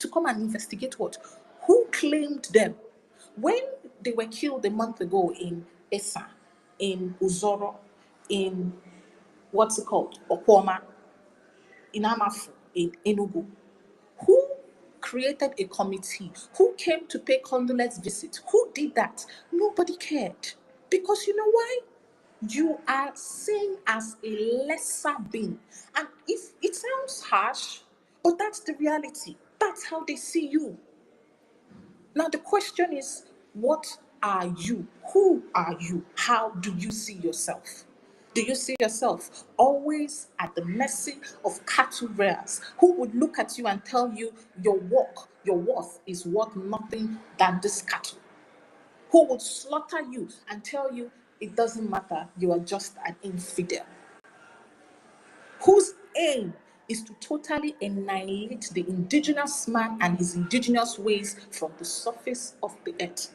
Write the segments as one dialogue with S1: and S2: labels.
S1: to come and investigate what? Who claimed them? When they were killed a month ago in Esa, in Uzoro, in what's it called? Okwama, in Amafu, in Enugu, who created a committee? Who came to pay condolence visits? Who did that? Nobody cared. Because you know why? You are seen as a lesser being. And if it sounds harsh, but that's the reality. That's how they see you. Now the question is, what are you? Who are you? How do you see yourself? Do you see yourself always at the mercy of cattle rearers who would look at you and tell you your worth is worth nothing than this cattle? Who would slaughter you and tell you it doesn't matter, you are just an infidel? Whose aim is to totally annihilate the indigenous man and his indigenous ways from the surface of the earth.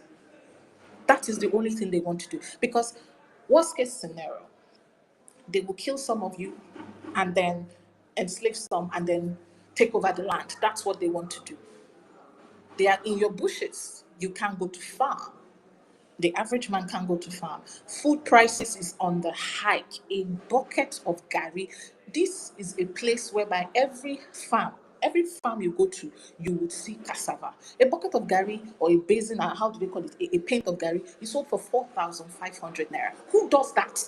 S1: That is the only thing they want to do. Because worst case scenario, they will kill some of you and then enslave some and then take over the land. That's what they want to do. They are in your bushes. You can't go to farm. The average man can't go to farm. Food prices is on the hike. A bucket of garri. This is a place whereby every farm you go to, you would see cassava. A bucket of garri or a basin, how do they call it? A pint of garri is sold for 4,500 naira. Who does that?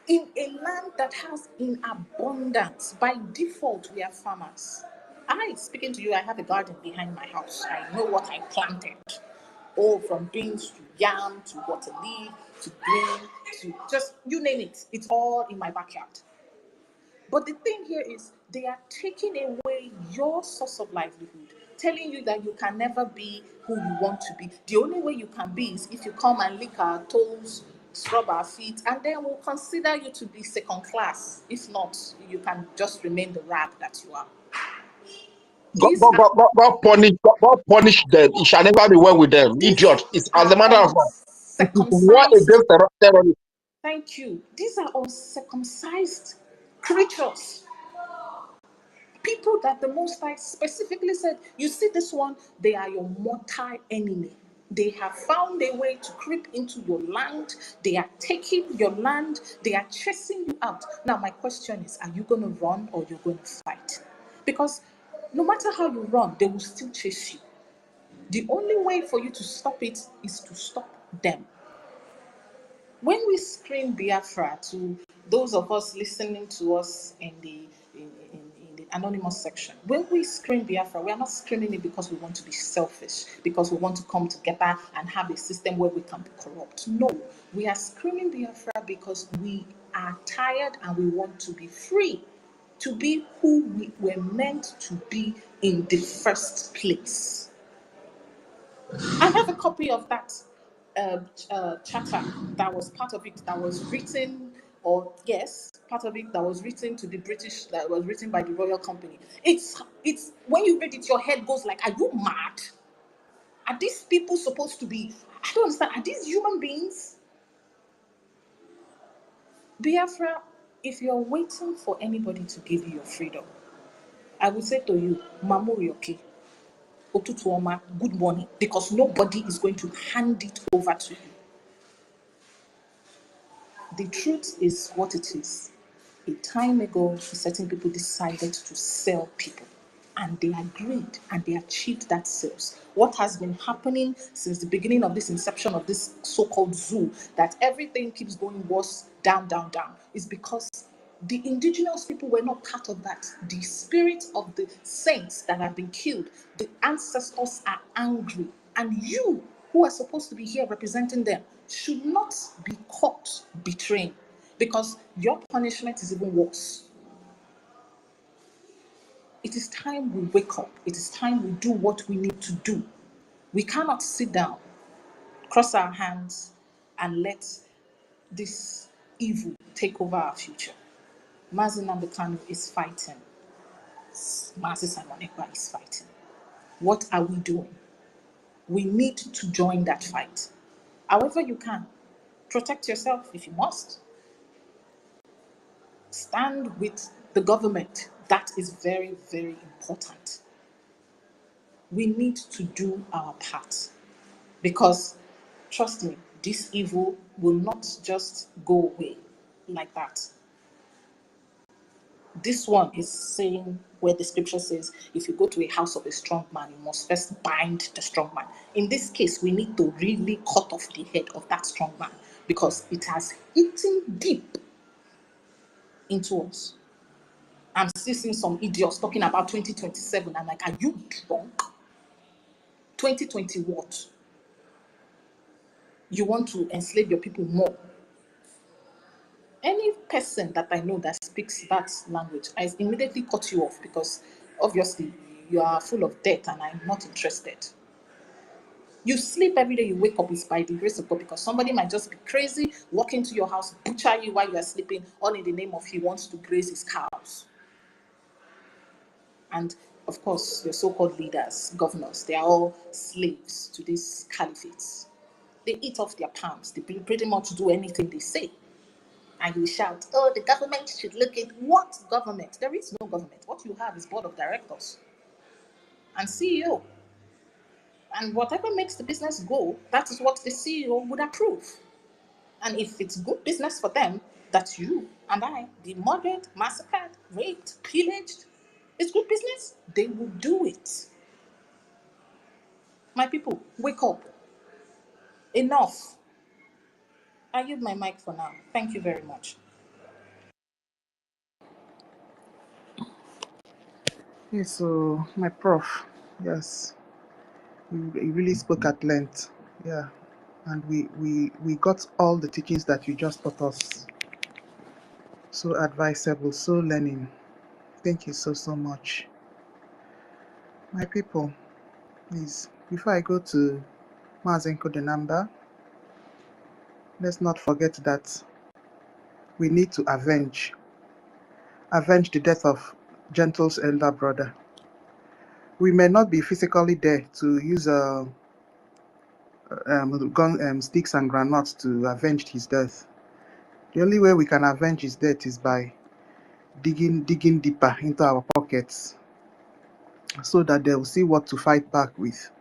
S1: In a land that has in abundance, by default, we are farmers. Speaking to you, I have a garden behind my house. I know what I planted. Oh, from beans to yam to water leaf to green to just, you name it. It's all in my backyard. But the thing here is they are taking away your source of livelihood, telling you that you can never be who you want to be. The only way you can be is if you come and lick our toes, scrub our feet, and then we'll consider you to be second class. If not, you can just remain the rag that you are.
S2: God punish them. It shall never be well with them. Idiot. It's as a matter of fact. What against terrorism?
S1: Thank you. These are uncircumcised creatures. People that the Most High specifically said, you see this one, they are your mortal enemy. They have found a way to creep into your land. They are taking your land. They are chasing you out. Now, my question is, are you going to run or you're going to fight? Because no matter how you run, they will still chase you. The only way for you to stop it is to stop them. When we scream Biafra, to those of us listening to us in the anonymous section, when we scream Biafra, we are not screaming it because we want to be selfish, because we want to come together and have a system where we can be corrupt. No, we are screaming Biafra because we are tired and we want to be free, to be who we were meant to be in the first place. I have a copy of that charter that was part of it, that was written, part of it that was written to the British, that was written by the royal company. It's when you read it, your head goes like, are you mad? Are these people supposed to be, I don't understand, are these human beings? Biafra, if you're waiting for anybody to give you your freedom, I would say to you, Mamurioke, Otutuoma, good morning, because nobody is going to hand it over to you. The truth is what it is. A time ago, certain people decided to sell people, and they agreed and they achieved that sales. What has been happening since the beginning of this inception of this so-called zoo, that everything keeps going worse, down, down, down, is because the indigenous people were not part of that. The spirit of the saints that have been killed, the ancestors are angry, and you, who are supposed to be here representing them, should not be caught betraying, because your punishment is even worse. It is time we wake up. It is time we do what we need to do. We cannot sit down, cross our hands, and let this evil take over our future. Mazi Nnamdi Kanu is fighting. Mazi Simon Ekpa is fighting. What are we doing? We need to join that fight. However you can. Protect yourself if you must. Stand with the government. That is very, very important. We need to do our part because, trust me, this evil will not just go away like that. This one is saying where the scripture says, if you go to a house of a strong man, you must first bind the strong man. In this case, we need to really cut off the head of that strong man because it has eaten deep into us. I'm still seeing some idiots talking about 2027. I'm like, are you drunk? 2020 what? You want to enslave your people more? Any person that I know that speaks that language, I immediately cut you off because obviously you are full of debt and I'm not interested. You sleep every day, you wake up, it's by the grace of God because somebody might just be crazy, walk into your house, butcher you while you are sleeping, all in the name of he wants to graze his cows. And of course, your so-called leaders, governors, they are all slaves to these caliphates. They eat off their palms. They pretty much do anything they say. And you shout, oh, the government should look at what government? There is no government. What you have is board of directors and CEO. And whatever makes the business go, that is what the CEO would approve. And if it's good business for them, that you and I be murdered, massacred, raped, pillaged, it's good business, they will do it. My people, wake up. Enough. I yield my mic for now. Thank you very much.
S3: Yes, so my prof, yes, you really spoke at length. Yeah. And we got all the teachings that you just taught us. So advisable, so learning. Thank you so much. My people, please, before I go to Mazenko the number, let's not forget that we need to avenge the death of Gentle's elder brother. We may not be physically there to use gun, sticks and granates to avenge his death. The only way we can avenge his death is by digging deeper into our pockets so that they will see what to fight back with.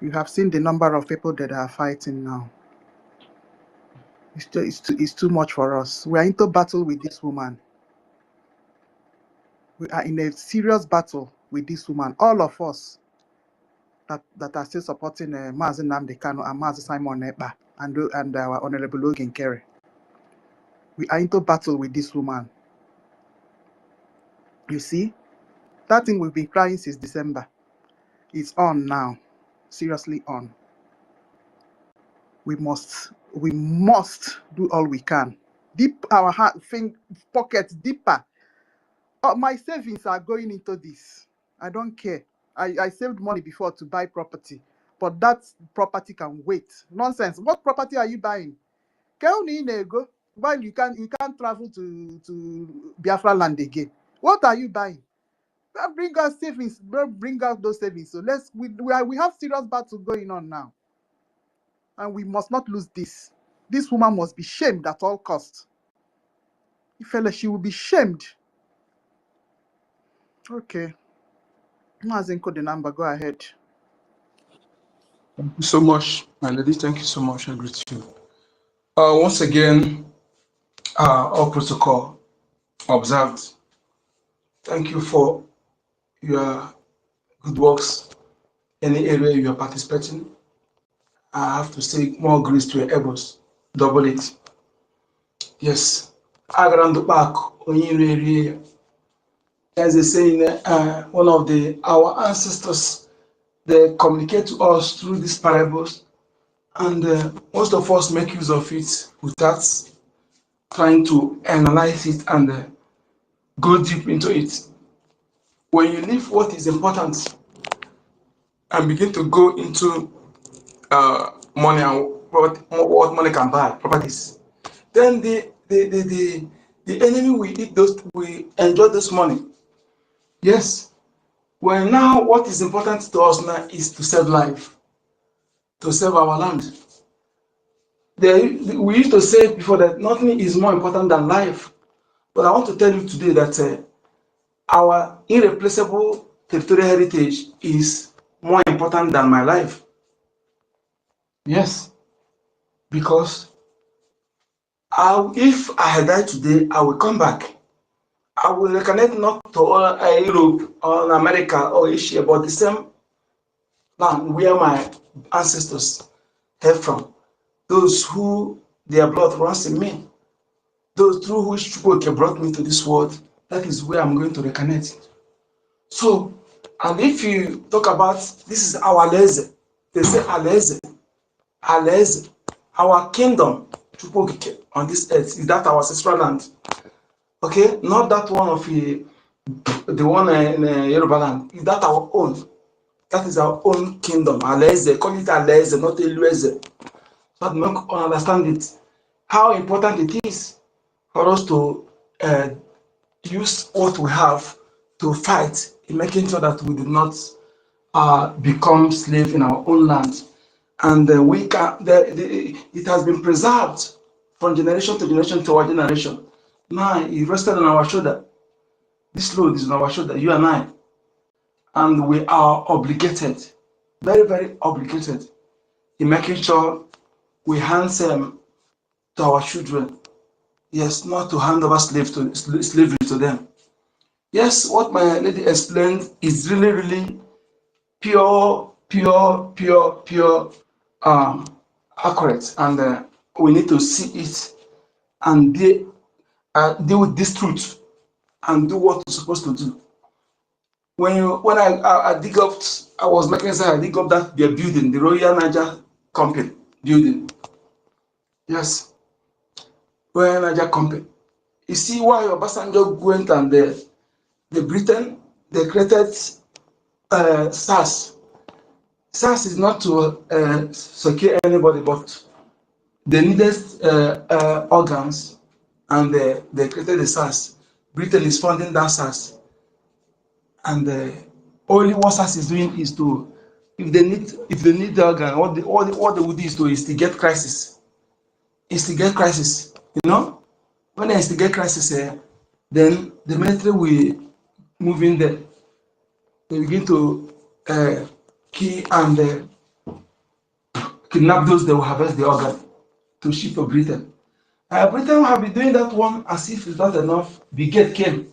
S3: You have seen the number of people that are fighting now. It's too much for us. We are into battle with this woman. We are in a serious battle with this woman. All of us that are still supporting Mazi Nnamdi Kanu and Mazi Simon Ekpa and our Honorable Logan Kerry. We are into battle with this woman. You see, that thing we've been crying since December. It's on now. Seriously on. We must do all we can. Dip our pockets deeper. My savings are going into this. I don't care. I saved money before to buy property, but that property can wait. Nonsense. What property are you buying? While you can't travel to Biafra land again. What are you buying? Bring out savings. Bring out those savings. So we have serious battle going on now, and we must not lose this. This woman must be shamed at all costs. She will be shamed. Okay. Mazenko the number. Go ahead.
S4: Thank you so much, my lady. Thank you so much. I greet you. Once again, all protocol observed. Thank you for your good works. Any area you are participating, I have to say more grace to your elbows. Double it. Yes. Around the back, as they say in one of our ancestors, they communicate to us through these parables, and most of us make use of it without trying to analyze it and go deep into it. When you leave what is important and begin to go into money and what money can buy, properties, then the enemy will enjoy this money. Yes. Well, now what is important to us now is to save life, to save our land. We used to say before that nothing is more important than life. But I want to tell you today that our irreplaceable territorial heritage is more important than my life. Yes, because if I had died today, I will come back. I will reconnect not to Europe or America or Asia, but the same land where my ancestors came from. Those who their blood runs in me. Those through which Chukwuka brought me to this world, that is where I'm going to reconnect. So, and if you talk about this is our leze, they say aleze, our kingdom, Chukwuka on this earth, is that our ancestral land. Okay, not that one of the one in Yoruba land. Is that our own? That is our own kingdom, aleze. Call it aleze, not elueze. So that we understand it, how important it is for us to use what we have to fight in making sure that we do not become slave in our own land. And it has been preserved from generation to generation to our generation. Now it rested on our shoulder. This load is on our shoulder, you and I. And we are obligated, very, very obligated in making sure we hand them to our children. Yes, not to hand over slavery to them. Yes, what my lady explained is really, really pure, accurate. And we need to see it and deal with this truth and do what we're supposed to do. When I dig up, I was making sense, I dig up their building, the Royal Niger Company building. Yes, Royal Niger Company. You see why Obasanjo went and the Britain, they created SARS. SARS is not to secure anybody, but they needed organs, and they created the SARS. Britain is funding that SARS. And only what SARS is doing is to, if they need the organ, what they would do is to instigate crisis. Instigate crisis. You know, when they instigate crisis, then the military will move in there. They begin to kill and kidnap those that will harvest the organ to ship to Britain. Britain have been doing that one as if it's not enough. Brigade came.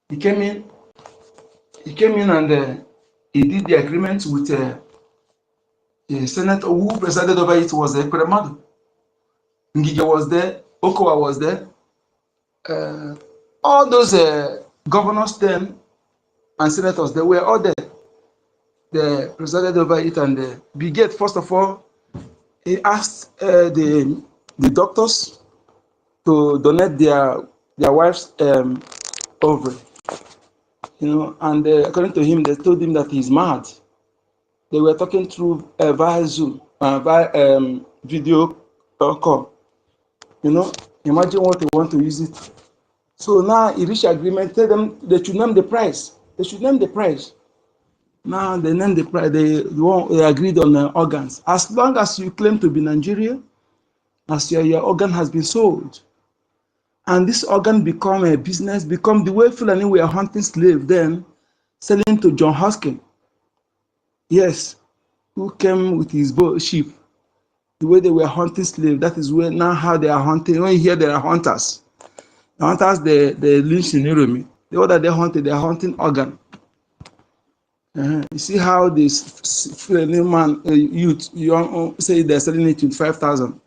S4: He came in and he did the agreement with the senator who presided over it was Ekweremadu. Ngige was there, Okowa was there. All those governors then and senators, they were all there. They presided over it, and the brigade, first of all, he asked the doctors to donate their wife's ovary. You know, and according to him, they told him that he's mad. They were talking through via Zoom, via video call. You know, imagine what they want to use it. So now he reached agreement. Tell them they should name the price. They should name the price. Now they named the price. They agreed on organs. As long as you claim to be Nigeria, as your organ has been sold, and this organ become a business, become the way Fulani were hunting slave, then selling to John Hoskin. Yes, who came with his ship. The way they were hunting slave, that is where now how they are hunting. When you hear there are hunters, the hunters they lynch in Uromi. The other they are hunting organ. You see how this Fulani man, youth, you say they're selling it to 5,000.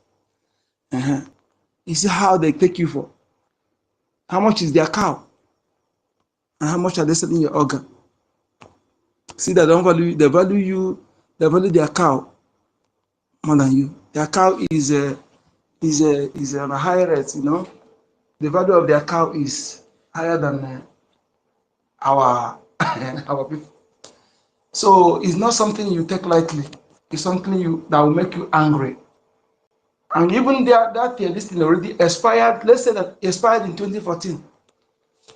S4: You see how they take you for. How much is their cow? And how much are they selling your organ? See, they don't value, they value their cow more than you. Their cow is on a higher rate, you know. The value of their cow is higher than our our people. So it's not something you take lightly. It's something that will make you angry. And even this thing already expired. Let's say that expired in 2014.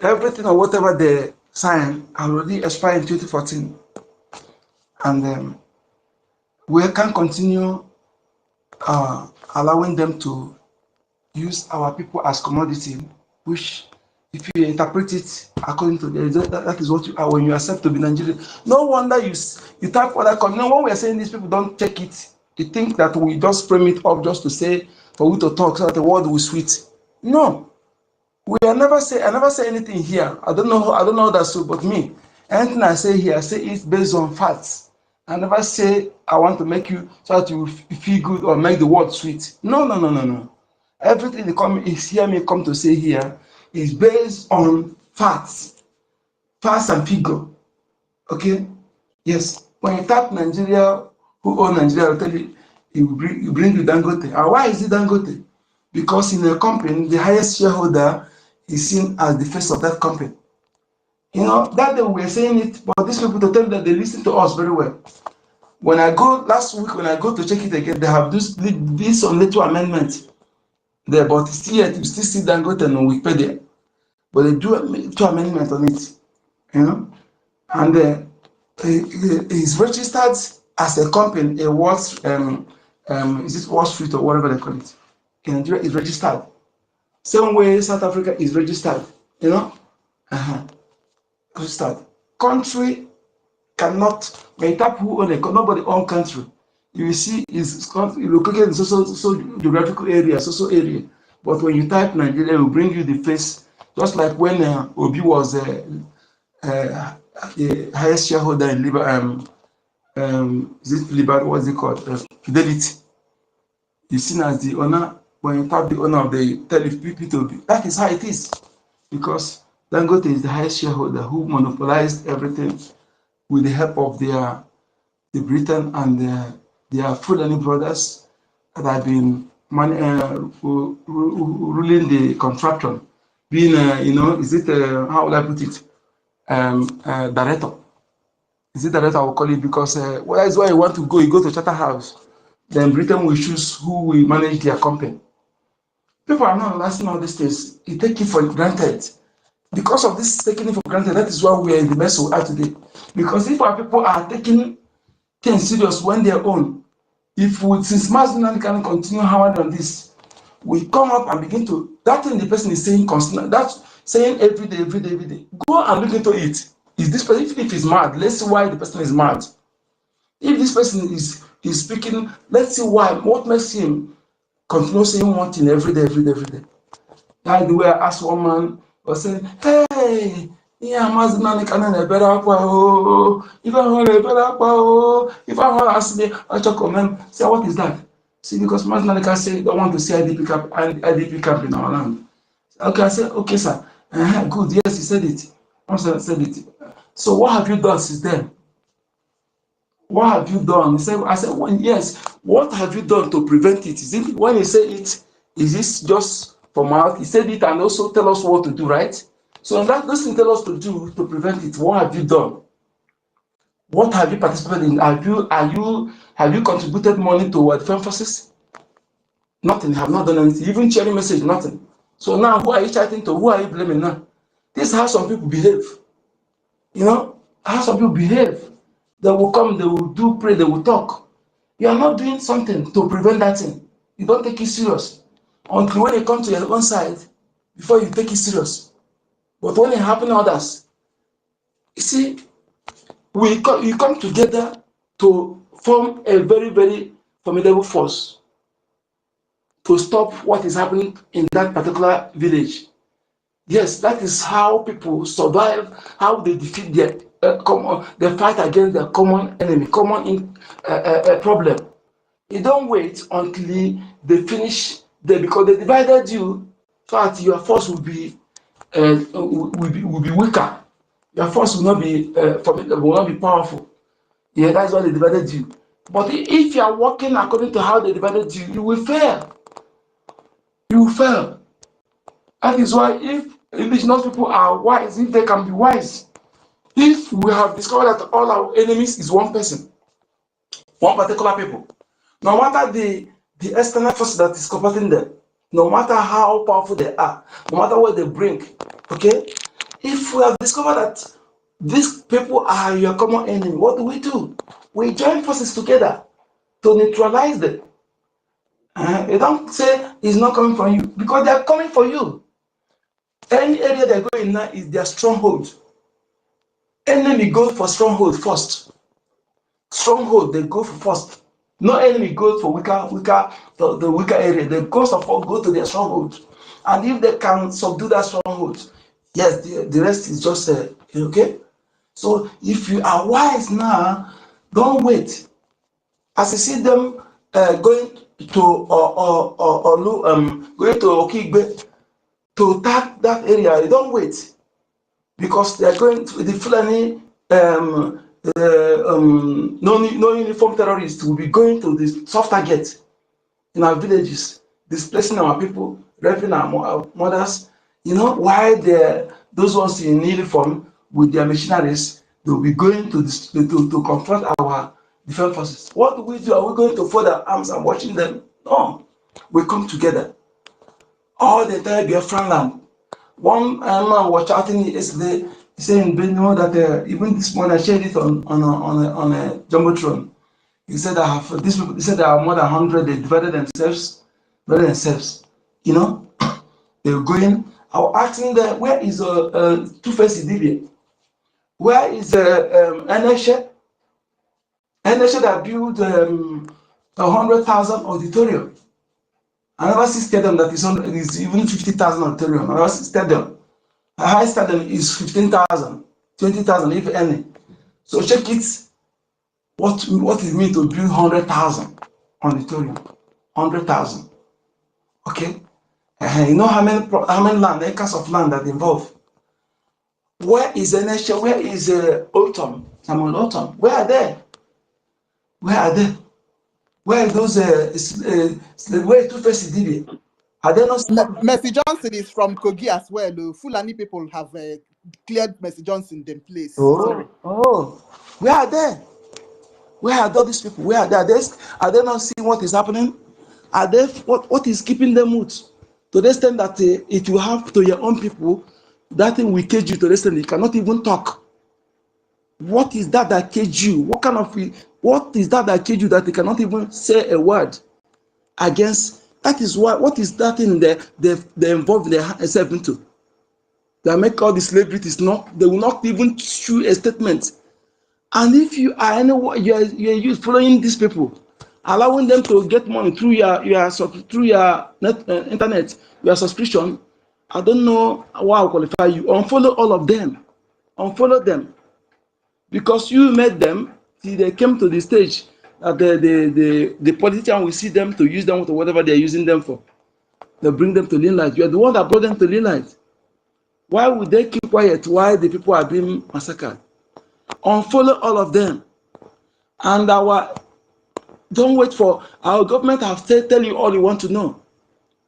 S4: Everything or whatever they signed already expired in 2014. And we can continue allowing them to use our people as commodity, which If you interpret it according to that is what you are when you accept to be Nigerian. No wonder you type other country. You know, when we are saying these people don't check it, you think that we just frame it up just to say for we to talk so that the word will sweet. No, I never say anything here. I don't know that's true, but me, anything I say here, I say it's based on facts. I never say I want to make you so that you feel good or make the word sweet. No. Everything is hear me come to say here is based on facts and figure. Okay? Yes. When you tap Nigeria, who own Nigeria, will tell you, you bring you Dangote. And why is it Dangote? Because in a company, the highest shareholder is seen as the face of that company. You know, that day we were saying it, but these people to tell me that they listen to us very well. When I go last week, when I go to check it again, they have this on little amendment there, but still yet you still see Dangote and Wikipedia. But they do two amendments on it, you know, and it's registered as a company, a Wall is it Wall Street or whatever they call it? In Nigeria, is registered. Same way South Africa is registered, you know, registered. Country cannot, when you tap who own nobody own country. You will see is located in so geographical area, area. But when you type Nigeria, it will bring you the face, just like when Obi was the highest shareholder in is it Liber, what's it called? Fidelity. He's seen as the owner. When you tap the owner of the P2B, that is how it is. Because Dangote is the highest shareholder who monopolized everything with the help of the Britain and their Fulani brothers that have been ruling the contraption, being, is it, how will I put it, director. Is it director I will call it, because that is why you want to go, you go to Charterhouse. Then Britain will choose who will manage their company. People are not understanding all these things. You take it for granted. Because of this taking it for granted, that is why we are in the mess we are today. Because if our people are taking things serious when they are own, since Mazinani can continue hard on this, we come up and begin to, that thing the person is saying constant, that's saying every day. Go and look into it. Is this person, if he's mad, let's see why the person is mad. If this person is speaking, let's see why, what makes him continue saying one thing every day. That's the way I asked one man, was saying, hey, yeah, Mazinani can better if I want a better if I want to ask me, I talk on them. Say, what is that? See, because Mazinani can say, don't want to see IDP camp in our land. Okay, I said, okay, sir. Good, yes, he said it. I said it. So what have you done since then? What have you done? He said, I said, well, yes. What have you done to prevent it? Is it when he said it, is this just from out? He said it and also tell us what to do, right? So that doesn't tell us to do to prevent it. What have you done? What have you participated in? Have you contributed money to defense forces? Nothing. Have not done anything. Even sharing message, nothing. So now who are you chatting to? Who are you blaming now? This is how some people behave. You know, how some people behave. They will come, they will do pray, they will talk. You are not doing something to prevent that thing. You don't take it serious until when it comes to your own side before you take it serious. But when it happens to others, you see, we come together to form a very, very formidable force to stop what is happening in that particular village. Yes, that is how people survive, how they defeat their they fight against their common enemy, common problem. You don't wait until they finish because they divided you so that your force will be weaker. Your force will not be formidable, will not be powerful. Yeah, that's why they divided you. But if you are working according to how they divided you, you will fail. You will fail. That is why if indigenous people are wise, if they can be wise, if we have discovered that all our enemies is one person, one particular people, no matter the external force that is combating them, no matter how powerful they are, no matter what they bring, okay? If we have discovered that these people are your common enemy, what do? We join forces together to neutralize them. You don't say it's not coming from you because they are coming for you. Any area they're going now is their stronghold. Enemy go for stronghold first. Stronghold, they go for first. No enemy goes for the weaker area. They go to their stronghold. And if they can subdue that stronghold, yes, the rest is just okay. So if you are wise now, don't wait. As you see them going to going to OGOJA to attack that area, you don't wait, because they are going to the Fulani no uniform terrorists will be going to the soft target in our villages, displacing our people, raping our mothers. You know, while those ones in uniform with their machineries, they will be going to confront our defense forces. What do we do? Are we going to fold our arms and watching them? No. We come together. All the entire Biafran land. One man was chatting yesterday, saying that even this morning I shared it on a jumbotron. He said I have these people. He said there are more than 100. They divided themselves. You know, they were going. I was asking them, where is Two-Face EKID? Where is NSH? NSH that built 100,000 auditorium. I never see stadium that is even 50,000 auditorium. I never see stadium. A high stadium is 15,000, 20,000, if any. So check it. What it means to build 100,000 auditorium? 100,000. Okay. You know how many land, acres of land that involved? Where is NHA? Where is Autumn? Samuel Autumn? Where are they? Where are they? Where are those? Where is Two-Face EKID? Are they not?
S3: Mercy Johnson is from Kogi as well. Fulani people have cleared Mercy Johnson in place. Sorry.
S4: Oh, where are they? Where are all these people? Where are they? Are they not seeing what is happening? Are they what is keeping them mute? To the extent that it will have to your own people, that thing will cage you to the extent you cannot even talk. What is that cage you? What is that cage you that you cannot even say a word against? That is what is that thing they involve themselves into? They make all the celebrities they will not even issue a statement. And if you are anyone, you're following these people, allowing them to get money through your internet, your subscription, I don't know why I qualify you. Unfollow all of them. Unfollow them. Because you made them till they came to the stage that the politician will see them to use them for whatever they're using them for. They bring them to limelight. You are the one that brought them to limelight. Why would they keep quiet while the people are being massacred? Unfollow all of them. And don't wait for our government have tell you all you want to know.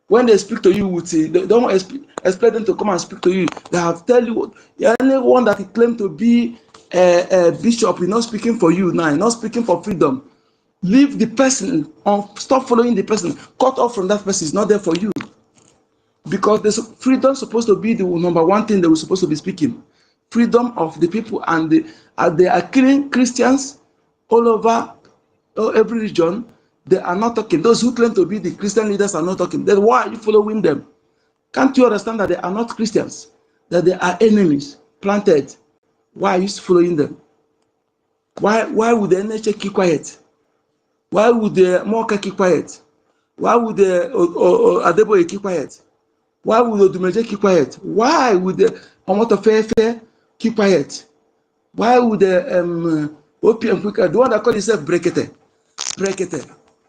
S4: When they speak to you, they don't expect them to come and speak to you. They have tell you anyone that claim to be a bishop is not speaking for you now, not speaking for freedom. Leave the person, stop following the person, cut off from that person, is not there for you. Because freedom is supposed to be the number one thing they were supposed to be speaking. Freedom of the people, and they are killing Christians all over every region. They are not talking. Those who claim to be the Christian leaders are not talking. Then why are you following them? Can't you understand that they are not Christians? That they are enemies planted? Why are you following them? Why would the NHA keep quiet? Why would the Moka keep quiet? Why would the Adeboye keep quiet? Why would the Dumeje keep quiet? Why would the Omotofefe keep quiet? Why would the OPM quicker, the one that call himself Brekete,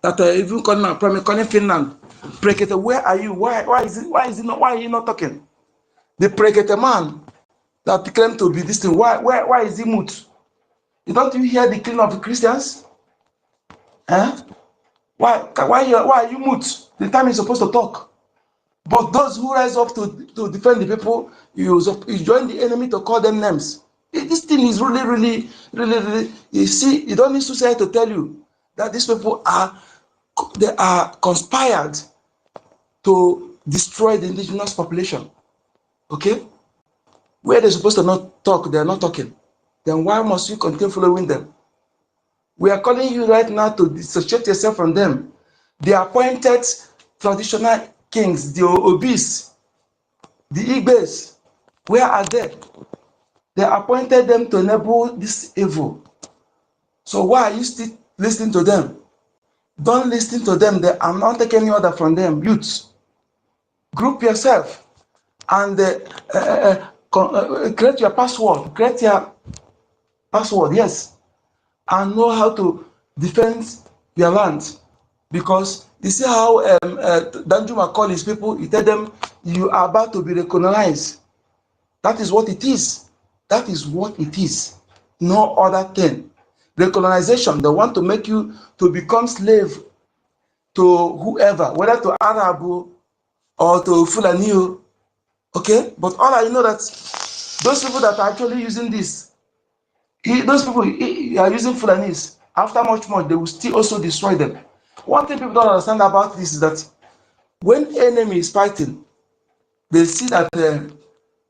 S4: that even calling Finland, Brekete, where are you? Why are you not talking? The Brekete man that claimed to be this thing, why is he mute? Don't you hear the killing of the Christians? Why are you mute? The time is supposed to talk. But those who rise up to defend the people, you join the enemy to call them names. This thing is really, you see, you don't need society to tell you that these people are conspired to destroy the indigenous population. Okay? Where they're supposed to not talk, they're not talking. Then why must you continue following them? We are calling you right now to dissociate yourself from them. The appointed traditional kings, the obese, The Igbes, where are they? They appointed them to enable this evil. So why are you still listening to them? Don't listen to them. They are not taking any order from them. Youths, group yourself and create your password. Create your password, yes, and know how to defend your land. Because you see how Danjuma call his people, he tell them, you are about to be recognized. That is what it is. That is what it is. No other thing. Recolonization, they want to make you to become slave to whoever, whether to Arab or to Fulani. Okay? But all I know that those people that are actually using this, those people are using Fulanis. After much, they will still also destroy them. One thing people don't understand about this is that when enemy is fighting, they see that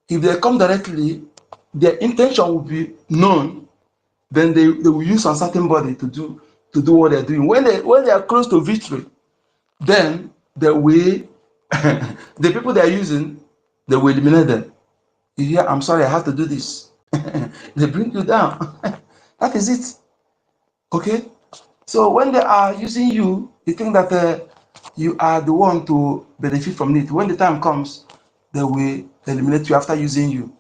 S4: if they come directly, their intention will be known. Then they will use a certain body to do what they're doing. When they are close to victory, then the way the people they are using, they will eliminate them. You hear, I'm sorry, I have to do this. They bring you down. That is it. Okay? So when they are using you, you think that you are the one to benefit from it. When the time comes, they will eliminate you after using you.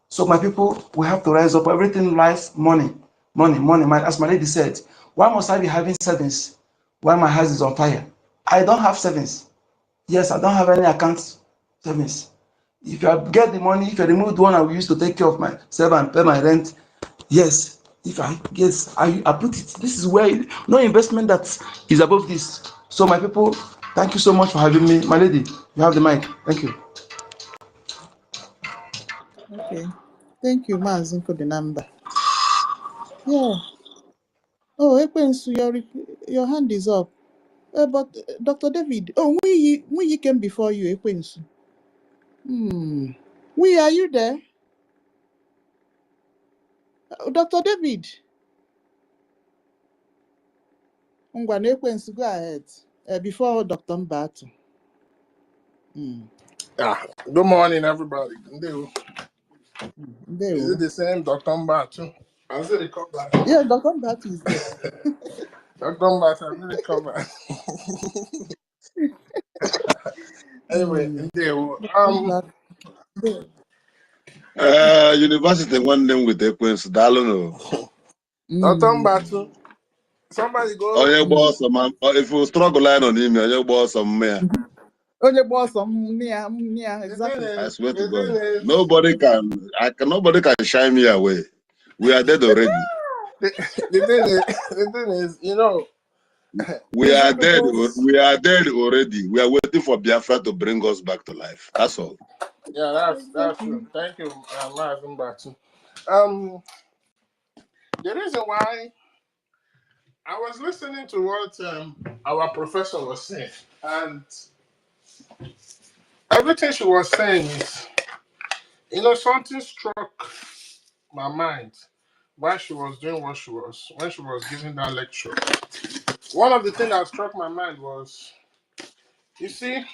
S4: So my people, we have to rise up. Everything lies money, money, money. As my lady said, why must I be having savings while my house is on fire? I don't have savings. Yes, I don't have any account savings. If I get the money, if I remove the one I will use to take care of myself and pay my rent, yes. If I guess I put it, this is where no investment that is above this. So my people, thank you so much for having me. My lady, you have the mic. Thank you.
S3: Okay. Thank you, Mazin, for the number. Yeah. Oh, Ekwensu, your hand is up. But Dr. David, oh, we came before you, Ekwensu. Are you there? Dr. David. Ngwane Ekwensu, go ahead. Before Dr. Mbatu.
S5: Good morning, everybody. Is it
S3: There.
S5: the same Dr. Mbatu? I said it come back.
S3: Yeah, Dr. Mbatu is there.
S5: Dr. Mbatu, I really come back. Anyway,
S6: University one them with Ekwensu, Dalono.
S5: Dr. Mbatu, somebody go.
S6: Oh, yeah, boss, if you struggle line on him, your boss, some man.
S3: Only boss exactly.
S6: I swear to God, nobody can shine me away. We are dead already.
S5: The thing is, you know,
S6: we are dead. We are dead already. We are waiting for Biafra to bring us back to life. That's all.
S5: Yeah, that's true. Thank you, Mazin Mbatu. The reason why I was listening to what our professor was saying, and everything she was saying is, you know, something struck my mind while she was doing when she was giving that lecture. One of the things that struck my mind was, you see,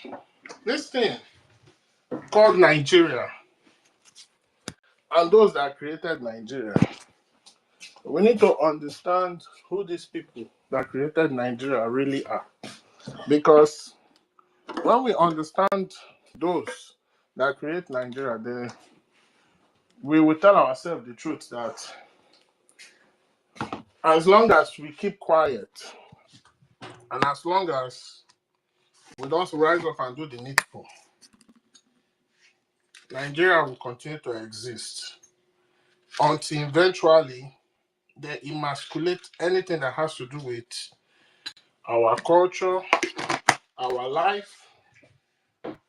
S5: this thing called Nigeria and those that created Nigeria. We need to understand who these people that created Nigeria really are. Because when we understand those that create Nigeria, then we will tell ourselves the truth that as long as we keep quiet and as long as we don't rise up and do the needful, Nigeria will continue to exist until eventually they emasculate anything that has to do with our culture, our life,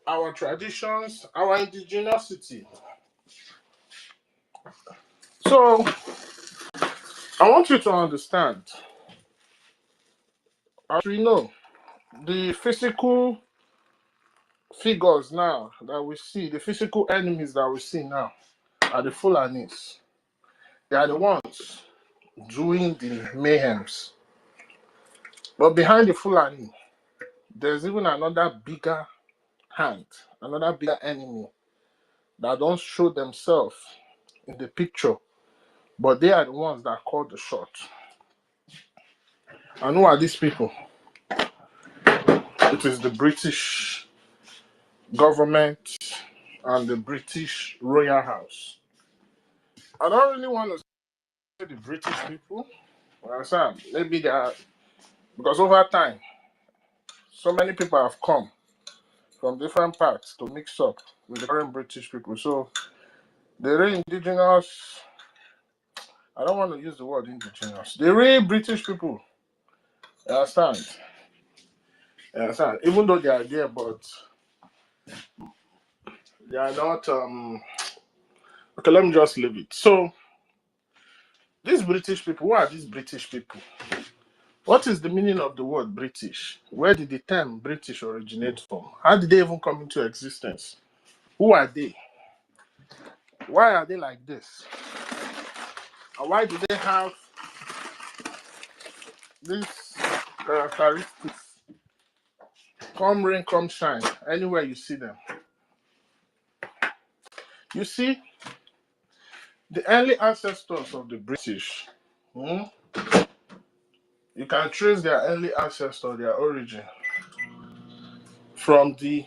S5: our traditions, our indigeneity. So I want you to understand, as we know, the physical figures now that we see, the physical enemies that we see now are the Fulanis. They are the ones doing the mayhems. But behind the Fulani, there's even another bigger hand, another bigger enemy that don't show themselves in the picture, but they are the ones that call the shot. And who are these people? It is the British government and the British Royal House. I don't really want to say the British people. Understand? Maybe they are, because over time, so many people have come from different parts to mix up with the current British people. So the real indigenous, I don't want to use the word indigenous, the real British people, you understand? You understand? Even though they are there, but they are not, okay, let me just leave it. So these British people, who are these British people? What is the meaning of the word British? Where did the term British originate from? How did they even come into existence? Who are they? Why are they like this? And why do they have these characteristics? Come rain, come shine, anywhere you see them. You see, the early ancestors of the British, you can trace their early ancestor, their origin, from the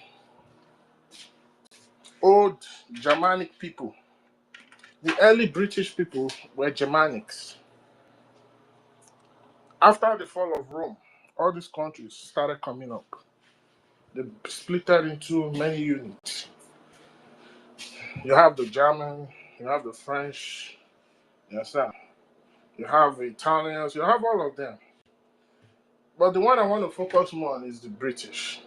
S5: old Germanic people. The early British people were Germanics. After the fall of Rome, all these countries started coming up. They split into many units. You have the German, you have the French, you understand? You have the Italians, you have all of them. But the one I want to focus more on is the British.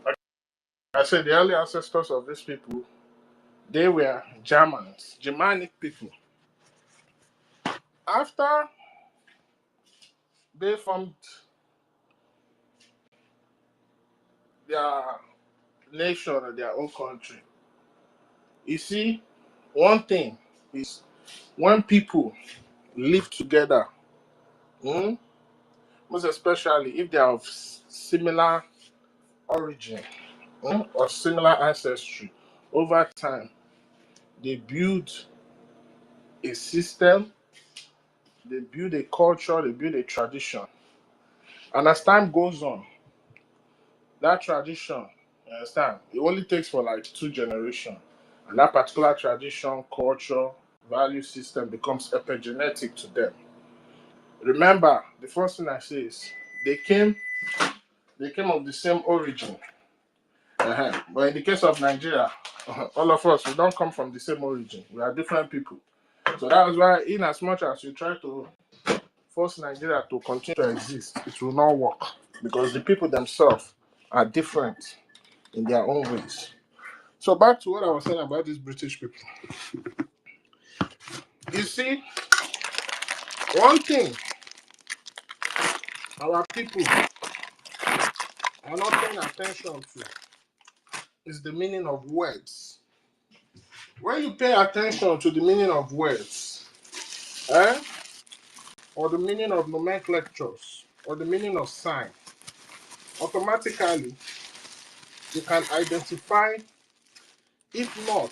S5: Like I said, the early ancestors of these people, they were Germans, Germanic people. After they formed their nation or their own country, you see, one thing is when people live together, most especially if they are of similar origin or similar ancestry, over time, they build a system, they build a culture, they build a tradition. And as time goes on, that tradition, you understand, it only takes for like 2 generations. And that particular tradition, culture, value system becomes epigenetic to them. Remember, the first thing I say is they came of the same origin. But in the case of Nigeria, all of us, we don't come from the same origin. We are different people. So that's why, in as much as you try to force Nigeria to continue to exist, it will not work because the people themselves are different in their own ways. So back to what I was saying about these British people. You see, one thing our people are not paying attention to is the meaning of words. When you pay attention to the meaning of words, or the meaning of nomenclatures, or the meaning of sign, automatically you can identify, if not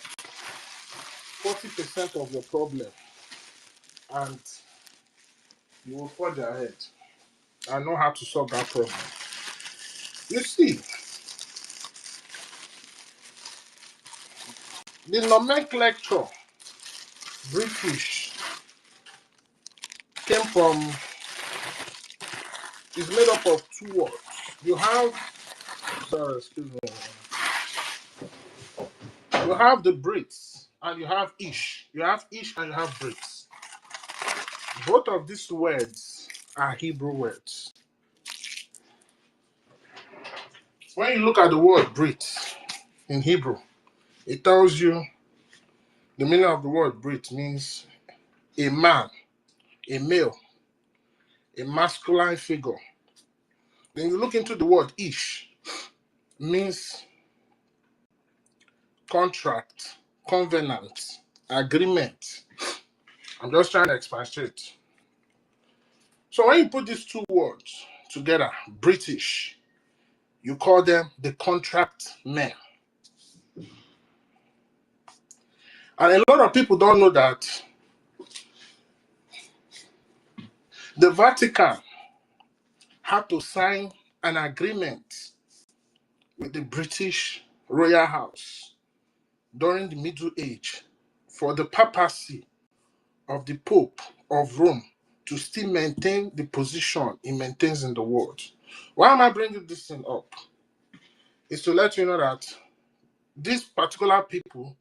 S5: 40% of your problem, and you will forge ahead and know how to solve that problem. You see, the nomenclature British came from, is made up of 2 words. You have, sorry, excuse me. You have the Brits and you have ish. You have ish and you have Brits. Both of these words are Hebrew words. When you look at the word Brit in Hebrew, it tells you the meaning of the word Brit means a man, a male, a masculine figure. Then you look into the word ish, means contract, covenant, agreement. I'm just trying to expatiate. So when you put these 2 words together, British, you call them the contract men. And a lot of people don't know that the Vatican had to sign an agreement with the British Royal House during the Middle Age for the papacy of the Pope of Rome to still maintain the position it maintains in the world. Why am I bringing this thing up? Is to let you know that these particular people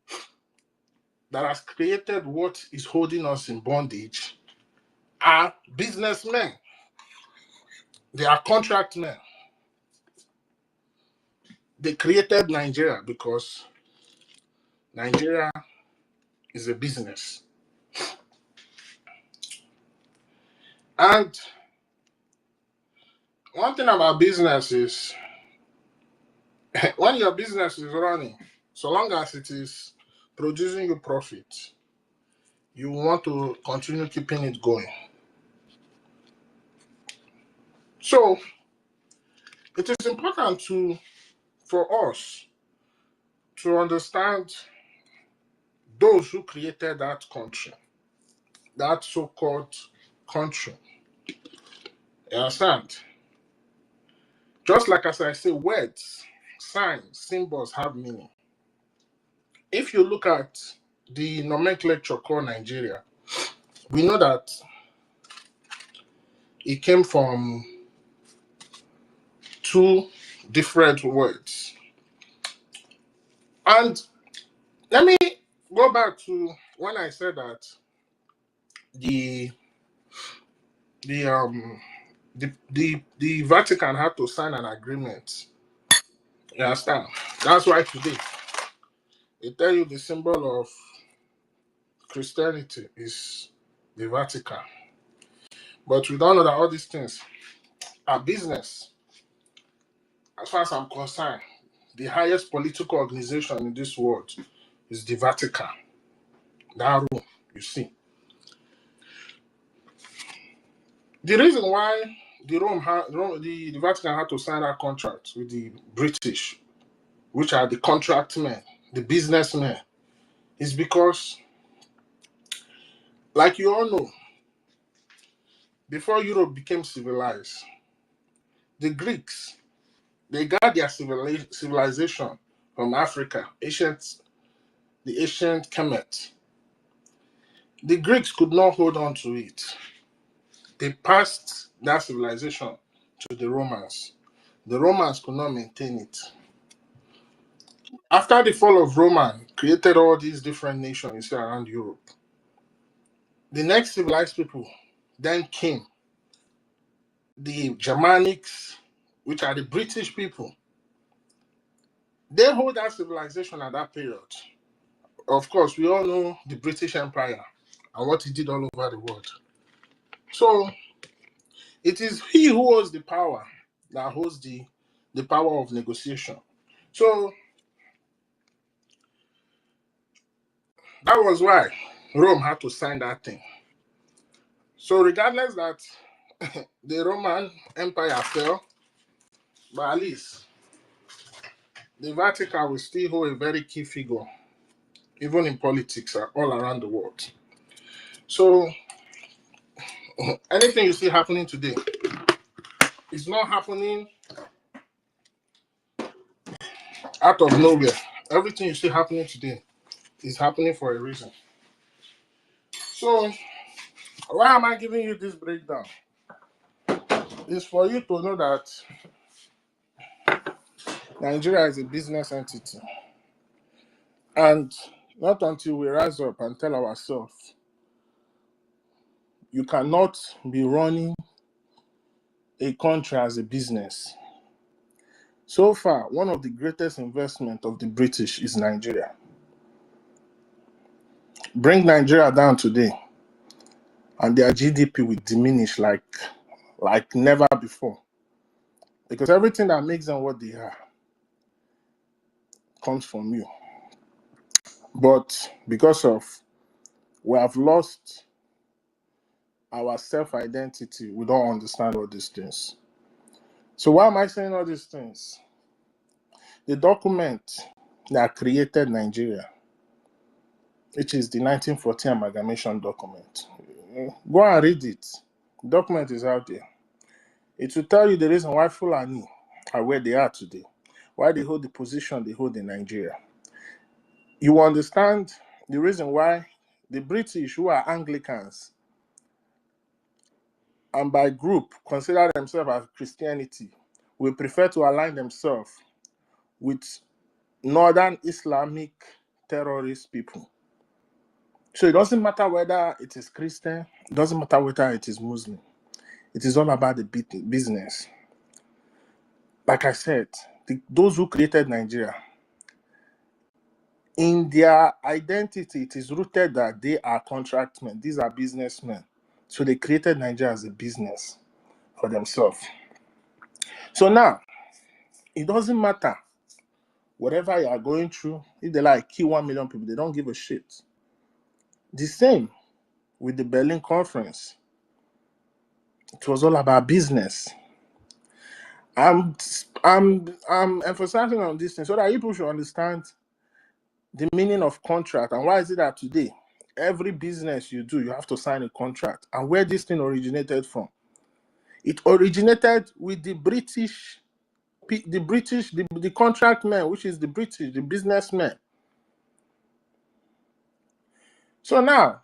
S5: that has created what is holding us in bondage are businessmen. They are contract men. They created Nigeria because Nigeria is a business. And one thing about business is when your business is running, so long as it is producing you profit, you want to continue keeping it going. So it is important for us to understand those who created that country, that so-called country. You understand? Just like as I say, words, signs, symbols have meaning. If you look at the nomenclature called Nigeria, we know that it came from two different words. And let me go back to when I said that the Vatican had to sign an agreement. You understand? That's why today they tell you the symbol of Christianity is the Vatican. But we don't know that all these things are business. As far as I'm concerned, the highest political organization in this world is the Vatican. That room, you see. The reason why the Vatican had to sign that contract with the British, which are the contract men, the businessmen, is because, like you all know, before Europe became civilized, the Greeks, they got their civilization from Africa, the ancient Kemet. The Greeks could not hold on to it. They passed that civilization to the Romans. The Romans could not maintain it. After the fall of Rome, created all these different nations you see around Europe. The next civilized people then came, the Germanics, which are the British people. They hold that civilization at that period. Of course, we all know the British Empire and what it did all over the world. So it is he who holds the power that holds the power of negotiation. So that was why Rome had to sign that thing. So regardless that the Roman Empire fell, but at least the Vatican will still hold a very key figure, even in politics all around the world. So anything you see happening today is not happening out of nowhere. Everything you see happening today is happening for a reason. So why am I giving you this breakdown? It's for you to know that Nigeria is a business entity. And not until we rise up and tell ourselves, you cannot be running a country as a business. So far, one of the greatest investments of the British is Nigeria. Bring Nigeria down today, and their GDP will diminish like never before. Because everything that makes them what they are comes from you. But because of we have lost our self-identity, we don't understand all these things. So why am I saying all these things? The document that created Nigeria which is the 1940 amalgamation document. Go and read it. The document is out there. It will tell you the reason why Fulani are where they are today, why they hold the position they hold in Nigeria. You understand the reason why the British, who are Anglicans, and by group consider themselves as Christianity, will prefer to align themselves with Northern Islamic terrorist people. So it doesn't matter whether it is Christian, it doesn't matter whether it is Muslim. It is all about the business. Like I said, those who created Nigeria, in their identity, it is rooted that they are contractmen. These are businessmen. So they created Nigeria as a business for themselves. So now, it doesn't matter whatever you are going through. If they like kill 1 million people, they don't give a shit. The same with the Berlin Conference. It was all about business. I'm emphasizing on this thing so that people should understand the meaning of contract and why is it that today every business you do, you have to sign a contract. And where this thing originated from? It originated with the contract men, which is the British, the businessmen. So now,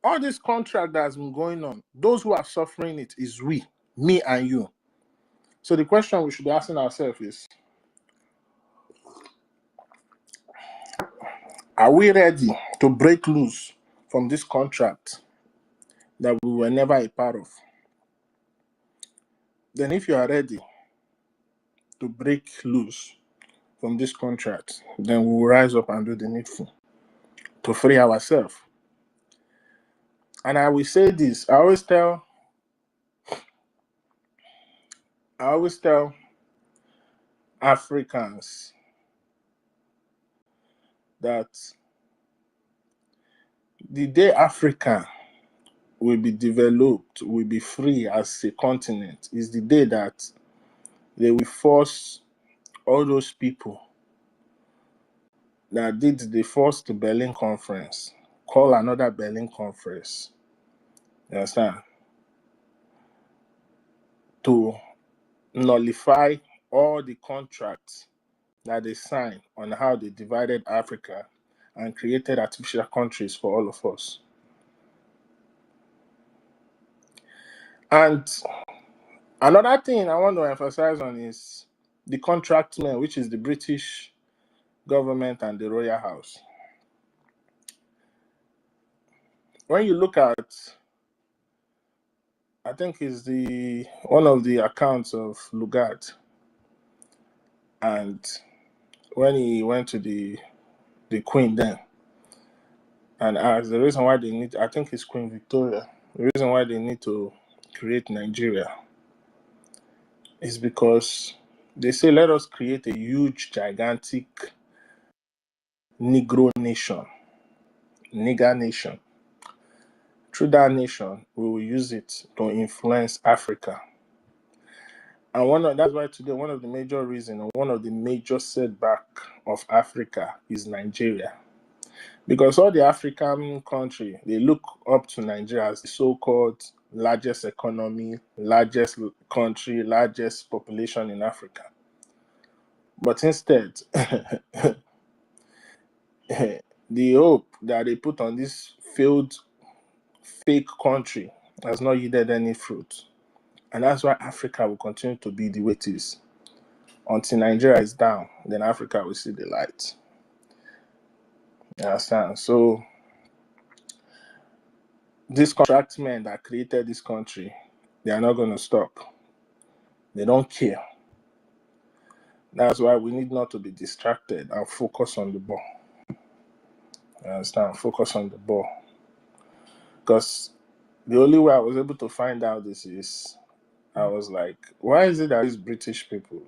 S5: all this contract that has been going on, those who are suffering it is we, me and you. So the question we should be asking ourselves is, are we ready to break loose from this contract that we were never a part of? Then if you are ready to break loose from this contract, then we will rise up and do the needful to free ourselves. And I will say this, I always tell Africans that the day Africa will be developed, will be free as a continent, is the day that they will force all those people that did the first Berlin Conference, call another Berlin Conference, you understand, to nullify all the contracts that they signed on how they divided Africa and created artificial countries for all of us. And another thing I want to emphasize on is the contractmen, which is the British government and the Royal House. When you look at, I think it's one of the accounts of Lugard, and when he went to the Queen then and asked the reason why they need, I think it's Queen Victoria, the reason why they need to create Nigeria is because they say, let us create a huge, gigantic Negro nation, nigger nation. Through that nation, we will use it to influence Africa. And that's why today, one of the major reasons, or one of the major setback of Africa is Nigeria. Because all the African countries, they look up to Nigeria as the so-called largest economy, largest country, largest population in Africa. But instead, the hope that they put on this failed fake country has not yielded any fruit. And that's why Africa will continue to be the way it is. Until Nigeria is down, then Africa will see the light. You understand? So these contractmen that created this country, they are not going to stop. They don't care. That's why we need not to be distracted and focus on the ball. You understand? Focus on the ball. Because the only way I was able to find out this is, I was like, why is it that these British people,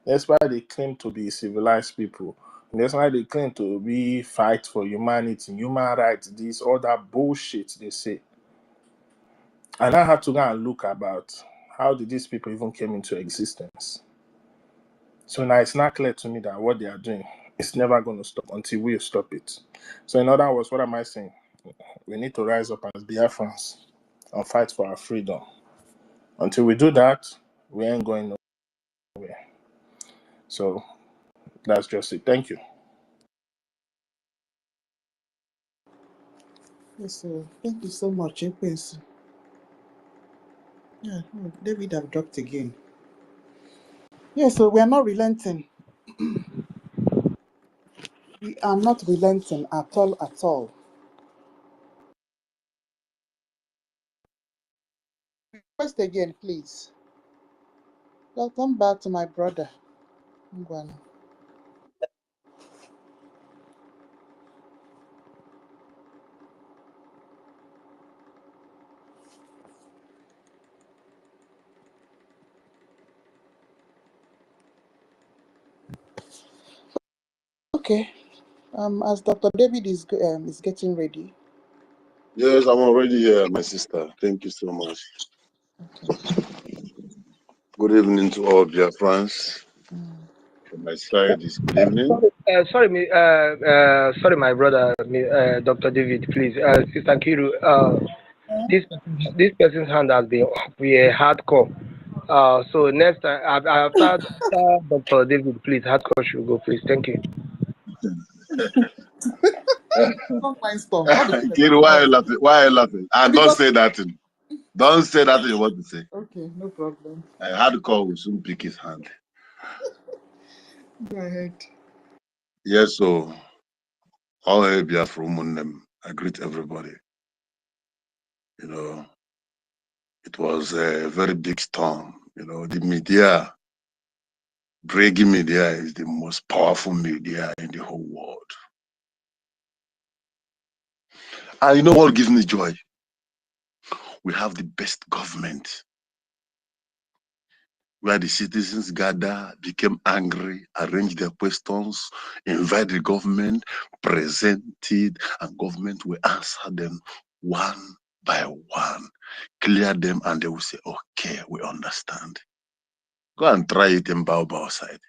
S5: that's why they claim to be civilized people, that's why they claim to be fight for humanity, human rights, this, all that bullshit they say. And I had to go and look about how did these people even came into existence. So now it's not clear to me that what they are doing It's never going to stop until we stop it. So in other words, what am I saying? We need to rise up as Biafrans and fight for our freedom. Until we do that, we ain't going nowhere. So that's just it. Thank you.
S3: Yes, sir. Thank you so much, Epes. Yeah, oh, David have dropped again. Yeah, so we are not relenting. We are not relenting at all, at all. Request again, please. Welcome back to my brother. Ngwana. Okay. As Dr. David is getting ready.
S6: Yes, I'm already here, my sister. Thank you so much.
S3: Okay.
S6: Good evening to all Biafrans. From my side is good evening.
S7: Sorry, my brother, Dr. David, please, Sister Kiru, this person's hand has been up. We are hardcore. So next time, after Dr. David, please, hardcore should go, please. Thank you.
S3: Don't mind storm. All the
S6: Kiru, why are you laughing? Why are you laughing? And don't say that thing. Don't say that thing you want to say.
S3: Okay, no problem.
S6: I had to call, will soon pick his hand.
S3: Go ahead.
S6: Yes, so all hail Biafra, I greet everybody. You know, it was a very big storm. You know, the media, BRGIE media is the most powerful media in the whole world. And you know what gives me joy? We have the best government, where the citizens gather, became angry, arrange their questions, invite the government, present it, and government will answer them one by one, clear them, and they will say, okay, we understand. Go and try it in Baobab side.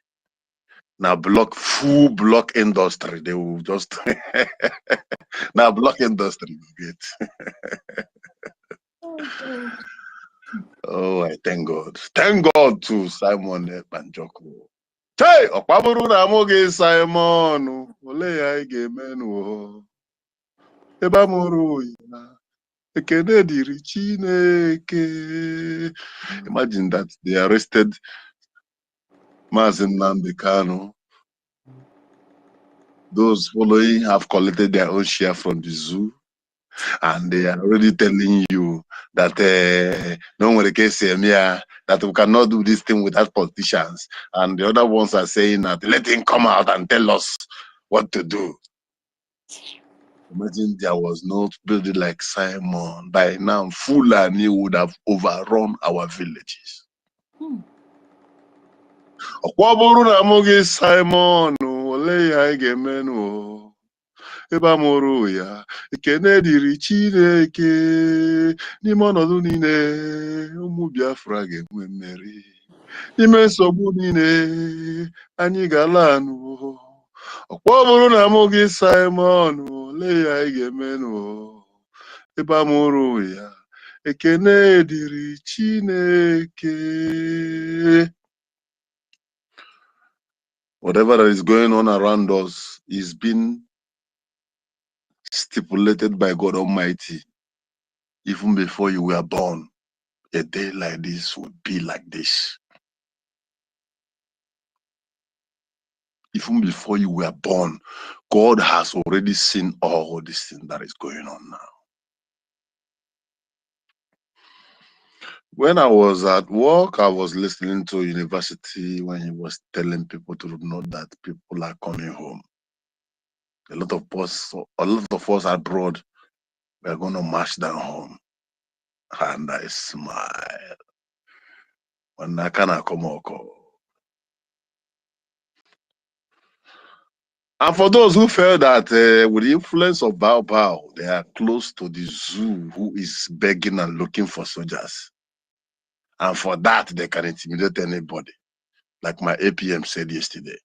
S6: Now full block industry, they will just, now block industry, get. Oh, I thank God. Thank God to Simon Banjoko. Hey, ọkpaburu na mụ gị Simon, ole ya ị ga-emenụ ebe amụrụ ya, ekene dịrị Chineke. Imagine that they arrested Mazi Nnamdi Kanu. Those following have collected their own share from the zoo, and they are already telling you that no one can say that we cannot do this thing without politicians. And the other ones are saying that let him come out and tell us what to do. Imagine there was no building like Simon. By now, Fulani would have overrun our villages. Ọkwaburu na mụ gị Simon, ole ya ị ga-emenụ ebe amụrụ ya, ekene dịrị Chineke. N'ime ọnọdụ niile, ụmụ Biafra ga-enwe mmeri. N'ime nsogbu niile, anyị ga-ala anụ. Ọkwaburu na mụ gị Simon, ole ya ị ga-emenụ ebe amụrụ ya, ekene dịrị Chineke. Whatever that is going on around us is being stipulated by God Almighty. Even before you were born, a day like this would be like this. Even before you were born, God has already seen all this thing that is going on now. When I was at work, I was listening to university when he was telling people to know that people are coming home. A lot of us abroad, we're going to march down home. And I smile. When I can come out. And for those who felt that with the influence of Bao Bao, they are close to the zoo who is begging and looking for soldiers. And for that, they can intimidate anybody, like my APM said yesterday.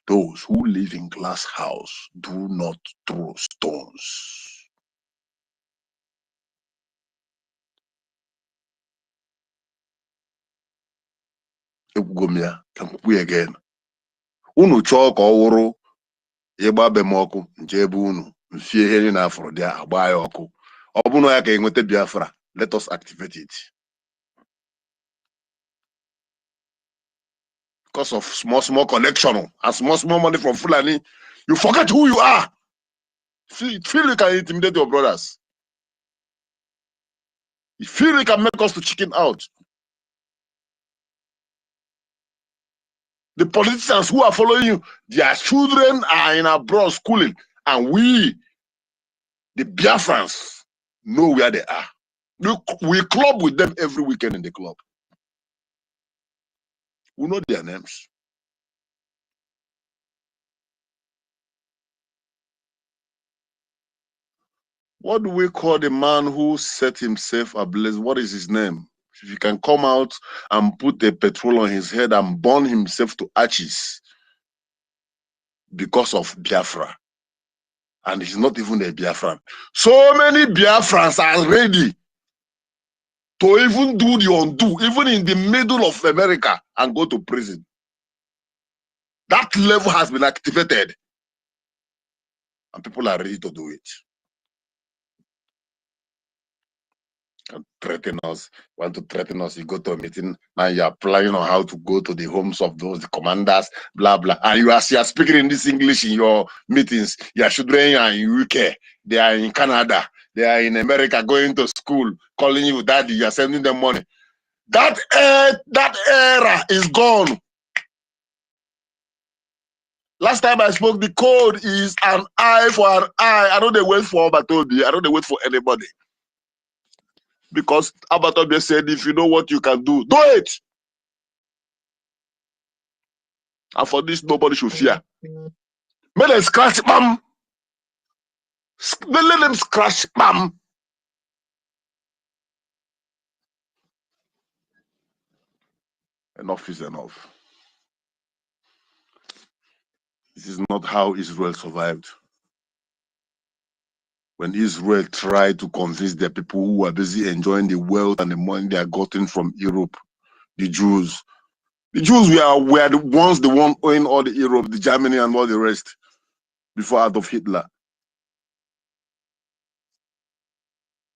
S6: Those who live in glass house do not throw stones. Egwugomia, can we again? Unu chọọ ka ọ wụrụ ịgba be m ọkụ nje ebe unu mfie ihe na afọ dị agba ya ọkụ. Ọ bụ na ya ka enweta Biafra, let us activate it. Because of small connection and small money from Fulani, you forget who you are. Feel you can intimidate your brothers. You feel you can make us to chicken out. The politicians who are following you, their children are in abroad schooling, and we, the Biafrans, know where they are. We club with them every weekend in the club. We know their names. What do we call the man who set himself ablaze? What is his name? If he can come out and put a petrol on his head and burn himself to ashes because of Biafra. And he's not even a Biafran. So many Biafrans are ready to even do the undo, even in the middle of America, and go to prison. That level has been activated. And people are ready to do it. And threaten us, want to threaten us. You go to a meeting, now you are planning on how to go to the homes of those, the commanders, blah, blah. And you are speaking in this English in your meetings. Your children are in UK, they are in Canada, they are in America going to school, calling you daddy, you are sending them money. That era is gone. Last time I spoke, the code is an eye for an eye. I don't wait for Abatobi. I don't wait for anybody. Because Abatobi said, if you know what you can do, do it. And for this, nobody should fear. May them scratch, bam. Let them scratch, bam. Enough is enough. This is not how Israel survived. When Israel tried to convince the people who were busy enjoying the wealth and the money they had gotten from Europe, the Jews were the ones owning all the Europe, the Germany and all the rest before Adolf Hitler.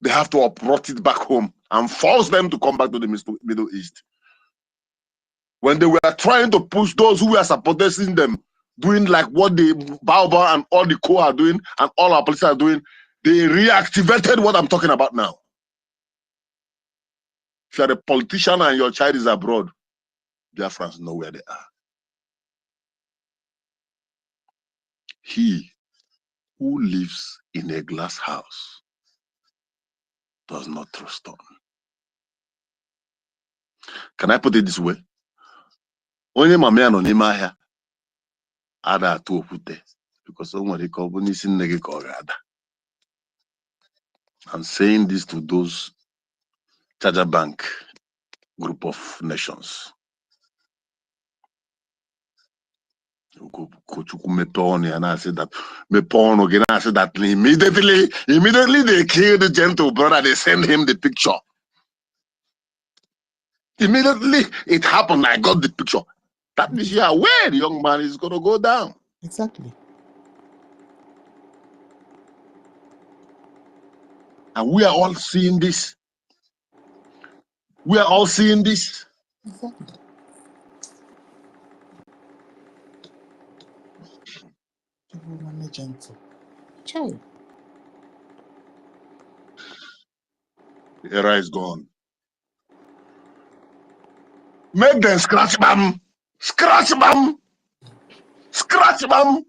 S6: They have to uproot it back home and force them to come back to the Middle East. When they were trying to push those who were supporting them, doing like what the Baobab and all the co are doing and all our politicians are doing, they reactivated what I'm talking about now. If you're a politician and your child is abroad, Biafrans know where they are. He who lives in a glass house does not throw stone. Can I put it this way? Onye mamia no n'ime ahịa ada atụ okwute because o nwere ike ọ bụ n'isi nne gị ka ọ ga-ada. I'm saying this to those Charger Bank group of nations. Kochukwu mepe ọnụ ya na-asị that mepe ọnụ gị na-asị that immediately they kill the gentle brother, they send him the picture. Immediately it happened, I got the picture. That means you are aware the young man is going to go down.
S3: Exactly.
S6: And we are all seeing this. We are all seeing this.
S3: Exactly. Gentle. Child.
S6: The era is gone. Make them scratch bam. Scratch bam. Scratch bam.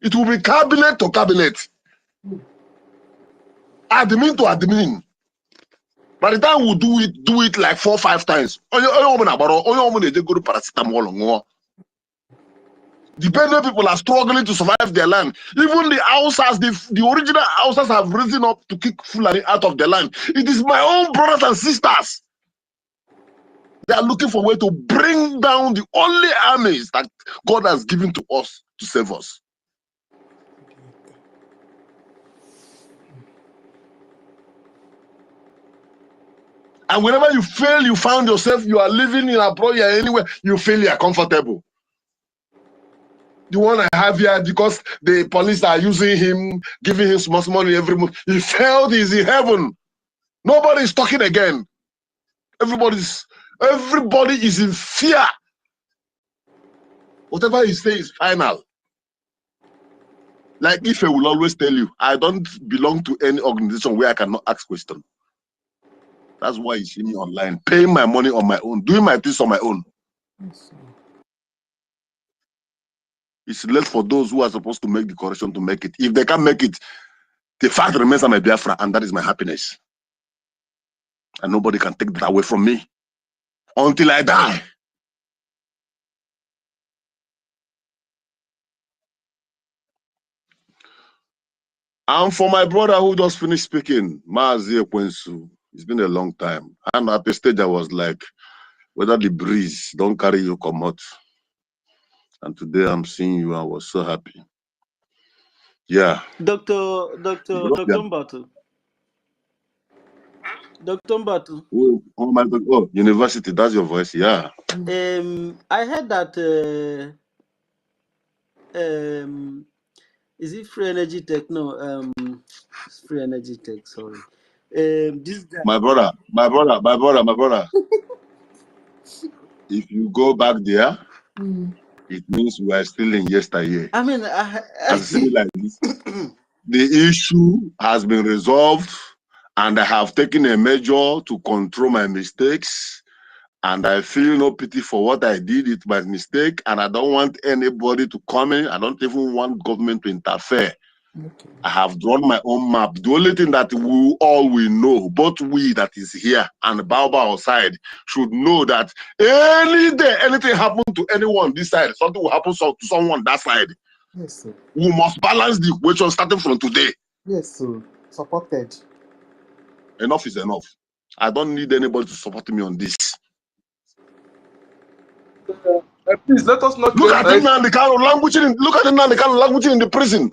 S6: It will be cabinet to cabinet. Admin to admin. By the time we do it like 4 or 5 times. The Benue people are struggling to survive their land. Even the Hausas, the original Hausas have risen up to kick Fulani out of their land. It is my own brothers and sisters. They are looking for a way to bring down the only armies that God has given to us to save us. And whenever you fail, you found yourself, you are living in abroad, you are anywhere, you feel you are comfortable. The one I have here, because the police are using him, giving him small money every month. He failed, he's in heaven. Nobody is talking again. Everybody is in fear. Whatever you say is final. Like if I will always tell you, I don't belong to any organization where I cannot ask questions. That's why you see me online, paying my money on my own, doing my things on my own.
S3: Yes.
S6: It's left for those who are supposed to make the correction to make it. If they can't make it, the fact remains I'm a Biafra, and that is my happiness. And nobody can take that away from me until I die. And for my brother who just finished speaking, Maazi Ekwensu, it's been a long time. And at the stage I was like, whether the breeze don't carry you, come out. And today I'm seeing you, I was so happy. Yeah.
S8: Dr. Mbatu. Dr. Mbatu.
S6: Oh my God. Oh, university, that's your voice. Yeah.
S8: I heard that is it Free Energy Tech? No, it's Free Energy Tech, sorry. This guy.
S6: My brother. If you go back there, it means we are still in yesteryear.
S8: I mean,
S6: As I say like this, the issue has been resolved, and I have taken a measure to control my mistakes, and I feel no pity for what I did. It's my mistake, and I don't want anybody to come in. I don't even want government to interfere.
S3: Okay.
S6: I have drawn my own map. The only thing that we all know, both we that is here and Baobab outside, should know that any day anything happens to anyone this side, something will happen to someone that side.
S3: Yes, sir.
S6: We must balance the equation starting from today.
S3: Yes, sir. Supported.
S6: Enough is enough. I don't need anybody to support me on this.
S4: Please let us not
S6: Look at the man, the kind of language in the prison.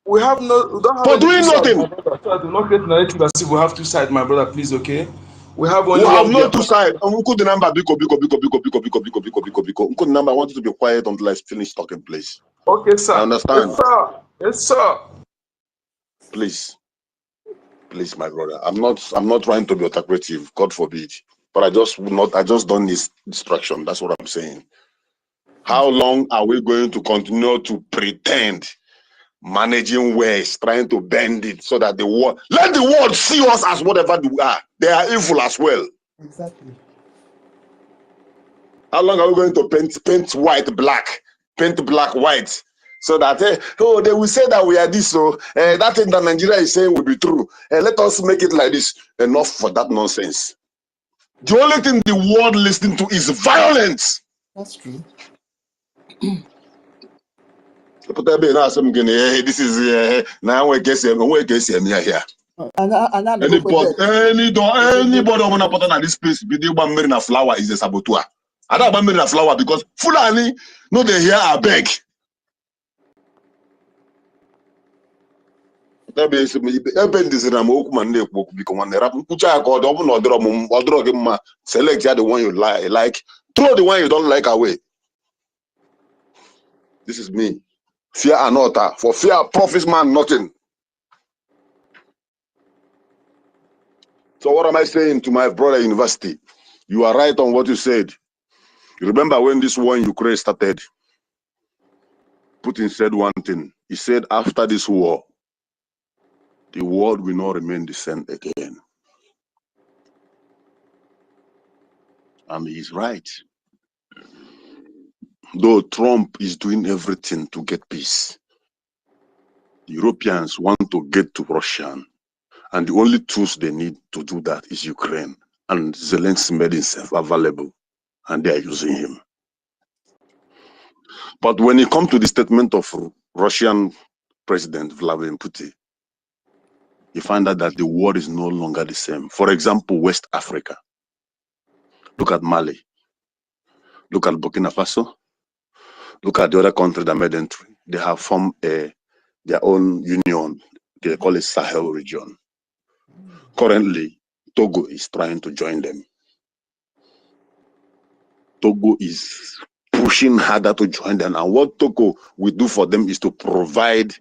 S4: we don't have
S6: for doing nothing.
S4: My brother. So I do not get narrative as if we have two sides, my brother, please, okay? We have only
S6: we have
S4: one
S6: no
S4: Biafra.
S6: two sides. The number, Biko. The number, I want you to be quiet until I finish talking, please.
S4: Okay, sir.
S6: I understand.
S4: Yes, sir. Yes, sir.
S6: Please, my brother. I'm not trying to be autocratic, God forbid. But I just don't need distraction. That's what I'm saying. How long are we going to continue to pretend managing ways, trying to bend it so that let the world see us as whatever we are? They are evil as well.
S3: Exactly.
S6: How long are we going to paint white black, paint black white, so that they will say that we are this, so that thing that Nigeria is saying will be true. Let us make it like this. Enough for that nonsense. The only thing the world listening to is violence.
S3: That's true.
S6: This is now we get here. Anybody on this place, be na flower is a saboteur. I don't want a flower because Fulani no they hear I beg. Select the one you like, throw the one you don't like away. This is me. Fear and utter. For fear profits man nothing. So what am I saying to my brother university? You are right on what you said. You remember when this war in Ukraine started? Putin said one thing. He said after this war, the world will not remain the same again. And he's right. Though Trump is doing everything to get peace, the Europeans want to get to Russia. And the only tools they need to do that is Ukraine. And Zelensky made himself available. And they are using him. But when it comes to the statement of Russian President Vladimir Putin, you find out that the world is no longer the same. For example, West Africa. Look at Mali. Look at Burkina Faso. Look at the other country that made entry. They have formed their own union. They call it Sahel region. Currently, Togo is trying to join them. Togo is pushing harder to join them. And what Togo will do for them is to provide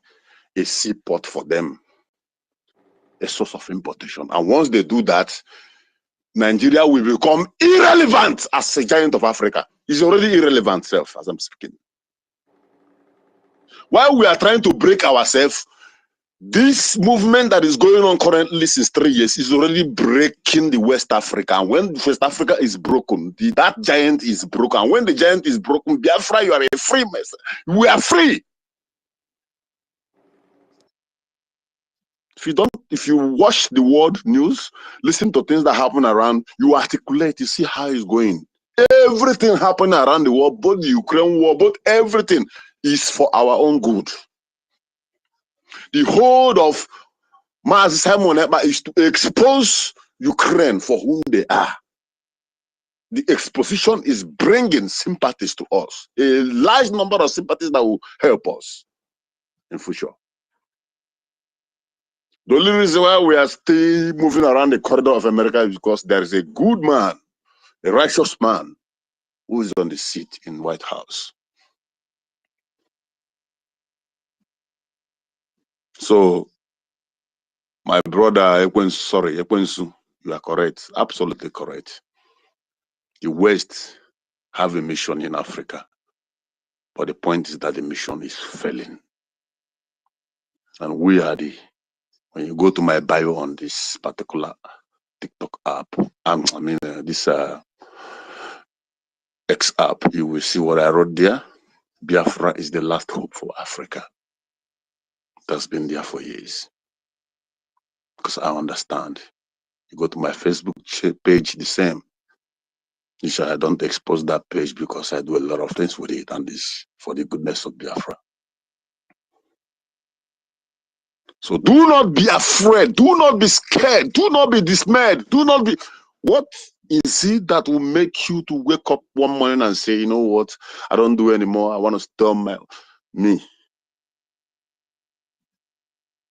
S6: a seaport for them, a source of importation. And once they do that, Nigeria will become irrelevant as a giant of Africa. It's already irrelevant self as I'm speaking. While we are trying to break ourselves, this movement that is going on currently since 3 years is already breaking the West Africa. And when West Africa is broken, that giant is broken. And when the giant is broken, Biafra, you are a free mess. We are free. If you watch the world news, listen to things that happen around, you articulate, you see how it's going. Everything happening around the world, both the Ukraine war, both everything is for our own good. The hold of Mazi Simon Ekpa is to expose Ukraine for whom they are. The exposition is bringing sympathies to us, a large number of sympathies that will help us in future. The only reason why we are still moving around the corridor of America is because there is a good man, a righteous man, who is on the seat in White House. So, my brother, Ekwensu, you are correct, absolutely correct. The West have a mission in Africa, but the point is that the mission is failing. And we are when you go to my bio on this particular TikTok app, this X app, you will see what I wrote there. Biafra is the last hope for Africa. That's been there for years. Because I understand. You go to my Facebook page, the same. I don't expose that page because I do a lot of things with it, and this for the goodness of Biafra. So do not be afraid, do not be scared, do not be dismayed, do not be... What is it that will make you to wake up one morning and say, you know what, I don't do anymore, I want to stop me?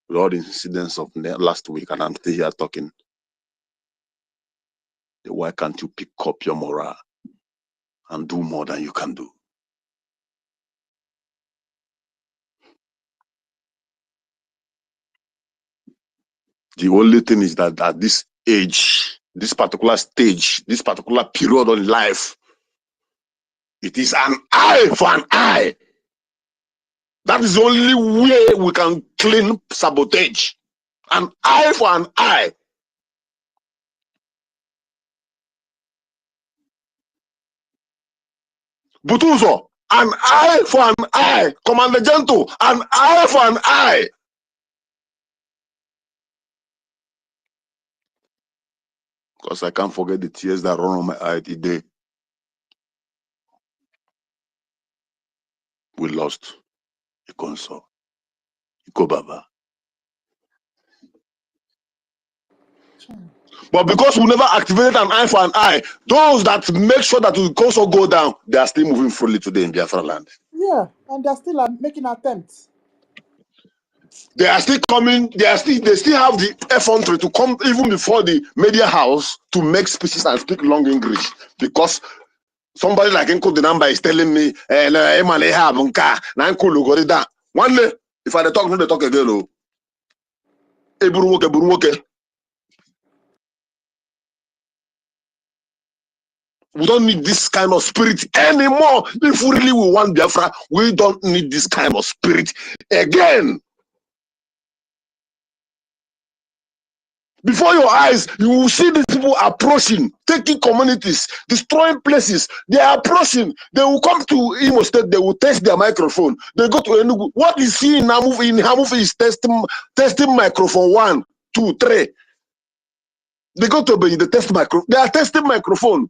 S6: With all the incidents of last week, and I'm still here talking. Why can't you pick up your morale and do more than you can do? The only thing is that at this age, this particular stage, this particular period of life, it is an eye for an eye. That is the only way we can clean sabotage. An eye for an eye. Butuzo, an eye for an eye. Commander Gentle, an eye for an eye. Because I can't forget the tears that run on my eye today. We lost Ikonso, Ikobaba. But because we never activated an eye for an eye, those that make sure that we also go down, they are still moving freely today in Biafra land.
S3: Yeah, and they're still making attempts.
S6: They are still coming, they still have the effrontery to come even before the media house to make speeches and speak long English. Because somebody like Nko the number is telling me, one day, if I talk, no, they talk again. We don't need this kind of spirit anymore. If we really want Biafra, we don't need this kind of spirit again. Before your eyes, you will see these people approaching, taking communities, destroying places. They are approaching. They will come to Imo State. They will test their microphone. They go to Enugu. What you see in Hamufi is testing microphone 1, 2, 3. They go to the test microphone. They are testing microphone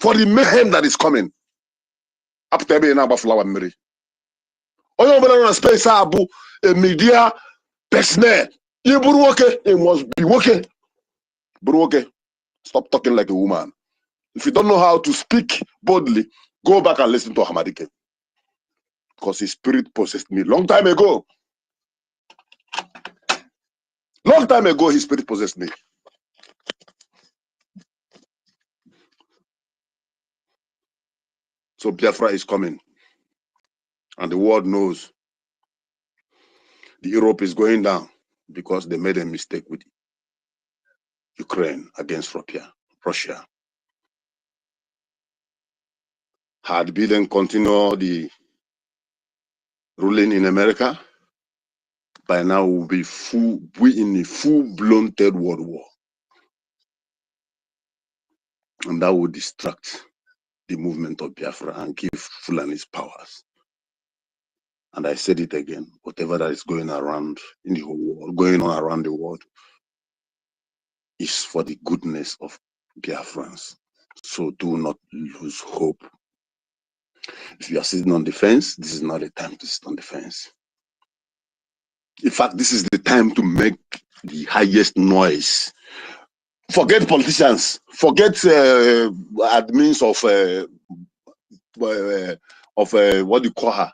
S6: for the mayhem that is coming. After being about flower Mary. Oyo space abu a media personnel. You it must be working. Stop talking like a woman. If you don't know how to speak boldly, go back and listen to Hamadike. Because his spirit possessed me long time ago. Long time ago, his spirit possessed me. So Biafra is coming. And the world knows the Europe is going down because they made a mistake with Ukraine against Russia. Had Biden continued the ruling in America, by now we'll be in a full-blown third world war. And that will distract the movement of Biafra and give Fulani's powers. And I said it again, whatever that is going around in the whole world, going on around the world, is for the goodness of Biafrans. So do not lose hope. If you are sitting on the fence, this is not a time to sit on the fence. In fact, this is the time to make the highest noise. Forget politicians, forget admins of what do you call her?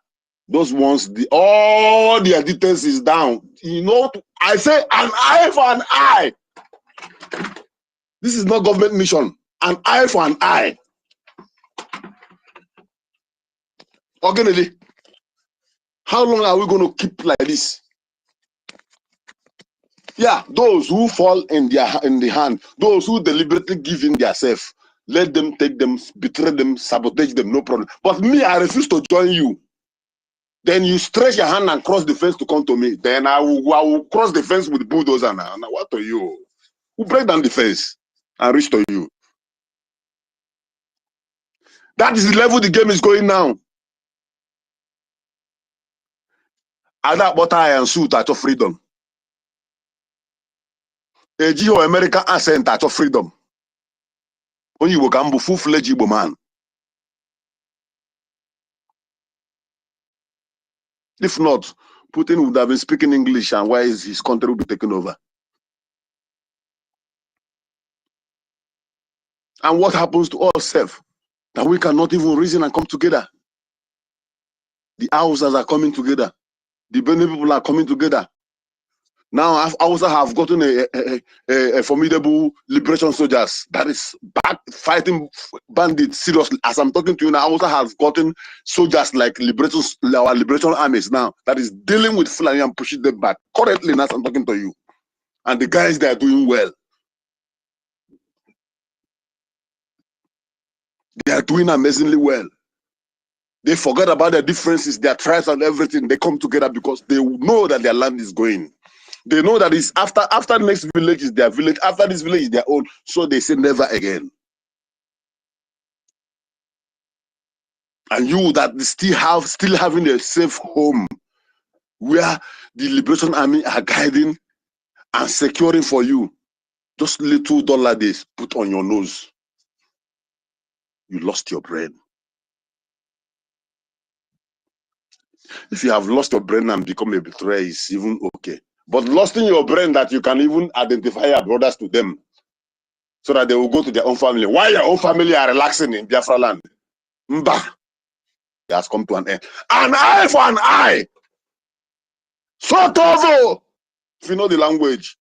S6: Those ones, all their details is down. You know, I say an eye for an eye. This is not government mission. An eye for an eye. Organically, how long are we going to keep like this? Yeah, those who fall in the hand, those who deliberately give in themselves, let them take them, betray them, sabotage them, no problem. But me, I refuse to join you. Then you stretch your hand and cross the fence to come to me. Then I will cross the fence with the bulldozer now. Now what are you? Who break down the fence and reach to you? That is the level the game is going now. Ada bota and suit at your freedom. A Geo American accent at your freedom. When you can be full-fledged Igbo man. If not, Putin would have been speaking English, and why is his country will be taken over? And what happens to ourselves? That we cannot even reason and come together. The Hausas are coming together. The Benue people are coming together. Now Hausa have gotten a formidable liberation soldiers that is back fighting bandits seriously. As I'm talking to you now, Hausa have gotten soldiers like our liberation armies now that is dealing with Fulani and pushing them back. Currently, now as I'm talking to you. And the guys, they are doing well. They are doing amazingly well. They forgot about their differences, their tribes and everything. They come together because they know that their land is going. They know that it's after the next village is their village, after this village is their own. So they say never again. And you that still having a safe home where the Liberation Army are guiding and securing for you, just little dollar days put on your nose. You lost your brain. If you have lost your brain and become a betrayer, it's even okay. But losing your brain that you can even identify your brothers to them so that they will go to their own family. Why your own family are relaxing in Biafra land? Mba. It has come to an end. An eye for an eye. So tovo. If you know the language.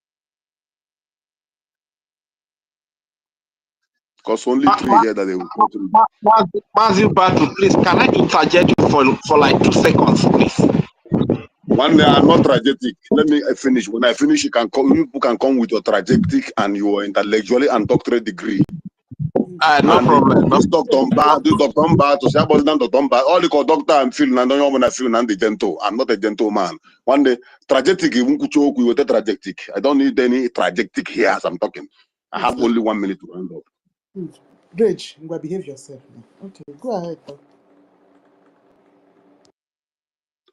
S6: Because only three here that they will go to.
S2: Massive battle, please. Can I interject you for like 2 seconds, please?
S6: One day I'm not tragic. Let me finish. When I finish, you can come. You can come with your tragic and your intellectually and doctorate degree.
S2: No problem.
S6: This Dr. Mba, to say about Dr. Mba, all the doctor I'm feeling, and don't want to feel the gentle. I'm not a gentleman. One day, tragic, we will take tragic. I don't need any tragic here as I'm talking. I have only 1 minute to round up.
S3: Rage, you will behave yourself. Okay, go ahead.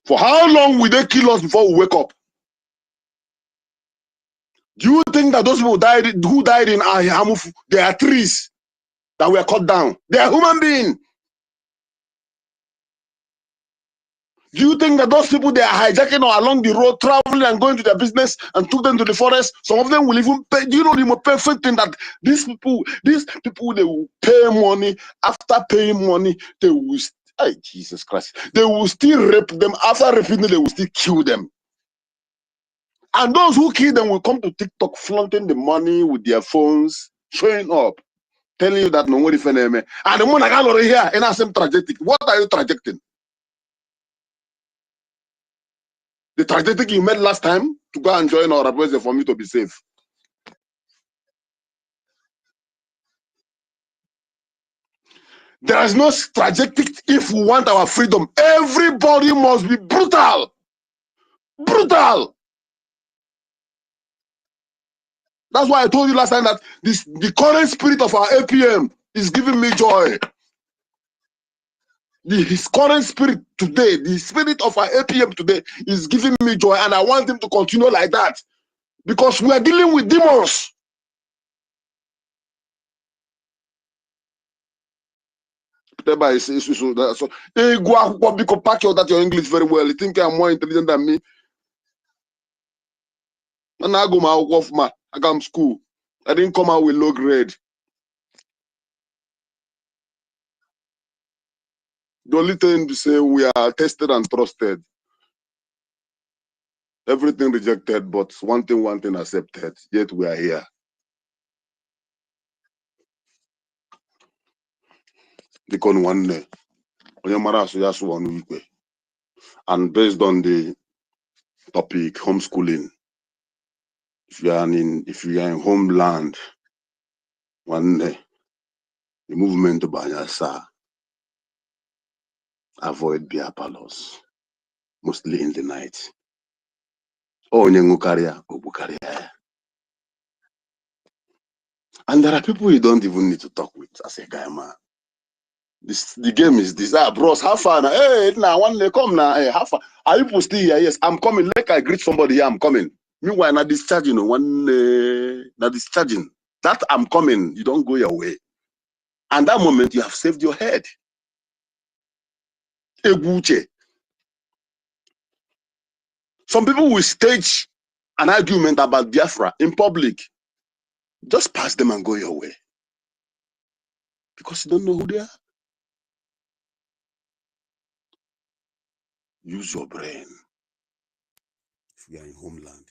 S6: For how long will they kill us before we wake up? Do you think that those people who died in Ahiamufu, they are trees that were cut down? They are human beings. Do you think that those people they are hijacking or along the road, traveling and going to their business and took them to the forest? Some of them will even pay. Do you know the most perfect thing that these people, they will pay money. After paying money, they will, Jesus Christ, they will still rape them. After raping them, they will still kill them. And those who kill them will come to TikTok flaunting the money with their phones, showing up, telling you that no one is and the money I got here in the same trajectory. What are you trajecting? The trajectory you made last time to go and join our advisor for me to be safe. There is no trajectory if we want our freedom. Everybody must be brutal. Brutal. That's why I told you last time that the current spirit of our APM is giving me joy. His current spirit today, the spirit of our APM today is giving me joy, and I want him to continue like that because we are dealing with demons. So, hey, go pack your English very well. You think I'm more intelligent than me? And I go my I come school. I didn't come out with low grade. The only thing to say we are tested and trusted. Everything rejected, but one thing accepted. Yet we are here. The con one day. And based on the topic homeschooling, if you are in homeland, one day the movement to Banyasa, avoid beer parlors, mostly in the night. Oh, Nyengukaria, Obukaria. And there are people you don't even need to talk with as a guy, man. The game is this. Bros, how far now? Hey, now one day come now. Hey, how far? Are you still here? Yes, I'm coming. Like I greet somebody here, I'm coming. Meanwhile, not discharging. Not discharging. That I'm coming. You don't go your way. And that moment, you have saved your head. Eguche. Some people will stage an argument about Biafra in public. Just pass them and go your way. Because you don't know who they are. Use your brain if you are in homeland.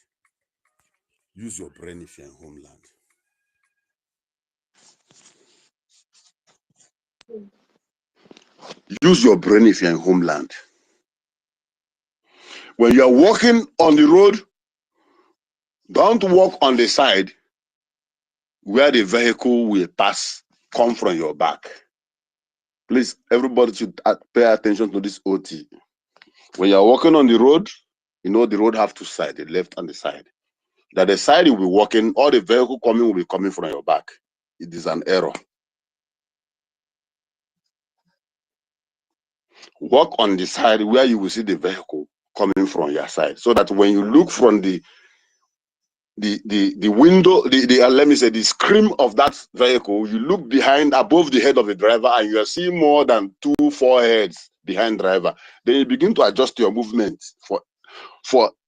S6: Use your brain if you are in homeland. Use your brain if you are in homeland. When you are walking on the road, don't walk on the side where the vehicle will come from your back. Please, everybody should pay attention to this OT. When you are walking on the road, you know the road have two sides, the left and the side. That the side you will be walking, all the vehicle coming will be coming from your back. It is an error. Walk on the side where you will see the vehicle coming from your side, so that when you look from the window, let me say the screen of that vehicle, you look behind, above the head of the driver, and you are seeing more than 2-4 heads behind driver. Then you begin to adjust your movement for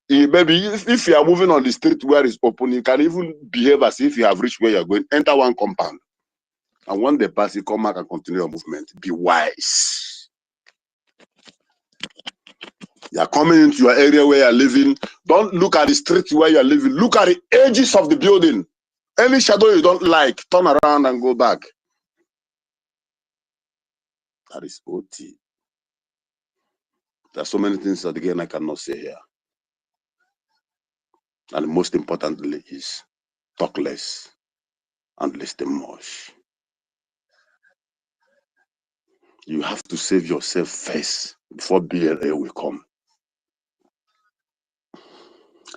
S6: maybe if you are moving on the street where it's open, you can even behave as if you have reached where you're going. Enter one compound, and when they pass, you come back and continue your movement. Be wise. You are coming into your area where you're living. Don't look at the street where you're living. Look at the edges of the building. Any shadow you don't like, turn around and go back. That is OT. There are so many things that again I cannot say here. And most importantly is talk less and listen more. You have to save yourself first before BLA will come.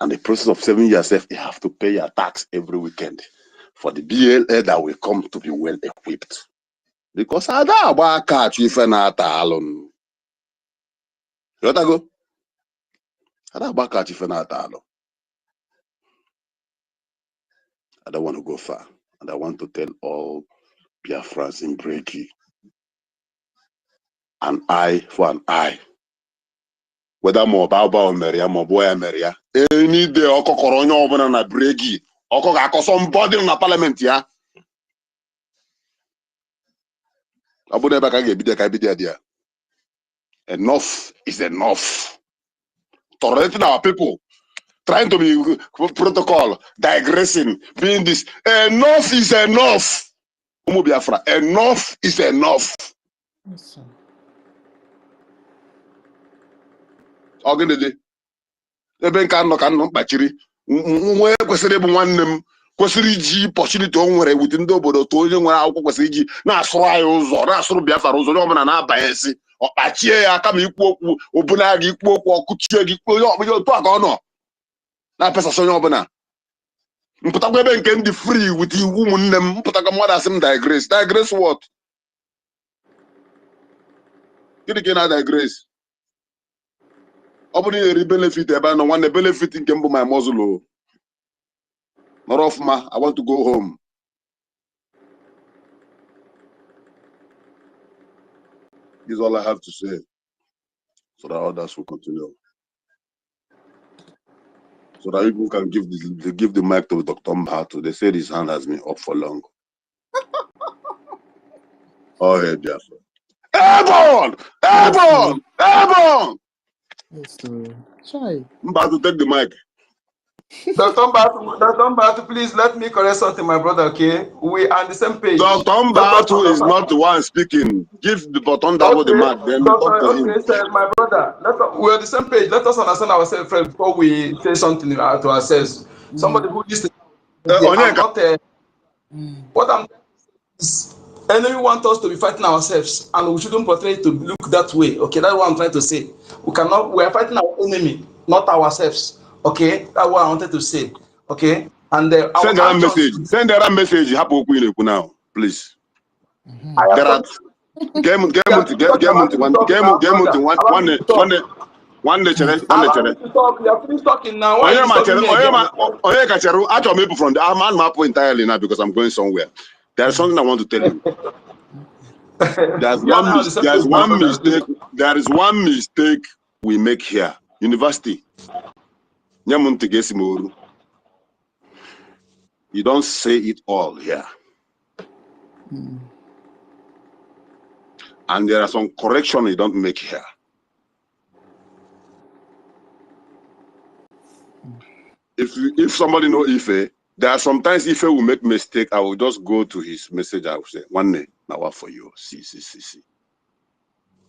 S6: And the process of saving yourself, you have to pay your tax every weekend for the BLA that will come to be well equipped. Because I don't catch you if I alone. You go? I don't catch if I alone. I don't want to go far. And I want to tell all Biafrans in BRGIE, an eye for an eye, whether more Baba or Maria, more boy Maria. Any day, Oko Corono over na BRGIE. Oko Gako somebody in the parliament, yeah. Abu Debaka gave the idea. Enough is enough. Tolerating our people, trying to be protocol, digressing, being this. Enough is enough. Umu Biafra, enough is enough.
S1: Yes,
S6: Ogenede. Ebe nka nọ ka nọ mkpachiri nwe kwesịrị ịbụ nwanne m kwesịrị iji opportunity o nwere wit ndị obodo to onye nwere akwụkwọ kwesịrị iji na-asụrụ anyị ụzọ na-asụrụ Biafra ụzọ onye ọbụla na-abanyesi ọkpachie ya kama ikwu okwu obuna gị ikwu okwu ọkụchie gị onye ọbụla otu a ka ọ nọ na-apesasị onye ọbụla mpụtakwa ebe nke ndị free wit iwu ụmụnne m mpụtakwa mmadụ asị m digress what gịnị ka ị na-digress ọ bụrụ na eri benefit ebe nọ nwanne benefit nke mbụ my muzzle nọrọ ọfụma I want to go home. This is all I have to say so that others will continue, so that people can give the mic to Dr. Mbato. They said his hand has been up for long. Oh yeah, Biafra. Airborne! Airborne! Airborne!
S3: Yes, sir.
S6: I'm about to take the mic.
S4: Dr. Mbatu, please let me correct something, my brother, okay? We are on the same page.
S6: Dr. Mbatu is not the one speaking. Give the button double the mic, then talk to him.
S4: Sir, my brother, we're on the same page. Let us understand ourselves first before we say something to ourselves. Somebody who listens. What I'm is enemy want us to be fighting ourselves, and we shouldn't portray it to look that way. Okay, that's what I'm trying to say. We are fighting our enemy, not ourselves. Okay, that's what I wanted to say. Okay, and
S6: send her a message. Send her a message. Happy now, please. There are one day. Talking now. Entirely now because I'm going somewhere. There's something I want to tell you. There is one mistake we make here. University. You don't say it all here. And there are some corrections you don't make here. If somebody know Ife, there are sometimes Ife will make mistake. I will just go to his message. I will say, one day, now what for you? See.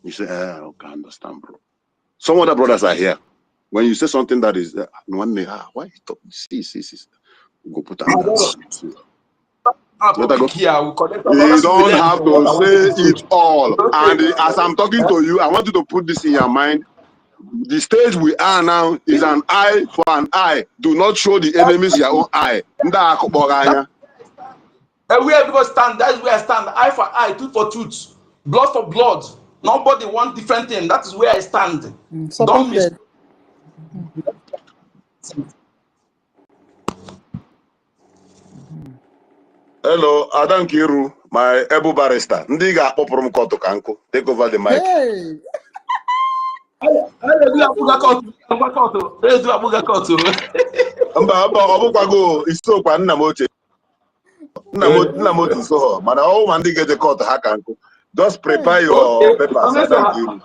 S6: You say, okay, I understand, bro. Some other brothers are here. When you say something that is one day, why you talk? See. Go put on that. You don't have to say it all. And as I'm talking to you, I want you to put this in your mind. The stage we are now is an eye for an eye. Do not show the enemies your own eye.
S4: And we have to stand. That is where I stand. Eye for eye, tooth for tooth, blood for blood. Nobody wants different thing. That is where I stand. Don't miss.
S6: Hello, Adam Kiru, my able barrister. Ndiga poprum koto kanko. Take over the mic.
S3: Hey.
S6: Just prepare your papers.
S3: No problem.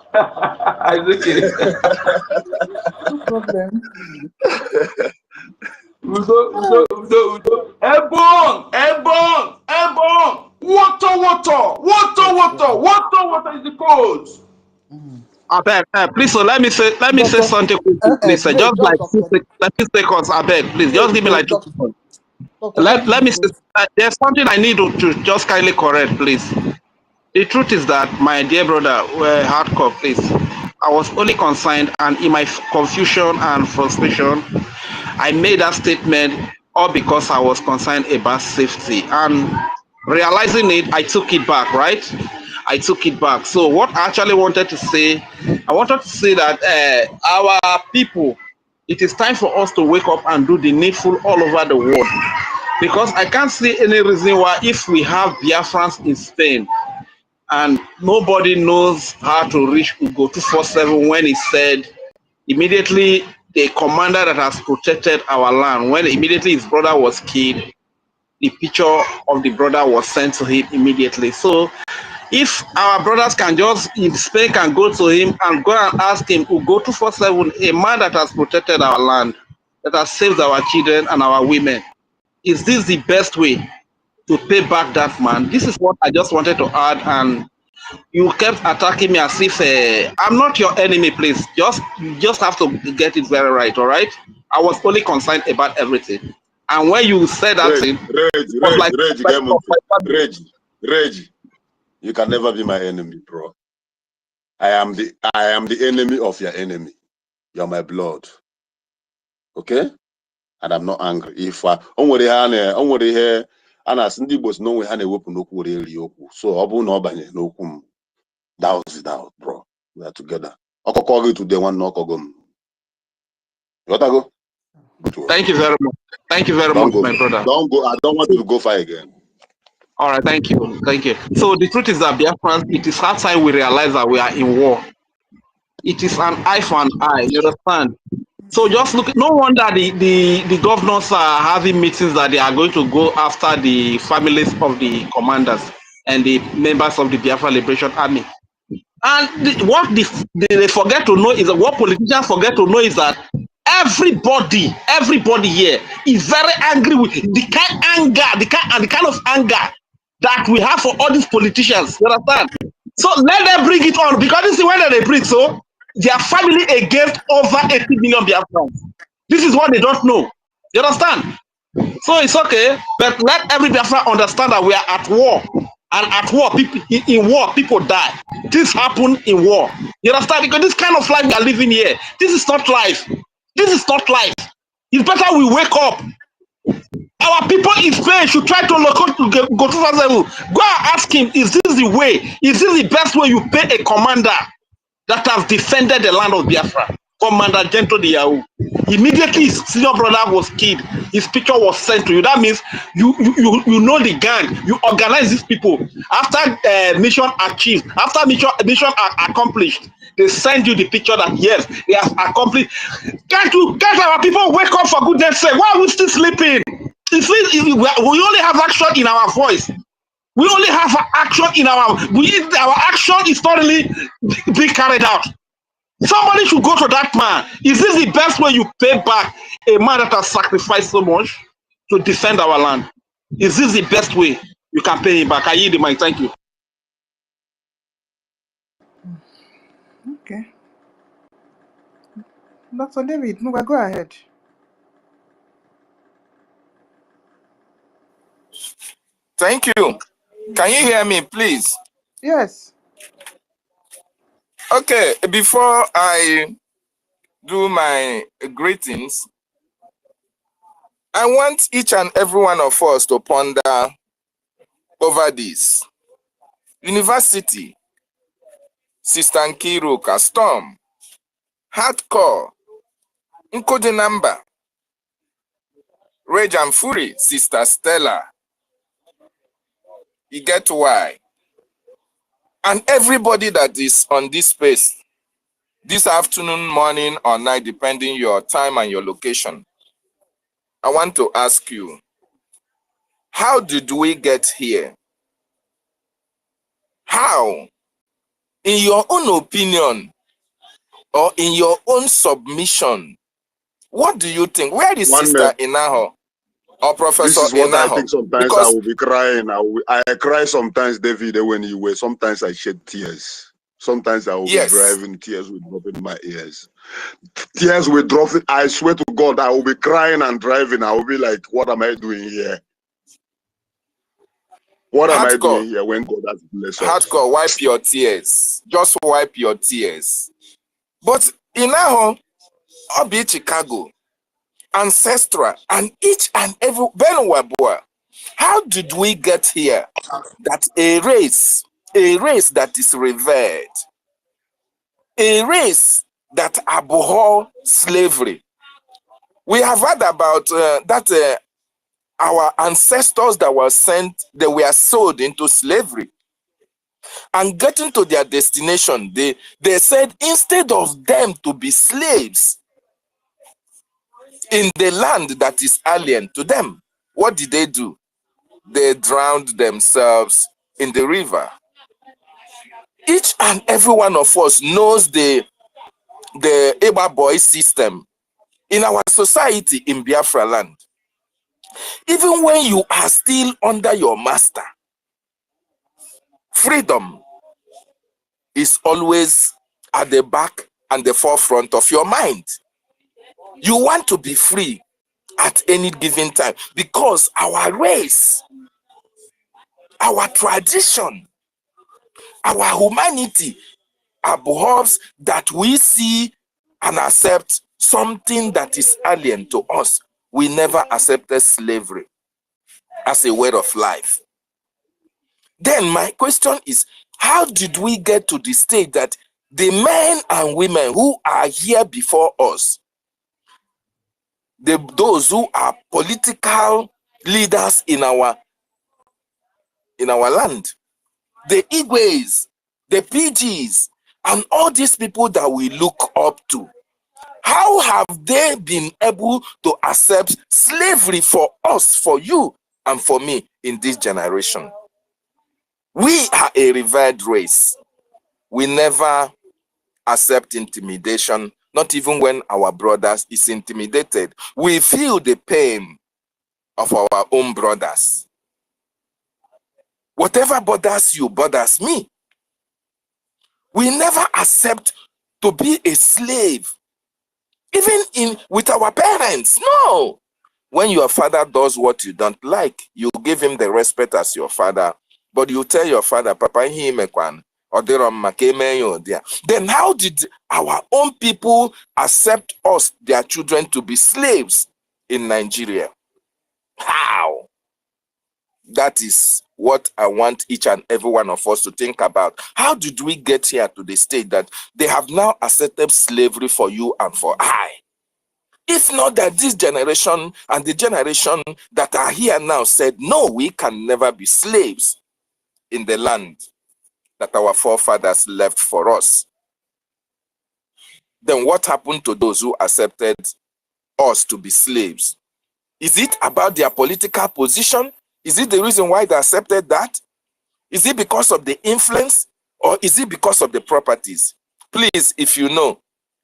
S4: Airborne. Water is the code.
S9: I beg, please. So let me say something quickly, please. Just like 30 seconds. I beg, please. Just give me like 2 seconds. Let me say. There's something I need to just kindly correct, please. The truth is that my dear brother, hardcore, please. I was only concerned, and in my confusion and frustration, I made that statement all because I was concerned about safety. And realizing it, I took it back, right? I took it back. So what I actually wanted to say, I wanted to say that our people, it is time for us to wake up and do the needful all over the world. Because I can't see any reason why if we have Biafrans in Spain and nobody knows how to reach Ugo 247 when he said immediately the commander that has protected our land, when immediately his brother was killed, the picture of the brother was sent to him immediately. So if our brothers can just, if Spain can go to him and go and ask him to go 247, a man that has protected our land, that has saved our children and our women, is this the best way to pay back that man? This is what I just wanted to add, and you kept attacking me as if I'm not your enemy, please. You just have to get it very right, all right? I was only concerned about everything. And when you said that thing,
S6: Reggie, you can never be my enemy, bro. I am the enemy of your enemy. You're my blood. Okay? And I'm not angry. If onwere here and as ndị Igbo no we ha na-ewepụ n'okwu were eri okwu. So ọ bụ na ọ banye n'okwu m. That was it out, bro. We are together. Ọkọkọ gị today one ọkọgọ m. You gotta go?
S9: Thank you very much. Thank you very much, my brother.
S6: Don't go. I don't want you to go far again.
S9: All right, thank you. Thank you. So the truth is that Biafrans, it is hard time we realize that we are in war. It is an eye for an eye, you understand? So just look, no wonder the governors are having meetings that they are going to go after the families of the commanders and the members of the Biafra Liberation Army. And what they forget to know is that, what politicians forget to know is that everybody here is very angry with the kind of anger that we have for all these politicians. You understand? So let them bring it on, because this is when they bring, so their family against over 80 million Biafrans. This is what they don't know. You understand? So it's okay, but let every Biafran understand that we are at war. And at war, people die. This happen in war. You understand? Because this kind of life we are living here, this is not life. This is not life. It's better we wake up. Our people in Spain should try to go to Fazel. Go and ask him, is this the way? Is this the best way you pay a commander that has defended the land of Biafra? Commander Gento de Yahoo. Immediately his senior brother was killed. His picture was sent to you. That means you know the gang. You organize these people. After mission achieved, after mission accomplished, they send you the picture that yes, they have accomplished. Can't our people wake up for goodness sake? Why are we still sleeping? We only have action in our voice. We only have action in our action is not really being carried out. Somebody should go to that man. Is this the best way you pay back a man that has sacrificed so much to defend our land? Is this the best way you can pay him back? I yield the mic. Thank you.
S3: Okay. Dr. David, go ahead.
S10: Thank you. Can you hear me, please?
S3: Yes.
S10: Okay, before I do my greetings, I want each and every one of us to ponder over this. University, Sister Nkiru Storm, Hardcore, Nkodi Number, Rage and Fury, Sister Stella. You get why? And everybody that is on this space, this afternoon, morning, or night, depending your time and your location, I want to ask you, how did we get here? How? In your own opinion, or in your own submission, what do you think? Where is Sister Inaho or Professor Inaho?
S6: This is what I think sometimes because I will be crying. I cry sometimes, David, when you were. Sometimes I shed tears. Sometimes I will be driving, tears will drop in my ears. Tears will drop. I swear to God, I will be crying and driving. I will be like, what am I doing here? What am I doing here when God has blessed us?
S10: Hardcore, wipe your tears. Just wipe your tears. But Inaho, Obi Chicago, Ancestral, and each and every Benwabua, how did we get here? That a race that is revered, a race that abhor slavery. We have heard about our ancestors that were sent, they were sold into slavery. And getting to their destination, they said instead of them to be slaves in the land that is alien to them, what did they do? They drowned themselves in the river. Each and every one of us knows the Eba boy system in our society in Biafra land. Even when you are still under your master, freedom is always at the back and the forefront of your mind. You want to be free at any given time because our race, our tradition, our humanity abhors that we see and accept something that is alien to us. We never accepted slavery as a way of life. Then my question is, how did we get to the state that the men and women who are here before us, those who are political leaders in our land, the Igwes, the PGs, and all these people that we look up to, how have they been able to accept slavery for us, for you, and for me in this generation? We are a revered race. We never accept intimidation, not even when our brothers is intimidated. We feel the pain of our own brothers. Whatever bothers you bothers me. We never accept to be a slave, even with our parents. No. When your father does what you don't like, you give him the respect as your father, but you tell your father, Papa, then how did our own people accept us, their children, to be slaves in Nigeria? How? That is what I want each and every one of us to think about. How did we get here to the state that they have now accepted slavery for you and for I? If not that this generation and the generation that are here now said, no, we can never be slaves in the land that our forefathers left for us. Then what happened to those who accepted us to be slaves? Is it about their political position? Is it the reason why they accepted that? Is it because of the influence? Or is it because of the properties? Please, if you know,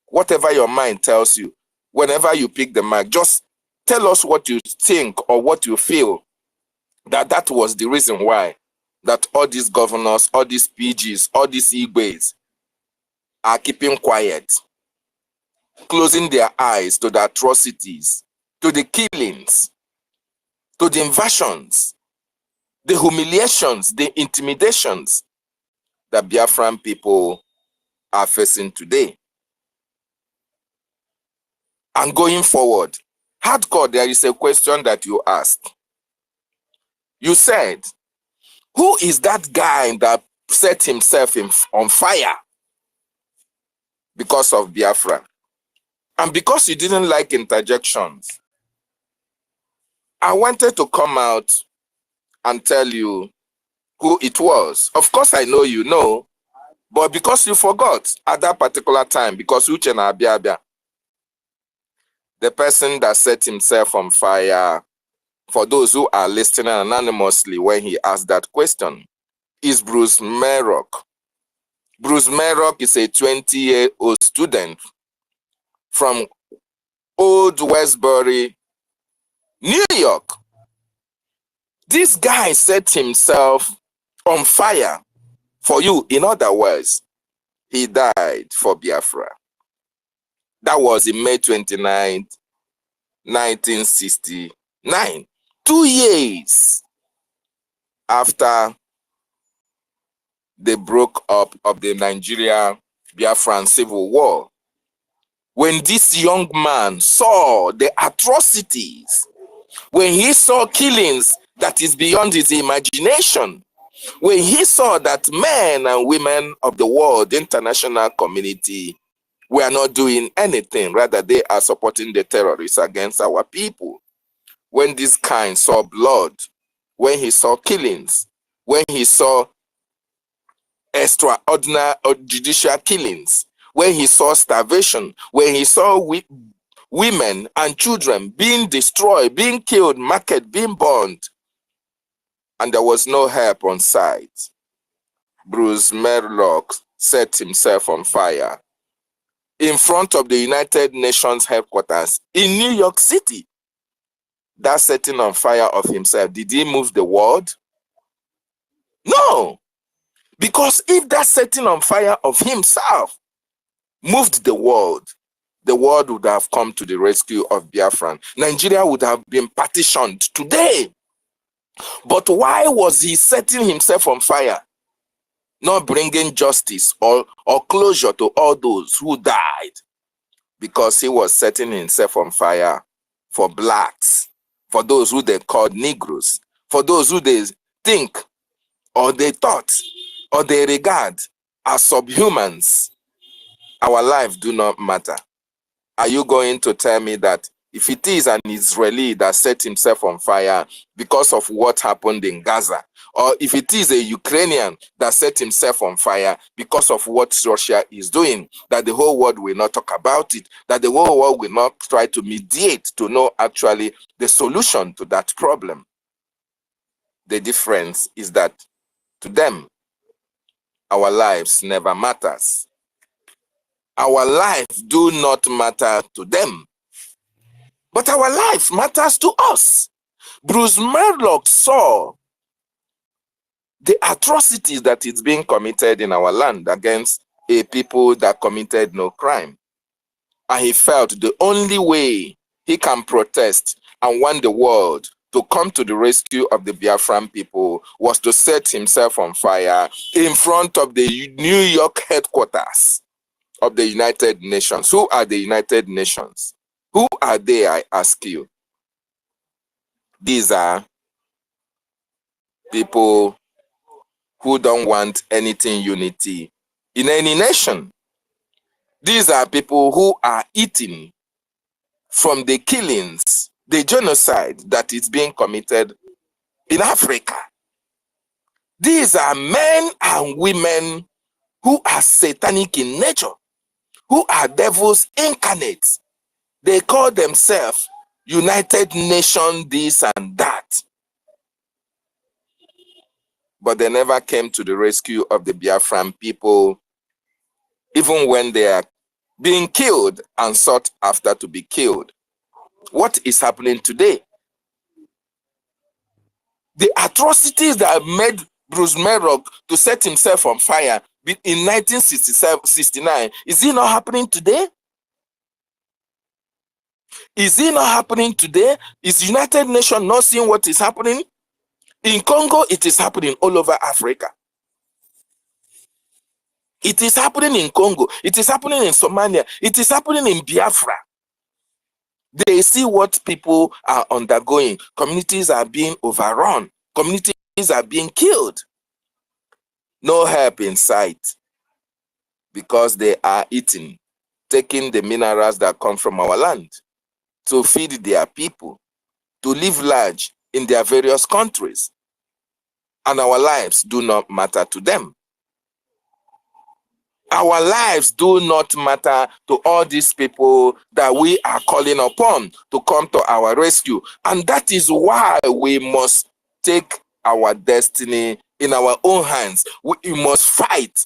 S10: whatever your mind tells you, whenever you pick the mic, just tell us what you think or what you feel that was the reason why that all these governors, all these PGs, all these Igwes are keeping quiet, closing their eyes to the atrocities, to the killings, to the invasions, the humiliations, the intimidations that Biafran people are facing today. And going forward, hardcore, there is a question that you asked. You said, who is that guy that set himself on fire because of Biafra? And because you didn't like interjections, I wanted to come out and tell you who it was. Of course, I know you know, but because you forgot at that particular time, because Uche na Abia, the person that set himself on fire, for those who are listening anonymously when he asked that question, is Bruce Merrock. Bruce Merrock is a 20-year-old student from Old Westbury, New York. This guy set himself on fire for you. In other words, he died for Biafra. That was in May 29th, 1969. 2 years after they broke up of the Nigeria Biafran Civil War. When this young man saw the atrocities, when he saw killings that is beyond his imagination, when he saw that men and women of the world, the international community, were not doing anything, rather they are supporting the terrorists against our people. When this kind saw blood, when he saw killings, when he saw extraordinary or judicial killings, when he saw starvation, when he saw women and children being destroyed, being killed, market being burned, and there was no help on site, Bruce Merlock set himself on fire in front of the United Nations headquarters in New York City. That setting on fire of himself, did he move the world? No. Because if that setting on fire of himself moved the world would have come to the rescue of Biafran. Nigeria would have been partitioned today. But why was he setting himself on fire? Not bringing justice or closure to all those who died. Because he was setting himself on fire for blacks, for those who they called Negroes, for those who they think or they thought or they regard as subhumans. Our lives do not matter. Are you going to tell me that if it is an Israeli that set himself on fire because of what happened in Gaza, or if it is a Ukrainian that set himself on fire because of what Russia is doing, that the whole world will not talk about it, that the whole world will not try to mediate to know actually the solution to that problem? The difference is that to them, our lives never matters. Our life do not matter to them. But our life matters to us. Bruce Merlock saw the atrocities that is being committed in our land against a people that committed no crime. And he felt the only way he can protest and want the world to come to the rescue of the Biafran people was to set himself on fire in front of the New York headquarters of the United Nations. Who are the United Nations? Who are they, I ask you? These are people who don't want anything unity in any nation. These are people who are eating from the killings, the genocide that is being committed in Africa. These are men and women who are satanic in nature, who are devils incarnate. They call themselves United Nations this and that. But they never came to the rescue of the Biafran people, even when they are being killed and sought after to be killed. What is happening today? The atrocities that made Bruce Merlock to set himself on fire in 1969, is it not happening today? Is it not happening today? Is United Nations not seeing what is happening? In Congo, it is happening all over Africa. It is happening in Congo. It is happening in Somalia. It is happening in Biafra. They see what people are undergoing. Communities are being overrun. Communities are being killed. No help in sight because they are eating, taking the minerals that come from our land to feed their people, to live large in their various countries. And our lives do not matter to them. Our lives do not matter to all these people that we are calling upon to come to our rescue. And that is why we must take our destiny in our own hands. We must fight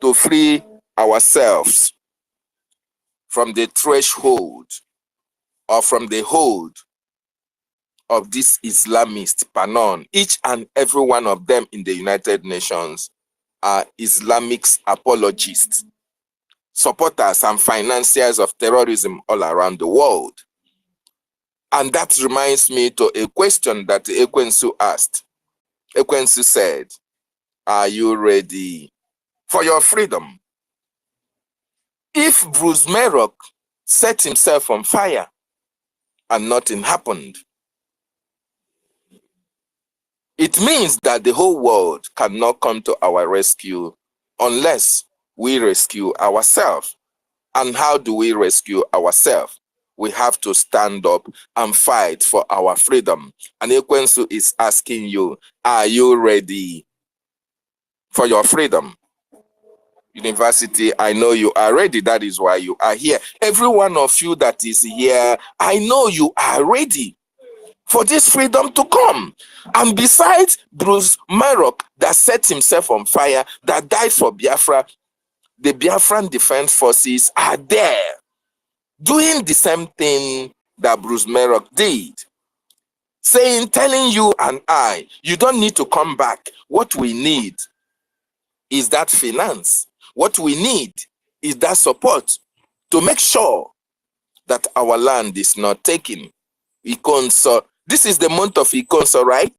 S10: to free ourselves from the threshold or from the hold of this Islamist Panon. Each and every one of them in the United Nations are Islamic apologists, supporters and financiers of terrorism all around the world. And that reminds me to a question that Ekwensu asked. Ekwensu said, are you ready for your freedom? If Bruce Merlock set himself on fire and nothing happened, it means that the whole world cannot come to our rescue unless we rescue ourselves. And how do we rescue ourselves? We have to stand up and fight for our freedom. And Ekwensu is asking you, are you ready for your freedom? University, I know you are ready. That is why you are here. Every one of you that is here, I know you are ready for this freedom to come. And besides Bruce Marok that set himself on fire, that died for Biafra, the Biafran Defense Forces are there doing the same thing that Bruce Marok did. Saying, telling you and I, you don't need to come back. What we need is that finance. What we need is that support to make sure that our land is not taken. Ikonso, this is the month of Ikonso, right?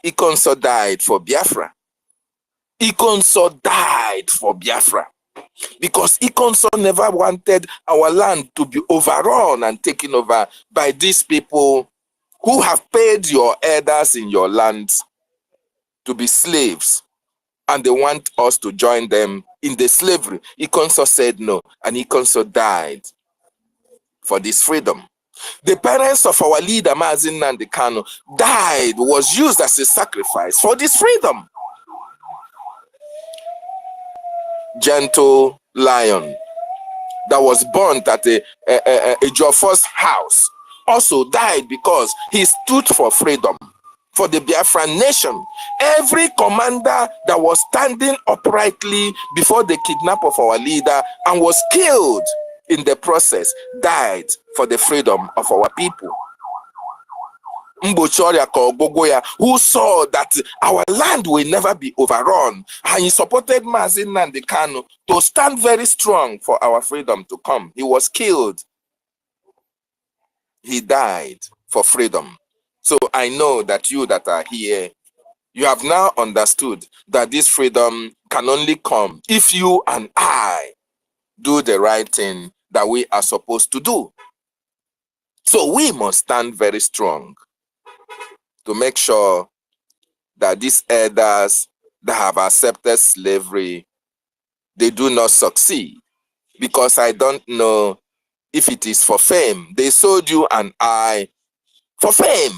S10: Ikonso died for Biafra. Ikonso died for Biafra because Ikonso never wanted our land to be overrun and taken over by these people who have paid your elders in your lands to be slaves, and they want us to join them in the slavery. Ikonso said no, and Ikonso died for this freedom. The parents of our leader, Mazi Nnamdi Kanu, died, was used as a sacrifice for this freedom. Gentle lion that was born at a Jofo's house also died because he stood for freedom, for the Biafran nation. Every commander that was standing uprightly before the kidnap of our leader and was killed in the process died for the freedom of our people. Mbochoria ko OGOJA, who saw that our land will never be overrun, and he supported Mazi Nnamdi Kanu to stand very strong for our freedom to come. He was killed. He died for freedom. So I know that you that are here, you have now understood that this freedom can only come if you and I do the right thing that we are supposed to do. So we must stand very strong to make sure that these elders that have accepted slavery, they do not succeed. Because I don't know if it is for fame. They sold you and I for fame.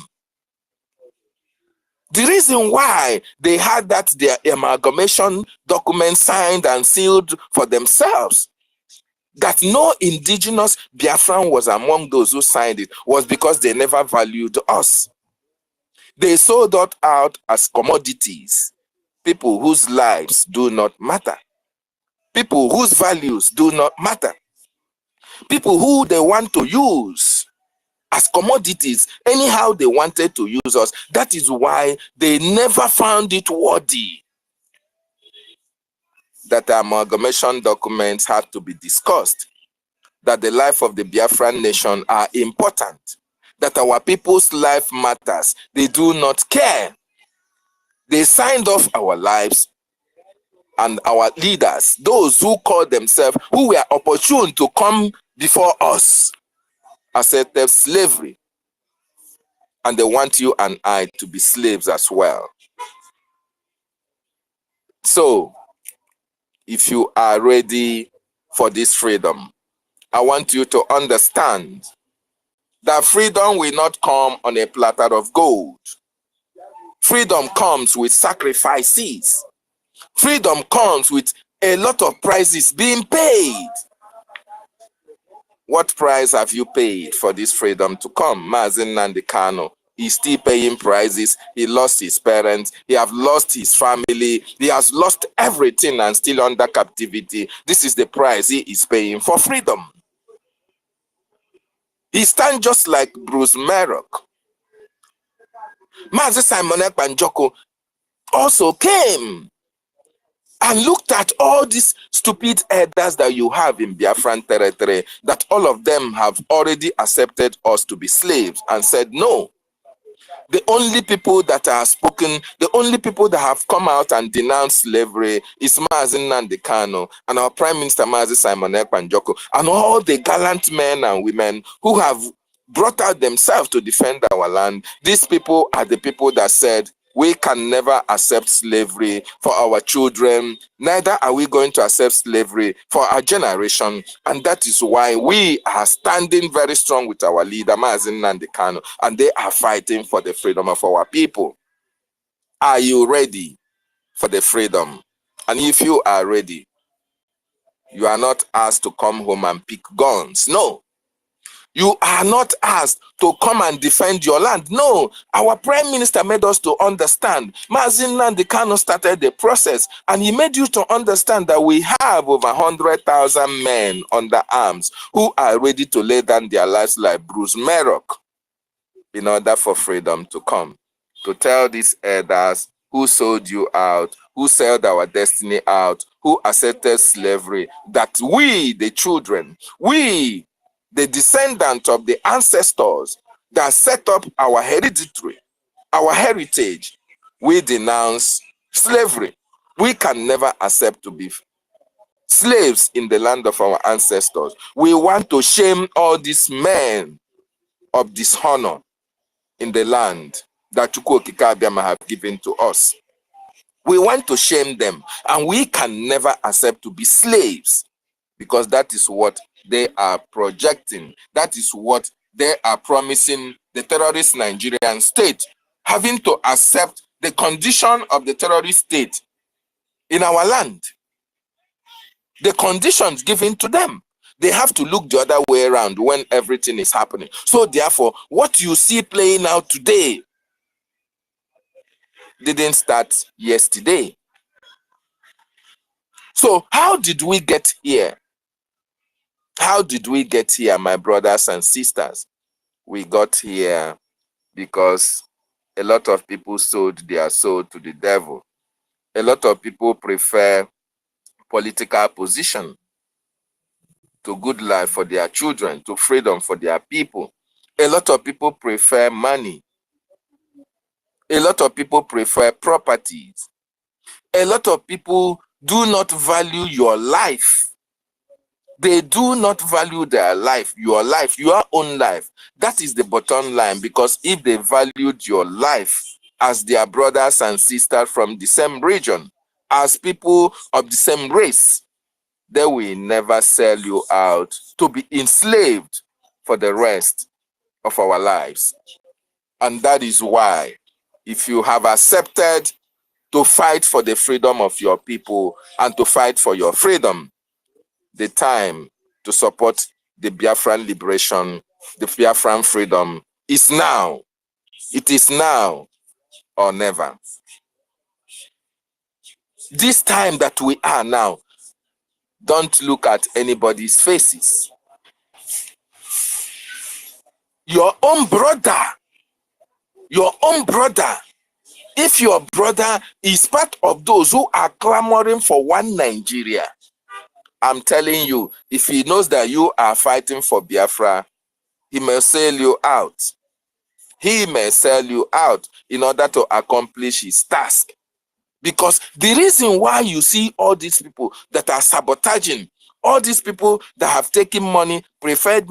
S10: The reason why they had that their amalgamation document signed and sealed for themselves, that no indigenous Biafran was among those who signed it, was because they never valued us. They sold us out as commodities, people whose lives do not matter, people whose values do not matter, people who they want to use as commodities anyhow they wanted to use us. That is why they never found it worthy that the amalgamation documents had to be discussed, that the life of the Biafran nation are important, that our people's life matters. They do not care. They signed off our lives, and our leaders, those who call themselves, who were opportune to come before us, accepted slavery. And they want you and I to be slaves as well. So, if you are ready for this freedom, I want you to understand that freedom will not come on a platter of gold. Freedom comes with sacrifices. Freedom comes with a lot of prices being paid. What price have you paid for this freedom to come? Mazi Nnamdi Kanu is still paying prices. He lost his parents. He has lost his family. He has lost everything and still under captivity. This is the price he is paying for freedom. He stands just like Bruce Marok. Mazi Simon Ekpanjoko also came and looked at all these stupid elders that you have in Biafran territory, that all of them have already accepted us to be slaves, and said no. The only people that are spoken, the only people that have come out and denounced slavery is Mazi Nnamdi Kanu and our Prime Minister Mazi Simon Ekpanjoko, and all the gallant men and women who have brought out themselves to defend our land. These people are the people that said, we can never accept slavery for our children, neither are we going to accept slavery for our generation. And that is why we are standing very strong with our leader, Mazi Nnamdi Kanu, and they are fighting for the freedom of our people. Are you ready for the freedom? And if you are ready, You are not asked to come home and pick guns. No. You are not asked to come and defend your land. No. Our Prime Minister made us to understand. Mazin Nnamdi Kanu started the process, and he made you to understand that we have over 100,000 men under arms who are ready to lay down their lives like Bruce Merrock in order for freedom to come. To tell these elders who sold you out, who sold our destiny out, who accepted slavery, that we, the children, we, the descendants of the ancestors that set up our hereditary, our heritage, we denounce slavery. We can never accept to be slaves in the land of our ancestors. We want to shame all these men of dishonor in the land that Chukwu Okike Abiama have given to us. We want to shame them, and we can never accept to be slaves, because that is what they are projecting. That is what they are promising the terrorist Nigerian state, having to accept the condition of the terrorist state in our land. The conditions given to them. They have to look the other way around when everything is happening. So therefore, what you see playing out today didn't start yesterday. So how did we get here? How did we get here, my brothers and sisters? We got here because a lot of people sold their soul to the devil. A lot of people prefer political position to good life for their children, to freedom for their people. A lot of people prefer money. A lot of people prefer properties. A lot of people do not value your life. They do not value their life, your own life. That is the bottom line, because if they valued your life as their brothers and sisters from the same region, as people of the same race, they will never sell you out to be enslaved for the rest of our lives. And that is why, if you have accepted to fight for the freedom of your people and to fight for your freedom, the time to support the Biafran liberation, the Biafran freedom is now. It is now or never. This time that we are now, don't look at anybody's faces. Your own brother, if your brother is part of those who are clamoring for one Nigeria, I'm telling you, if he knows that you are fighting for Biafra, he may sell you out. He may sell you out in order to accomplish his task. Because the reason why you see all these people that are sabotaging, all these people that have taken money, preferred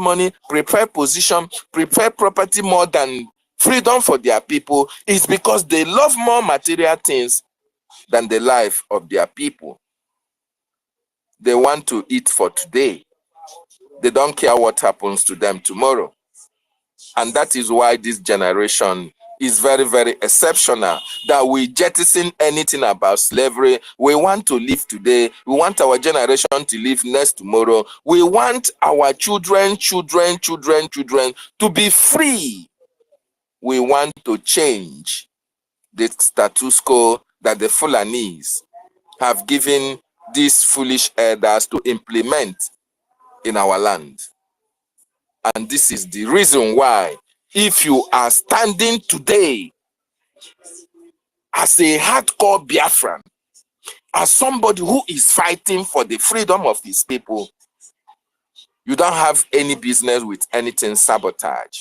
S10: position, preferred property more than freedom for their people, is because they love more material things than the life of their people. They want to eat for today. They don't care what happens to them tomorrow. And that is why this generation is very, very exceptional, that we jettison anything about slavery. We want to live today. We want our generation to live next tomorrow. We want our children to be free. We want to change the status quo that the Fulanis have given these foolish elders to implement in our land. And this is the reason why, if you are standing today as a hardcore Biafran, as somebody who is fighting for the freedom of his people, you don't have any business with anything sabotage.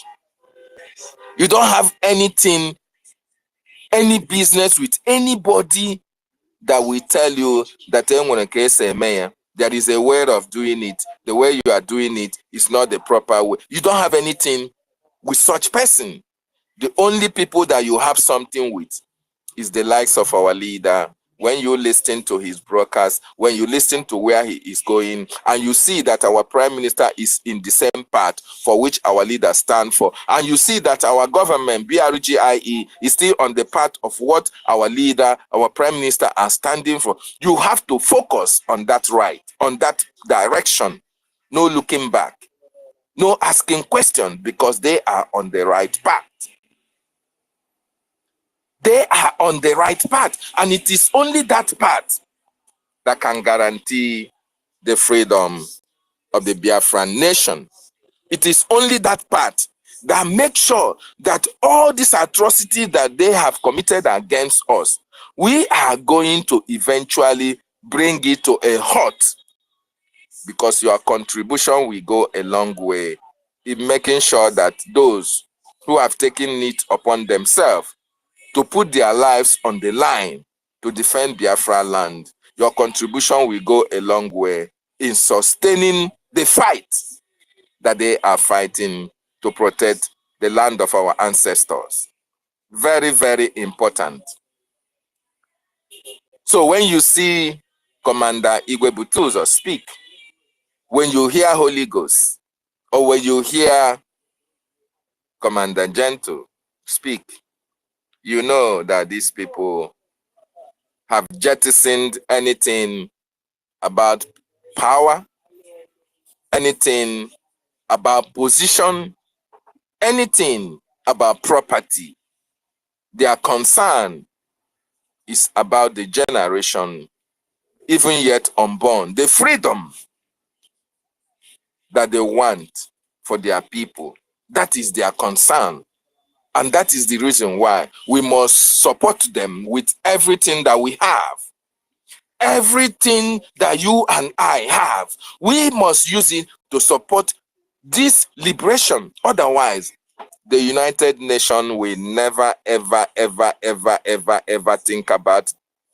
S10: You don't have any business with anybody that will tell you that there is a way of doing it. The way you are doing it is not the proper way. You don't have anything with such person. The only people that you have something with is the likes of our leader, when you listen to his broadcast, when you listen to where he is going, and you see that our prime minister is in the same path for which our leaders stand for, and you see that our government, BRGIE, is still on the path of what our leader, our prime minister are standing for, you have to focus on that right, on that direction. No looking back, no asking questions, because they are on the right path. They are on the right path, and it is only that path that can guarantee the freedom of the Biafran nation. It is only that path that makes sure that all these atrocities that they have committed against us, we are going to eventually bring it to a halt, because your contribution will go a long way in making sure that those who have taken it upon themselves to put their lives on the line to defend Biafra land, your contribution will go a long way in sustaining the fight that they are fighting to protect the land of our ancestors. Very, very important. So when you see Commander Igwe Butuzo speak, when you hear Holy Ghost, or when you hear Commander Gentle speak, you know that these people have jettisoned anything about power, anything about position, anything about property. Their concern is about the generation, even yet unborn, the freedom that they want for their people. That is their concern. And that is the reason why we must support them with everything that we have. Everything that you and I have, we must use it to support this liberation. Otherwise, the United Nations will never, ever, ever, ever, ever, ever think about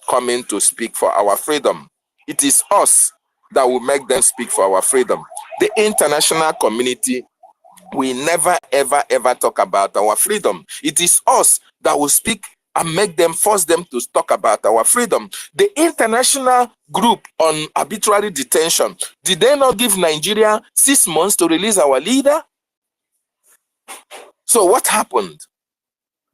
S10: coming to speak for our freedom. It is us that will make them speak for our freedom. The international community will never, ever, ever talk about our freedom. It is us that will speak and make them, force them to talk about our freedom. The international group on arbitrary detention, did they not give Nigeria 6 months to release our leader? So what happened?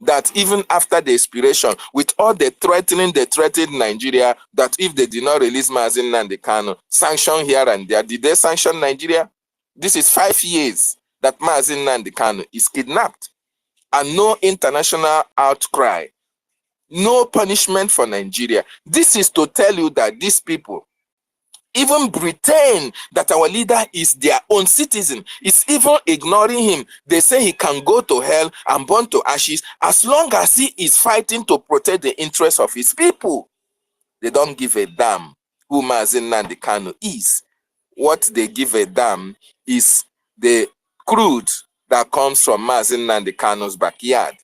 S10: That even after the expiration, with all the threatening, they threatened Nigeria that if they did not release Mazi Nnamdi Kanu, sanction here and there. Did they sanction Nigeria? This is 5 years that Mazi Nnamdi Kanu is kidnapped, and no international outcry, no punishment for Nigeria. This is to tell you that these people even pretend that our leader is their own citizen. It's even ignoring him. They say he can go to hell and burn to ashes as long as he is fighting to protect the interests of his people. They don't give a damn who Mazi Nnamdi Kanu is. What they give a damn is the crude that comes from Mazi Nnamdi Kanu's backyard.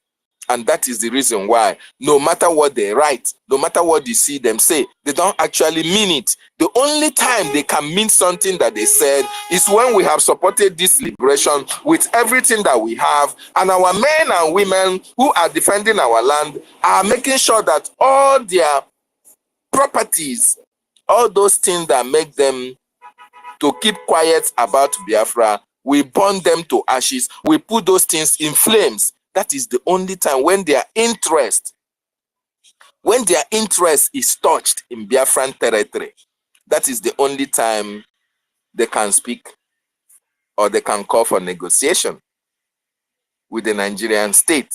S10: And that is the reason why, no matter what they write, no matter what you see them say, they don't actually mean it. The only time they can mean something that they said is when we have supported this liberation with everything that we have, and our men and women who are defending our land are making sure that all their properties, all those things that make them to keep quiet about Biafra, we burn them to ashes, we put those things in flames. That is the only time when their interest is touched in Biafran territory. That is the only time they can speak or they can call for negotiation with the Nigerian state.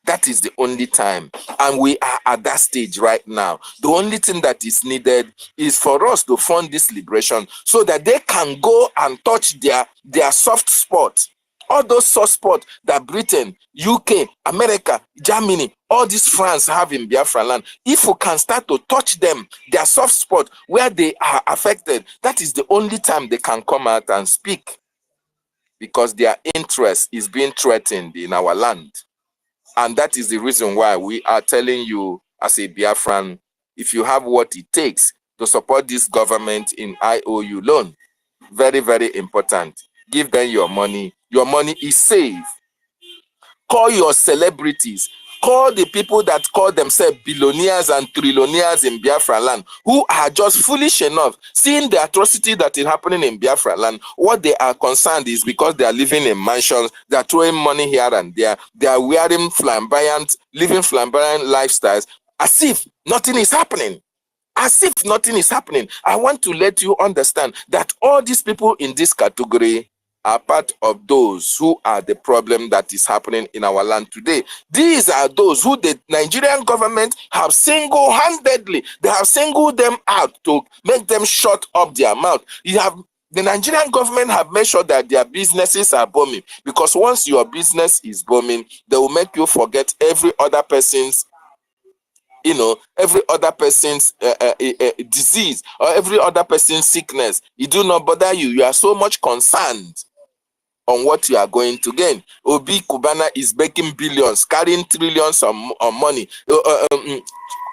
S10: That is the only time. And we are at that stage right now. The only thing that is needed is for us to fund this liberation so that they can go and touch their soft spot. All those soft spots that Britain, UK, America, Germany, all these France have in Biafra land. If we can start to touch them, their soft spot where they are affected, that is the only time they can come out and speak. Because their interest is being threatened in our land. And that is the reason why we are telling you as a Biafran, if you have what it takes to support this government in IOU loan, very, very important. Give them your money. Your money is safe. Call your celebrities. call the people that call themselves billionaires and trillionaires in Biafra land, who are just foolish enough, seeing the atrocity that is happening in Biafra land, what they are concerned is because they are living in mansions, they are throwing money here and there, they are wearing flamboyant, living flamboyant lifestyles, as if nothing is happening. As if nothing is happening. I want to let you understand that all these people in this category are part of those who are the problem that is happening in our land today. These are those who the Nigerian government have single-handedly, they have singled them out to make them shut up their mouth. The Nigerian government have made sure that their businesses are booming, because once your business is booming, they will make you forget every other person's, every other person's disease or every other person's sickness. It do not bother you. You are so much concerned on what you are going to gain. Obi Kubana is making billions, carrying trillions of money.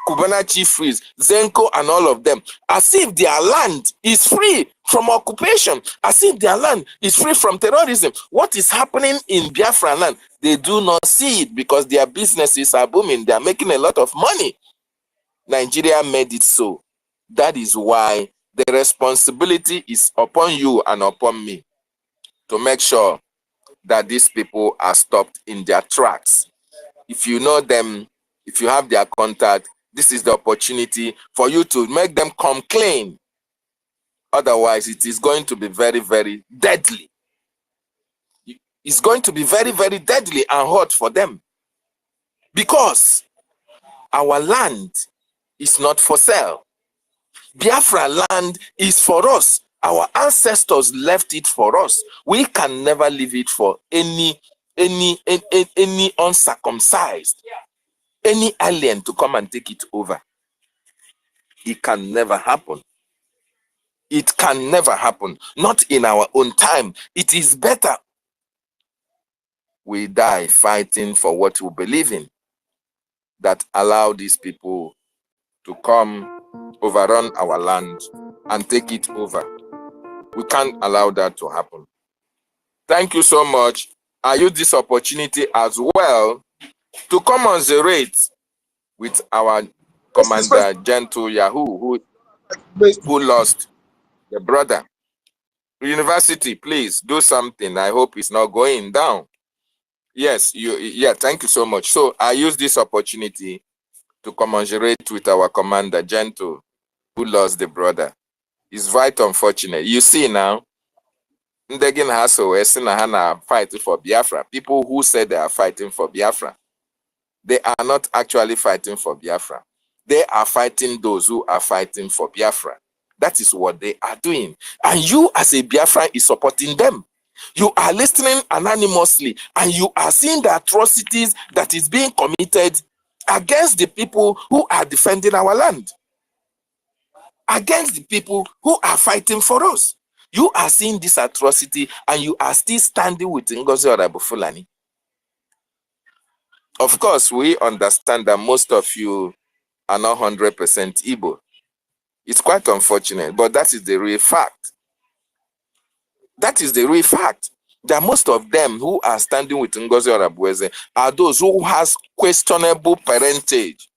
S10: Kubana Chief Freeze, Zenko and all of them, as if their land is free from occupation, as if their land is free from terrorism. What is happening in Biafra land? They do not see it because their businesses are booming. They are making a lot of money. Nigeria made it so. That is why the responsibility is upon you and upon me to make sure that these people are stopped in their tracks. If you know them, if you have their contact, this is the opportunity for you to make them come clean. Otherwise, it is going to be very, very deadly. It's going to be very, very deadly and hot for them. Because our land is not for sale. Biafra land is for us. Our ancestors left it for us. We can never leave it for any uncircumcised, any alien to come and take it over. It can never happen. It can never happen. Not in our own time. It is better we die fighting for what we believe in that allow these people to come overrun our land and take it over. We can't allow that to happen. Thank you so much. I use this opportunity as well to commiserate with our Commander Gentle Yahoo, who lost the brother. University, please do something. I hope it's not going down. Yes, thank you so much. So I use this opportunity to commiserate with our Commander Gentle, who lost the brother. It's quite unfortunate. You see now, Ndegin Hasso is fighting for Biafra. People who say they are fighting for Biafra, they are not actually fighting for Biafra. They are fighting those who are fighting for Biafra. That is what they are doing. And you as a Biafran is supporting them. You are listening anonymously and you are seeing the atrocities that is being committed against the people who are defending our land. Against the people who are fighting for us. You are seeing this atrocity and you are still standing with NGOZI or Abu Fulani. Of course, we understand that most of you are not 100% Igbo. It's quite unfortunate, but that is the real fact. That is the real fact. That most of them who are standing with NGOZI or Abueze are those who has questionable parentage.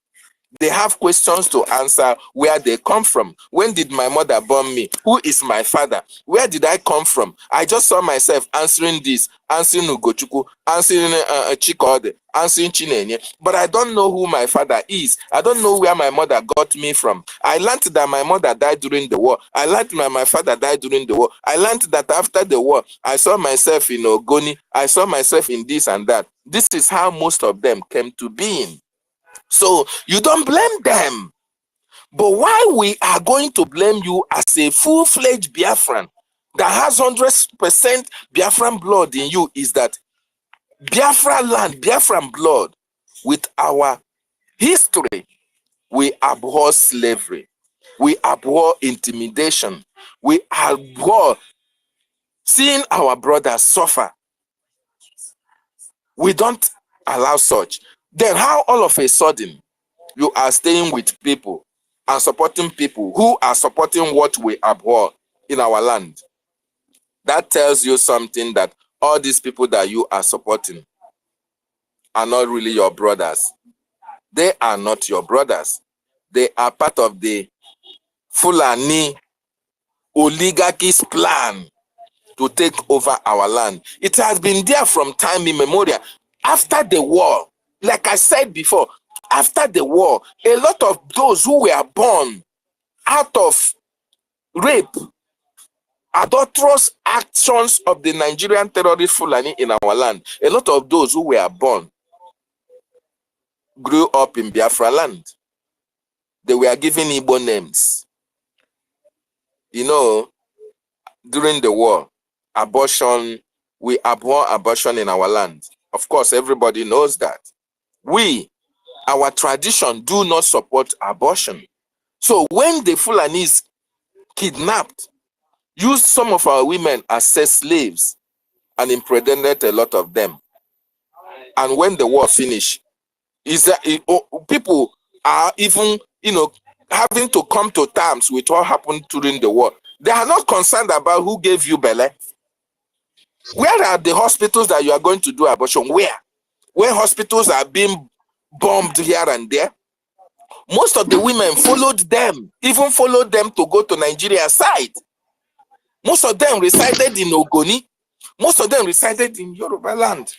S10: They have questions to answer where they come from. When did my mother born me? Who is my father? Where did I come from? I just saw myself answering this, answering Ugochukwu, answering Chikode, answering Chinenye. But I don't know who my father is. I don't know where my mother got me from. I learned that my mother died during the war. I learned that my father died during the war. I learned that after the war, I saw myself in Ogoni. I saw myself in this and that. This is how most of them came to being. So you don't blame them. But why we are going to blame you as a full-fledged Biafran that has 100% Biafran blood in you is that Biafra land, Biafran blood, with our history, we abhor slavery. We abhor intimidation. We abhor seeing our brothers suffer. We don't allow such. Then how all of a sudden you are staying with people and supporting people who are supporting what we abhor in our land? That tells you something, that all these people that you are supporting are not really your brothers. They are not your brothers. They are part of the Fulani oligarchy's plan to take over our land. It has been there from time immemorial. After the war, like I said before, after the war, a lot of those who were born out of rape, adulterous actions of the Nigerian terrorist Fulani in our land, a lot of those who were born grew up in Biafra land. They were given Igbo names. You know, during the war, abortion, we abhor abortion in our land. Of course, everybody knows that. Our tradition do not support abortion. So when the Fulanis kidnapped, used some of our women as sex slaves and impregnated a lot of them, and when the war finished, people are even, having to come to terms with what happened during the war. They are not concerned about who gave you belly. Where are the hospitals that you are going to do abortion? Where hospitals are being bombed here and there? Most of the women followed them, even followed them to go to Nigeria side. Most of them resided in Ogoni. Most of them resided in Yoruba land.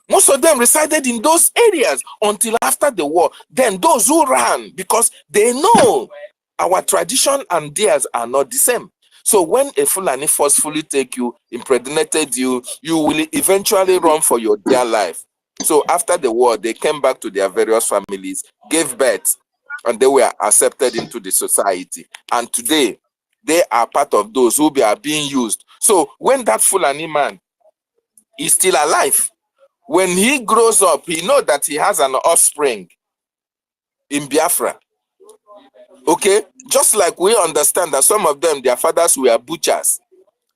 S10: Most of them resided in those areas until after the war. Then those who ran, because they know our tradition and theirs are not the same. So when a Fulani forcefully take you, impregnated you, you will eventually run for your dear life. So after the war, they came back to their various families, gave birth, and they were accepted into the society. And today, they are part of those who are being used. So when that Fulani man is still alive, when he grows up, he knows that he has an offspring in Biafra. Okay? Just like we understand that some of them, their fathers were butchers.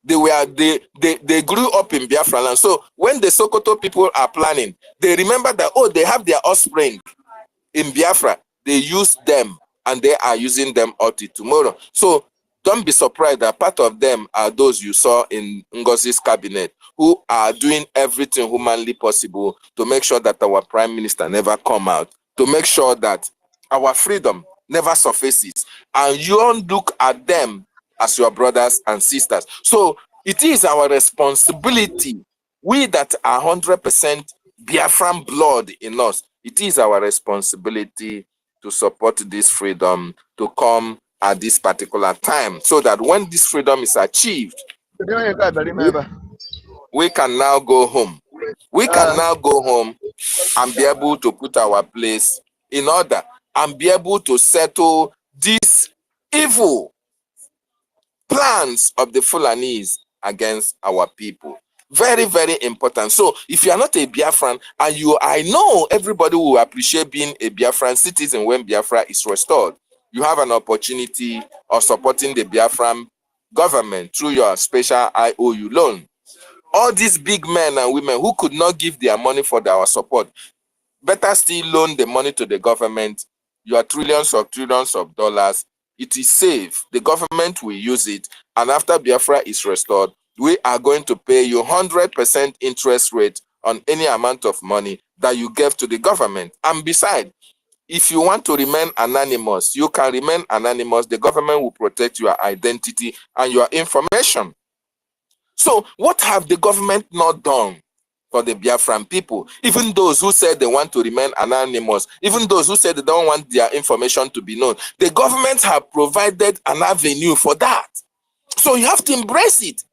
S10: They grew up in Biafra land. So when the Sokoto people are planning, they remember that, oh, they have their offspring in Biafra. They use them and they are using them until tomorrow. So don't be surprised that part of them are those you saw in NGOZI's cabinet who are doing everything humanly possible to make sure that our prime minister never come out, to make sure that our freedom never surfaces. And you don't look at them as your brothers and sisters. So it is our responsibility, we that are 100% Biafran blood in us, it is our responsibility to support this freedom to come at this particular time, so that when this freedom is achieved, we can now go home. We can now go home and be able to put our place in order and be able to settle these evil plans of the Fulanis against our people. Very, very important. So if you are not a Biafran, and I know everybody will appreciate being a Biafran citizen when Biafra is restored. You have an opportunity of supporting the Biafran government through your special IOU loan. All these big men and women who could not give their money for our support, better still loan the money to the government. Your trillions of dollars, it is safe. The government will use it. And after Biafra is restored, we are going to pay you 100% interest rate on any amount of money that you give to the government. And besides, if you want to remain anonymous, you can remain anonymous. The government will protect your identity and your information. So what have the government not done for the Biafran people? Even those who said they want to remain anonymous, even those who said they don't want their information to be known, the government have provided an avenue for that. So you have to embrace it.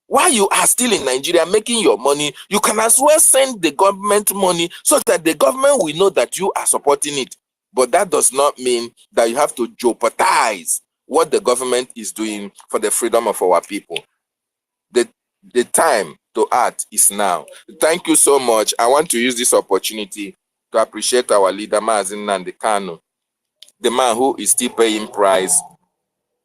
S10: While you are still in Nigeria making your money, you can as well send the government money so that the government will know that you are supporting it. But that does not mean that you have to jeopardize what the government is doing for the freedom of our people. The time to act is now. Thank you so much. I want to use this opportunity to appreciate our leader, Maazị Nnamdi Kanu, the man who is still paying price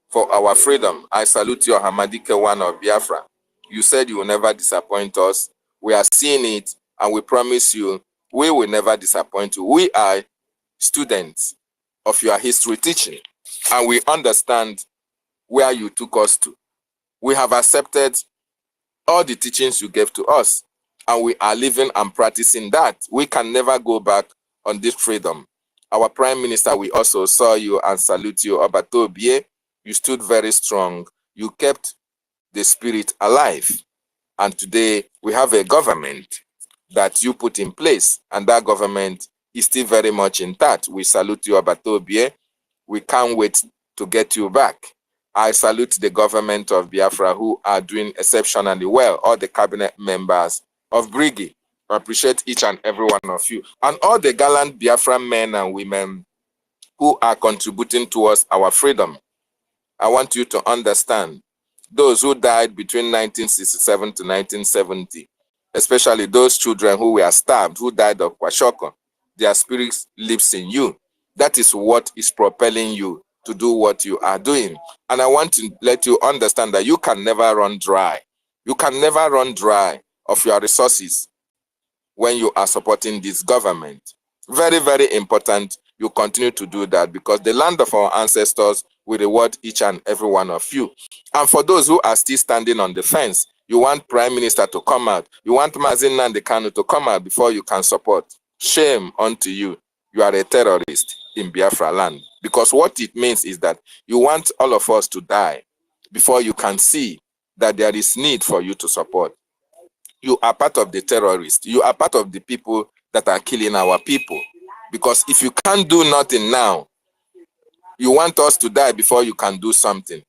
S10: for our freedom. I salute you, Hamadike One of Biafra. You said you will never disappoint us. We are seeing it, and we promise you, we will never disappoint you. We are students of your history teaching, and we understand where you took us to. We have accepted all the teachings you gave to us, and we are living and practicing that. We can never go back on this freedom. Our Prime Minister, we also saw you and salute you. Obatobie, you stood very strong. You kept the spirit alive. And today we have a government that you put in place, and that government is still very much intact. We salute you, Obatobie. We can't wait to get you back. I salute the government of Biafra who are doing exceptionally well, all the cabinet members of BRGIE. I appreciate each and every one of you, and all the gallant Biafran men and women who are contributing towards our freedom. I want you to understand, those who died between 1967 to 1970, especially those children who were starved, who died of kwashiorkor, their spirits lives in you. That is what is propelling you to do what you are doing. And I want to let you understand that you can never run dry. You can never run dry of your resources when you are supporting this government. Very, very important you continue to do that, because the land of our ancestors will reward each and every one of you. And for those who are still standing on the fence, you want Prime Minister to come out, you want Mazin Nnamdi Kanu to come out before you can support. Shame unto you. You are a terrorist in Biafra land. Because what it means is that you want all of us to die before you can see that there is need for you to support. You are part of the terrorists. You are part of the people that are killing our people. Because if you can't do nothing now, you want us to die before you can do something,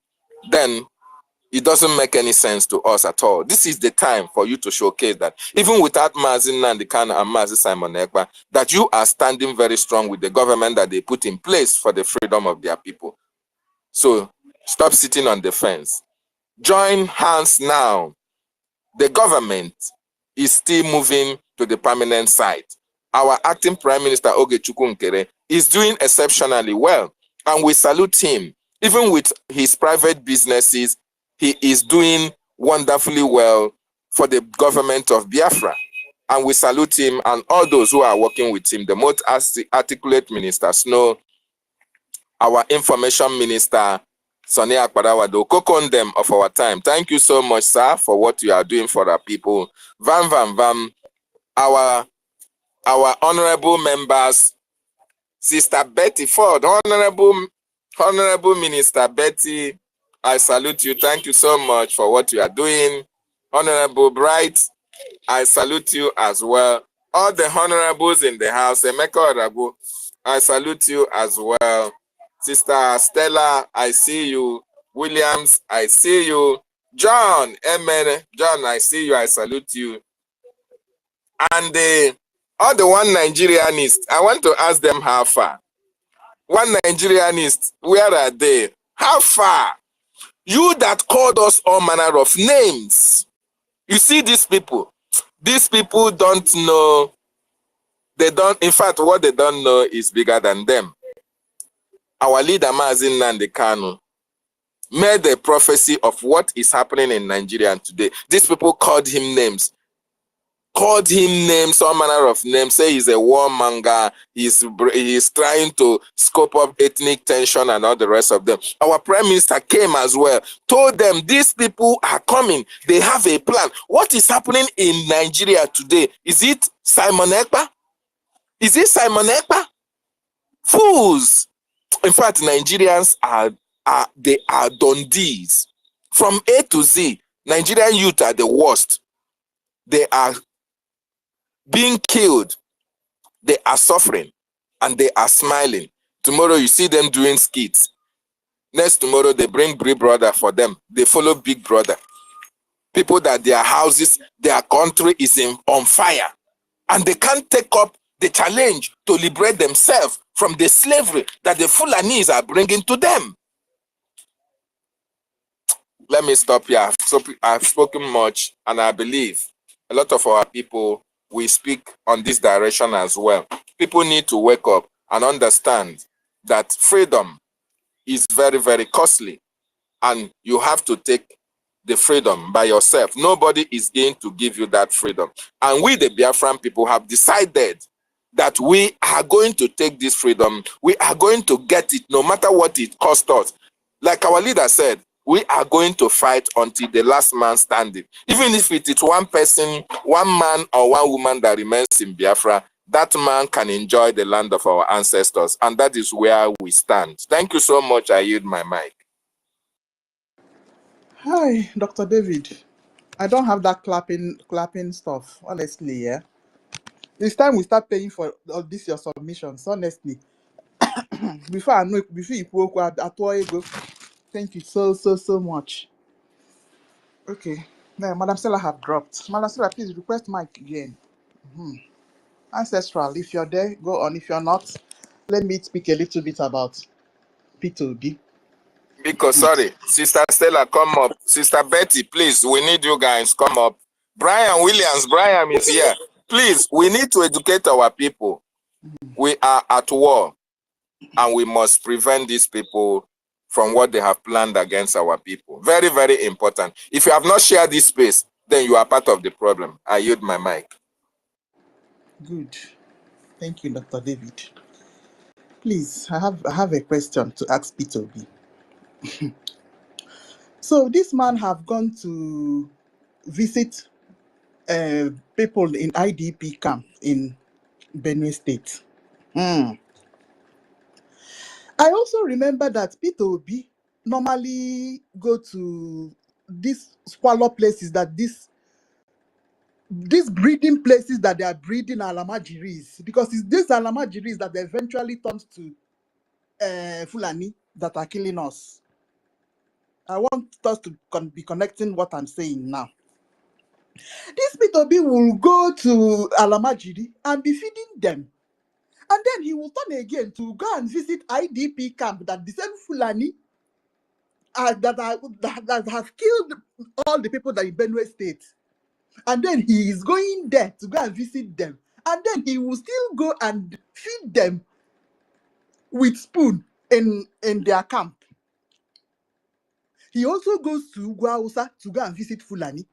S10: then it doesn't make any sense to us at all. This is the time for you to showcase that, even without Mazin Nnamdi Kanu and Mazi Simon Ekpa, that you are standing very strong with the government that they put in place for the freedom of their people. So stop sitting on the fence. Join hands now. The government is still moving to the permanent side. Our acting Prime Minister Ogechukwu Nkere is doing exceptionally well, and we salute him. Even with his private businesses, he is doing wonderfully well for the government of Biafra. And we salute him and all those who are working with him. The most articulate Minister Snow, our information minister, Sonny Akparawa, the Okokondem of our time. Thank you so much, sir, for what you are doing for our people. Vam, vam, vam. Our honorable members, Sister Betty Ford, Honorable Minister Betty, I salute you. Thank you so much for what you are doing. Honorable Bright, I salute you as well. All the honorables in the house, Emeka Oragu, I salute you as well. Sister Stella, I see you. Williams, I see you. John, amen. John, I see you. I salute you. And all the one Nigerianists, I want to ask them how far. One Nigerianist, where are they? How far? You that called us all manner of names. You see these people don't know. They don't, in fact, what they don't know is bigger than them. Our leader, Mazin Nnamdi Kanu, made a prophecy of what is happening in Nigeria today. These people called him names. Called him names, all manner of names, say he's a warmonger, he's trying to scope up ethnic tension and all the rest of them. Our Prime Minister came as well, told them these people are coming, they have a plan. What is happening in Nigeria today? Is it Simon Ekpa? Is it Simon Ekpa? Fools! In fact, Nigerians are dundies. From A to Z, Nigerian youth are the worst. They are being killed, they are suffering, and they are smiling. Tomorrow you see them doing skits. Next tomorrow they bring Big Brother for them. They follow Big Brother. People that their houses, their country is on fire. And they can't take up the challenge to liberate themselves from the slavery that the Fulanis are bringing to them. Let me stop here. I've spoken much, and I believe a lot of our people we speak on this direction as well. People need to wake up and understand that freedom is very, very costly, and you have to take the freedom by yourself. Nobody is going to give you that freedom. And we, the Biafran people, have decided that we are going to take this freedom. We are going to get it no matter what it costs us. Like our leader said, we are going to fight until the last man standing. Even if it is one person, one man or one woman that remains in Biafra, that man can enjoy the land of our ancestors. And that is where we stand. Thank you so much. I yield my mic.
S3: Hi, Dr. David. I don't have that clapping stuff, honestly, yeah. It's time we start paying for all this your submissions, honestly. Before I know, before you spoke, I go. Thank you so much. Okay. Now, Madam Stella have dropped. Madam Stella, please request mic again. Ancestral, if you're there, go on. If you're not, let me speak a little bit about P2B.
S10: Because, sorry, Sister Stella, come up. Sister Betty, please, we need you guys. Come up. Brian Williams, Brian is here. Please, we need to educate our people. We are at war, and we must prevent these people from what they have planned against our people. Very, very important. If you have not shared this space, then you are part of the problem. I yield my mic.
S3: Good. Thank you, Dr. David. Please, I have a question to ask P2B. So this man have gone to visit people in IDP camp in Benue State. I also remember that P2B normally go to these squalor places, that these breeding places that they are breeding alamajiris, because it's these alamajiris that eventually turns to Fulani that are killing us. I want us to be connecting what I'm saying now. This P2B will go to Alamajiri and be feeding them. And then he will turn again to go and visit IDP camp that the same Fulani that have killed all the people that in Benue State. And then he is going there to go and visit them. And then he will still go and feed them with spoon in their camp. He also goes to Guausa to go and visit Fulani.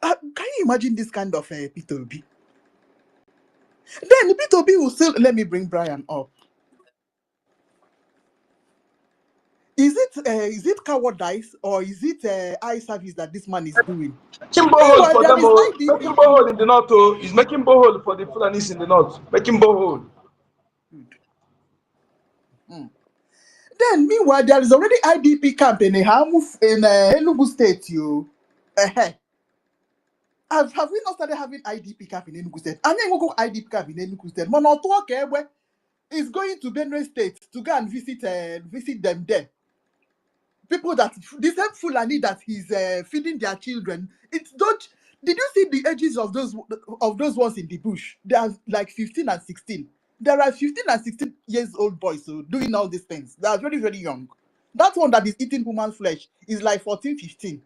S3: Can you imagine this kind of P2B? Then the P2B will still, let me bring Brian up. Is it cowardice or is it eye service that this man is doing?
S4: Making borehole for them, making borehole in the north. He's making borehole for the Fulanis in the north. Making borehole.
S3: Then meanwhile, there is already IDP camp in Enugu State. Have we not started having IDP camp in Enugu State? And then we go IDP camp in Enugu State. Monotoke is going to Benue State to go and visit them there. People that the same Fulani that he's feeding their children. It's don't. Did you see the ages of those ones in the bush? They are like 15 and 16. There are 15 and 16 years old boys doing all these things. They are very, very young. That one that is eating human flesh is like 14, 15.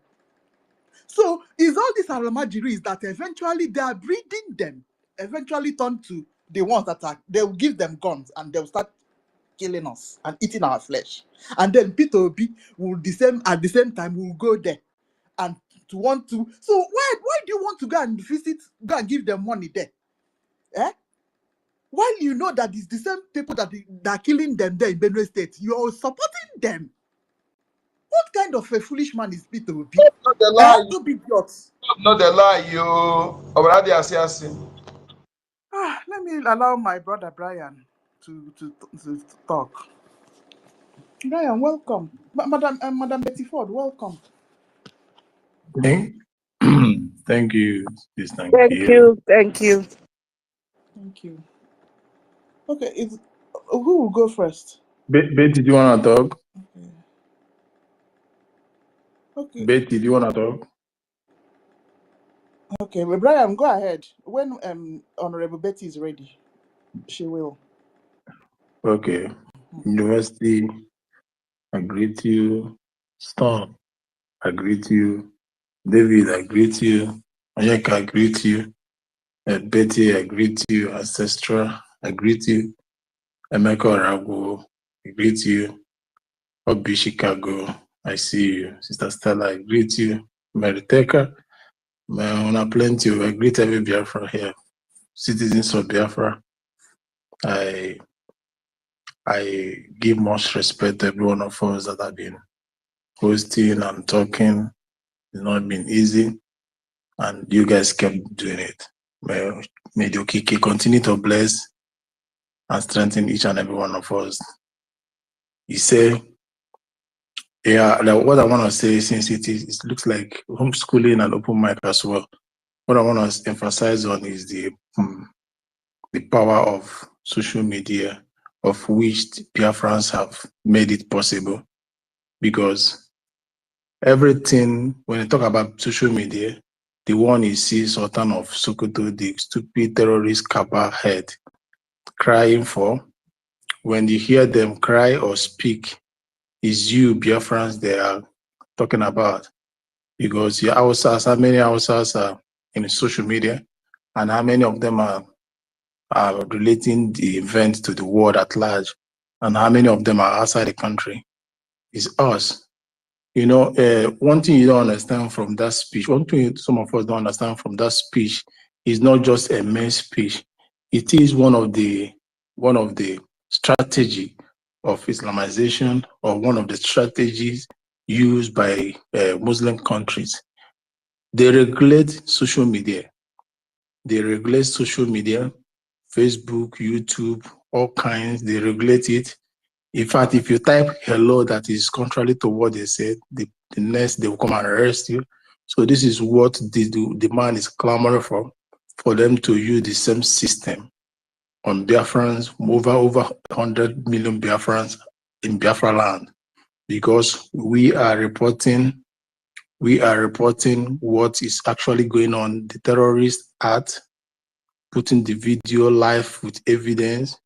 S3: So it's all these alamajiris that eventually they are breeding them, eventually turn to the ones that they will give them guns and they'll start killing us and eating our flesh. And then P2B will at the same time will go there and to want to. So why do you want to go and visit, go and give them money there? While you know that it's the same people that are killing them there in Benue State, you're supporting them. What kind of a foolish man is P2B?
S4: Not the lie.
S3: Two idiots.
S4: Not the lie, you. Already
S3: Let me allow my brother Brian to talk. Brian, welcome. Madam Betty Ford, welcome.
S11: Thank you, Sister.
S12: Thank you. Thank you.
S3: Thank you. Okay, who will go first?
S11: Betty, do you want to talk?
S3: Okay.
S11: Betty, do you want to talk?
S3: Okay, well, Brian, go ahead. When Honorable Betty is ready, she will.
S11: Okay. University, I greet you. Storm, I greet you. David, I greet you. Onyeka, I greet you. Betty, I greet you. Ancestral, I greet you. Emeka Orago, I greet you. Obi Chicago, I see you. Sister Stella, I greet you. Mary Taker, I plenty. I greet every Biafra here. Citizens of Biafra, I give much respect to every one of us that have been hosting and talking. It's not been easy, and you guys kept doing it. May the OKK continue to bless and strengthen each and every one of us. He said, yeah, what I want to say, since it looks like homeschooling and open mic as well, what I want to emphasize on is the power of social media, of which the Biafrans have made it possible. Because everything, when you talk about social media, the one you see Sultan of Sokoto, the stupid terrorist Kappa head, crying for, when you hear them cry or speak, is you, Biafrans, they are talking about. Because your Hausas, how many Hausas are in social media, and how many of them are relating the event to the world at large, and how many of them are outside the country, is us. You know, one thing you don't understand from that speech, one thing some of us don't understand from that speech is not just a main speech. It is one of the strategy of Islamization, or one of the strategies used by Muslim countries. They regulate social media. They regulate social media, Facebook, YouTube, all kinds. They regulate it. In fact, if you type hello that is contrary to what they said, the next they will come and arrest you. So this is what the man is clamoring for them to use the same system on Biafrans, over 100 million Biafrans in Biafra land, because we are reporting what is actually going on. The terrorist act, putting the video live with evidence,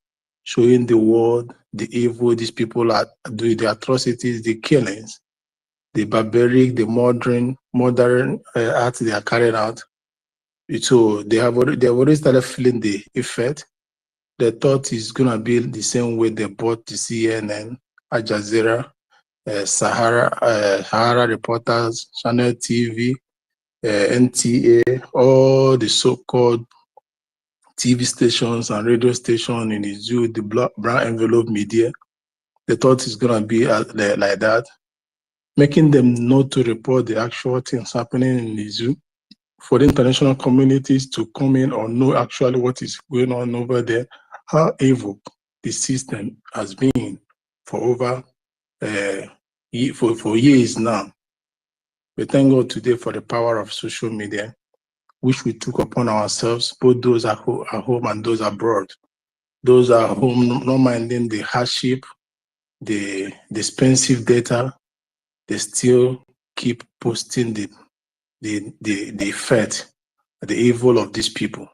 S11: showing the world the evil these people are doing, the atrocities, the killings, the barbaric, the modern acts they are carrying out. So they have already started feeling the effect. They thought it's gonna be the same way they bought the CNN, Al Jazeera, Sahara Reporters, Channel TV, NTA, all the so-called TV stations and radio stations in the zoo, the brown envelope media. They thought it's gonna be like that, making them not to report the actual things happening in the zoo, for the international communities to come in or know actually what is going on over there, how evil the system has been for over for years now. We thank God today for the power of social media, which we took upon ourselves, both those at home and those abroad. Those at home, not minding the hardship, the expensive data, they still keep posting the effect, the evil of these people.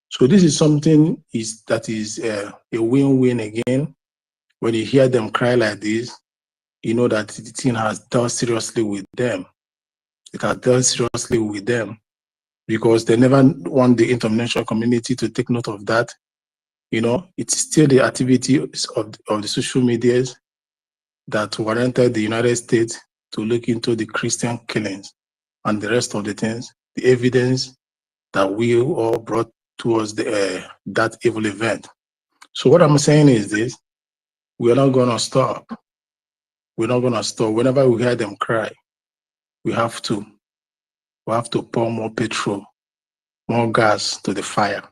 S11: So this is something that is a win-win again. When you hear them cry like this, you know that the thing has dealt seriously with them. It has dealt seriously with them, because they never want the international community to take note of that. You know, it's still the activities of the social medias that warranted the United States to look into the Christian killings and the rest of the things, the evidence that we all brought towards that evil event. So what I'm saying is this: we're not gonna stop. We're not gonna stop. Whenever we hear them cry, we have to pour more petrol, more gas to the fire,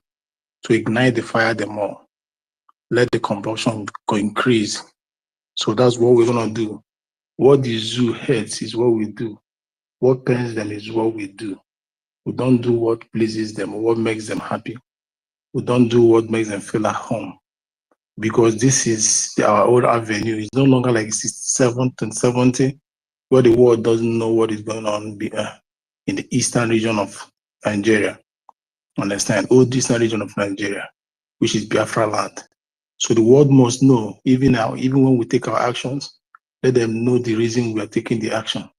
S11: to ignite the fire the more. Let the combustion increase. So that's what we're gonna do. What the zoo hates is what we do. What pains them is what we do. We don't do what pleases them or what makes them happy. We don't do what makes them feel at home. Because this is our old avenue. It's no longer like 67 and 70, where the world doesn't know what is going on in the eastern region of Nigeria. Understand? Old eastern region of Nigeria, which is Biafra land. So the world must know, even now, even when we take our actions, let them know the reason we are taking the action.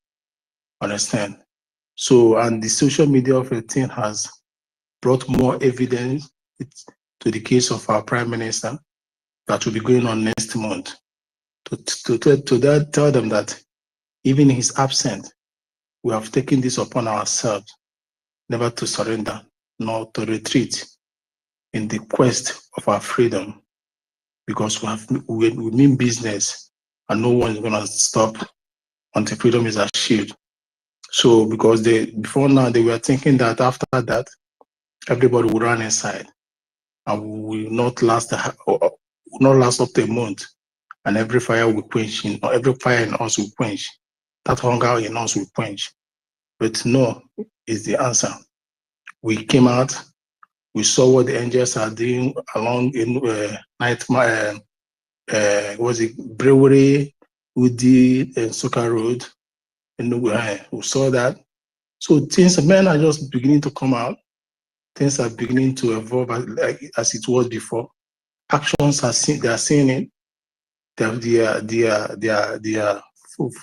S11: Understand? So, and the social media of a thing has brought more evidence to the case of our Prime Minister that will be going on next month, to tell them that even in his absence, we have taken this upon ourselves, never to surrender, nor to retreat in the quest of our freedom, because we mean business, and no one is going to stop until freedom is achieved. So, because before now, they were thinking that after that, Everybody will run inside, and we will not last up to a month. And every fire will quench, every fire in us will quench. That hunger in us will quench. But no is the answer. We came out, we saw what the angels are doing along in night, was it Brewery, Woody, and Soka Road, and we saw that. So men are just beginning to come out. Things are beginning to evolve as it was before. Actions are seen; they are seeing it. Their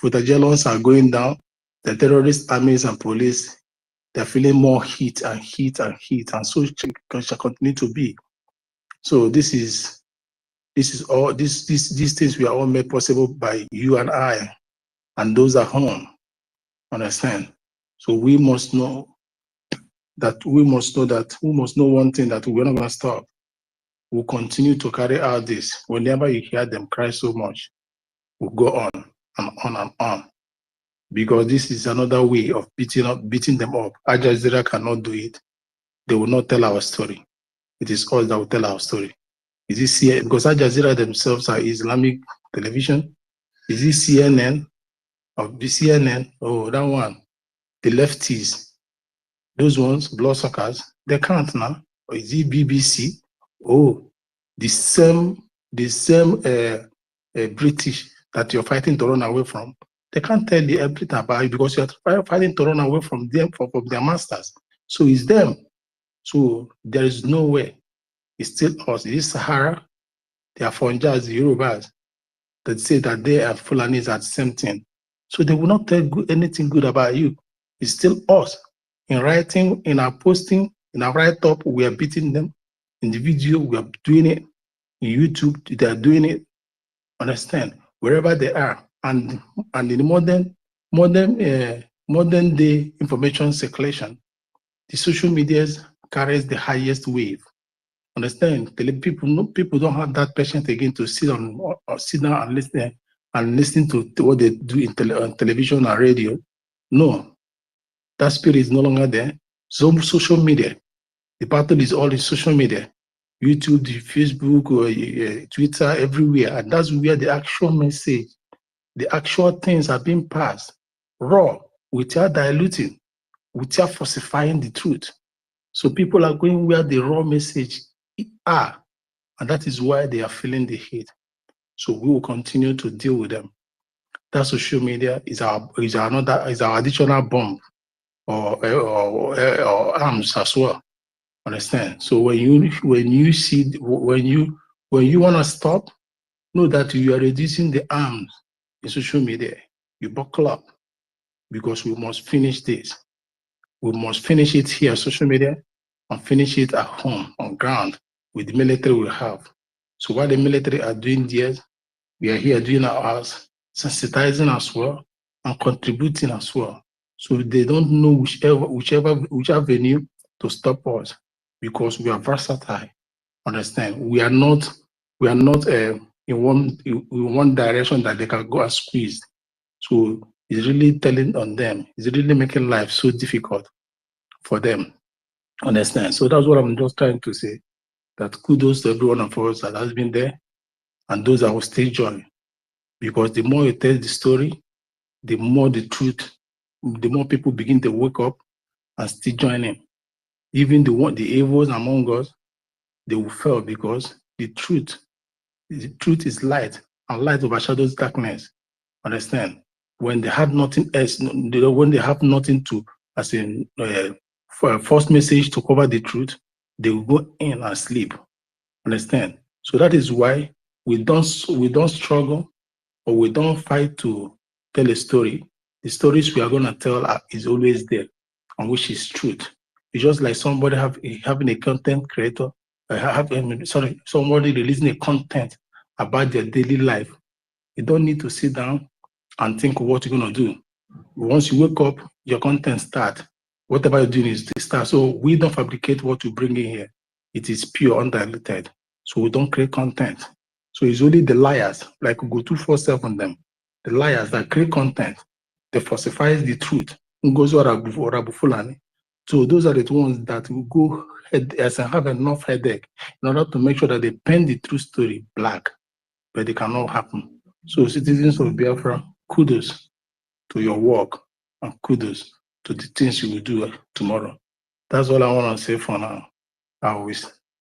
S11: photogellons are going down. The terrorist armies and police, they're feeling more heat and heat and heat, and so it shall continue to be. So this is all these things we are all made possible by you and I, and those at home. Understand? So we must know one thing, that we're not going to stop. We'll continue to carry out this. Whenever you hear them cry so much, we'll go on and on and on. Because this is another way of beating them up. Al Jazeera cannot do it. They will not tell our story. It is us that will tell our story. Is this CNN? Because Al Jazeera themselves are Islamic television. Is this CNN or BCNN? Oh, that one. The lefties, those ones, bloodsuckers, they can't now. Or is it BBC? Oh, the same British that you're fighting to run away from. They can't tell you everything about you because you're fighting to run away from them, from their masters. So it's them. So there is no way. It's still us. It is Sahara. They are Fonjas, the Yorubas, that say that they are Fulanis are the same thing. So they will not tell anything good about you. It's still us. In writing, in our posting, in our write-up, we are beating them. In the video, we are doing it. In YouTube, they are doing it. Understand? Wherever they are. And in the modern day information circulation, the social media carries the highest wave. Understand? People don't have that patience again to sit down and listen to what they do on television and radio. No, that spirit is no longer there. So social media, the battle is all in social media, YouTube, Facebook, Twitter, everywhere, and that's where the actual message, the actual things are being passed raw, without diluting, without falsifying the truth. So people are going where the raw message are, and that is why they are feeling the hate. So we will continue to deal with them. That social media is our additional bomb or arms as well. Understand? So when you want to stop, know that you are reducing the arms in social media. You buckle up, because we must finish this. We must finish it here on social media and finish it at home on ground with the military we have. So while the military are doing theirs, we are here doing ours, sensitizing as well and contributing as well. So they don't know which avenue to stop us, because we are versatile. Understand? We are not in one direction that they can go and squeeze. So it's really telling on them. It's really making life so difficult for them. Understand? So that's what I'm just trying to say. That kudos to every one of us that has been there, and those that will still join. Because the more you tell the story, the more the more people begin to wake up and still join in. Even the evils among us, they will fail, because the truth is light, and light overshadows darkness. Understand? When they have nothing else, when they have nothing to, as in for a false message to cover the truth, they will go in and sleep. Understand? So that is why we don't struggle, or we don't fight to tell a story. The stories we are going to tell is always there, and which is truth. It's just like somebody having a content creator, somebody releasing a content about their daily life. You don't need to sit down and think of what you're going to do. Once you wake up, your content start. Whatever you're doing is to start. So we don't fabricate what we bring in here. It is pure, undiluted. So we don't create content. So it's only the liars, like we go 247 them, the liars that create content, they falsify the truth. NGOZI or Abu Fulani, So those are the ones that will go as and have enough headache in order to make sure that they paint the true story black, but it cannot happen. So citizens of Biafra, kudos to your work and kudos to the things you will do tomorrow. That's all I want to say for now. I will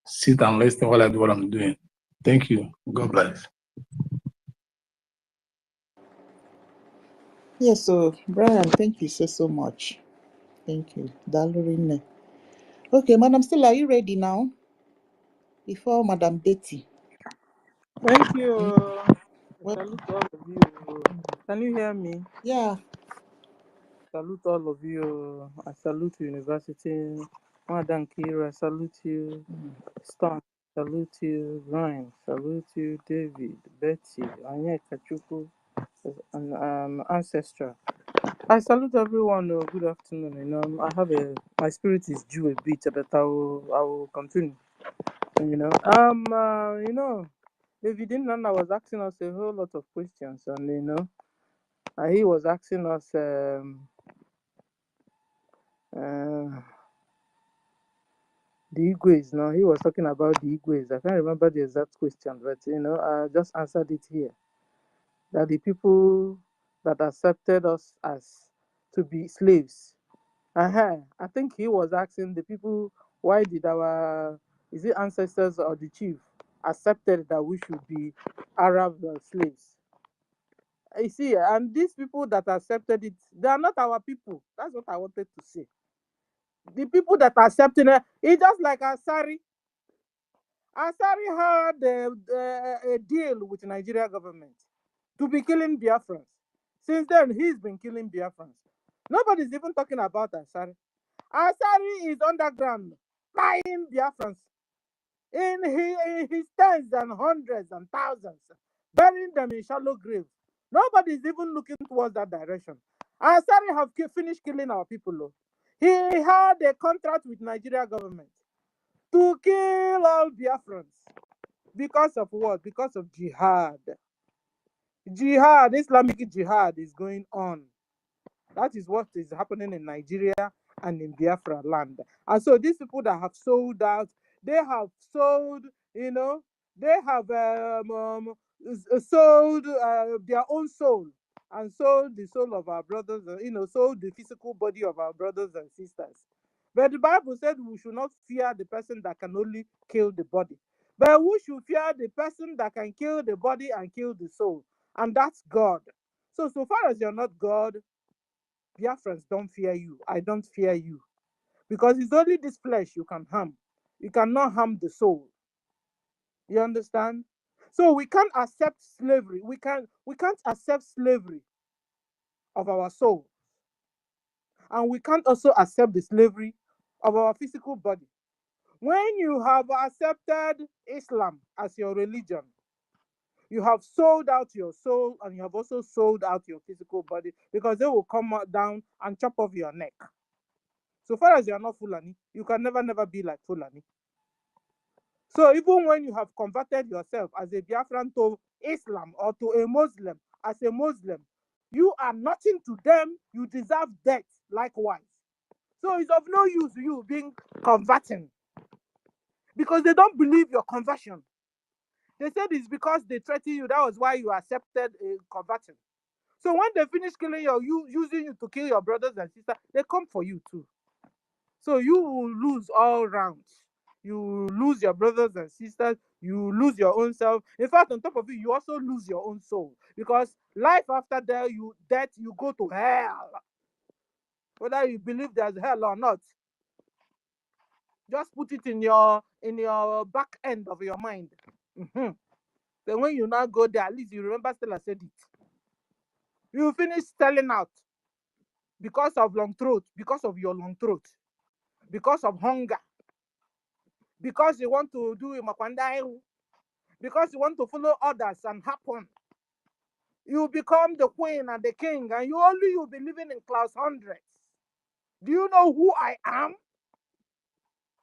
S11: sit and listen while I do what I'm doing. Thank you. God bless.
S3: Yes, so Brian, thank you so much. Thank you. Dalorine. Okay, Madam Stella, are you ready now? Before Madam Betty.
S12: Thank you. I salute all of you. Can you hear me?
S3: Yeah.
S12: Salute all of you. I salute University. Madam Kira, I salute you. Storm, salute you. Ryan, salute you. David, Betty, Anyeka Chukwu, and Ancestral. I salute everyone. Good afternoon. My spirit is due a bit, but I will continue. David Nana was asking us a whole lot of questions, and he was asking us the Igwes. Now he was talking about the Igwes. I can't remember the exact question, but I just answered it here. That the people that accepted us as to be slaves. I think he was asking the people, why did our ancestors or the chief accepted that we should be Arab slaves? You see, and these people that accepted it, they are not our people. That's what I wanted to say. The people that accepted it, it's just like Asari. Asari had a deal with the Nigeria government to be killing Biafrans. Since then, he's been killing Biafrans. Nobody's even talking about Asari. Asari is underground, buying Biafrans in his tens and hundreds and thousands, burying them in shallow graves. Nobody's even looking towards that direction. Asari have finished killing our people. Though. He had a contract with Nigeria government to kill all Biafrans. Because of what? Because of jihad. Jihad, Islamic jihad is going on. That is what is happening in Nigeria and in Biafra land. And so these people that have sold out, they have sold, they have sold their own soul and sold the soul of our brothers, sold the physical body of our brothers and sisters. But the Bible said we should not fear the person that can only kill the body. But we should fear the person that can kill the body and kill the soul. And that's God. So far as you're not God, Biafrans don't fear you. I don't fear you. Because it's only this flesh you can harm. You cannot harm the soul. You understand? So we can't accept slavery. We can't accept slavery of our soul. And we can't also accept the slavery of our physical body. When you have accepted Islam as your religion, you have sold out your soul and you have also sold out your physical body, because they will come down and chop off your neck. So far as you are not Fulani, you can never be like Fulani. So even when you have converted yourself as a Biafran to Islam or to a Muslim, as a Muslim, you are nothing to them. You deserve death likewise. So it's of no use you being converting, because they don't believe your conversion. They said it's because they threatened you. That was why you accepted converting. So when they finish killing you, using you to kill your brothers and sisters, they come for you too. So you will lose all rounds. You lose your brothers and sisters. You lose your own self. In fact, on top of it, you also lose your own soul. Because life after death, you go to hell. Whether you believe there's hell or not. Just put it in your back end of your mind. Then when you now go there, at least you remember Stella said it. You finish selling out because of long throat, because of your long throat, because of hunger, because you want to do Makwandai, because you want to follow others and happen. You become the queen and the king, and you'll be living in class hundreds. Do you know who I am?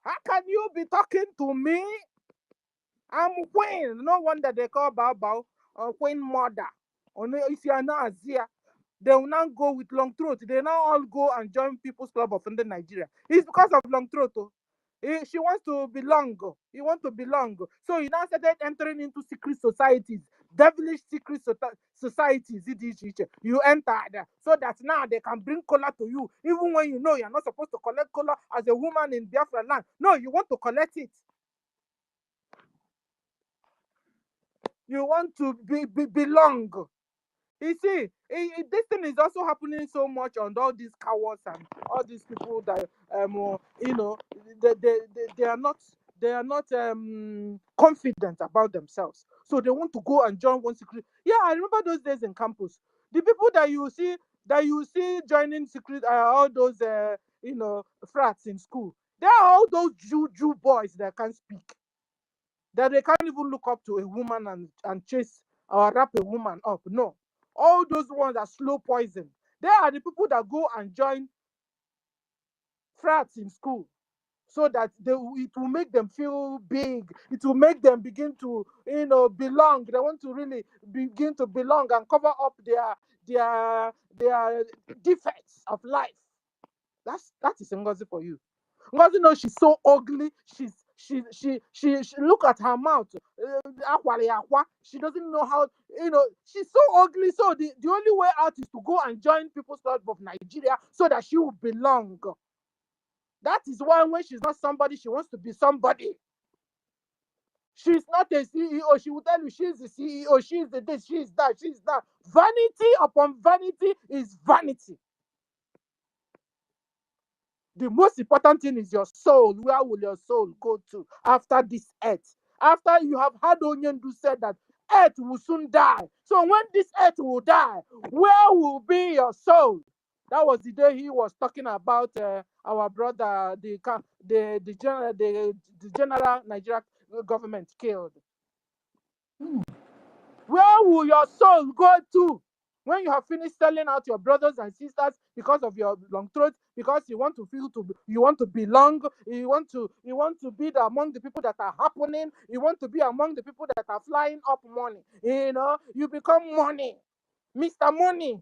S12: How can you be talking to me? I'm queen. No wonder they call Bao or queen mother. Or if you are not Azia. they will now go with long throat. They now all go and join People's Club of London, Nigeria. It's because of long throat. She wants to belong. He wants to belong. So he now started entering into secret societies, devilish secret societies. You enter there so that now they can bring cola to you, even when you know you're not supposed to collect cola as a woman in Biafra land. No, you want to collect it. You want to belong. You see, this thing is also happening so much on all these cowards and all these people that they are not confident about themselves. So they want to go and join one secret. Yeah, I remember those days in campus. The people that you see joining secret are all those frats in school. They are all those Jew boys that can't speak. That they can't even look up to a woman and chase or wrap a woman up. No. All those ones are slow poison. They are the people that go and join frats in school so that it will make them feel big. It will make them begin to, belong. They want to really begin to belong and cover up their defects of life. That is NGOZI for you. NGOZI knows she's so ugly. She look at her mouth. She doesn't know how, she's so ugly. So the only way out is to go and join People's Club of Nigeria so that she will belong. That is why when she's not somebody, she wants to be somebody. She's not a CEO. She will tell you she's the CEO, she's the this, she's that, she's that. Vanity upon vanity is vanity. The most important thing is your soul. Where will your soul go to after this earth? After you have had Onyendu said that earth will soon die. So when this earth will die, where will be your soul? That was the day he was talking about our brother, the general Nigerian government killed. Where will your soul go to? When you have finished selling out your brothers and sisters because of your long throat, because you want to you want to belong, you want to be among the people that are happening, you want to be among the people that are flying up money. You become money, Mr. Money,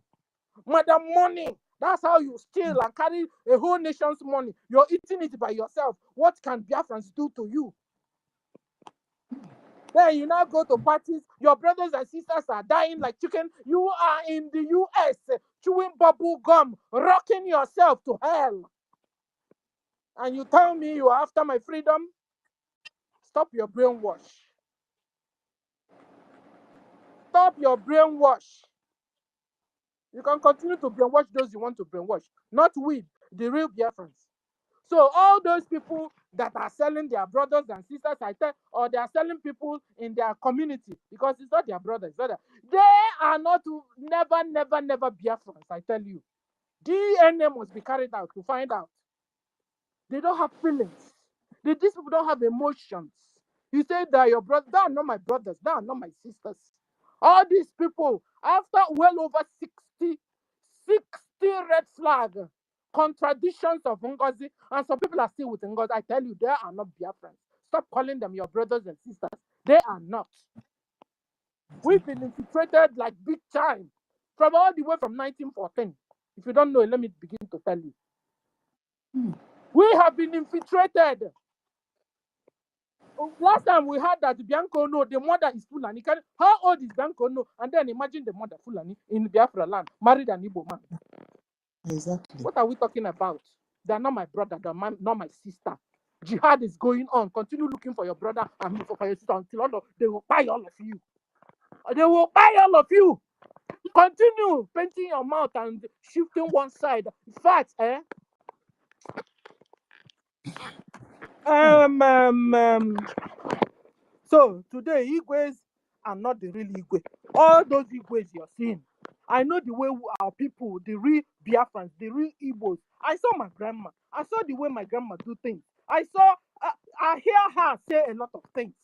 S12: Madam Money. That's how you steal and carry a whole nation's money. You're eating it by yourself. What can Biafrans do to you? Then you now go to parties, your brothers and sisters are dying like chicken. You are in the US chewing bubble gum, rocking yourself to hell. And you tell me you are after my freedom? Stop your brainwash. Stop your brainwash. You can continue to brainwash those you want to brainwash, not we, the real Biafrans. So all those people that are selling their brothers and sisters, or they are selling people in their community, because it's not their brothers, they are not never Biafrans, I tell you. DNA must be carried out to find out. They don't have feelings. These people don't have emotions. You say that your brother, they are not my brothers, they are not my sisters. All these people, after well over 60 red flags, contradictions of NGOZI, and some people are still with NGOZI. I tell you, they are not Biafrans. Stop calling them your brothers and sisters. They are not. We've been infiltrated like big time from all the way from 1914. If you don't know, let me begin to tell you. We have been infiltrated. Last time we heard that Bianco no, the mother is Fulani. How old is Bianco no? And then imagine the mother Fulani in Biafra land, married an Igbo man.
S3: Exactly.
S12: What are we talking about? They're not my brother, they're not my sister. Jihad is going on. Continue looking for your brother and for your sister until they will buy all of you. They will buy all of you. Continue painting your mouth and shifting one side. Fat, eh? So today, Igwes are not the real Igwe. All those Igwes you're seeing, I know the way our people, the real Biafrans, the real Igbos. I saw my grandma. I saw the way my grandma do things. I hear her say a lot of things.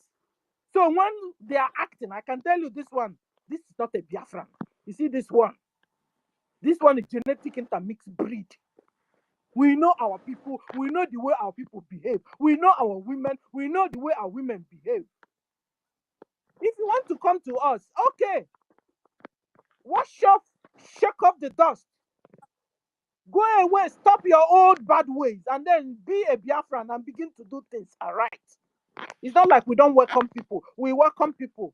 S12: So when they are acting, I can tell you this is not a Biafran. You see this one? This one is genetic intermixed breed. We know our people. We know the way our people behave. We know our women. We know the way our women behave. If you want to come to us, okay. Wash off Shake off the dust. Go away, stop your old bad ways, and then be a Biafran and begin to do things right. It's not like we don't welcome people. We welcome people,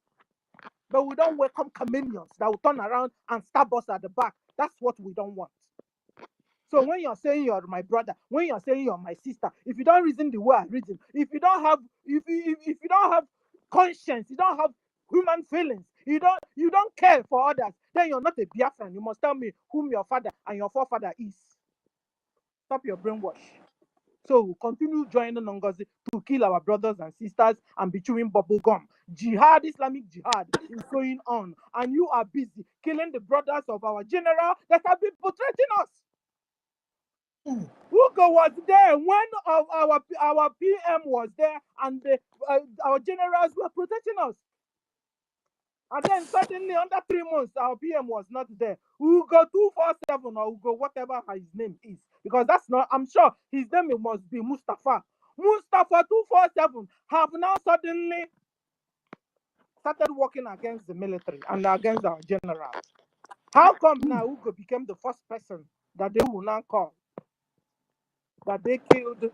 S12: but we don't welcome chameleons that will turn around and stab us at the back. That's what we don't want. So when you're saying you're my brother, when you're saying you're my sister, if you don't reason the way I reason, if you don't have conscience, you don't have human feelings, you don't care for others, then you're not a Biafran. You must tell me whom your father and your forefather is. Stop your brainwash. So we'll continue joining NGOZI to kill our brothers and sisters and be chewing bubble gum. Jihad, Islamic jihad is going on, and you are busy killing the brothers of our general that have been portraying us. Ugo was there when our PM was there, and our generals were protecting us. And then suddenly, under 3 months, our PM was not there. Ugo 247 or Ugo whatever his name is, because that's not. I'm sure his name must be Mustafa. Mustafa 247 have now suddenly started working against the military and against our generals. How come now Ugo became the first person that they will now call that they killed?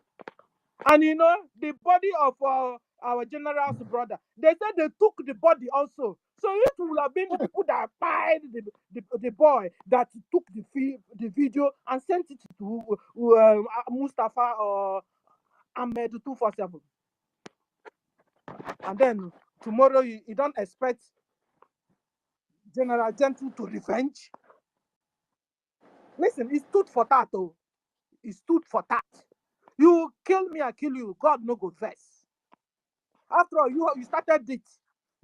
S12: And you know, the body of our general's brother, they said they took the body also. So it will have been the people that fired the boy that took the video and sent it to Mustafa or Ahmed 247. And then tomorrow you don't expect General Gentle to revenge. Listen, it stood for that, though. It stood for that. You kill me, I kill you. God no go vex. After all, you started it.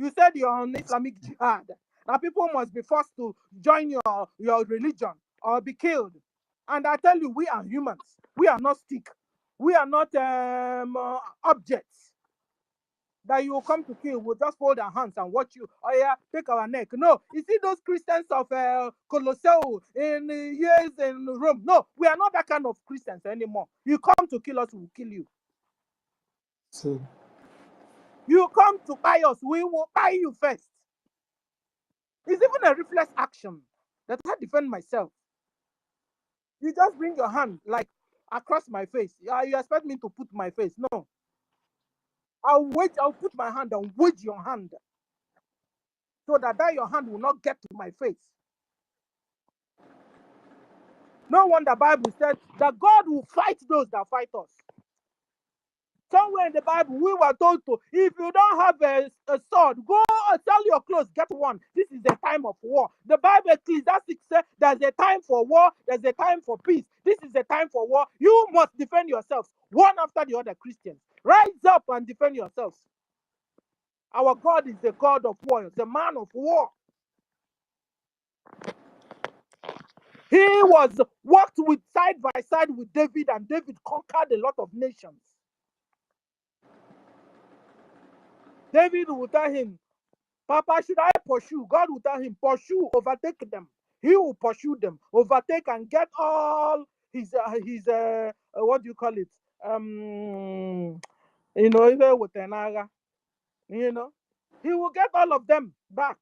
S12: You said you're on Islamic jihad. Now people must be forced to join your religion or be killed. And I tell you, we are humans. We are not stick. We are not objects that you will come to kill. We'll just hold our hands and watch you. Oh yeah, take our neck. No, you see those Christians of Colosseum in years in Rome. No, we are not that kind of Christians anymore. You come to kill us, we'll kill you.
S5: So,
S12: you come to buy us, we will buy you first. It's even a reflex action that I defend myself. You just bring your hand like across my face. You expect me to put my face? No. I'll put my hand and wedge your hand so that your hand will not get to my face. No wonder the Bible said that God will fight those that fight us. Somewhere in the Bible, we were told to, if you don't have a sword, go sell your clothes, get one. This is the time of war. The Bible Ecclesiastes says there's a time for war, there's a time for peace. This is the time for war. You must defend yourselves, one after the other. Christians, rise up and defend yourselves. Our God is the God of war, the man of war. He walked with side by side with David, and David conquered a lot of nations. David will tell him, Papa, should I pursue? God will tell him, pursue, overtake them. He will pursue them, overtake, and get all his what do you call it? Even with Tenaga, he will get all of them back.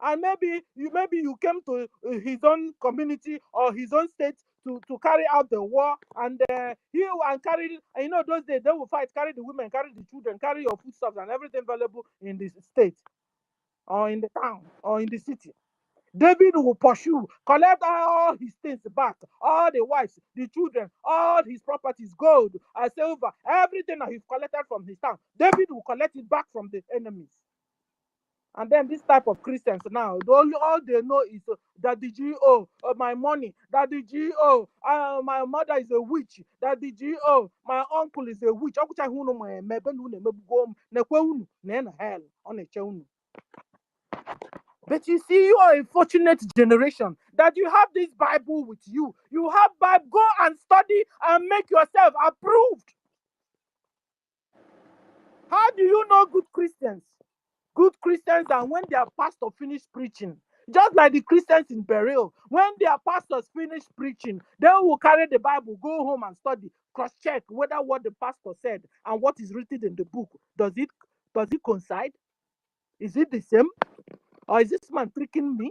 S12: And maybe you came to his own community or his own state to carry out the war, and he will carry. Those days they will fight, carry the women, carry the children, carry your foodstuffs and everything valuable in the state, or in the town, or in the city. David will pursue, collect all his things back, all the wives, the children, all his properties, gold, silver, everything that he's collected from his town. David will collect it back from the enemies. And then this type of Christians now, all they know is that the GO, my money, that the GO, my mother is a witch, that the GO, my uncle is a witch. But you see, you are a fortunate generation that you have this Bible with you. You have Bible, go and study and make yourself approved. How do you know good Christians? Good Christians are when their pastor finish preaching. Just like the Christians in Burial, when their pastors finish preaching, they will carry the Bible, go home and study, cross-check whether what the pastor said and what is written in the book, does it coincide? Is it the same? Or is this man tricking me?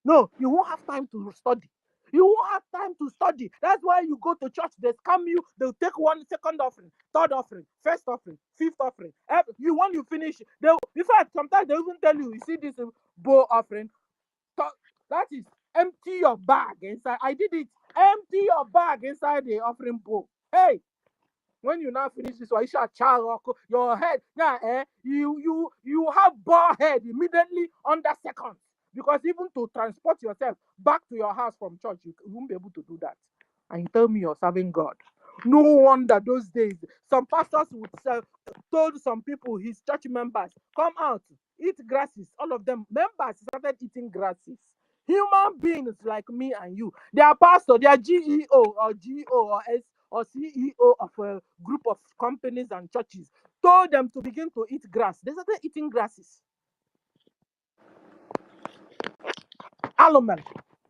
S12: No, you won't have time to study. You won't have time to study. That's why you go to church, they scam you, they'll take one second offering, third offering, first offering, fifth offering. You when you finish, in fact, sometimes they even tell you, you see this bowl offering, that is empty your bag inside. I did it. Empty your bag inside the offering bowl. Hey, when you now finish this one, you shall child your head. Yeah, you have bald head immediately under seconds. Because even to transport yourself back to your house from church, you won't be able to do that. And you tell me you're serving God. No wonder those days, some pastors would told some people, his church members, come out, eat grasses. All of them, members started eating grasses. Human beings like me and you, they are pastor, they are GEO or GO or S or CEO of a group of companies and churches, told them to begin to eat grass. They started eating grasses. Alumen,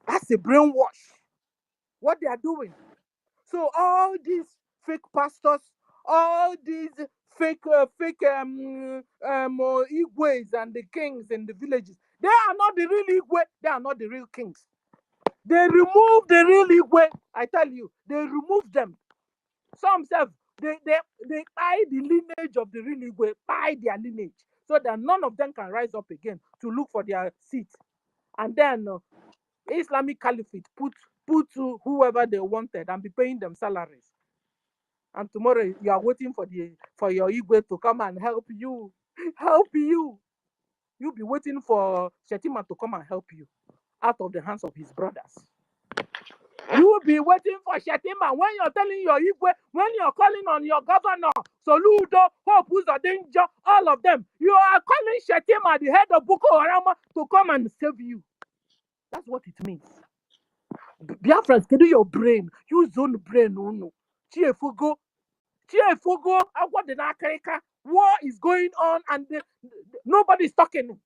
S12: that's a brainwash. What they are doing. So all these fake pastors, all these fake Igwes and the kings in the villages, they are not the real Igwe. They are not the real kings. They remove the real Igwe. I tell you, they remove them. Some self, they buy the lineage of the real Igwe, buy their lineage, so that none of them can rise up again to look for their seat. And then Islamic Caliphate put whoever they wanted and be paying them salaries. And tomorrow you are waiting for your Igwe to come and help you. Help you. You'll be waiting for Shetima to come and help you out of the hands of his brothers. You will be waiting for Shetima when you're telling your Igwe, when you're calling on your governor, Soludo, Hope, Danger, all of them. You are calling Shetima, the head of Boko Haram, to come and save you. That's what it means. Biafrans, can do your brain. Use own brain. No. Chiefugo, what the Nakarika? War is going on and nobody's talking.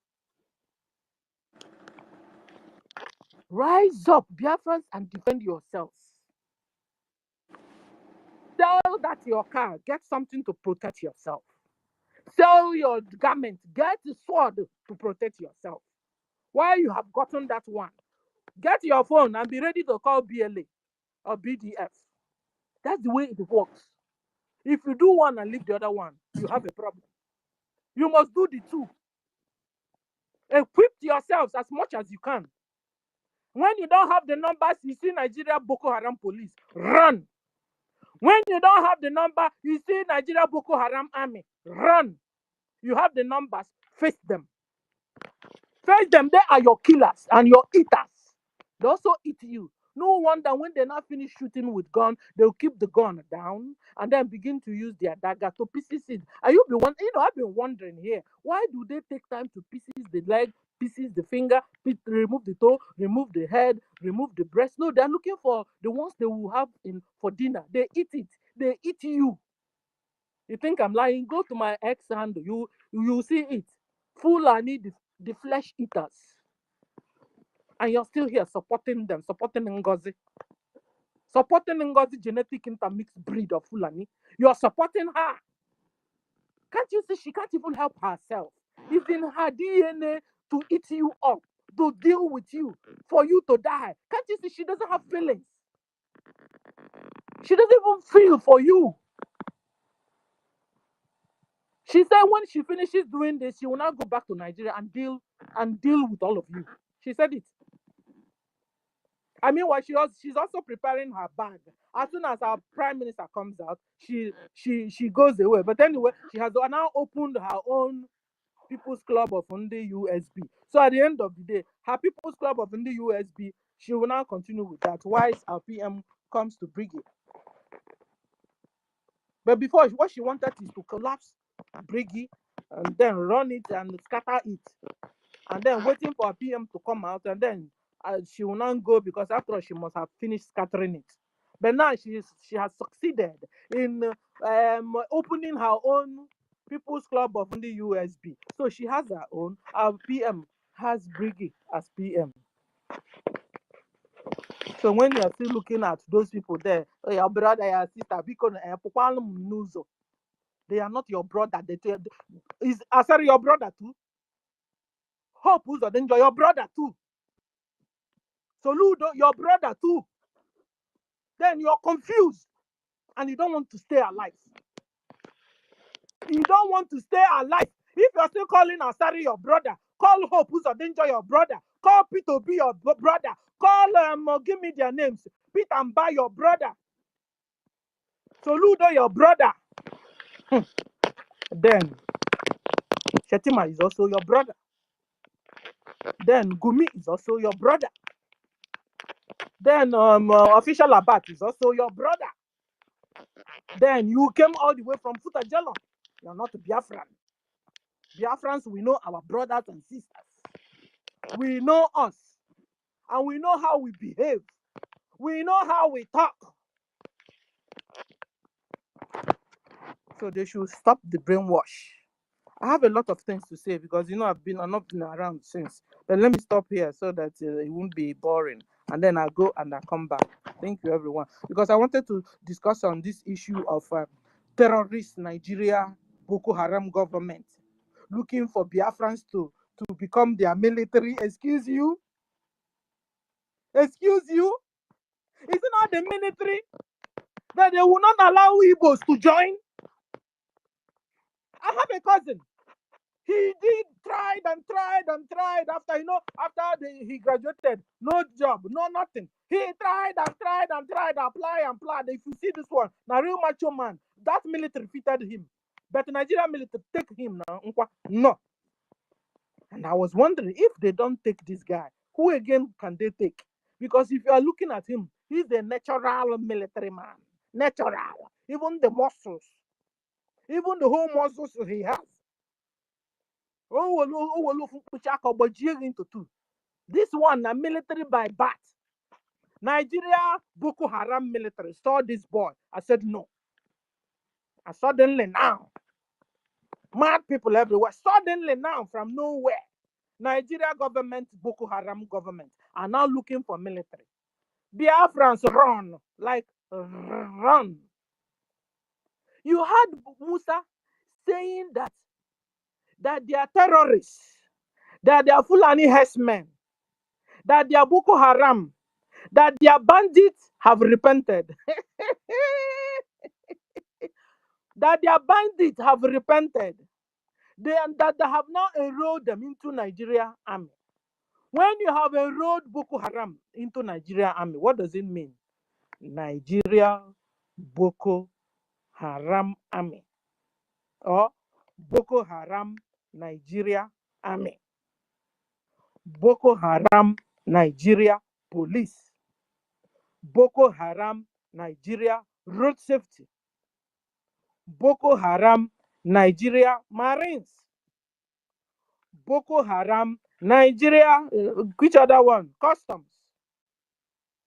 S12: Rise up, Biafrans, and defend yourselves. Sell that your car. Get something to protect yourself. Sell your garment. Get a sword to protect yourself. While you have gotten that one, get your phone and be ready to call BLA or BDF. That's the way it works. If you do one and leave the other one, you have a problem. You must do the two. Equip yourselves as much as you can. When you don't have the numbers, you see Nigeria Boko Haram police, run. When you don't have the number, you see Nigeria Boko Haram army, run. You have the numbers, face them. Face them, they are your killers and your eaters. They also eat you. No wonder when they not finish shooting with gun, they'll keep the gun down and then begin to use their dagger to pieces it. And I've been wondering here, why do they take time to pieces the leg, pieces the finger, remove the toe, remove the head, remove the breast? No, they're looking for the ones they will have for dinner. They eat it. They eat you. You think I'm lying? Go to my ex handle. You see it. Fulani, the flesh eaters. And you're still here supporting them, supporting NGOZI. Supporting NGOZI genetic intermixed breed of Fulani. You're supporting her. Can't you see she can't even help herself? It's in her DNA to eat you up, to deal with you, for you to die. Can't you see she doesn't have feelings? She doesn't even feel for you. She said when she finishes doing this, she will now go back to Nigeria and deal with all of you. She said it. I mean, she's also preparing her bag. As soon as our prime minister comes out, she goes away. But anyway, she has now opened her own People's Club of Ndi USB. So at the end of the day, her People's Club of Ndi USB, she will now continue with that. Whilst our PM comes to BRGIE. But before, what she wanted is to collapse BRGIE and then run it and scatter it. And then waiting for a PM to come out, and then she will not go because after all, she must have finished scattering it. But now she has succeeded in opening her own People's Club of the USB. So she has her own. Our PM has BRGIE as PM. So when you are still looking at those people there, your brother, your sister, because they are not your brother. Is Asari your brother too? Hope who's enjoy your brother too. Soludo, your brother too. Then you're confused and you don't want to stay alive. You don't want to stay alive. If you're still calling Asari your brother, call Hope who's a danger your brother, call Peter B your brother, call give me their names. Peter and Ba your brother. Soludo your brother. Then Shetima is also your brother. Then Gumi is also your brother. Then Official Abat is also your brother. Then you came all the way from Futajalon. You're not Biafran. Biafrans, we know our brothers and sisters. We know us. And we know how we behave. We know how we talk. So they should stop the brainwash. I have a lot of things to say because I've not been around since. But let me stop here so that it won't be boring. And then I'll go and I'll come back. Thank you, everyone. Because I wanted to discuss on this issue of terrorist Nigeria Boko Haram government looking for Biafrans to become their military. Excuse you? Excuse you? Is it not the military that they will not allow Igbos to join? I have a cousin. He did tried after he graduated, no job, no nothing. He tried, apply. If you see this one, now real macho man, that military fitted him. But the Nigerian military take him now. No. And I was wondering if they don't take this guy, who again can they take? Because if you are looking at him, he's a natural military man. Natural. Even the muscles. Even the whole muscles he has. Into two. This one, a military by birth. Nigeria Boko Haram military saw this boy. I said no. And suddenly now, mad people everywhere. Suddenly now, from nowhere, Nigeria government, Boko Haram government are now looking for military. Biafrans run, like run. You heard Musa saying that they are terrorists, that they are Fulani herdsmen, that they are Boko Haram, that their bandits have repented. That their bandits have repented. That they have now enrolled them into Nigeria army. When you have enrolled Boko Haram into Nigeria army, what does it mean? Nigeria Boko Haram army. Or Boko Haram Nigeria army. Boko Haram Nigeria police. Boko Haram Nigeria road safety. Boko Haram Nigeria Marines. Boko Haram Nigeria, which other one? Customs.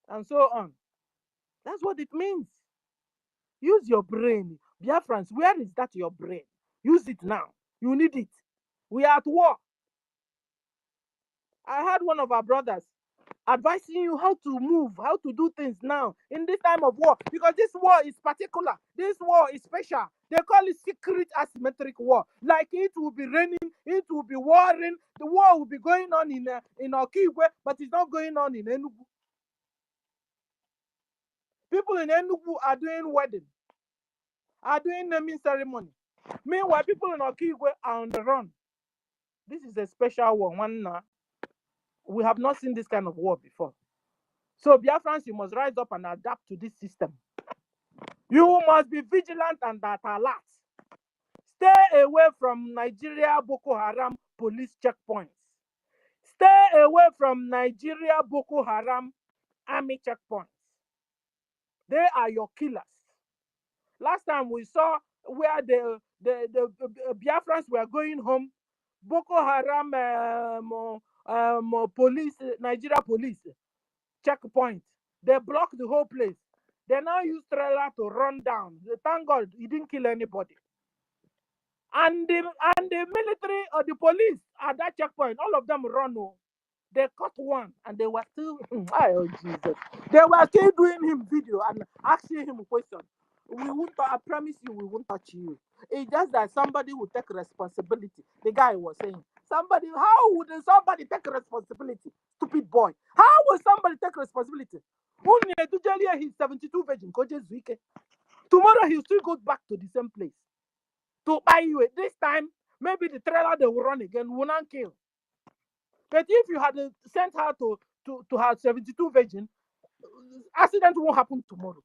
S12: And so on. That's what it means. Use your brain. Biafrans, where is that your brain? Use it now. You need it. We are at war. I had one of our brothers advising you how to move, how to do things now in this time of war, because this war is particular. This war is special. They call it secret asymmetric war. Like it will be raining, it will be warring. The war will be going on in Okigwe, but it's not going on in Enugu. People in Enugu are doing wedding, are doing naming ceremony. Meanwhile, people in Okigwe are on the run. This is a special war. We have not seen this kind of war before. So Biafrans, you must rise up and adapt to this system. You must be vigilant and at alert. Stay away from Nigeria Boko Haram police checkpoints. Stay away from Nigeria Boko Haram army checkpoints. They are your killers. Last time we saw where the Biafrans were going home, Boko Haram police, Nigeria police checkpoint. They blocked the whole place. They now use trailer to run down. Thank God he didn't kill anybody. And the military or the police at that checkpoint, all of them run. They caught one and they were still, oh Jesus, they were still doing him video and asking him a question. I promise you, we won't touch you. It's just that somebody will take responsibility. The guy was saying, Somebody, how would somebody take responsibility? Stupid boy. How will somebody take responsibility? He's 72 virgin. Tomorrow he'll still go back to the same place to buy you. This time, maybe the trailer they will run again, will not kill. But if you had sent her to her 72 virgin, accident won't happen tomorrow.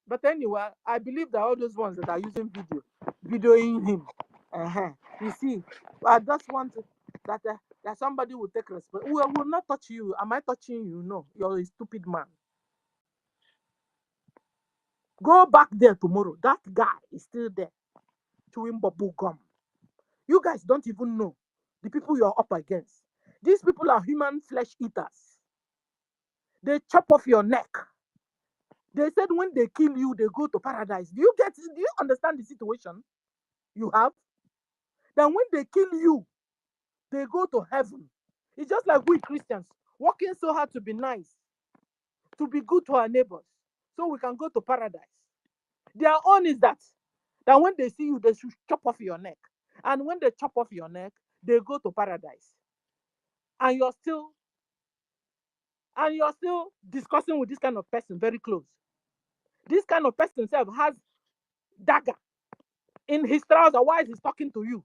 S12: But anyway, I believe that all those ones that are using videoing him, you see, I just want that somebody will take responsibility. We will not touch you. Am I touching you? No, you're a stupid man. Go back there tomorrow. That guy is still there, chewing bubble gum. You guys don't even know the people you're up against. These people are human flesh eaters. They chop off your neck. They said when they kill you, they go to paradise. Do you understand the situation you have? Then when they kill you, they go to heaven. It's just like we Christians working so hard to be nice, to be good to our neighbors, so we can go to paradise. Their own is that when they see you, they should chop off your neck. And when they chop off your neck, they go to paradise. And you're still discussing with this kind of person very close. This kind of person himself has dagger in his trouser while he's talking to you.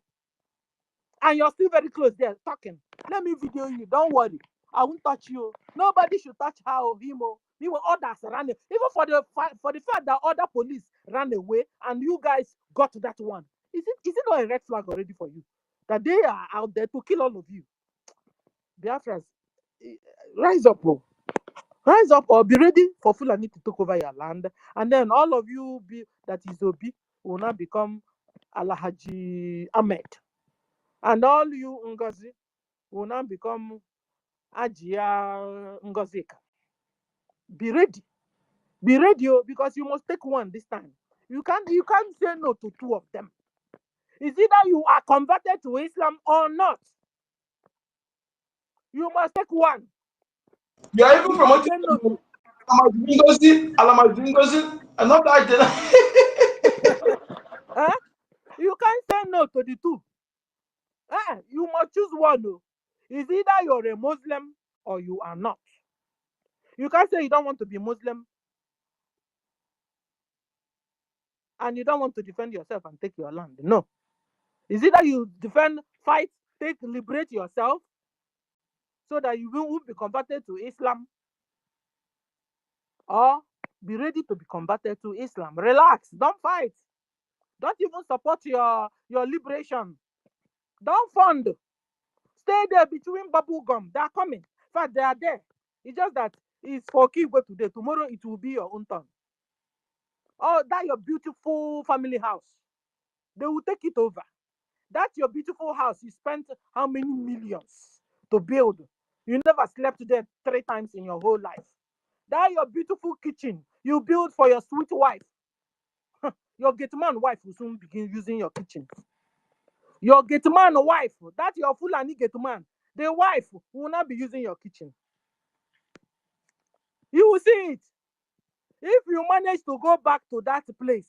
S12: And you're still very close there talking. Let me video you. Don't worry. I won't touch you. Nobody should touch her or him. He will others ran away. Even for the fact that other police ran away and you guys got that one. Is it not a red flag already for you? That they are out there to kill all of you. Biafrans, rise up, bro. Rise up or be ready for Fulani to take over your land. And then all of you that is Obi will now become Alhaji Ahmed. And all you Ngozi will now become Ajia Ngozika. Be ready. Be ready, because you must take one this time. You can't say no to two of them. It's either you are converted to Islam or not. You must take one.
S4: You are even promoting NGOZI, and not that.
S12: You can't say no to the two. You must choose one. It's either you're a Muslim or you are not. You can't say you don't want to be Muslim and you don't want to defend yourself and take your land. No. It's either you defend, fight, liberate yourself so that you won't be converted to Islam, or be ready to be converted to Islam. Relax. Don't fight. Don't even support your liberation. Don't fund. Stay there between bubble gum. They are coming. In fact, they are there. It's just that it's for Kibo today. Tomorrow it will be your own turn. Oh, that your beautiful family house. They will take it over. That's your beautiful house. You spent how many millions to build? You never slept there 3 times in your whole life. That your beautiful kitchen you build for your sweet wife. Your gateman wife will soon begin using your kitchen. Your gateman wife, that's your Fulani gateman. The wife will not be using your kitchen. You will see it. If you manage to go back to that place,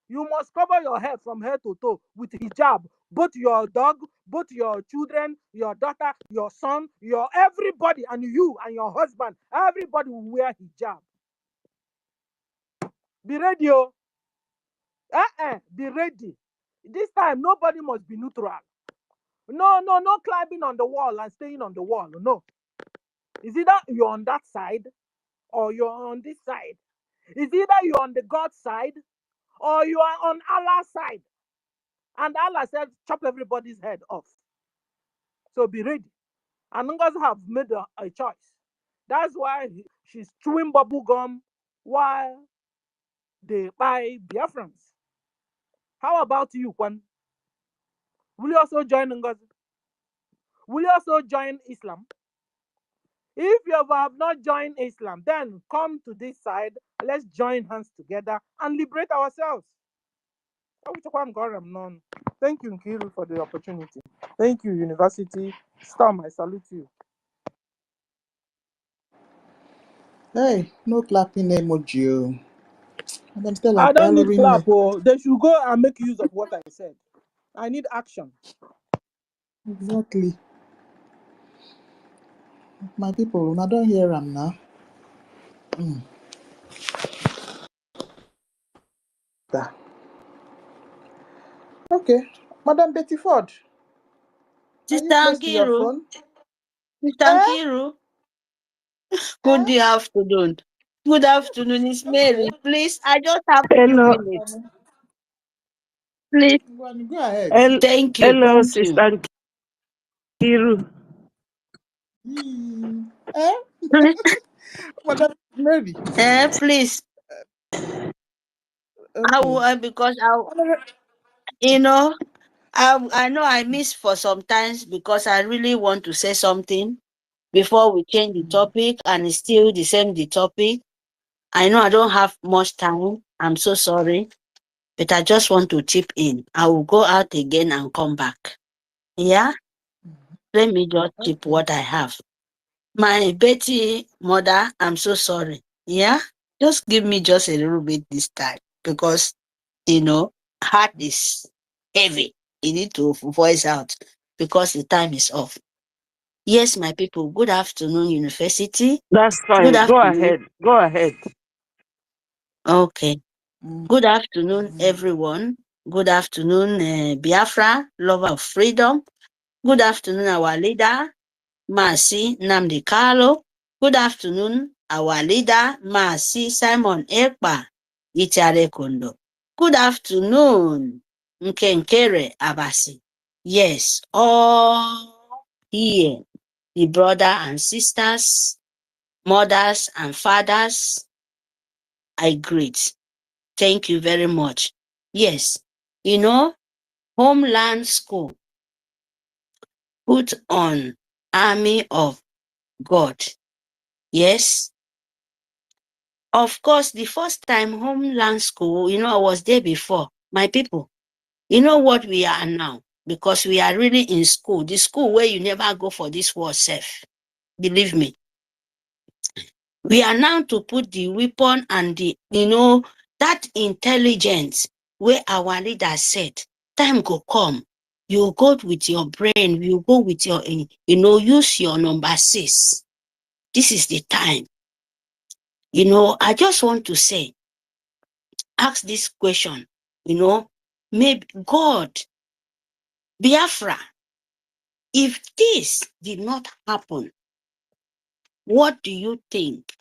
S12: you must cover your head from head to toe with hijab. Both your dog, both your children, your daughter, your son, your everybody, and you and your husband, everybody will wear hijab. Be ready, be ready. This time, nobody must be neutral. No climbing on the wall and staying on the wall. No. It's either you're on that side or you're on this side. It's either you're on the God side or you are on Allah's side. And Allah said, chop everybody's head off. So be ready. And Ngozi have made a choice. That's why she's chewing bubble gum while they buy Biafrans. How about you, Kwan? Will you also join Ngozi? Will you also join Islam? If you have not joined Islam, then come to this side. Let's join hands together and liberate ourselves. Thank you, Nkiru, for the opportunity. Thank you, University. Storm, I salute you.
S3: Hey, no clapping emoji. And I'm still
S12: I don't need clap.
S3: me.
S12: They should go and make use of what I said. I need action.
S3: Exactly. My people, I don't hear them now. Da. Okay. Madam Betty Ford, are you
S13: Sister
S3: close to your
S13: Nkiru,
S3: phone?
S13: Sister
S3: Eh?
S13: Nkiru,
S3: Eh?
S13: good afternoon. Good afternoon, it's
S3: Okay.
S13: Mary. Please, I just have
S14: Hello,
S13: 2 minutes. Please,
S3: Go ahead.
S13: thank you,
S14: hello,
S13: thank you.
S14: Sister Kiru.
S3: Eh?
S13: Please,
S3: Madam Mary.
S13: please, I will,
S3: Okay.
S13: because you know, I know I miss for some times because I really want to say something before we change the topic and it's still the same the topic. I know I don't have much time. I'm so sorry, but I just want to chip in. I will go out again and come back. Yeah, let me just chip
S3: Okay.
S13: what I have. My Betty mother, I'm so sorry. Yeah, just give me just a little bit this time because heart is heavy. You need to voice out because the time is off. Yes, my people, good afternoon, university.
S14: That's
S13: Good
S14: fine. Go
S13: afternoon.
S14: ahead. Go ahead.
S13: Okay. Good afternoon, everyone. Good afternoon, Biafra, lover of freedom. Good afternoon, our leader, Masi Nnamdi Kanu. Good afternoon, our leader, Masi Simon Ekpa Itiare Kondo. Good afternoon, Nkenkere Abasi. Yes, all here, the brother and sisters, mothers and fathers, I greet. Thank you very much. Yes, Homeland School put on Army of God. Yes. Of course, the first time Homeland School, I was there before. My people, you know what we are now? Because we are really in school. The school where you never go for this war safe. Believe me. We are now to put the weapon and that intelligence where our leader said, time go come. You go with your brain, you go with your, use your number 6. This is the time. I just want to say, ask this question, maybe God, Biafra, if this did not happen, what do you think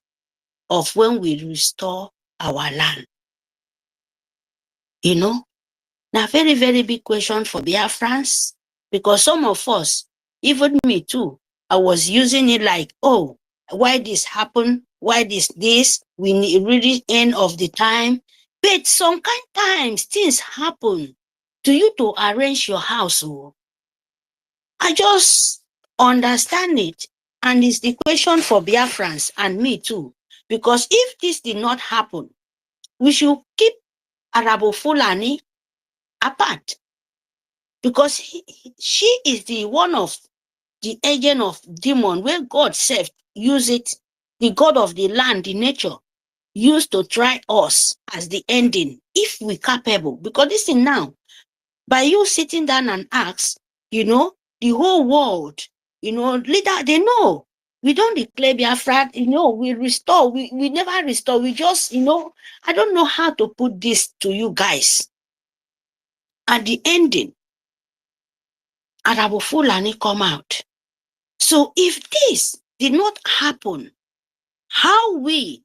S13: of when we restore our land? Now, very, very big question for Biafrans, because some of us, even me too, I was using it like, oh, why this happen? Why this? We need really end of the time. But some kind times things happen to you to arrange your house. I just understand it. And it's the question for Biafrans and me too. Because if this did not happen, we should keep Arabo Fulani apart. Because she is the one of the agent of demon where God said use it, the God of the land, the nature, used to try us as the ending, if we capable. Because this thing now, by you sitting down and ask, the whole world, leader, they know. We don't declare Biafra, we restore, we never restore, we just, I don't know how to put this to you guys. At the ending, Arabo Fulani come out. So if this did not happen, how we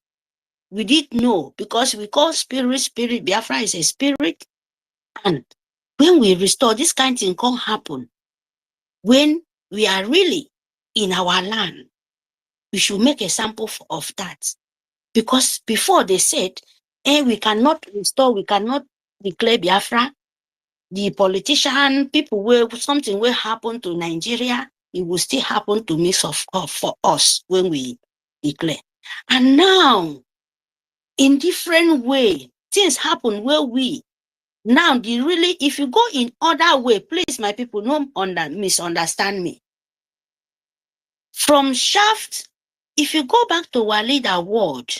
S13: did know, because we call spirit, Biafra is a spirit, and when we restore, this kind of thing can't happen. When we are really in our land, we should make a sample of that. Because before they said, we cannot restore, we cannot declare Biafra. The politician, people something will happen to Nigeria, it will still happen to me for us when we declare. And now, in different way, things happen where now if you go in other way, please, my people, don't misunderstand me. From shaft, if you go back to Walida word,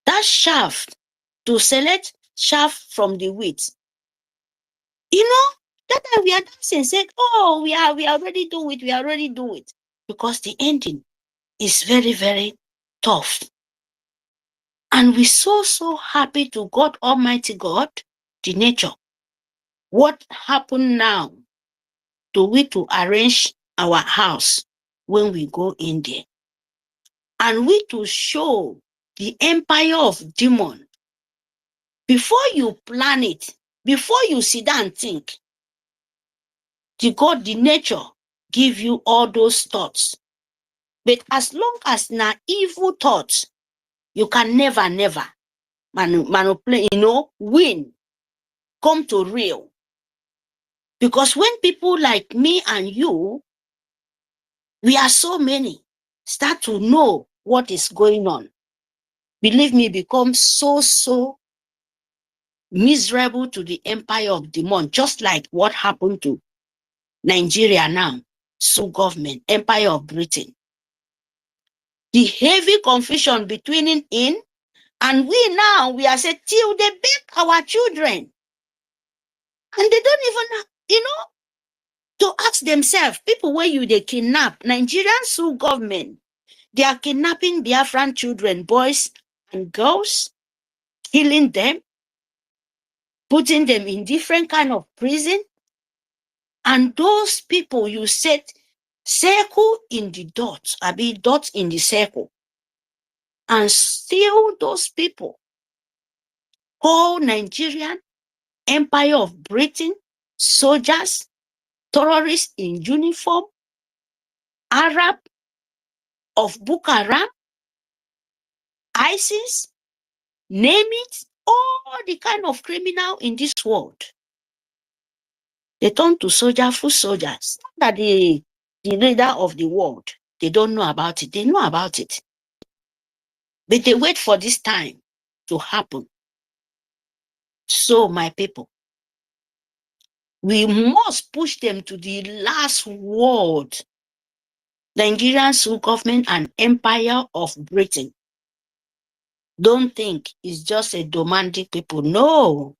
S13: that shaft to select shaft from the wheat, That time we are dancing, saying, oh, we already do it, we already do it. Because the ending is very, very tough. And we're so happy to God Almighty God, the nature. What happened now? Do we to arrange our house when we go in there? And we to show the empire of demon. Before you plan it, before you sit down and think, the God, the nature, give you all those thoughts. But as long as na evil thoughts, you can never manipulate, win, come to real. Because when people like me and you, we are so many, start to know what is going on, believe me, become so miserable to the empire of demon, just like what happened to Nigeria now, so government, empire of Britain. The heavy confusion between in and we now, we are said till they beg our children. And they don't even, to ask themselves, people where they kidnap, Nigerian Sioux government, they are kidnapping Biafran children, boys and girls, killing them, putting them in different kind of prison. And those people, you said, circle in the dots, dots in the circle. And still those people call Nigerian Empire of Britain, soldiers, terrorists in uniform, Arab of Boko Haram, ISIS, name it, all the kind of criminal in this world. They turn to full soldiers. That the leader of the world, they don't know about it. They know about it. But they wait for this time to happen. So, my people, we must push them to the last word. Nigerian Sioux government and empire of Britain. Don't think it's just a domestic people. No.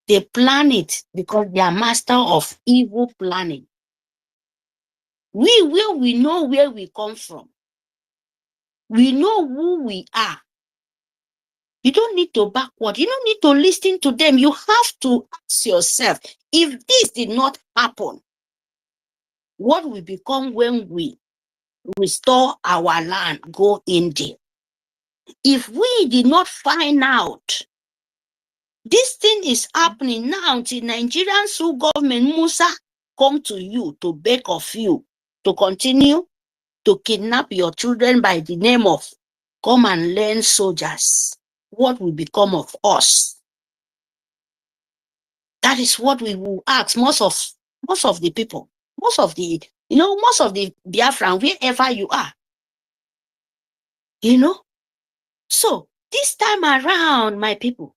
S13: They plan it because they are master of evil planning. We know where we come from. We know who we are. You don't need to backward. You don't need to listen to them. You have to ask yourself, if this did not happen, what will become when we restore our land, go in there? If we did not find out, this thing is happening now till Nigerian Sioux government, Musa, come to you to beg of you to continue to kidnap your children by the name of come and learn soldiers. What will become of us? That is what we will ask most of the people, most of the Biafran, wherever you are. So this time around, my people,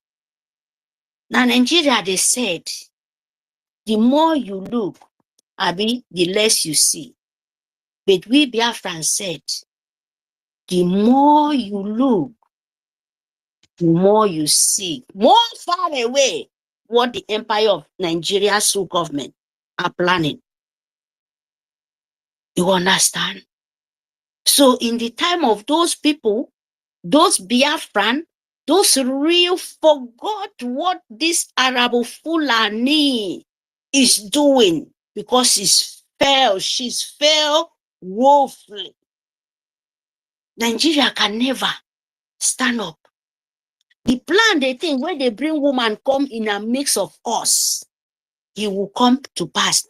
S13: now Nigeria, they said, the more you look, the less you see. But we Biafran said, the more you look, the more you see, more far away, what the empire of Nigeria Sioux government are planning. You understand? So in the time of those people, those Biafran, those real forgot what this Arab Fulani is doing because she's failed woefully. Nigeria can never stand up. The plan, they think, when they bring woman come in a mix of us, it will come to pass.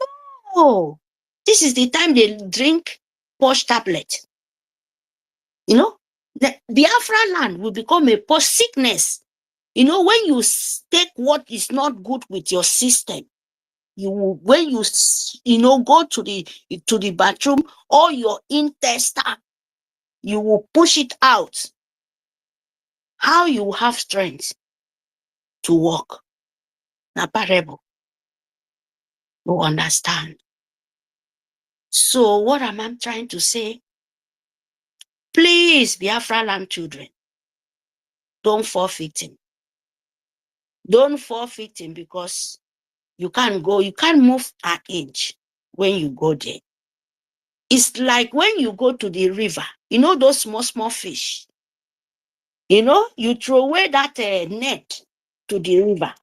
S13: No, this is the time they drink posh tablet. The Biafra land will become a post sickness. When you take what is not good with your system, when you go to the bathroom, or your intestine, you will push it out. How you have strength to walk? Na parable. You understand? So what am I trying to say? Please, Biafra land children, don't fall victim. Don't fall victim, because You can't go, you can't move an inch when you go there. It's like when you go to the river, you know those small, small fish. You know, you throw away that net to the river.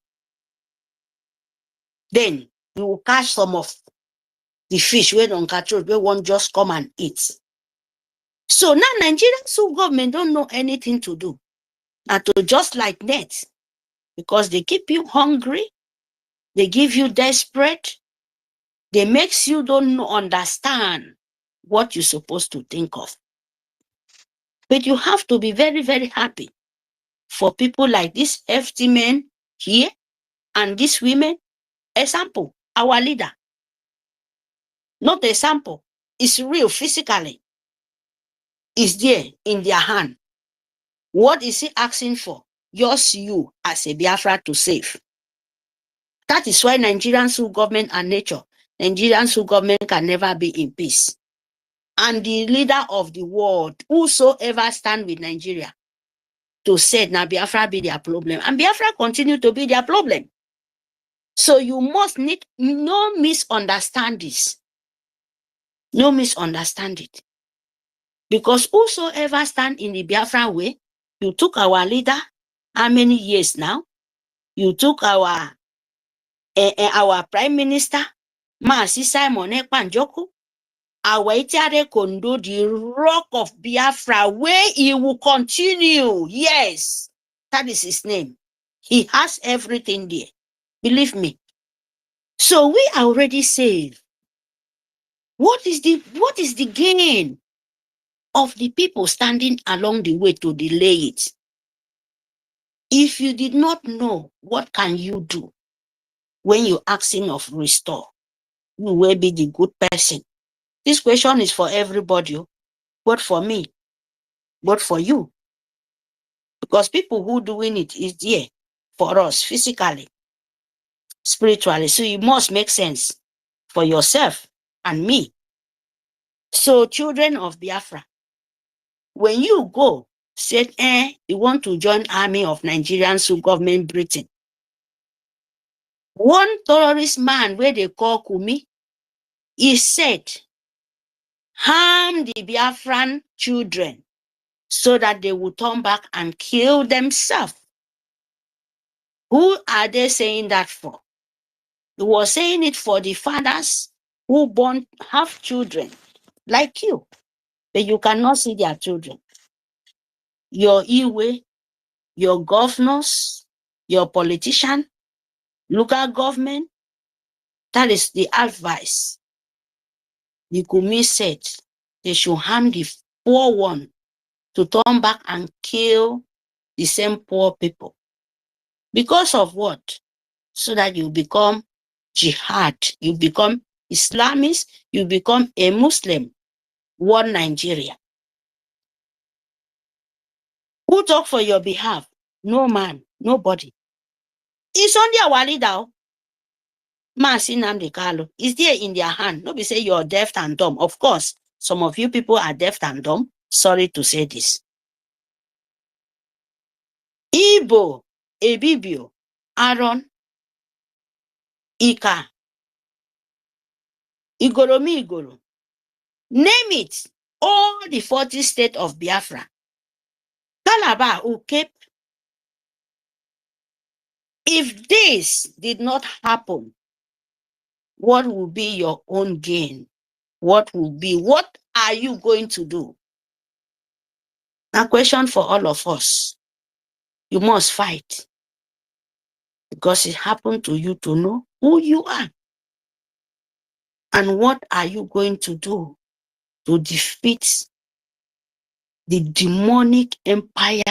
S13: Then you will catch some of the fish where don't catch it, where one just come and eat. So now Nigerian government don't know anything to do. And to just like net, because they keep you hungry, they give you desperate, they makes you don't understand what you're supposed to think of. But you have to be very, very happy for people like this FT men here and these women. Example, our leader. Not a sample. It's real physically. It's there in their hand. What is he asking for? Just you as a Biafra to save. That is why Nigerian government and nature, Nigerian government can never be in peace. And the leader of the world, whosoever stand with Nigeria, to say now Biafra be their problem. And Biafra continue to be their problem. So you must need no misunderstand this. No misunderstand it. Because whosoever stand in the Biafra way, you took our leader, how many years now? You took our Prime Minister, Maasi Simon Ekpanjoku, our Itiare Kondo, the rock of Biafra, where he will continue. Yes, that is his name. He has everything there. Believe me. So we are already saved. What is the gain of the people standing along the way to delay it? If you did not know, what can you do when you're asking of restore? You will be the good person. This question is for everybody, but for me, but for you. Because people who doing it is there for us physically, spiritually. So it must make sense for yourself and me. So children of Biafra, when you go, said, you want to join army of Nigerian government Britain. One terrorist man where they call Kumi, he said, harm the Biafran children so that they will turn back and kill themselves. Who are they saying that for? He was saying it for the fathers who have children like you, but you cannot see their children. Your Iwe, your governors, your politician, local government, that is the advice. The Kumi said they should harm the poor one to turn back and kill the same poor people. Because of what? So that you become jihad, you become Islamist, you become a Muslim, one Nigeria. Who talk for your behalf? No man, nobody. It's only our leader. Maasi Nnamdi Kanu is there in their hand. Nobody say you're deaf and dumb. Of course, some of you people are deaf and dumb. Sorry to say this. EKIBIBIO, Aaron, Ika, Igoro, name it. All the 40 states of Biafra. Calabar, Cape. If this did not happen, what will be your own gain? What are you going to do? A question for all of us. You must fight. Because it happened to you to know who you are. And what are you going to do to defeat the demonic empire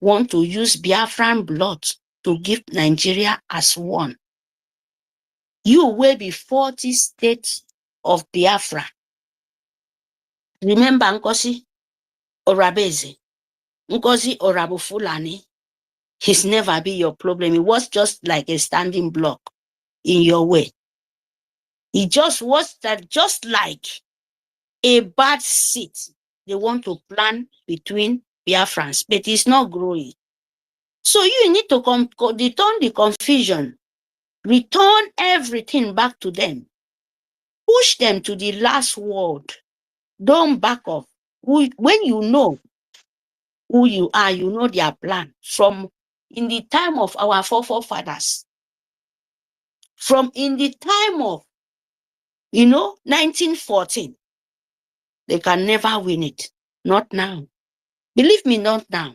S13: want to use Biafran blood to give Nigeria as one? You will be 40 states of Biafra. Remember Nkosi Orabeze, Nkosi Orabufulani. He's never be your problem. It was just like a standing block in your way. He just was that just like a bad seed they want to plant between Biafrans, but it's not growing. So you need to turn the confusion Return everything back to them. Push them to the last word. Don't back off. When you know who you are, you know their plan. From in the time of our forefathers, from in the time of, 1914, they can never win it. Not now. Believe me, not now.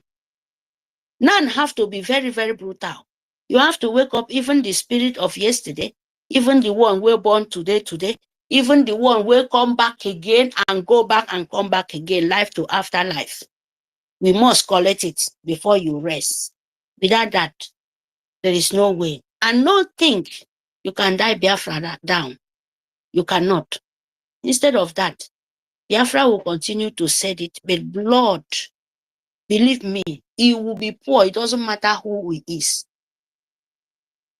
S13: None have to be very, very brutal. You have to wake up even the spirit of yesterday, even the one we're born today, even the one will come back again and go back and come back again, life to afterlife. We must collect it before you rest. Without that, there is no way. And not think you can die Biafra down. You cannot. Instead of that, Biafra will continue to set it, but blood, believe me, he will be poor. It doesn't matter who he is.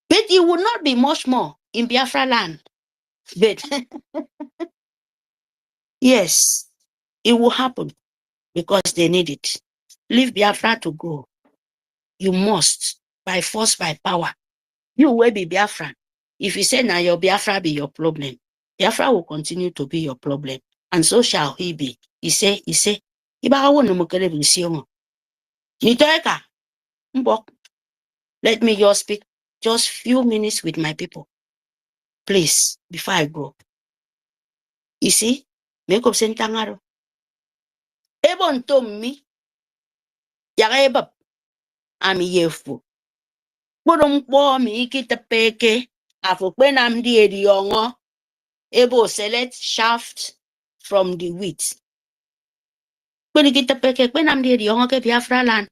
S13: But it will not be much more in Biafra land. But yes, it will happen because they need it. Leave Biafra to go. You must, by force, by power. You will be Biafran. If you say now your Biafra be your problem, Biafra will continue to be your problem. And so shall he be. He say, let me just speak just few minutes with my people. Please, before I go. You see, make up sentangaro. Ebon to me, yareba, I'm yefu. Bodom bo mi kita peke, afokwenam di ediongo, ebo select shaft from the wheat. When you get the peke, when I'm the young ke Biafra land,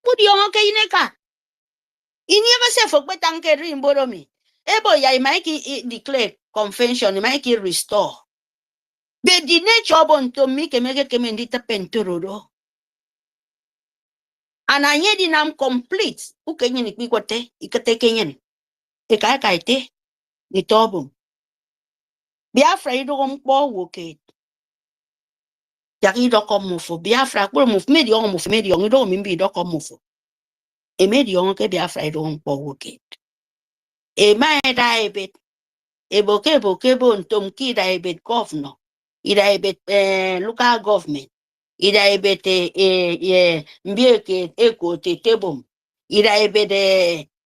S13: put young ke ineka. In never say for betanke rin boromi. Ebo ya make declare convention, make restore. But the nature bon to me ke make mendita penturo. And I yet am complete. Who can you quikote? Ikate kenyan. Eka kaite, the tobum. Biafra idom po woke. Yaki do come move. Biafra will move me the young move me the young don't mean be do come move. E made young ke Biafra idom po woke. E ma daibet. Eboke bon tom ki daibet governor. Idaibet local government. Idaibet mbieke eko te tebum. Idaibet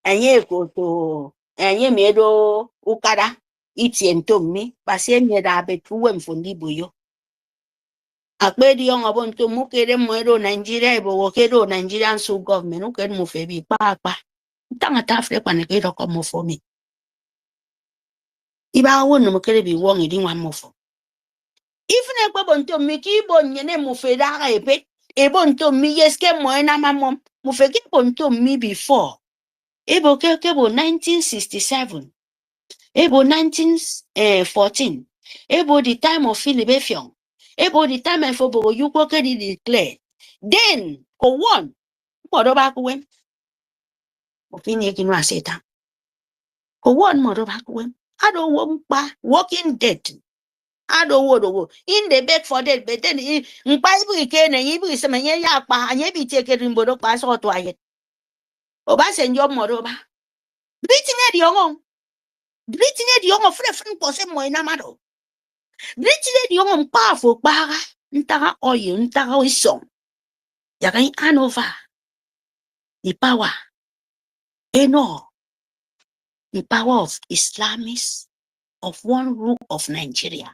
S13: anye eko to anye medo ukada. Itien tom mi. Pase mi daibet uwem fundi buyo. Akpedi yon abon to mukere mwero Nigeria ebo wokedo Nigerian sub government uked mufebi pa. Tanga tafre kwa nekedo kwa mufomi. Iba wonu mukere bi wong idi wan mufo. Even a bonto miki bon yene mufeda ebe ebonto mi yeske moena mamom mufeki bonto mi before. Ebo kebo 1967. Ebo 1914. Ebo the time of Philip. Ebo the time of Obo you declare. Then go one. Modoba kuwen. Opinion kin wa seta. Go one modoba kuwen. I don't want walking dead. I don't want in the bed for that, but then in Bible can and you some yapa and you be taken in Bodo pass or twice. Obas and your modoba. Breathing at young. Breathing at young friend for some way namado. Breathing at young powerful baga. Ntaga oil, ntaga song. Yagan anova. The power. No. The power of Islamists of one rule of Nigeria.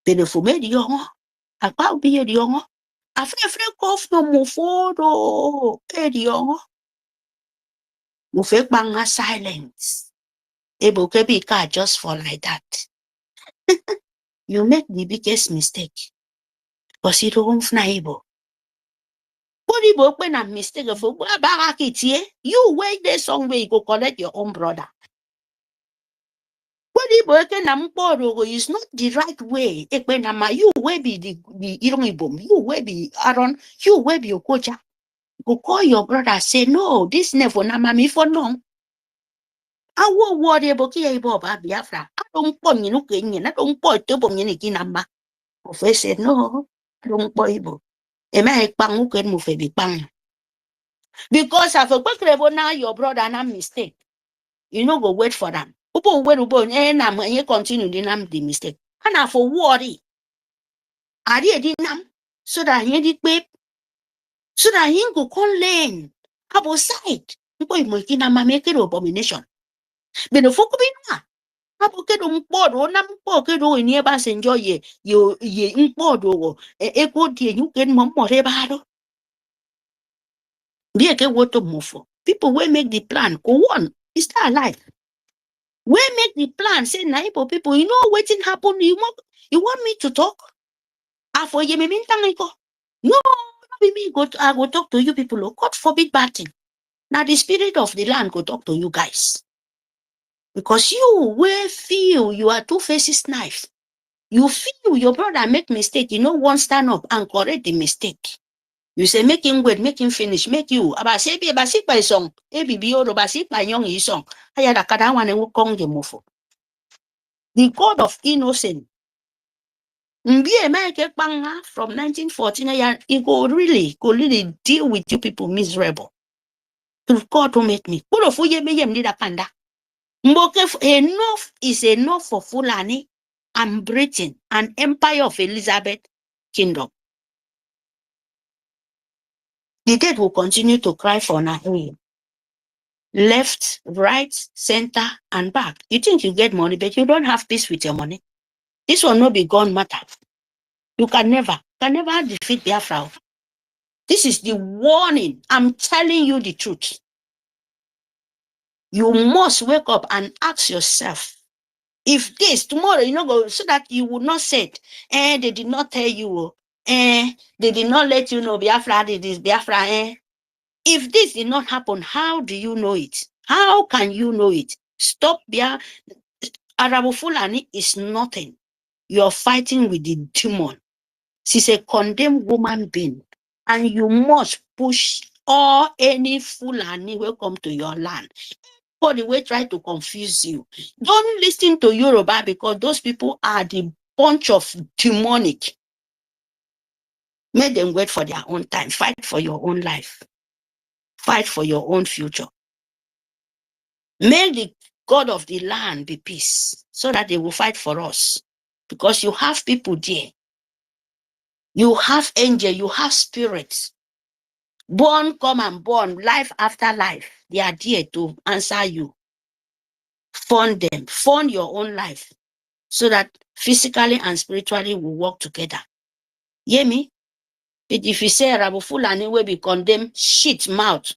S13: Benefume the young. About be a young. After off no mufodo. Young. Mufek banga silence. Ebo kebika just for like that. You make the biggest mistake. Because you don't fnaibo. Body book when a mistake of barakiti, you wait there somewhere you go collect your own brother. Body book and Amporo is not the right way. You will be the Irongibum, you will be Aaron, you will be OGOJA. Go call your brother, say no, this never namami for long. I won't worry about Biafra. I don't point you looking, I don't point to Bominiki. Professor said, no, I don't point. Am I pang can move a big bang? Because I forgot now your brother and a mistake. you know, go wait for them. Ubo wait ubo and you continue the mistake. And for worry. I did so that he did babe. So that he go come learn about side. People making a make it abomination. But the folk be no. Apoke do mpodo na mpoke do ni eba senjo ye mpodo ego die you get momo reba do. Be ke woto mofo. People will make the plan go on. Is that alive? We make the plan say na people you know wetin happen you want me to talk? Afo ye me mintango. No, me I go talk to you people. God forbid bad thing. Now the spirit of the land go talk to you guys. Because you will feel you are two faces knife. You feel your brother make mistake. You know, one stand up and correct the mistake. You say, make him wait, make him finish, make you. Abasipi, abasipa song. EBIBIO, abasipa young is song. Ayada kadawane wukong the mofo. The God of innocence. Mbie America from 1914, he go really deal with you people miserable. To God to make me. Enough is enough for Fulani and Britain and Empire of Elizabeth Kingdom. The dead will continue to cry for Nahui. Left, right, center, and back. You think you get money, but you don't have peace with your money. This will not be gone matter. You can never defeat Biafra. This is the warning. I'm telling you the truth. You must wake up and ask yourself, if this tomorrow, you know, go so that you would not say, they did not tell you, they did not let you know Biafra did this, Biafra, If this did not happen, how do you know it? How can you know it? Stop Arabo Fulani is nothing. You're fighting with the demon. She's a condemned woman being. And you must push all any Fulani will come to your land. For the way try to confuse you. Don't listen to Yoruba because those people are the bunch of demonic. Make them wait for their own time. Fight for your own life. Fight for your own future. Make the God of the land be peace so that they will fight for us. Because you have people there. You have angels, you have spirits. Born, come and born, life after life. They are there to answer you. Fund them. Fund your own life so that physically and spiritually we work together. Hear me? But if you say Rabu Fulani will be condemned, shit mouth.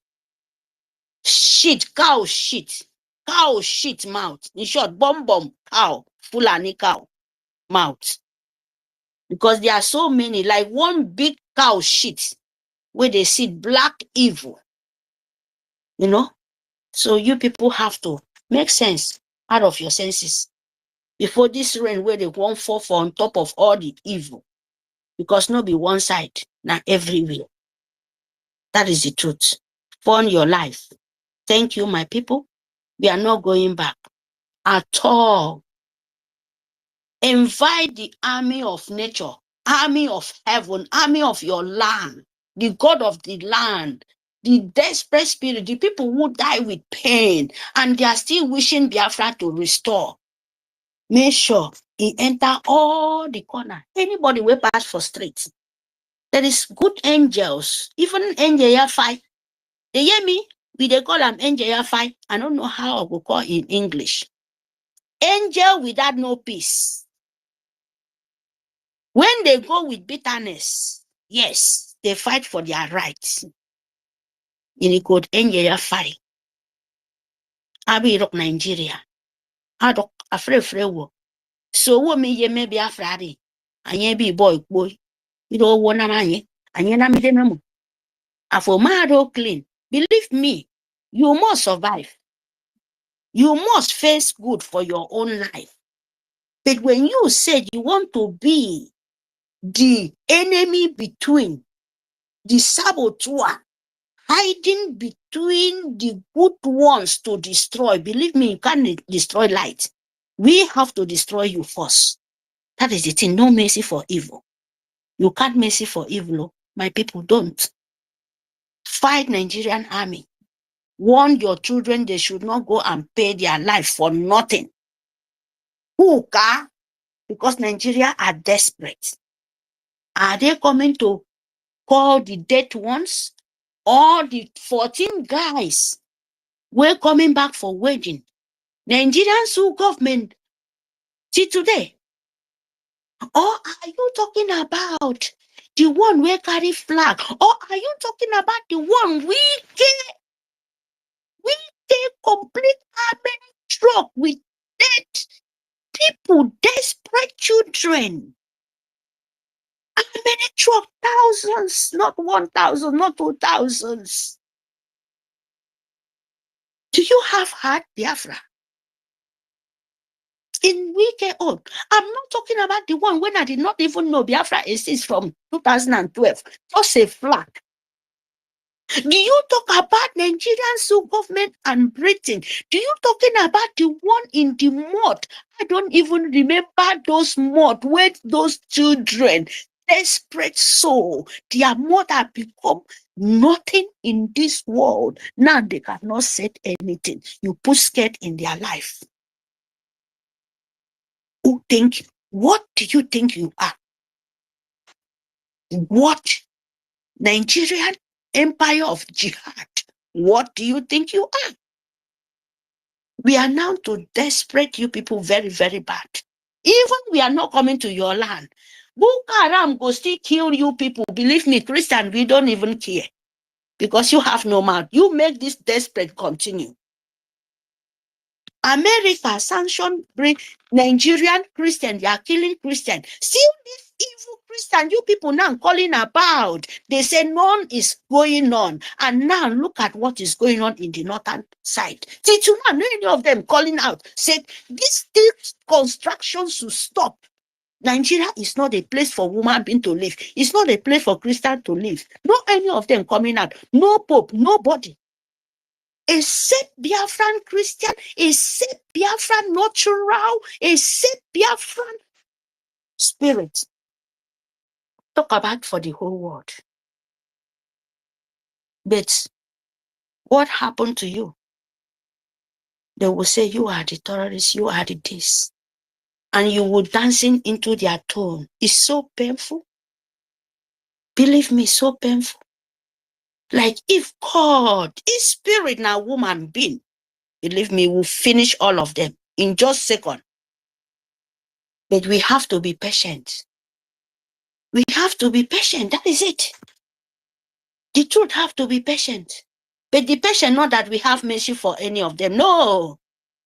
S13: Shit, cow shit. Cow shit mouth. In short, bomb, cow. Fulani cow mouth. Because there are so many, like one big cow shit where they see black evil. You know? So you people have to make sense out of your senses. Before this rain where they won't fall for on top of all the evil. Because not be one side, not everywhere. That is the truth. Fund your life. Thank you, my people. We are not going back at all. Invite the army of nature, army of heaven, army of your land, the God of the land, the desperate spirit, the people who die with pain, and they are still wishing Biafra to restore. Make sure he enter all the corner. Anybody will pass for streets. There is good angels, even angel fight. They hear me? They call them angel fight. I don't know how I will call in English. Angel without no peace. When they go with bitterness, yes, they fight for their rights. In the code angel fight. Abi rock Nigeria. Adok afre wo. So wo me ye maybe afradi. Anye be boy. You don't want to man. Anye na me de memo. Afo mado clean. Believe me, you must survive. You must face good for your own life. But when you said you want to be the enemy between the saboteur, hiding between the good ones to destroy, believe me, you can't destroy light. We have to destroy you first. That is the thing. No mercy for evil. You can't mercy for evil. My people don't. Fight Nigerian army. Warn your children they should not go and pay their life for nothing. Who can? Because Nigeria are desperate. Are they coming to call the dead ones? All the 14 guys were coming back for wedding. Nigerian Sioux government till today. Or are you talking about the one where carry flag? Or are you talking about the one we take complete army truck with dead people, desperate children? How many truck? Thousands, not 1,000, not 2,000. Do you have heart, Biafra? In weekend old. I'm not talking about the one when I did not even know Biafra exists from 2012. Just a flag. Do you talk about Nigerian Sioux government and Britain? Do you talking about the one in the mud? I don't even remember those mud where those children, desperate soul, their mother become nothing in this world. Now they cannot set anything. You put scared in their life. Who think? What do you think you are? What? Nigerian Empire of Jihad. What do you think you are? We are now to desperate you people very, very bad. Even we are not coming to your land. Boko Haram go still kill you people. Believe me, Christian, we don't even care. Because you have no mouth. You make this desperate continue. America sanctioned Nigerian Christian. They are killing Christian. Still this evil Christian you people now calling about. They say none is going on. And now look at what is going on in the northern side. Till now, any of them calling out said this construction should stop. Nigeria is not a place for woman being to live. It's not a place for Christian to live. Not any of them coming out. No pope, nobody. Except Biafran Christian, except Biafran natural, except Biafran spirit. Talk about for the whole world. But what happened to you? They will say you are the terrorist, you are the this. And you will dancing into their tone. It's so painful. Believe me, so painful. Like if God, His spirit now woman being, believe me, will finish all of them in just a second. But we have to be patient. We have to be patient. That is it. The truth have to be patient. But the patient, not that we have mercy for any of them. No.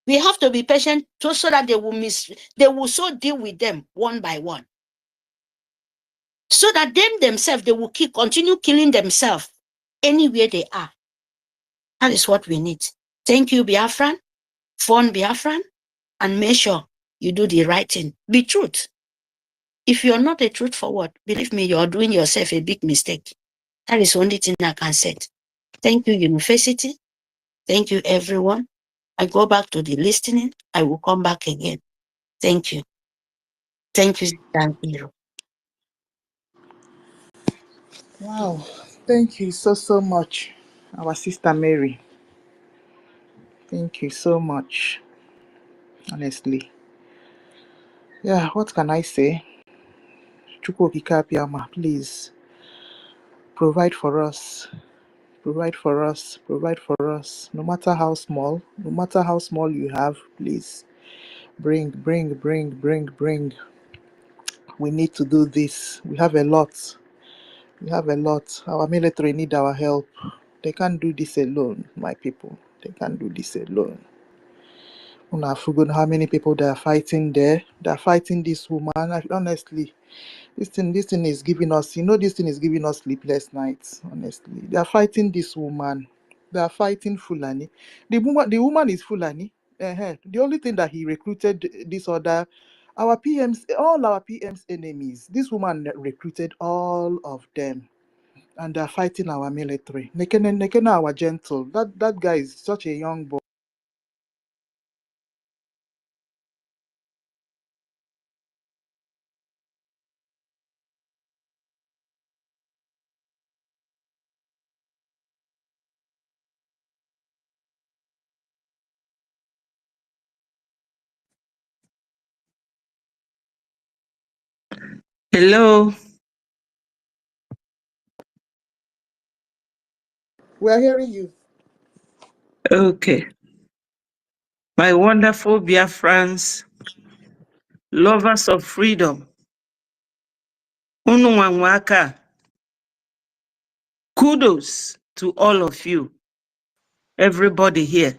S13: We have to be patient so that they will so deal with them one by one. So that them themselves, they will continue killing themselves anywhere they are. That is what we need. Thank you, Biafran. Fund Biafran. And make sure you do the right thing. Be truth. If you're not a truth forward, believe me, you're doing yourself a big mistake. That is the only thing I can say. Thank you, University. Thank you, everyone. I go back to the listening. I will come back again. Thank you. Thank you, Sister.
S3: Wow. Thank you so much, our sister Mary. Thank you so much. Honestly. Yeah, what can I say? Chukwokika Abiyama, please provide for us. Provide for us. Provide for us. No matter how small, you have, please bring. We need to do this. We have a lot. Our military need our help. They can't do this alone, my people. They can't do this alone. Una forgotten how many people they are fighting there. They are fighting this woman. Honestly, this thing is giving us, this thing is giving us sleepless nights. Honestly, they are fighting this woman. They are fighting Fulani. The woman is Fulani. The only thing that he recruited this other, all our PM's enemies. This woman recruited all of them, and they're fighting our military. Nekene our gentle. That guy is such a young boy.
S14: Hello.
S12: We are hearing you.
S14: Okay. My wonderful Biafrans, lovers of freedom. Unu Wanwaka. Kudos to all of you. Everybody here.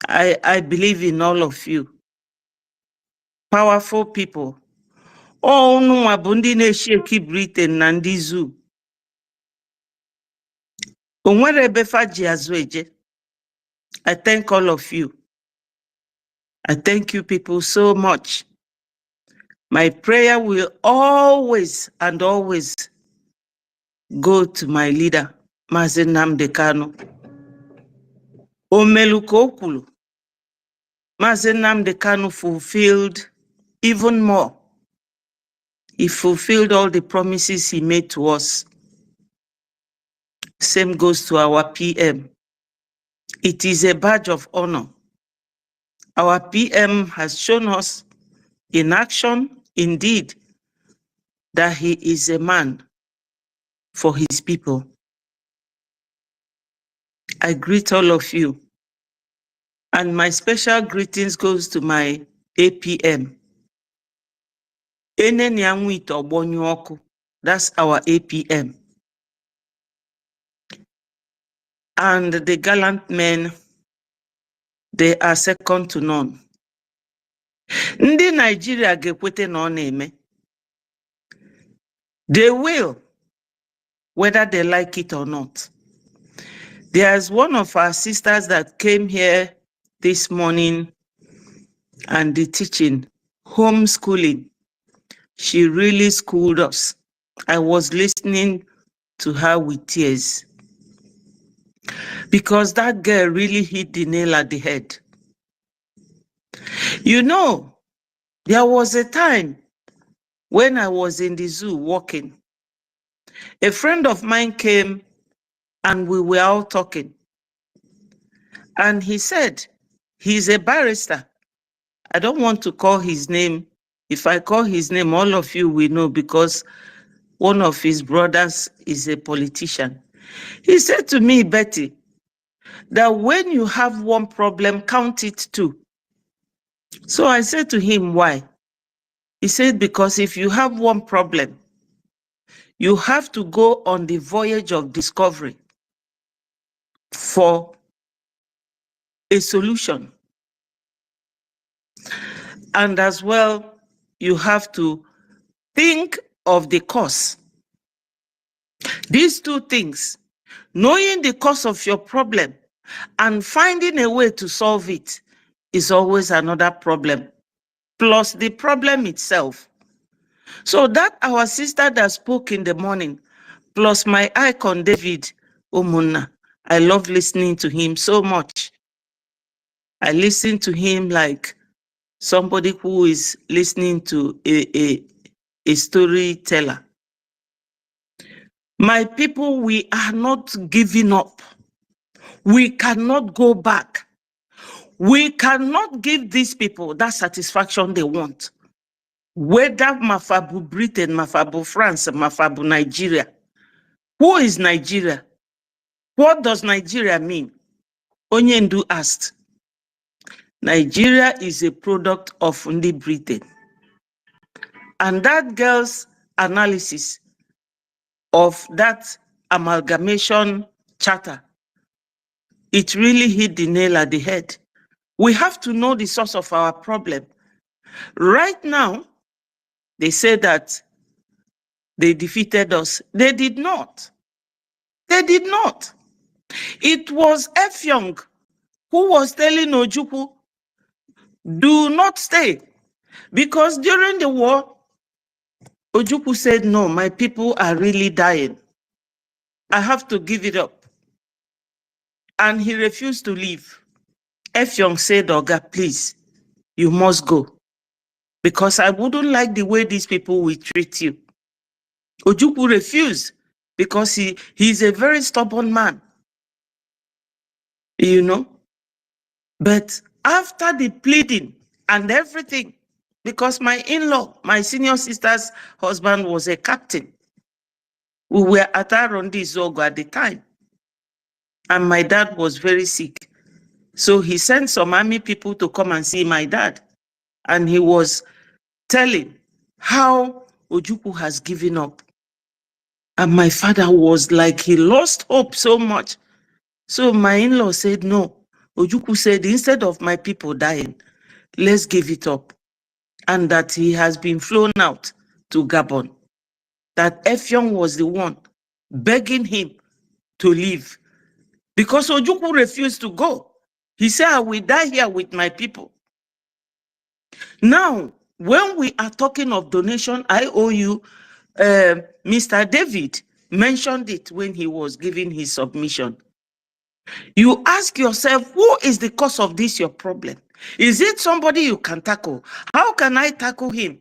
S14: I believe in all of you. Powerful people. Oh, unu wabundi na-esheki Britain na ndị zoo. Onwere befa ji azụ eje. I thank all of you. I thank you people so much. My prayer will always and always go to my leader, Mazi Nnamdi Kanu. Omeluko Okwulu. Mazi Nnamdi Kanu fulfilled even more. He fulfilled all the promises he made to us. Same goes to our PM. It is a badge of honor. Our PM has shown us in action, indeed, that he is a man for his people. I greet all of you. And my special greetings goes to my APM. That's our APM. And the gallant men, they are second to none. Ndị Nigeria gekwete na ọ na-eme. They will, whether they like it or not. There's one of our sisters that came here this morning and the teaching, homeschooling. She really schooled us. I was listening to her with tears. Because that girl really hit the nail at the head. You know, there was a time when I was in the zoo walking. A friend of mine came and we were all talking. And he said, he's a barrister. I don't want to call his name. If I call his name, all of you will know because one of his brothers is a politician. He said to me, Betty, that when you have one problem, count it two. So I said to him, why? He said, because if you have one problem, you have to go on the voyage of discovery for a solution. And as well, you have to think of the cause. These two things, knowing the cause of your problem and finding a way to solve it is always another problem, plus the problem itself. So that our sister that spoke in the morning, plus my icon, David Omunna, I love listening to him so much. I listen to him like somebody who is listening to a storyteller. My people, we are not giving up. We cannot go back. We cannot give these people that satisfaction they want. Whether Mafabu Britain, Mafabu France, Mafabu Nigeria. Who is Nigeria? What does Nigeria mean? Onyendu asked. Nigeria is a product of Ndi Britain. And that girl's analysis of that amalgamation charter, it really hit the nail at the head. We have to know the source of our problem. Right now, they say that they defeated us. They did not. They did not. It was Efyong who was telling Ojukwu, do not stay. Because during the war, Ojukwu said, no, my people are really dying. I have to give it up. And he refused to leave. Efyong said, Oga, please, you must go. Because I wouldn't like the way these people will treat you. Ojukwu refused because he's a very stubborn man. You know? But after the pleading and everything, because my in-law, my senior sister's husband, was a captain. We were at Arondi Zogo at the time, and my dad was very sick. So he sent some army people to come and see my dad, and he was telling how Ojukwu has given up. And my father was like, he lost hope so much. So my in-law said, no. Ojukwu said, instead of my people dying, let's give it up. And that he has been flown out to Gabon. That Effiong was the one begging him to leave. Because Ojukwu refused to go. He said, I will die here with my people. Now, when we are talking of donation, I owe you, Mr. David mentioned it when he was giving his submission. You ask yourself, who is the cause of this, your problem? Is it somebody you can tackle? How can I tackle him?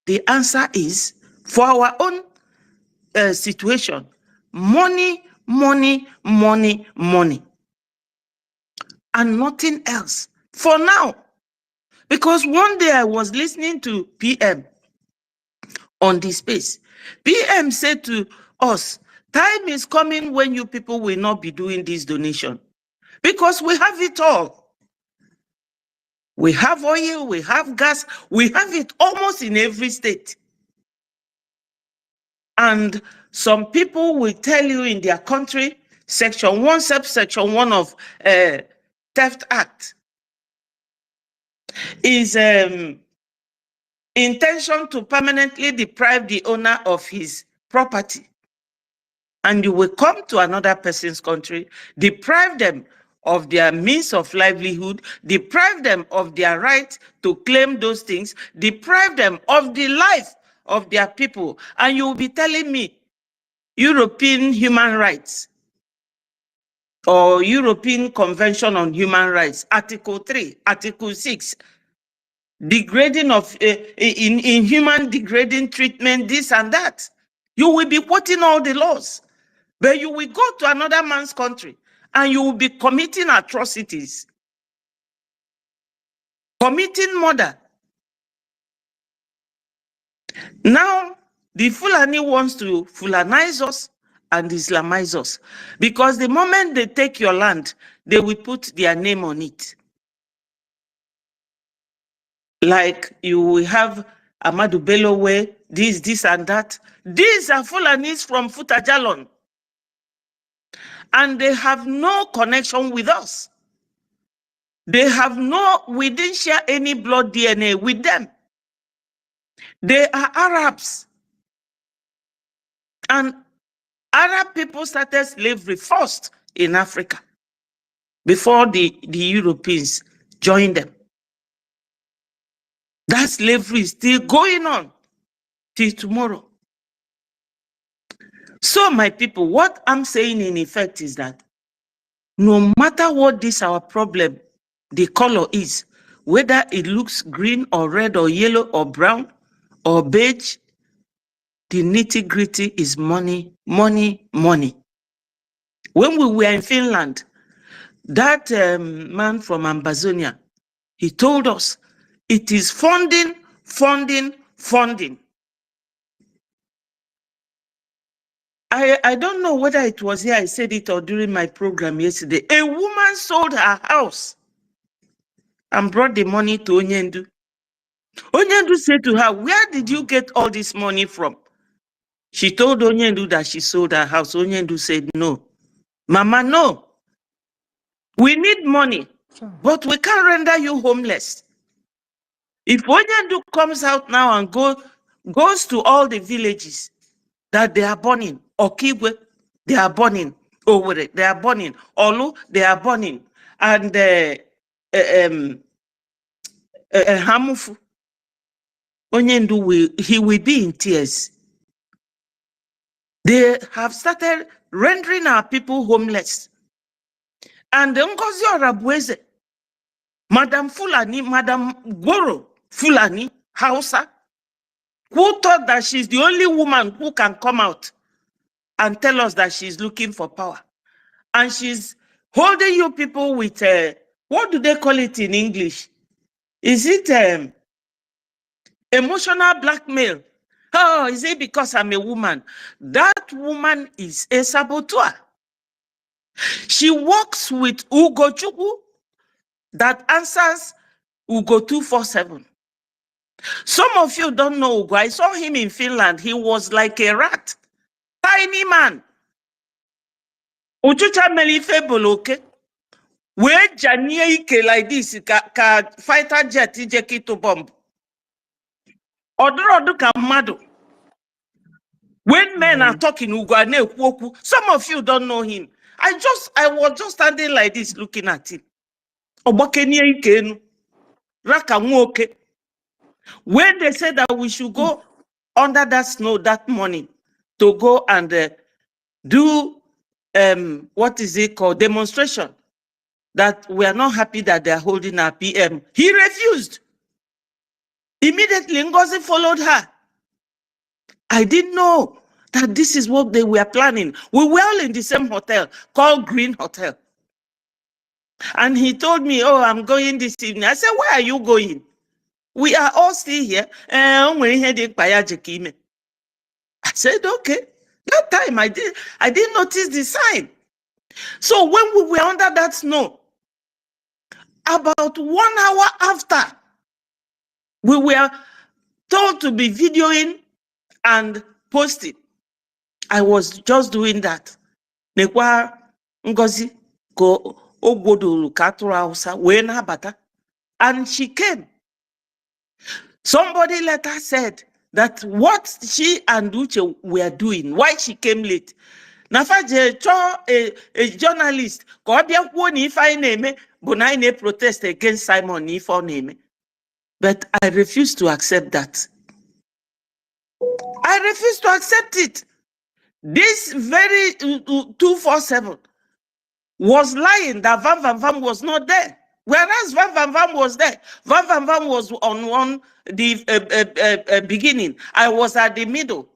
S14: The answer is, for our own situation, money, money, money, money. And nothing else for now. Because one day I was listening to PM on the space. PM said to us, time is coming when you people will not be doing this donation. Because we have it all. We have oil, we have gas, we have it almost in every state. And some people will tell you in their country, Section 1, subsection 1 of Theft Act is intention to permanently deprive the owner of his property. And you will come to another person's country, deprive them of their means of livelihood, deprive them of their right to claim those things, deprive them of the life of their people. And you will be telling me, European human rights or European Convention on Human Rights, Article 3, Article 6, degrading of inhuman degrading treatment, this and that. You will be quoting all the laws, but you will go to another man's country and you will be committing atrocities, committing murder. Now, the Fulani wants to Fulanize us and Islamize us, because the moment they take your land, they will put their name on it. Like you will have Amadou Bello way, this and that. These are Fulanis from Futajalon. And they have no connection with us. We didn't share any blood DNA with them. They are Arabs. And Arab people started slavery first in Africa before the Europeans joined them. That slavery is still going on till tomorrow. So my people, what I'm saying in effect is that no matter what this our problem, the color is, whether it looks green or red or yellow or brown or beige, the nitty-gritty is money, money, money. When we were in Finland, that man from Amazonia, he told us it is funding, funding, funding. I don't know whether it was here I said it or during my program yesterday. A woman sold her house and brought the money to Onyendu. Onyendu said to her, where did you get all this money from? She told Onyendu that she sold her house. Onyendu said, no. Mama, no. We need money, but we can't render you homeless. If Onyendu comes out now and goes to all the villages that they are burning, Okigwe, they are burning, Owerri, they are burning, Olu, they are burning, and Hamufu, Onyendu will be in tears. They have started rendering our people homeless. And Ngozi Orabueze, Madam Fulani, Madam Goro Fulani, Hausa, who thought that she's the only woman who can come out and tell us that she's looking for power. And she's holding you people with, what do they call it in English? Is it Emotional blackmail. Oh, is it because I'm a woman? That woman is a saboteur. She works with Ugochukwu that answers Ugo 247. Some of you don't know Ugo. I saw him in Finland. He was like a rat. Tiny man. Uchucha melife boloke. Where janie ike like this ka fighter jet ijeki to bomb. Odu ka madu. When men are talking Ugo, some of you don't know him. I was just standing like this looking at him. When they said that we should go under that snow that morning to go and do what is it called, demonstration, that we are not happy that they are holding our PM, he refused. Immediately NGOZI followed her. I didn't know that this is what they were planning. We were all in the same hotel called Green Hotel. And he told me, oh, I'm going this evening. I said, where are you going? We are all still here. I said, okay. That time I didn't notice the sign. So when we were under that snow, about 1 hour after, we were told to be videoing and posting. I was just doing that. Nekwa NGOZI go ogbodolu katuru Hausa we na bata, and she came. Somebody later said that what she and Uche were doing, why she came late. Nafaje cho a journalist ko bia kwuo ni ife na-eme bụ na anyị protest against Simon ni ife ọ na-eme. But I refuse to accept that. I refuse to accept it. This very 247 was lying that Van Van Van was not there. Whereas Van Van Van was there. Van Van Van was on the beginning. I was at the middle.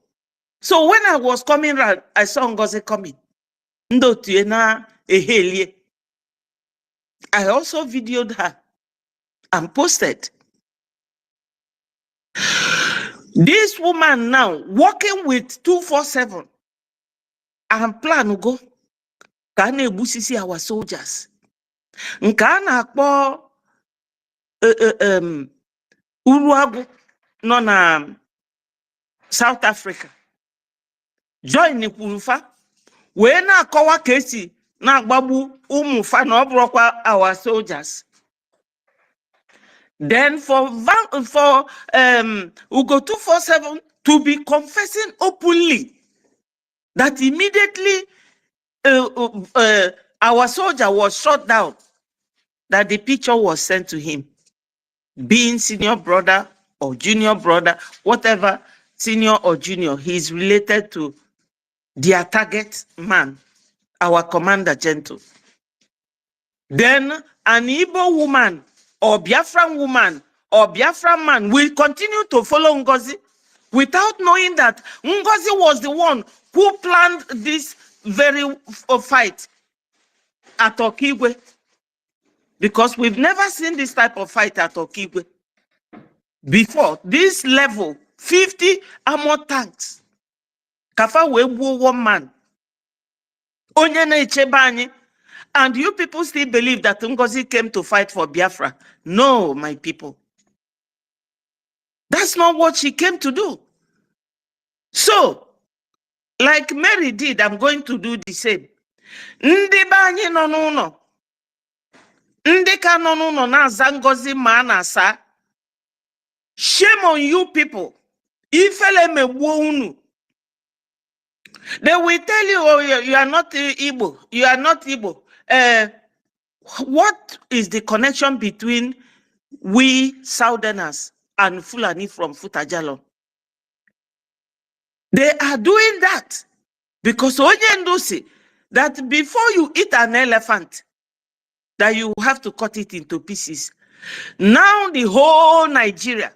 S14: So when I was coming around, I saw NGOZI coming. I also videoed her and posted. This woman now working with 247 and plan to go. Can ebusisi our soldiers? Nkana akpo Uruagu no na South Africa. Join ni Kurufa. We na kowa kesi na agbabu umufa na obrokwa our soldiers. Then for Ugo 247 to be confessing openly that immediately our soldier was shot down, that the picture was sent to him, being senior brother or junior brother, whatever, senior or junior, he is related to their target man, our commander gentle. Then an Igbo woman or Biafran woman or Biafran man will continue to follow NGOZI without knowing that NGOZI was the one who planned this very fight at Okigwe. Because we've never seen this type of fight at Okigwe before. This level, 50 armored tanks. Kafa webu 1 man. Onyene Ichebani. And you people still believe that NGOZI came to fight for Biafra. No, my people. That's not what she came to do. So, like Mary did, I'm going to do the same. Ndi banyi no no no. Ndi ka no no no na za NGOZI ma na sa. Shame on you people. Ifele megbuo unu. They will tell you, oh, you are not Igbo. You are not Igbo. What is the connection between we Southerners and Fulani from Futajalon? They are doing that because Oyendu say that before you eat an elephant, that you have to cut it into pieces. Now the whole Nigeria,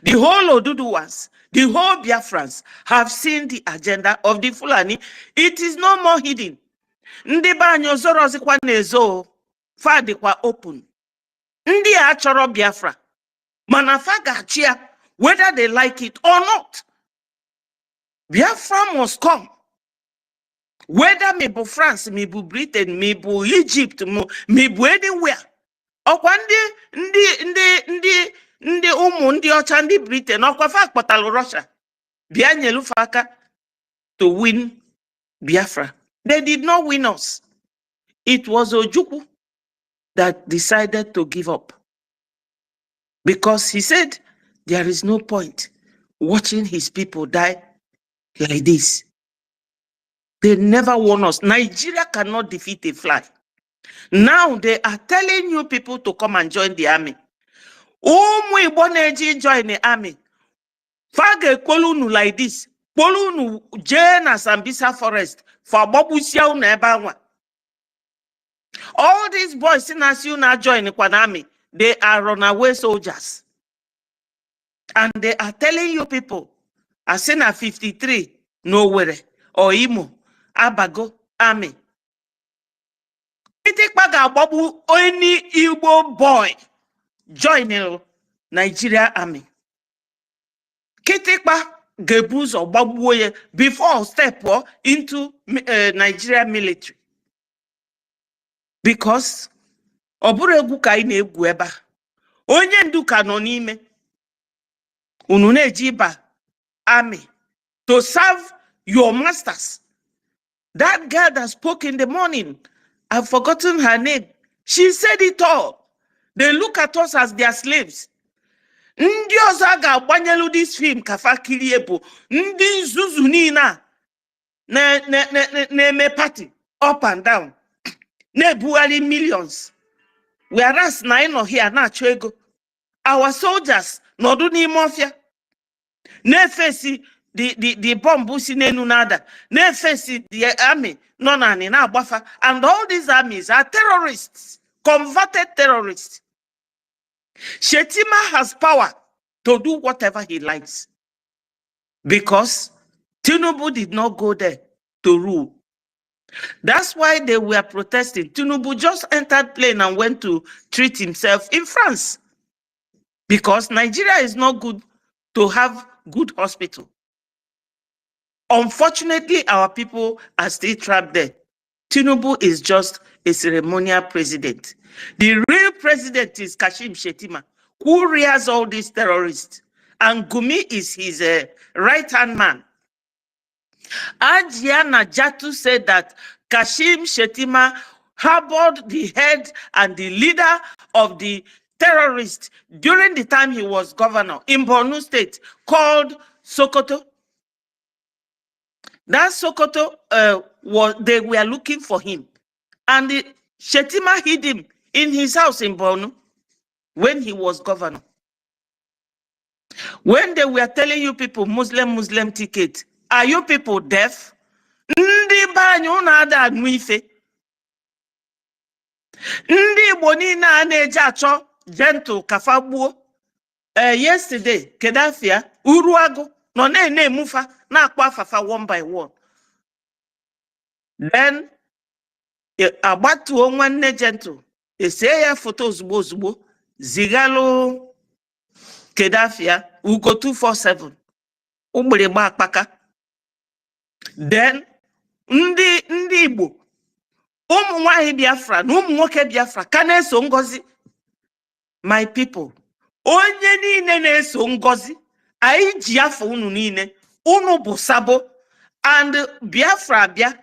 S14: the whole Oduduwas, the whole Biafrans have seen the agenda of the Fulani. It is no more hidden. Ndi banyo zoro zikwa nezo, fadi kwa open. Ndi achoro Biafra. Manafaga chia, whether they like it or not. Biafra must come. Whether maybe France, maybe Britain, maybe Egypt, maybe anywhere. Ọkwa ndị ụmụ ndị ọcha ndị Britain ọkwa fa kpọtalụ Russia bịa nyelufe aka to win Biafra. They did not win us. It was Ojukwu that decided to give up because he said there is no point watching his people die like this. They never won us. Nigeria cannot defeat a fly. Now they are telling you people to come and join the army. Umu Igbo na-eji join the army. Fage kolunu like this. Kolunu jena Sambisa forest for Bobusia unu ebe anwa. All these boys in as you now join the army, they are runaway soldiers. And they are telling you people, as in a 53, nowhere, or Imo, Abago, army. Any Igbo boy joining Nigeria army. Kitikpa Gebus or Babuye before step into Nigeria military. Because Oburegu kaine gueba. Onye nduka no n'ime. Unune jiba army to serve your masters. That girl that spoke in the morning, I've forgotten her name. She said it all. They look at us as their slaves. Ndi ozaga gbanyelu this film kafa kiriebo. Ndi nzuzu nina na party up and down. Ne buali millions. Whereas na ino here na chwego. Our soldiers no do ni mafia. Ne face the bomb busi nenu nada. Ne face the army no nani na bafa. And all these armies are terrorists, converted terrorists. Shetima has power to do whatever he likes because Tinubu did not go there to rule. That's why they were protesting. Tinubu just entered plane and went to treat himself in France because Nigeria is not good to have good hospital. Unfortunately, our people are still trapped there. Tinubu is just a ceremonial president. The real president is Kashim Shettima, who rears all these terrorists. And Gumi is his right-hand man. Ajiana Jatu said that Kashim Shettima harbored the head and the leader of the terrorists during the time he was governor in Borno State called Sokoto. That Sokoto, they were looking for him. And Shettima hid him in his house in Borno when he was governor. When they were telling you people Muslim ticket, are you people deaf? Ndi banyo na-ada anụ ife. Ndị Igbo niile a na-eje achọ gentle kafagbuo. Yesterday, Kedafia, Uruago, no ne mufa na akwa afafa one by one. Then, agbatu nwanne gentle. Ese ya photos ozugbo zigalo Kedafia ugo 247 ugbere gba akpaka. Then ndị Igbo ụmụ nwaanyị Biafra na ụmụ nwoke Biafra ka na-eso Ngozi. My people, onye niile na-eso Ngozi anyị ji afọ unu niile unu bụ sabo and Biafra bịa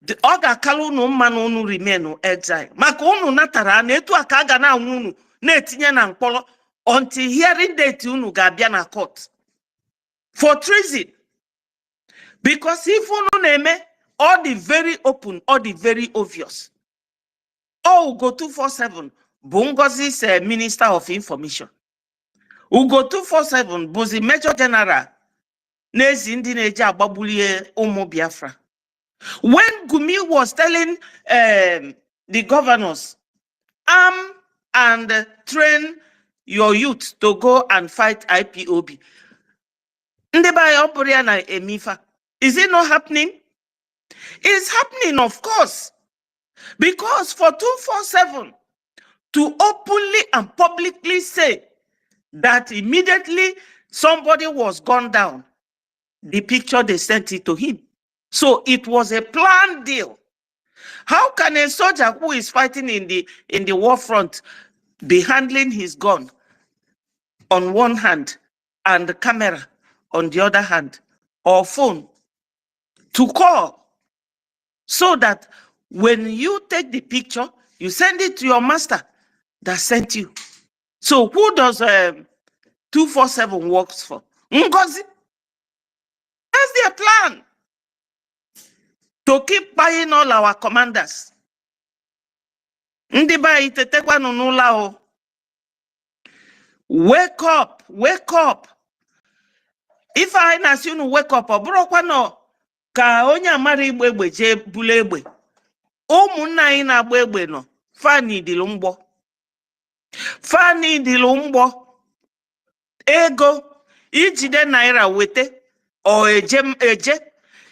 S14: ọ ga-akala unu mma na unu remain exile maka unu natara na etu aka a ga na-anwụ unu na-etinye na mkpọrọ until hearing date unu ga-abịa na court for treason. Because if unu na-eme all the very open, all the very obvious. Ugo 247 bụ Ngozi's Minister of Information. Ugo 247 bụ the Major General n'ezi ndị na-eji agbagbulie ụmụ Biafra. When Gumi was telling the governors, arm and train your youth to go and fight IPOB. Is it not happening? It's happening, of course. Because for 247 to openly and publicly say that immediately somebody was gunned down, the picture they sent it to him. So it was a planned deal. How can a soldier who is fighting in the war front be handling his gun on one hand and the camera on the other hand, or phone, to call, so that when you take the picture, you send it to your master that sent you? So who does 247 works for? NGOZI. That's their plan, to keep buying all our commanders. Ndị ba itetekwanụ n'ụlọ o. Wake up, wake up. If I na-asị unu wake up, ọ bụrụkwa nọ ka onye amara igbe egbe jee bulu egbe. Ụmụnna anyị na-agba egbe nọ, fani dịlụ mgbọ. Fani dịlụ mgbọ. Ego ijide naira wete o eje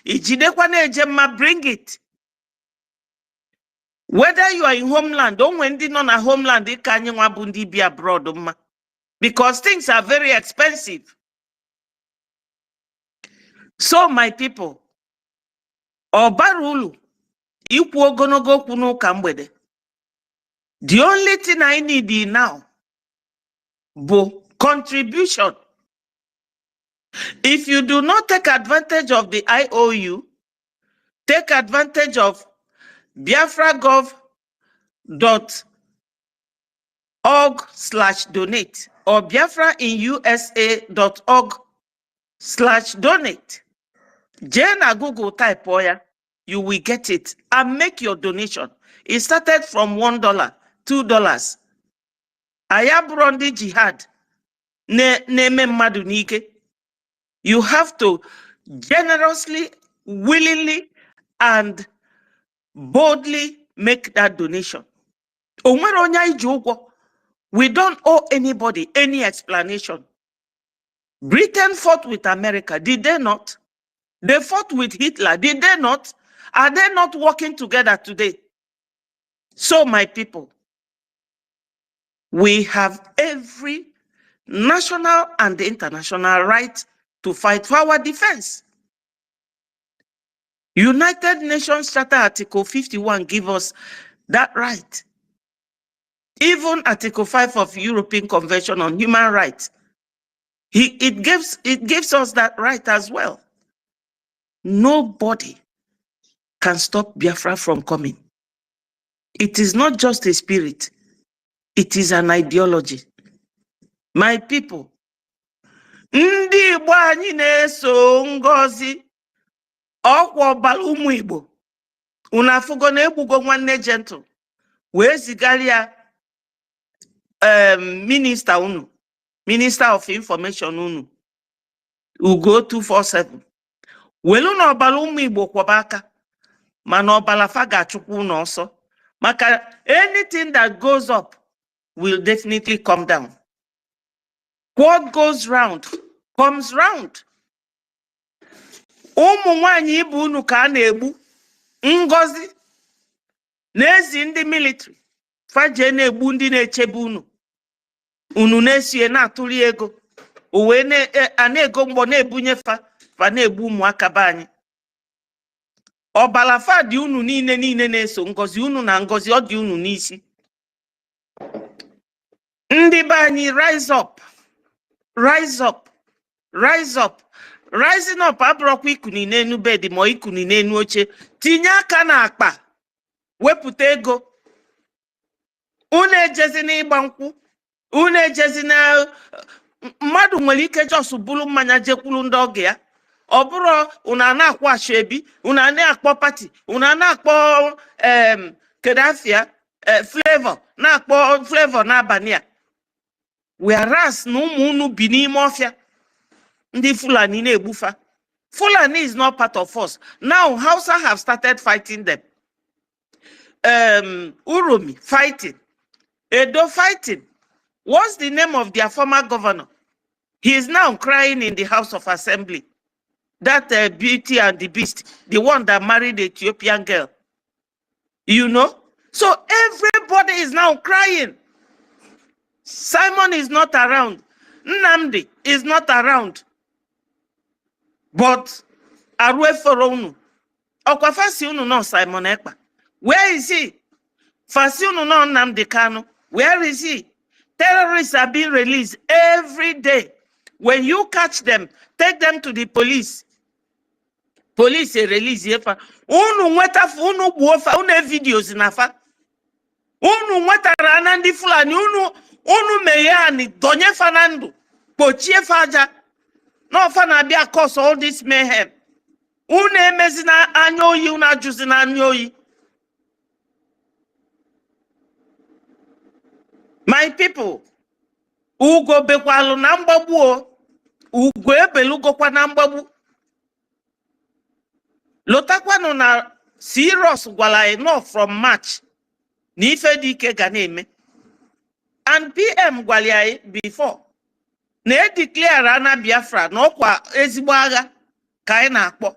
S14: ijidekwa na eje ma bring it. Whether you are in homeland or when they not na homeland, they can you wabundi be abroad, because things are very expensive. So my people, Obarulu, ikwu ogonogo kuno kambwede. The only thing I need now, bo contribution. If you do not take advantage of the IOU, take advantage of biafragov.org/donate or biafrainUSA.org/donate. Jena Google type oya, you will get it and make your donation. It started from $1, $2. Ayaburondi jihad neme mmadụ n'ike. You have to generously, willingly, and boldly make that donation. We don't owe anybody any explanation. Britain fought with America, did they not? They fought with Hitler, did they not? Are they not working together today? So my people, we have every national and international right to fight for our defense. United Nations Charter Article 51 gives us that right. Even Article 5 of European Convention on Human Rights, it gives us that right as well. Nobody can stop Biafra from coming. It is not just a spirit, it is an ideology. My people, ndị Igbo anyị na-eso Ngozi ọkwa ọbara ụmụ Igbo, unu afụgo na egbugo nwanne gentle wee zigaria minista unu, Minister of Information unu, Ugo 247, welu na ọbara ụmụ Igbo kwọba aka, mana ọbara fa ga-achụkwu unu ọsọ, maka anything that goes up will definitely come down. What goes round comes round. Ụmụ nwaanyị ibu unu ka a na-egbu. Ngozi n'ezi ndị military faje na-egbu ndị na-echebe unu. Unu na-esie na-atụli ego. Uwe na-ego mgbọ na-ebunye fa na-egbu ụmụaka be anyị. Ọbala fa dị unu niile na-eso Ngozi, unu na Ngozi ọ dị unu n'isi. Ndị be anyị, rise up. Rise up. Rise up. Rising up abụrọkwa ikuni n'enu bedi ma ikuni n'enu oche. Tinye aka na akpa. Wepụta ego. Unu ejezi na ịgba nkwụ. Unu ejezi na mmadụ nwere ike jos bulu mmanya jekwulu ndị oge ya. Ọ bụrụ unu na-akpọ ashebi, unu na-akpọ party, unu na-akpọ Kedafia, Flavor, na-akpọ Flavor n'abalị a. Whereas na ụmụ unu bi n'ime ọfịa. Ndị Fulani na-egbufa. Fulani is not part of us. Now Hausa have started fighting them. Uromi fighting. Edo fighting. What's the name of their former governor? He is now crying in the House of Assembly. That Beauty and the Beast, the one that married the Ethiopian girl. You know? So everybody is now crying. Simon is not around. Nnamdi is not around. But Arwe Foronu. Okwa fasi unu no Simon Ekpa. Where is he? Fasi unu no Nnamdi Kanu. Where is he? Terrorists are being released every day. When you catch them, take them to the police. Police release yefa. Unu nweta unu buofa unu videos nafa. Unu nweta rana ndi fulani unu meyani donye fanandu. Pochie faja. No fana bia cause all this mayhem. Unu emezina anyoyi una juzina anyoyi. My people, ugo bekwalu na mgbagbu o. Ugo ebelugo kwa na mgbagbu. Lotakwanu na serious gwala enough from March. Ni ife di ike ga na-eme. And PM gwala before. Na declare ana Biafra na okwa ezigbo agha ka anyị na-akpọ.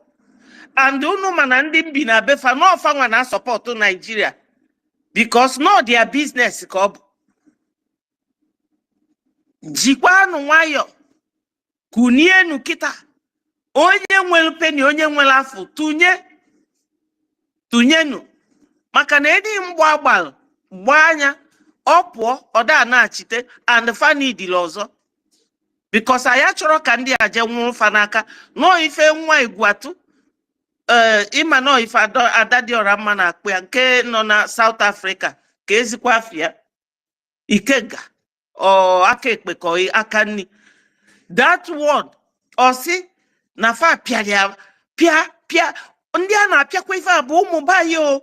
S14: And unu mana ndị mbi na befa no fanwa na support Nigeria because no their business ka ọ bụ. Jikwanu nwayo kunienu kita onye nwere peni onye nwere afọ tunyenu maka na edi mgba agbal gba anya ọpụọ ọda na-achite and fani dị ọzọ because aya chọrọ ka ndị aje nwụrụ fanaka no ife nwa igwatu ima no ife adadi ọra mma na akpụ ya nke nọ na South Africa ka ezikwa afia Ikenga or aka ekpe ko aka nni that word osi na fa pia ndị a na-apịa kwa ife abụ ụmụ bayo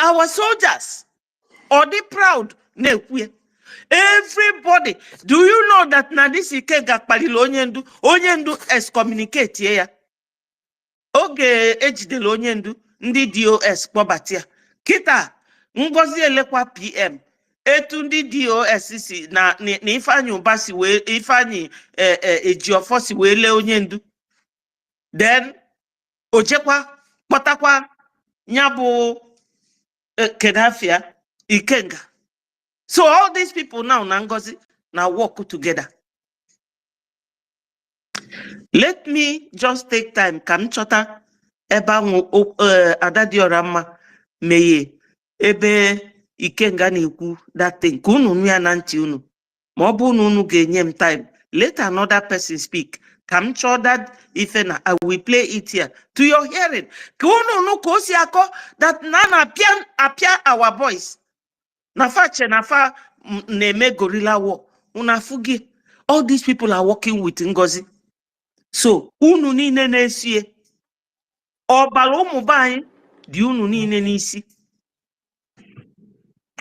S14: our soldiers or they proud na-ekwu. Everybody, do you know that na this Ikenga kpalili onye ndu excommunicate ya oge ejidele onye ndu ndị DOS kpọbatia kita Ngozi elekwa PM etu ndị DOS si na Ifeanyi Uba si wee Ifeanyi Ejiofọ si wee lee onye ndu then ojekwa kpọtakwa nyabụ Kedafia Ikenga. So all these people now na Ngozi now work together. Let me just take time kam chọta ebe Adadiora mma meye ebe Ikenga na-ekwu that thing kunu ya na ntị unu ma ọ bụ unu ga-enye m time let another person speak kam chọ that ife na I will play it here to your hearing kunu ka o si akọ that na apia our boys na fa na-eme gorilla war una fugi all these people are working with Ngozi. So unu niile na-esie ọbara ụmụ be anyị dị unu niile n'isi.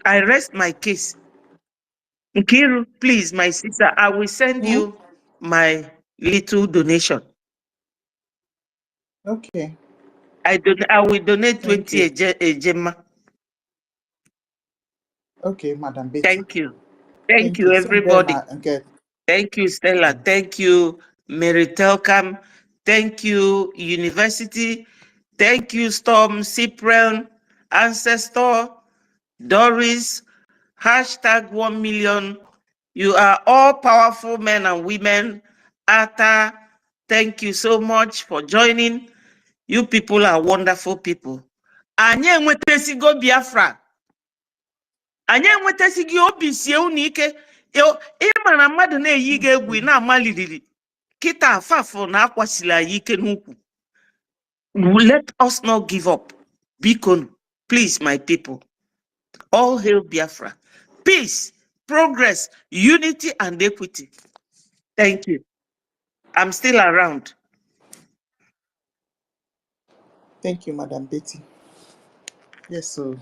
S14: I rest my case. Nkiru, please, my sister, I will send you my little donation.
S3: Okay.
S14: I will donate 20 a gemma.
S3: Okay, Madam Betty.
S14: Thank you. Thank you, everybody.
S3: Okay.
S14: Thank you, Stella. Thank you, Mary Telcam. Thank you, University. Thank you, Storm, Cyprian, Ancestor, Doris, #1 million. You are all powerful men and women. Ata, thank you so much for joining. You people are wonderful people. Anye nwetesigo Biafra. Anye nwetesigo obi sie unu ike. Ịma na mmadụ na-eyi ga egwu na amaliriri. Kita afafo na akwasila ike n'ukwu. Let us not give up. Beacon, please, my people. All hail Biafra. Peace, progress, unity, and equity. Thank you. I'm still around.
S3: Thank you, Madam Betty. Yes, so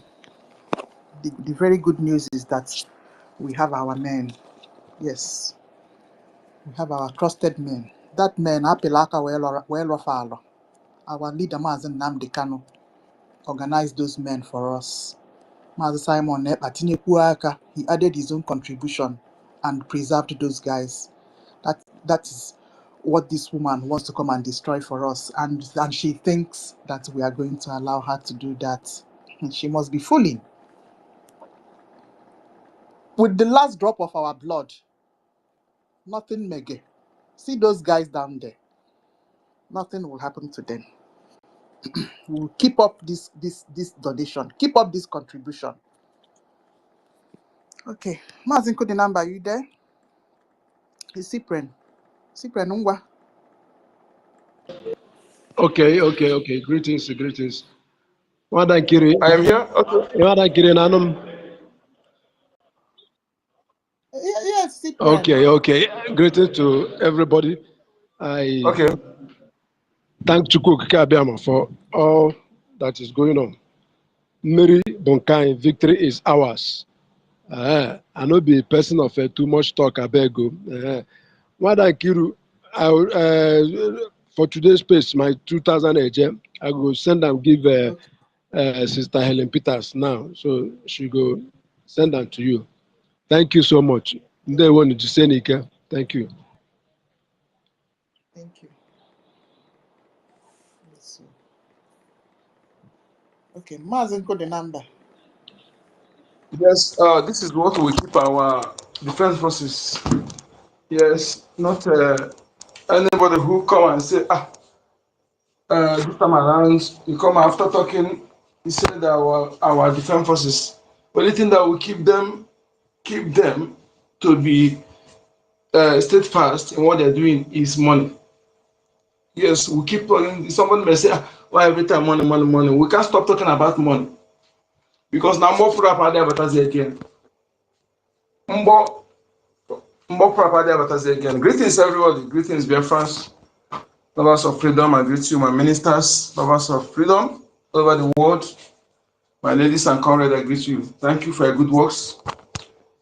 S3: the very good news is that we have our men. Yes, we have our trusted men. That man, Apelaka Welofalo, our leader, Mazen Nnamdi Kanu, organized those men for us. Mazen Simon Atinyekuaka, he added his own contribution and preserved those guys. That is what this woman wants to come and destroy for us, and she thinks that we are going to allow her to do that. She must be fooling. With the last drop of our blood, Nothing mega. See those guys down there. Nothing will happen to them. We'll keep up this donation. Keep up this contribution. Okay. Mazinko the number, you there? It's Cyprian. Cyprian Ungwa.
S15: Okay. Greetings. Madam Kiri.
S4: I am here. Okay.
S15: Madam Kiri Nanum.
S3: Yes, Cyprian.
S15: Okay. Greetings to everybody. I
S4: Okay.
S15: thank Chukwu Kabiama for all that is going on. Mary Bonkai, victory is ours. I not be a person of too much talk, I beg you. Madam Kiru, for today's space, my 2000 AJ, I will send and give Sister Helen Peters now. So she go send them to you. Thank you so much. They wanted to say Nika. Thank you.
S3: Thank you. Let's see. Okay, Mazinko the number.
S4: Yes, this is what we keep our defense forces. Yes, not anybody who come and say, this time around, you come after talking, he said our defense forces. Only thing that will keep them to be steadfast in what they're doing is money. Yes, we keep talking. Somebody may say, why every time money. We can't stop talking about money. Because now more property advertise again. More property advertise again. Greetings, everybody. Greetings, Biafrans. Lovers of freedom, I greet you, my ministers, lovers of freedom all over the world. My ladies and comrades, I greet you. Thank you for your good works.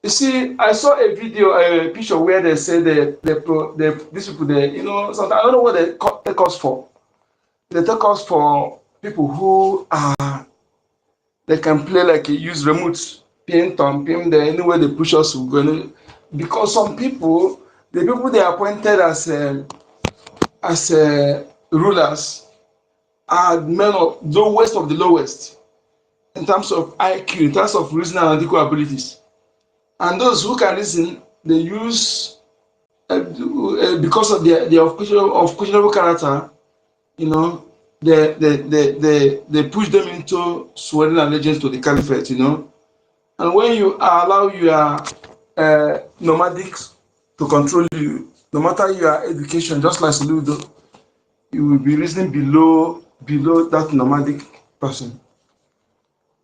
S4: You see, I saw a video, a picture where they say these people, sometimes I don't know what they take us for. They take us for people who they can play like use remote, pin, there, anywhere they push us, we're going. Because some people, the people they appointed as rulers are men of the lowest of the lowest in terms of IQ, in terms of reasoning and analytical abilities. And those who can reason, they use because of their questionable character, they push them into swearing allegiance to the caliphate, And when you allow your nomadics to control you, no matter your education, just like Ludo, you will be reasoning below that nomadic person.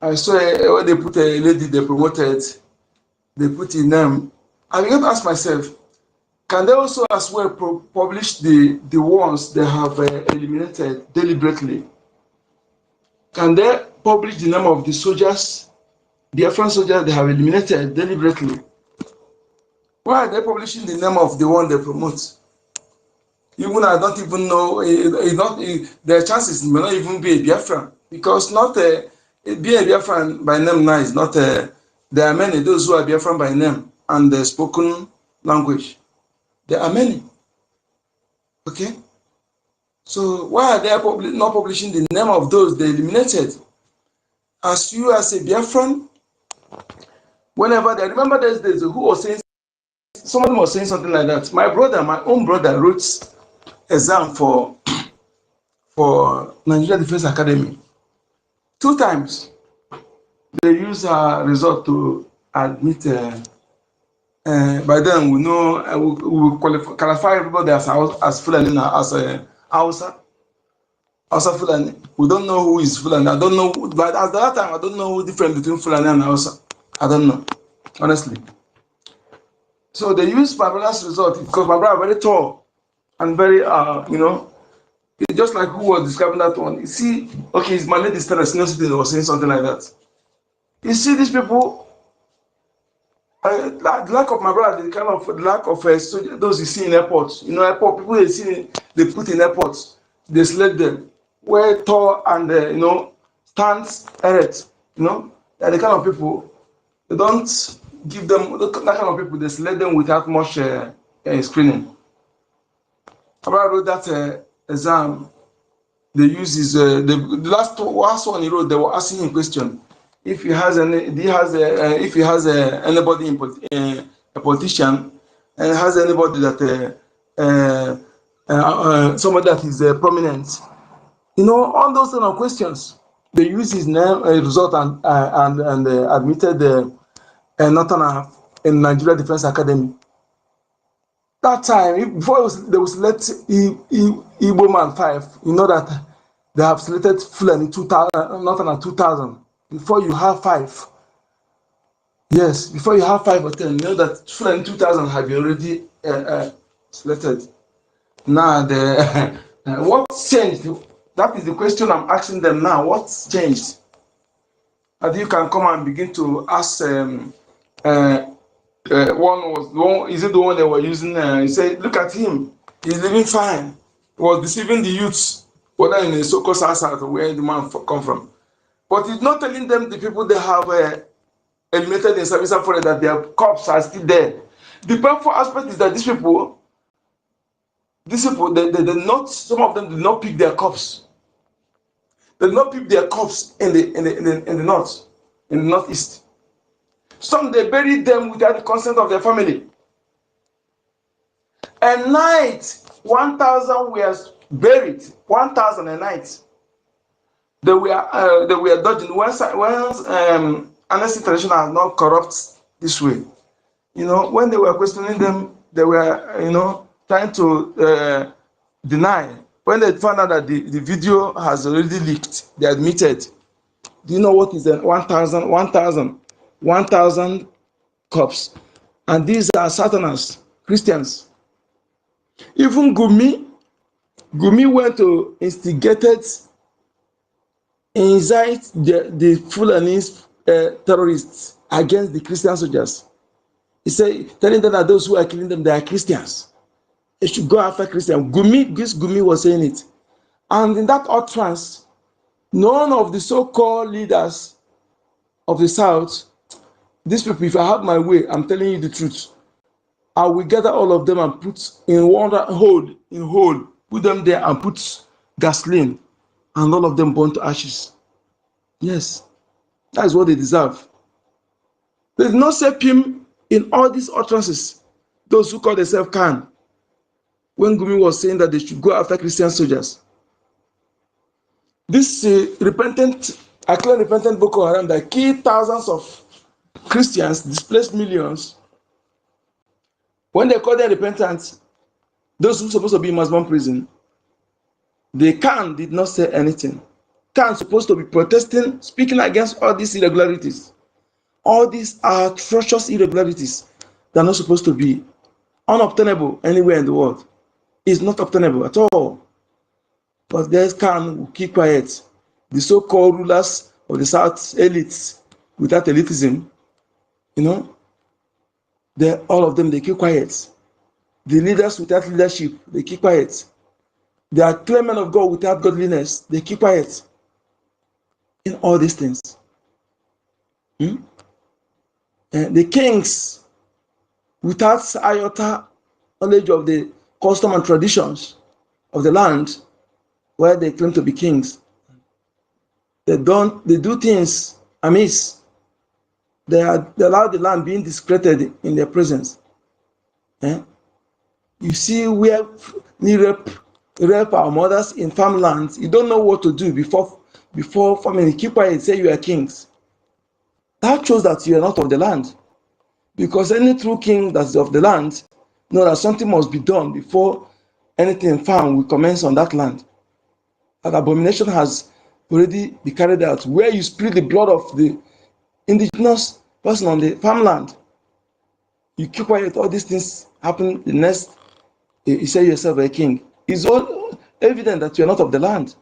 S4: I saw when they put a lady they promoted, they put in them. I began to ask myself, can they also as well publish the ones they have eliminated deliberately? Can they publish the name of the soldiers, the Biafran soldiers they have eliminated deliberately? Why are they publishing the name of the one they promote? Even I don't even know, their chances may not even be a Biafran, because not being a Biafran by name now is not, there are many, those who are Biafran by name and the spoken language. There are many. Okay? So why are they not publishing the name of those they eliminated? As you as a Biafran, whenever they remember there's who was saying, someone was saying something like that. My own brother wrote exam for Nigeria Defense Academy. 2 times they use a result to admit. By then we know we will qualify everybody as Fulani, as Hausa Fulani. We don't know who is Fulani. I don't know, but at that time I don't know the difference between Fulani and Hausa. I don't know, honestly. So they use my brother's result because my brother very tall and very just like who was describing that one. You see, okay, it's my lady's tennis was saying something like that. You see, these people, lack of my brother, the kind of lack of those you see in airports. Airport people they put in airports, they select them, wear tall and stands erect. They're the kind of people. They don't give them that kind of people. They select them without much screening. My brother wrote that exam. They use his the last one he wrote. They were asking him a question: if he has anybody a politician and has anybody that somebody that is prominent. You know, all those kind of questions. They use his name, result, and admitted Northern in Nigeria Defense Academy. That time, before they will select Igbo Man 5, you know that they have selected Fulani 2000, Northern 2000. Before you have 5. Yes, before you have 5 or 10, you know that Fulani 2000 have been already selected. Now, what's changed? That is the question I'm asking them now. What's changed? And you can come and begin to ask. One was the one. Is it the one they were using? He said, "Look at him. He's living fine." He was deceiving the youths, whether in the so-called South or where the man come from. But he's not telling them the people they have eliminated in service for that their corpses are still there. The painful aspect is that these people, they not. Some of them did not pick their corpse. They did not pick their corpse in the north, in the northeast. Some they buried them without the consent of their family. A night, 1,000 were buried. 1,000 a night. They were dodging. Once Amnesty International is not corrupt this way. You know, when they were questioning them, they were, trying to deny. When they found out that the video has already leaked, they admitted. Do you know what is 1,000 cops? And these are Satanists, Christians. Even Gumi went to instigated, incite the Fulanese terrorists against the Christian soldiers. He said, telling them that those who are killing them, they are Christians. They should go after Christians. Gumi was saying it. And in that utterance, none of the so-called leaders of the South, these people, if I have my way, I'm telling you the truth, I will gather all of them and put in one hole, put them there and put gasoline, and all of them burn to ashes. Yes, that is what they deserve. They did not save him in all these utterances. Those who call themselves can. When Gumi was saying that they should go after Christian soldiers. This repentant Boko Haram that killed thousands of Christians, displaced millions, when they call them repentant, those who are supposed to be in Muslim prison, they did not say anything. Khan supposed to be protesting, speaking against all these irregularities. All these atrocious irregularities that are not supposed to be unobtainable anywhere in the world. It's not obtainable at all. But there's Khan will keep quiet. The so-called rulers of the South elites, without elitism, all of them, they keep quiet. The leaders without leadership, they keep quiet. They are clear men of God without godliness, they keep quiet. In all these things. And the kings, without iota knowledge of the custom and traditions of the land where they claim to be kings, they do things amiss. They allow the land being discredited in their presence. You see where we rape our mothers in farmlands. You don't know what to do before family. Keep quiet, say you are kings. That shows that you are not of the land. Because any true king that's of the land knows that something must be done before anything found will commence on that land. That abomination has already been carried out. Where you spill the blood of the indigenous person on the farmland, you keep quiet, all these things happen. The next, you say yourself a king. It's all evident that you are not of the land.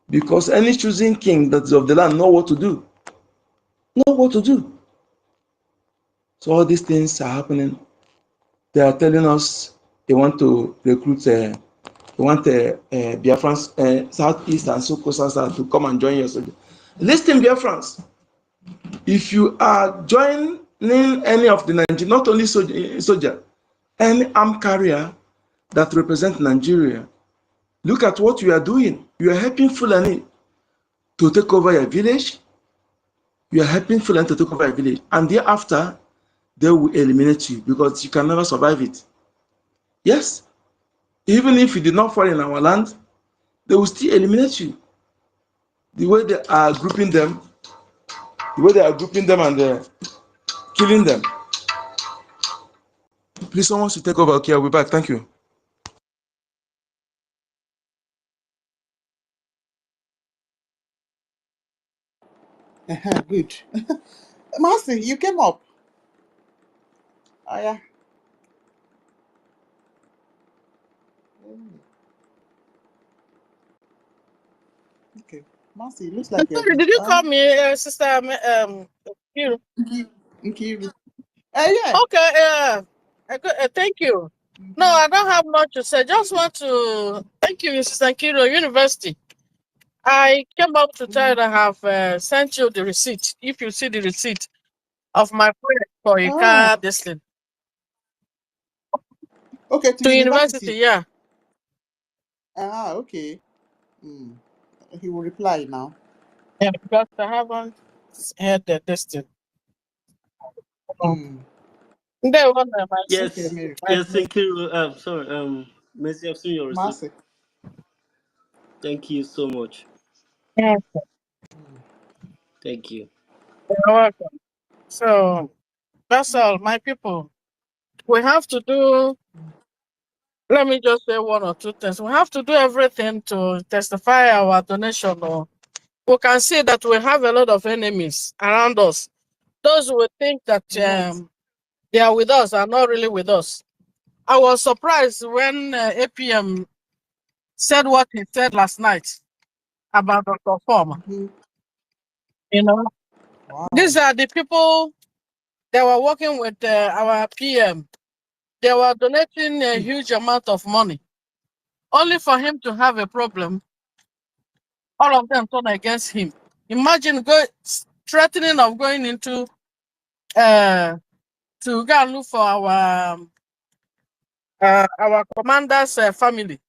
S4: Because any choosing king that is of the land know what to do. Know what to do. So all these things are happening. They are telling us they want to recruit, they want Biafrans, Southeast and South to come and join your soldier. Listen, Biafrans, if you are joining any of the Nigeria, not only soldier, any armed carrier that represent Nigeria, look at what you are doing. You are helping Fulani to take over your village. You are helping Fulani to take over your village. And thereafter, they will eliminate you because you can never survive it. Yes, even if you did not fall in our land, they will still eliminate you. The way they are grouping them, and killing them. Please, someone should take over. Okay, I'll be back. Thank you.
S3: Good. Mercy, you came up. Oh, yeah. Okay. Mercy, looks like you're
S12: Sorry,
S3: busy.
S12: did you call me, Sister Kiru?
S3: Nkiru. Yeah.
S12: Okay, thank you. No, I don't have much to say. Just want to thank you, Sister Kiru, University. I came up to tell you that I have sent you the receipt. If you see the receipt of my friend for a car, this thing.
S3: Okay,
S12: To university, yeah.
S3: Okay. He will reply now.
S12: Yeah, because I haven't heard the distance.
S8: Yes, yes, thank you. Sorry, Mercy, I've seen your receipt.
S3: Mercy.
S8: Thank you so much.
S12: Yeah.
S8: Thank you.
S12: You're welcome. So that's all, my people. We have to do, let me just say one or two things. We have to do everything to testify our donation. We can see that we have a lot of enemies around us. Those who think that they are with us are not really with us. I was surprised when APM said what he said last night about Dr. Former. You know, these are the people that were working with our PM. They were donating a huge amount of money, only for him to have a problem. All of them turn against him. Imagine threatening of going into to go and look for our commander's family.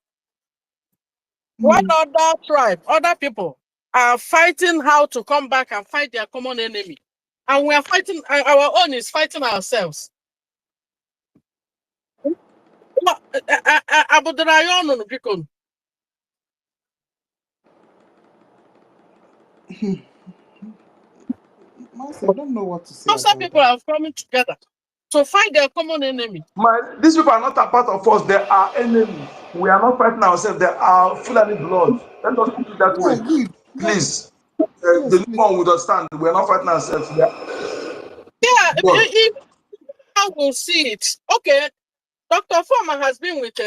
S12: One other tribe, other people are fighting how to come back and fight their common enemy. And we are fighting, our own is fighting ourselves.
S3: I don't know what to say.
S12: Some people are coming together to fight their common enemy.
S4: These people are not a part of us. They are enemies. We are not fighting ourselves. They are Fulani blood. Let us put it that way.
S3: Good.
S4: Please. The new one would understand. We are not fighting ourselves.
S12: Yeah, I will see it. Okay, Dr. Foreman has been with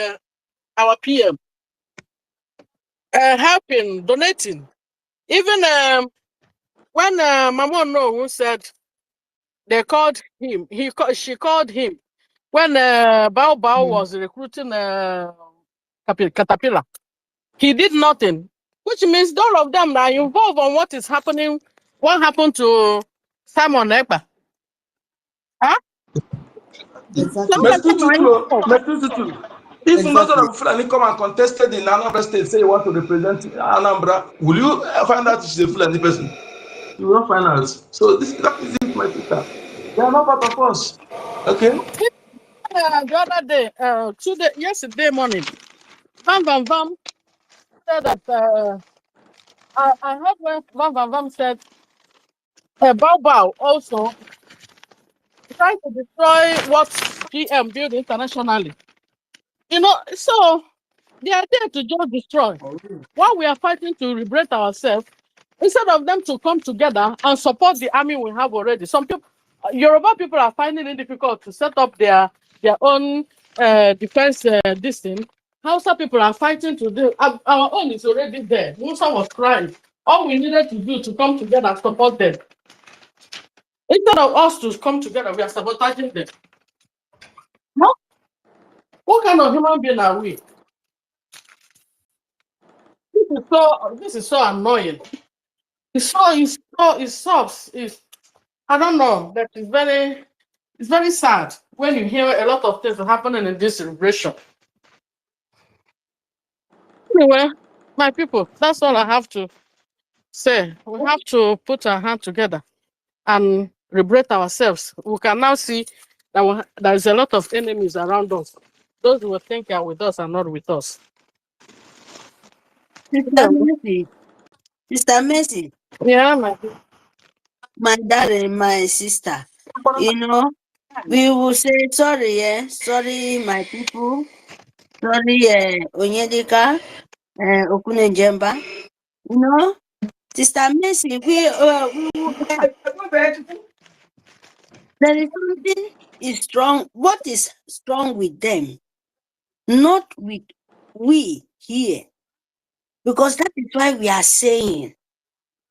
S12: our PM, helping, donating. Even when Mama No said they called him, she called him when Bao was recruiting Caterpillar. He did nothing, which means all of them are involved on what is happening. What happened to Simon Ekpa? Huh?
S4: Exactly. If not of Fulani come and contested in Anambra State, say you want to represent Anambra, will you find out she's a Fulani person? You will not find out. So that is it, my sister. They are not part of us. Okay?
S12: The other day, yesterday morning, Vam said that I heard when Vam said Bao also trying to destroy what PM built internationally. You know, so they are there to just destroy. While we are fighting to liberate ourselves, instead of them to come together and support the army we have already. Some people, Yoruba people are finding it difficult to set up their own defense this thing. Hausa people are fighting to do. Our own is already there. Musa was crying. All we needed to do to come together and support them. Instead of us to come together, we are sabotaging them. No? What kind of human being are we? This is so annoying. It's I don't know. That is it's very sad when you hear a lot of things happening in this celebration. Anyway, my people, that's all I have to say. We have to put our hand together and liberate ourselves. We can now see that there is a lot of enemies around us. Those who think are with us are not with us.
S13: Sister Mercy, Sister Mercy,
S12: Yeah,
S13: my darling, my sister, you know, we will say sorry, sorry, my people, sorry, Onyedika, Okunejemba, you know, Sister Mercy, there is something is strong. What is strong with them? Not with we here. Because that is why we are saying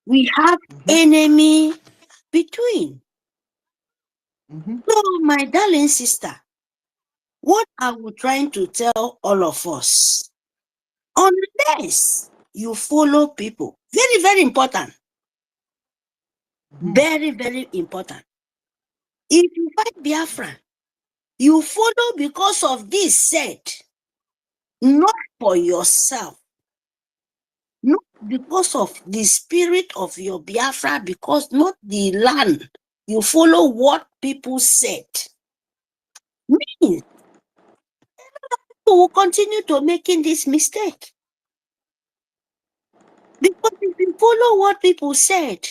S13: we have enemy between. So, my darling sister, what are we trying to tell all of us? Unless you follow people, very, very important. Very, very important. If you fight Biafra, you follow because of this said, not for yourself, not because of the spirit of your Biafra, because not the land. You follow what people said. Means you will continue to making this mistake. Because if you follow what people said,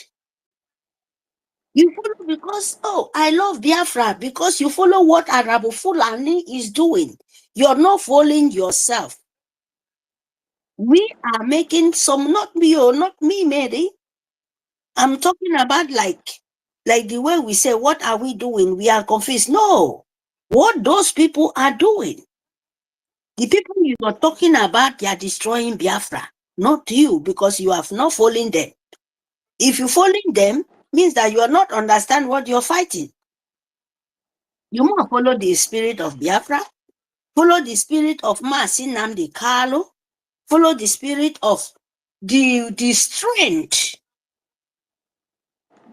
S13: you follow because, oh, I love Biafra, because you follow what Arabu Fulani is doing. You're not following yourself. We are making some, not me, or not me, Mary. I'm talking about like the way we say, what are we doing? We are confused. No, what those people are doing. The people you are talking about, they are destroying Biafra, not you, because you have not following them. If you following them, means that you are not understand what you're fighting. You must follow the spirit of Biafra, follow the spirit of Masi Nnamdi Kanu, follow the spirit of the strength,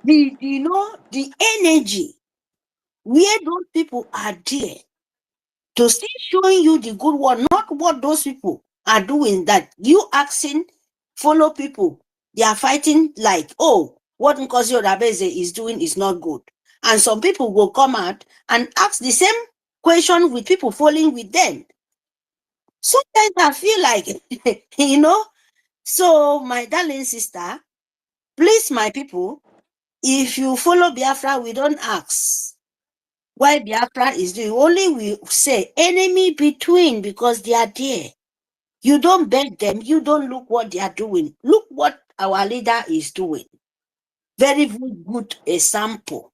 S13: the energy, where those people are there to still showing you the good one, not what those people are doing, that you asking, follow people. They are fighting like, oh, what Nkosi Odabeze is doing is not good. And some people will come out and ask the same question with people following with them. Sometimes I feel like, so my darling sister, please, my people, if you follow Biafra, we don't ask why Biafra is doing. Only we say enemy between, because they are there. You don't beg them. You don't look what they are doing. Look what our leader is doing. Very good example.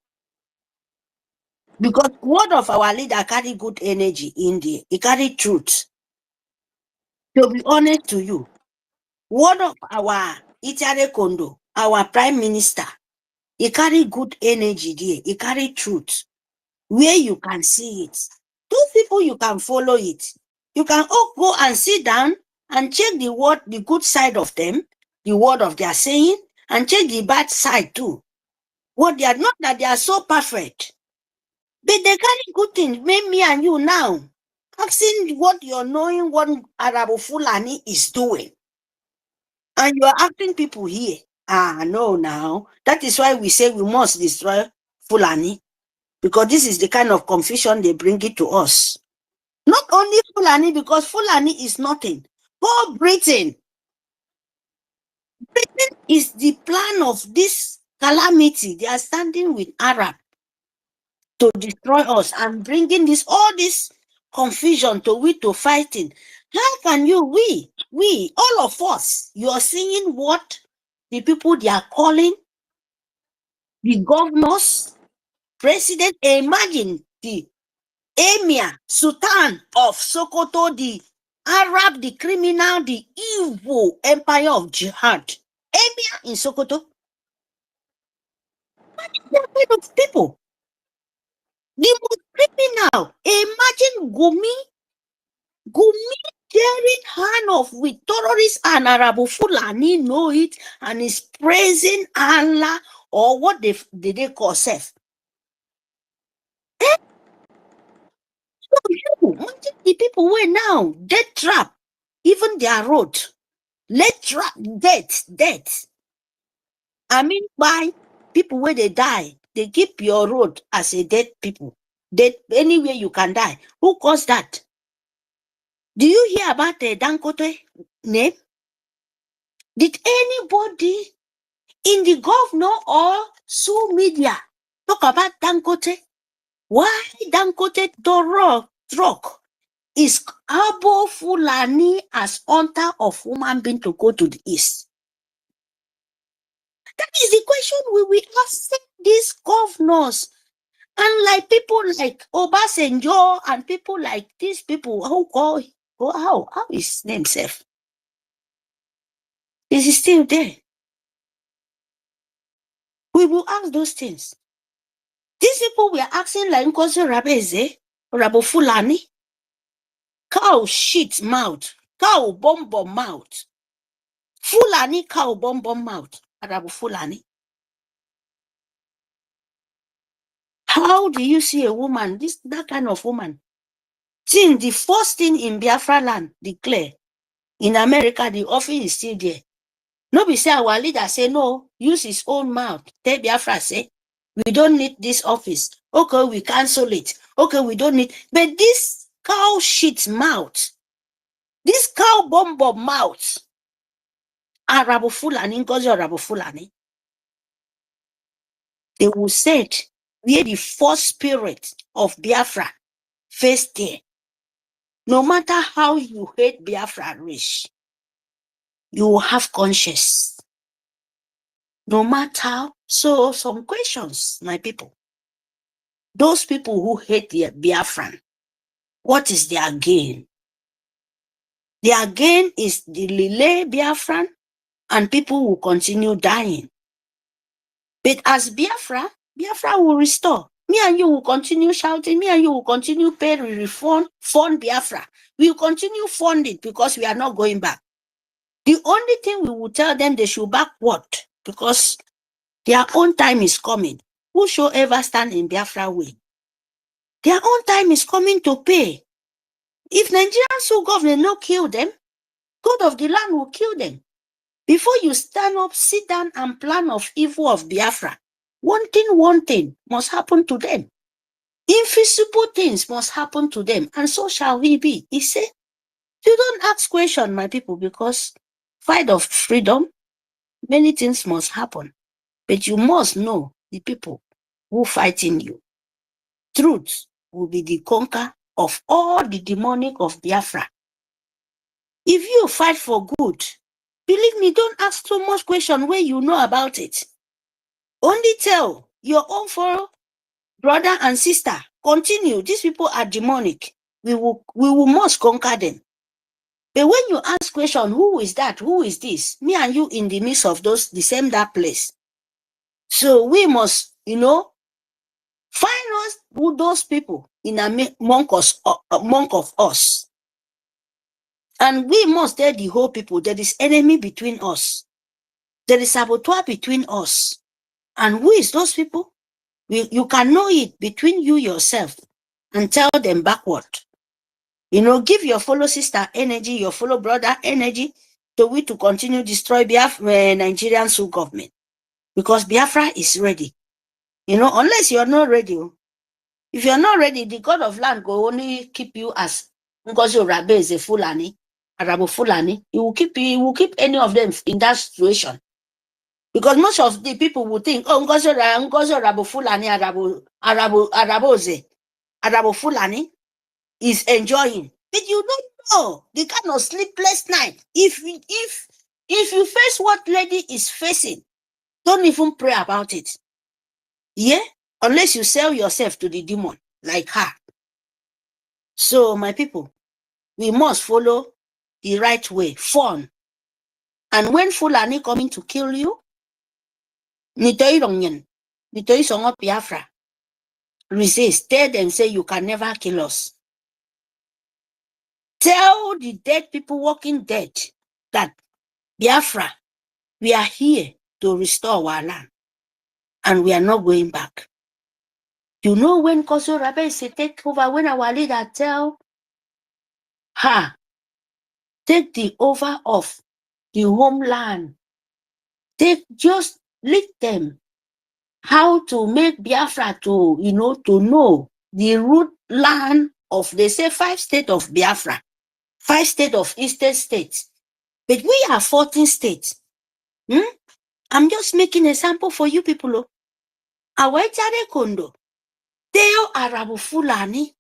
S13: Because word of our leader carry good energy in there. He carry truth. To be honest to you, word of our Itare Kondo, our prime minister, he carry good energy there. He carry truth. Where you can see it. Those people, you can follow it. You can all go and sit down and check the good side of them, the word of their saying, and check the bad side too. What they are, not that they are so perfect, but they carry good things. Maybe me and you now, I've seen what you're knowing, what Arabu Fulani is doing. And you are asking people here, no, now. That is why we say we must destroy Fulani. Because this is the kind of confusion they bring it to us. Not only Fulani, because Fulani is nothing. Whole Britain. Britain is the plan of this calamity. They are standing with Arab to destroy us and bringing all this confusion to fighting. How can you, we, all of us, you are seeing what the people they are calling the governors, president. Imagine the Emir, Sultan of Sokoto, the Arab, the criminal, the evil empire of jihad. Emir in Sokoto. What kind of people? The most criminal. Imagine Gumi tearing hand off with terrorists, and Arabu Fulani know it and is praising Allah, or what they call self. So imagine the people were now death trap, even their road. Let trap death. I mean, by people where they die, they keep your road as a dead people. Dead anywhere you can die. Who caused that? Do you hear about the Dangote name? Did anybody in the governor or Sue media talk about Dangote? Why Dangote truck is Abo Fulani as hunter of human being to go to the east? That is the question we will ask these governors. And like people like Obasanjo and people like these people who call, how is his name safe? Is he still there? We will ask those things. These people we are asking like Nkosi Rabeze, Rabo Fulani, cow shit mouth, cow bomb mouth, Fulani cow bomb mouth, Rabo Fulani. How do you see a woman, that kind of woman? Since the first thing in Biafra land declare, in America, the office is still there. Nobody say our leader say no, use his own mouth. Tell Biafra say, we don't need this office. Okay, we cancel it. Okay, we don't need. But this cow shit mouth, this cow bomb mouth, Arabo Fulani, Ngozi Arabo Fulani, they will say we are the first spirit of Biafra face there. No matter how you hate Biafra rich, you will have conscience. No matter, so some questions, my people. Those people who hate the Biafran, what is their gain? Their gain is the delay Biafran and people will continue dying. But as Biafra will restore. Me and you will continue shouting, me and you will continue pay reform, fund Biafra. We will continue fund it because we are not going back. The only thing we will tell them they should backward because their own time is coming. Whosoever stand in Biafra way, their own time is coming to pay. If Nigerian government not kill them, God of the land will kill them. Before you stand up, sit down and plan of evil of Biafra, one thing must happen to them. Invisible things must happen to them, and so shall we be. He said, you don't ask questions, my people, because fight of freedom, many things must happen. But you must know the people who fighting you. Truth will be the conquer of all the demonic of Biafra. If you fight for good, believe me, don't ask so much question where you know about it. Only tell your own fellow brother and sister, continue. These people are demonic. We will must conquer them. But when you ask question, who is that? Who is this? Me and you in the midst of those, the same that place. So we must, find us who those people in among of us. And we must tell the whole people there is enemy between us. There is saboteur between us. And who is those people? You can know it between you yourself and tell them backward. Give your fellow sister energy, your fellow brother energy to continue destroy Biafra, Nigerian government. Because Biafra is ready. Unless you're not ready. If you're not ready, the God of land will only keep you as Ngozi Rabeze Fulani, Arabo Fulani. He will keep any of them in that situation. Because most of the people will think, oh, Ngozi Arabo Fulani, Arabo Fulani is enjoying. But you don't know the kind of sleepless night. If you face what lady is facing, don't even pray about it. Yeah? Unless you sell yourself to the demon, like her. So, my people, we must follow the right way, fun. And when Fulani coming to kill you, Biafra, resist. Tell them, say, you can never kill us. Tell the dead people walking dead that Biafra, we are here to restore our land. And we are not going back. When Koso Rabe say take over, when our leader tell her, take the over of the homeland, just lead them how to make Biafra to know the root land of, they say 5 states of Biafra. 5 states of eastern states. But we are 14 states. I'm just making a sample for you people. Awaitere Kondo. Tell Arabu Fulani.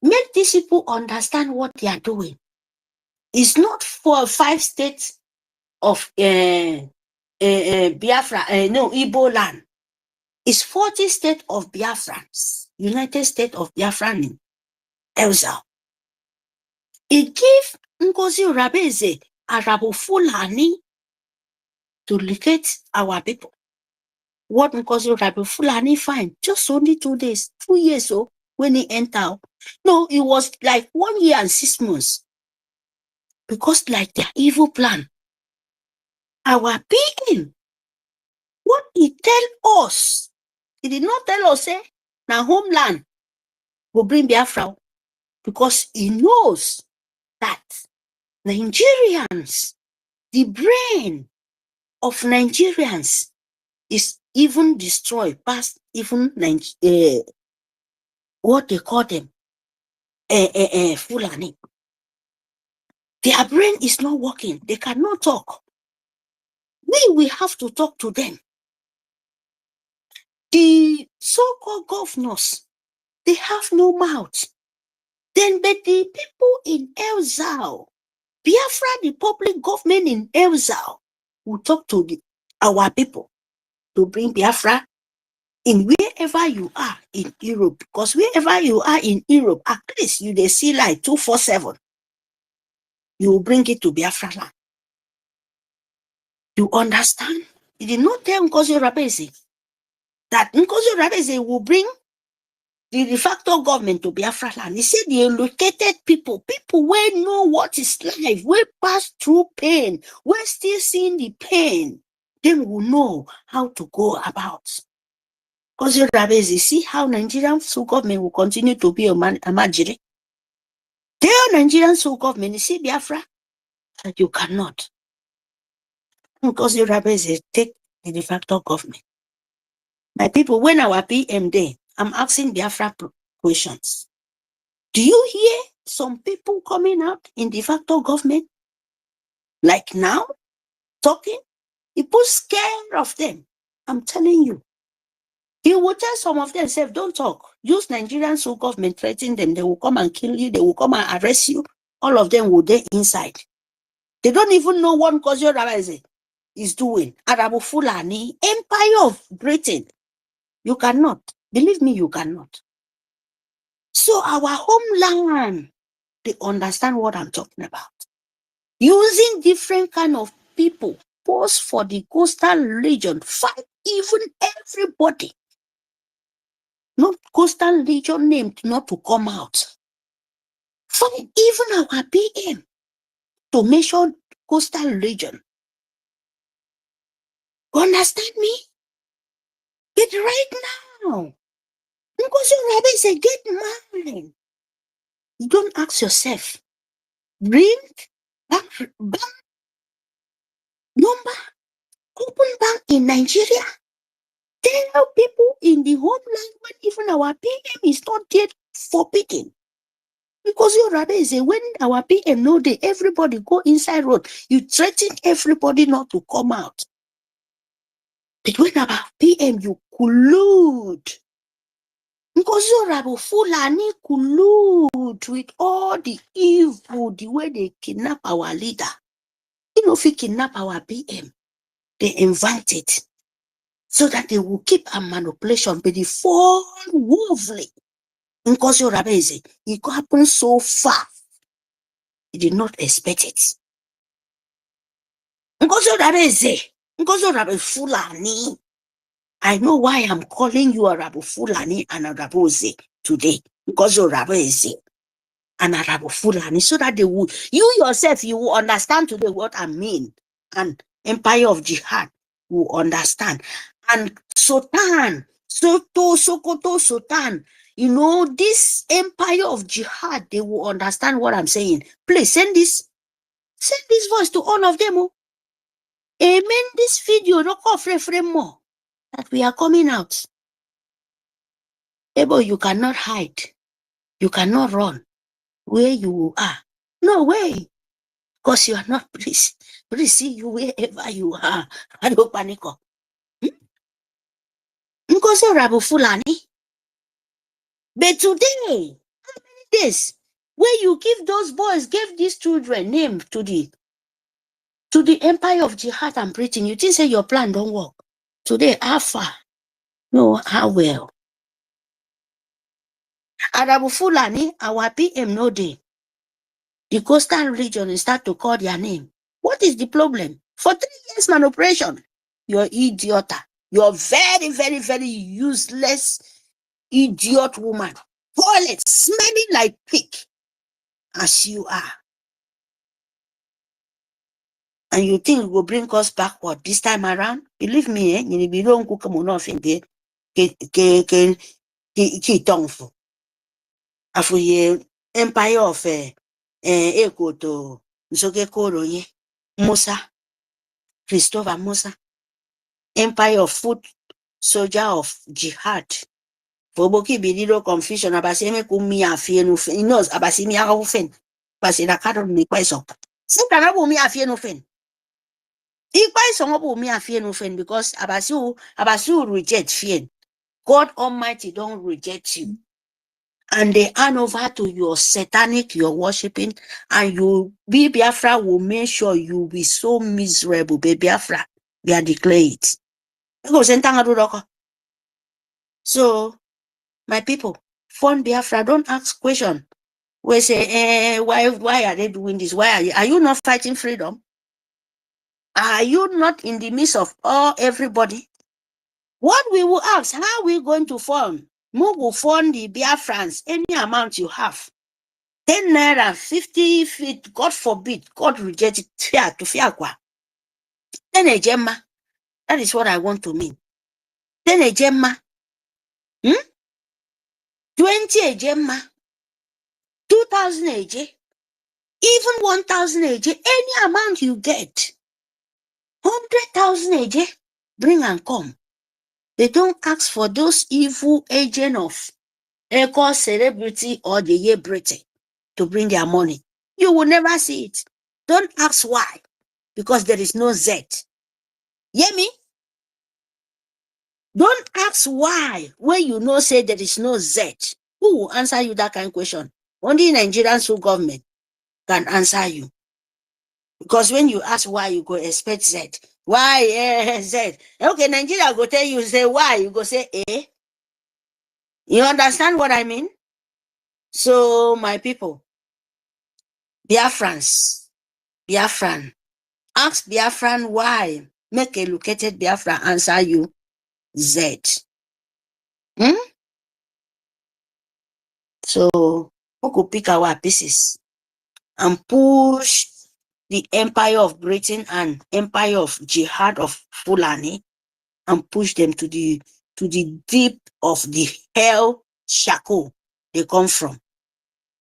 S13: Make these people understand what they are doing. It's not for 5 states of Biafra, Igbo land. It's 40 states of Biafrans, United States of Biafran, Elza. It gave Ngozi Urabeze Arabu Fulani to locate our people. What Ngozi Arabu Fulani find? Just only 2 days, 2 years old when he entered. No, it was like 1 year and 6 months. Because like their evil plan. Our being, what he tell us, he did not tell us, now homeland will bring Biafra, because he knows that Nigerians, the brain of Nigerians is even destroyed past even what they call them, Fulani. Their brain is not working. They cannot talk. We have to talk to them. The so-called governors, they have no mouth. Then, but the people in Elzao, Biafra, the public government in Elzao, will talk to our people to bring Biafra in wherever you are in Europe. Because wherever you are in Europe, at least you they see like 247. You will bring it to Biafra land. You understand? He did not tell Ngozi Urabeze that Ngozi Urabeze will bring the de facto government to Biafra land. He said the educated people will know what is life, will pass through pain, will still seeing the pain, then will know how to go about. Because you see how Nigerian sole government will continue to be a majiri. Tell Nigerian sole government, you see Biafra, that you cannot. Because you take the de facto government. My people, when our PM day, I'm asking Biafra questions. Do you hear some people coming out in de facto government? Like now, talking? It puts scare of them. I'm telling you. He will tell some of them, say, don't talk. Use Nigerian sole government, threaten them. They will come and kill you. They will come and arrest you. All of them will be inside. They don't even know what Ngozi Urabeze is doing. Arabu Fulani, Empire of Britain. You cannot. Believe me, you cannot. So our homeland, they understand what I'm talking about. Using different kind of people, post for the coastal region, fight even everybody. Not coastal region named not to come out. Fight even our PM to measure coastal region. You understand me? Get right now. Because you rather say get mine. You don't ask yourself. Bring bank number, open bank in Nigeria. Tell people in the homeland when even our PM is not yet forbidden. Because you rather say when our PM know they everybody go inside road, you threaten everybody not to come out. But when our PM you collude, because you rather Fulani collude with all the evil, the way they kidnap our leader. You know, if we kidnap our PM, they invite it so that they will keep a manipulation, but they fall woefully. Because you rather say it happened so far. He did not expect it. Ngozi Arabu Fulani. I know why I'm calling you Arabu Fulani and Arabu Ze today. Ngozi Arabu and Arabu Fulani, so that they will, you yourself, you will understand today what I mean. And Empire of Jihad will understand. And Sultan, Sokoto Sultan, you know, this Empire of Jihad, they will understand what I'm saying. Please send this voice to all of them. Amen. This video, no more that we are coming out. Ebo, you cannot hide. You cannot run where you are. No way. Because you are not please. Please see you wherever you are. I don't panic. Because Rabu Fulani. But today, this, where you give those boys, gave these children name to the empire of jihad and Britain, you think say your plan don't work. Today, how far? No, how well? Arabu Fulani, our PM no day. The coastal region start to call their name. What is the problem? For 3 years, man, operation. You're idiot. You're very, very, very useless idiot woman. Toilet smelling like pig, as you are. And you think it will bring us backward this time around? Believe me, you be don't cook in there. Afuye empire of Ekoto Nsoke Koroye Musa Christopher Musa, empire of foot soldier of jihad. Foboki be little confusion abaseme kumi afienu fen. He knows abasimi afen. Basi na kado ni kwaiso. Sikana bu mi afienu fen. Ikwaiso bu mi afienu fen because abasu reject fien. God Almighty don't reject you. And they hand over to your satanic you're worshipping, and you, Biafra, will make sure you will be so miserable. Biafra, they are declared it. So, my people, fund Biafra, don't ask question. We say, why are they doing this? Why are you not fighting freedom? Are you not in the midst of everybody? What we will ask, how are we going to fund? Who will fund the Biafrans? Any amount you have. 10 naira, 50 feet, God forbid, God reject it. Fear to fear. 10 a gemma. That is what I want to mean. 10 a gemma. 20 a gemma. 2,000 a j. Even 1,000 a j. Any amount you get. 100,000 a j. Bring and come. They don't ask for those evil agent of eco celebrity or the year Britain to bring their money. You will never see it. Don't ask why. Because there is no Z. Hear me? Don't ask why when you know say there is no Z. Who will answer you that kind of question? Only Nigerian school government can answer you. Because when you ask why, you go expect Z. Why Z? Okay, Nigeria go tell you, say why, you go say eh. You understand what I mean? So, my people, Biafrans, Biafran, ask Biafran why. Make a educated Biafra answer you Z. So, we could pick our pieces and push the empire of Britain and empire of jihad of Fulani and push them to the deep of the hell shackle they come from.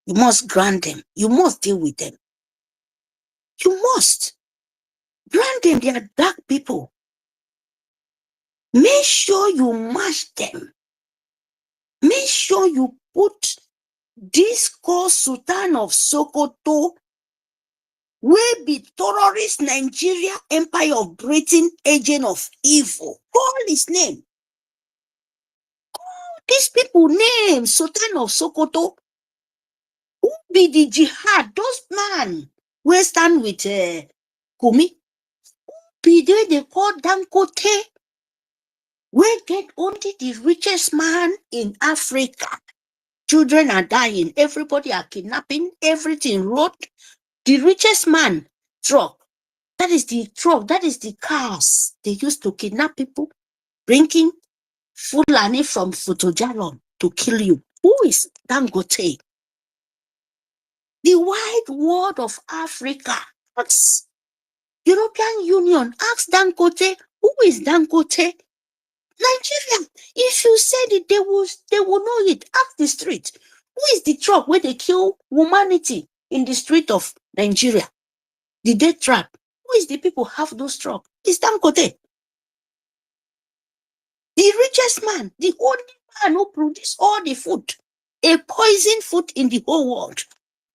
S13: You must grant them. You must deal with them. You must grant them. They are dark people. Make sure you mash them. Make sure you put this called Sultan of Sokoto will be terrorist Nigeria empire of Britain agent of evil. Call his name. Call these people name Sultan of Sokoto. Who be the jihad? Those man will stand with Kumi. Be they call Dankote. We get only the richest man in Africa. Children are dying. Everybody are kidnapping. Everything road. The richest man truck. That is the truck. That is the cars they used to kidnap people, bringing Fulani from Futojalon to kill you. Who is Dangote? The wide world of Africa asks European Union, asks Dangote, who is Dangote? Nigeria, if you said it, they will know it. Ask the street. Who is the truck where they kill humanity in the street of Nigeria? The death trap. Who is the people have those trucks? It's Dangote. The richest man, the only man who produces all the food, a poison food in the whole world.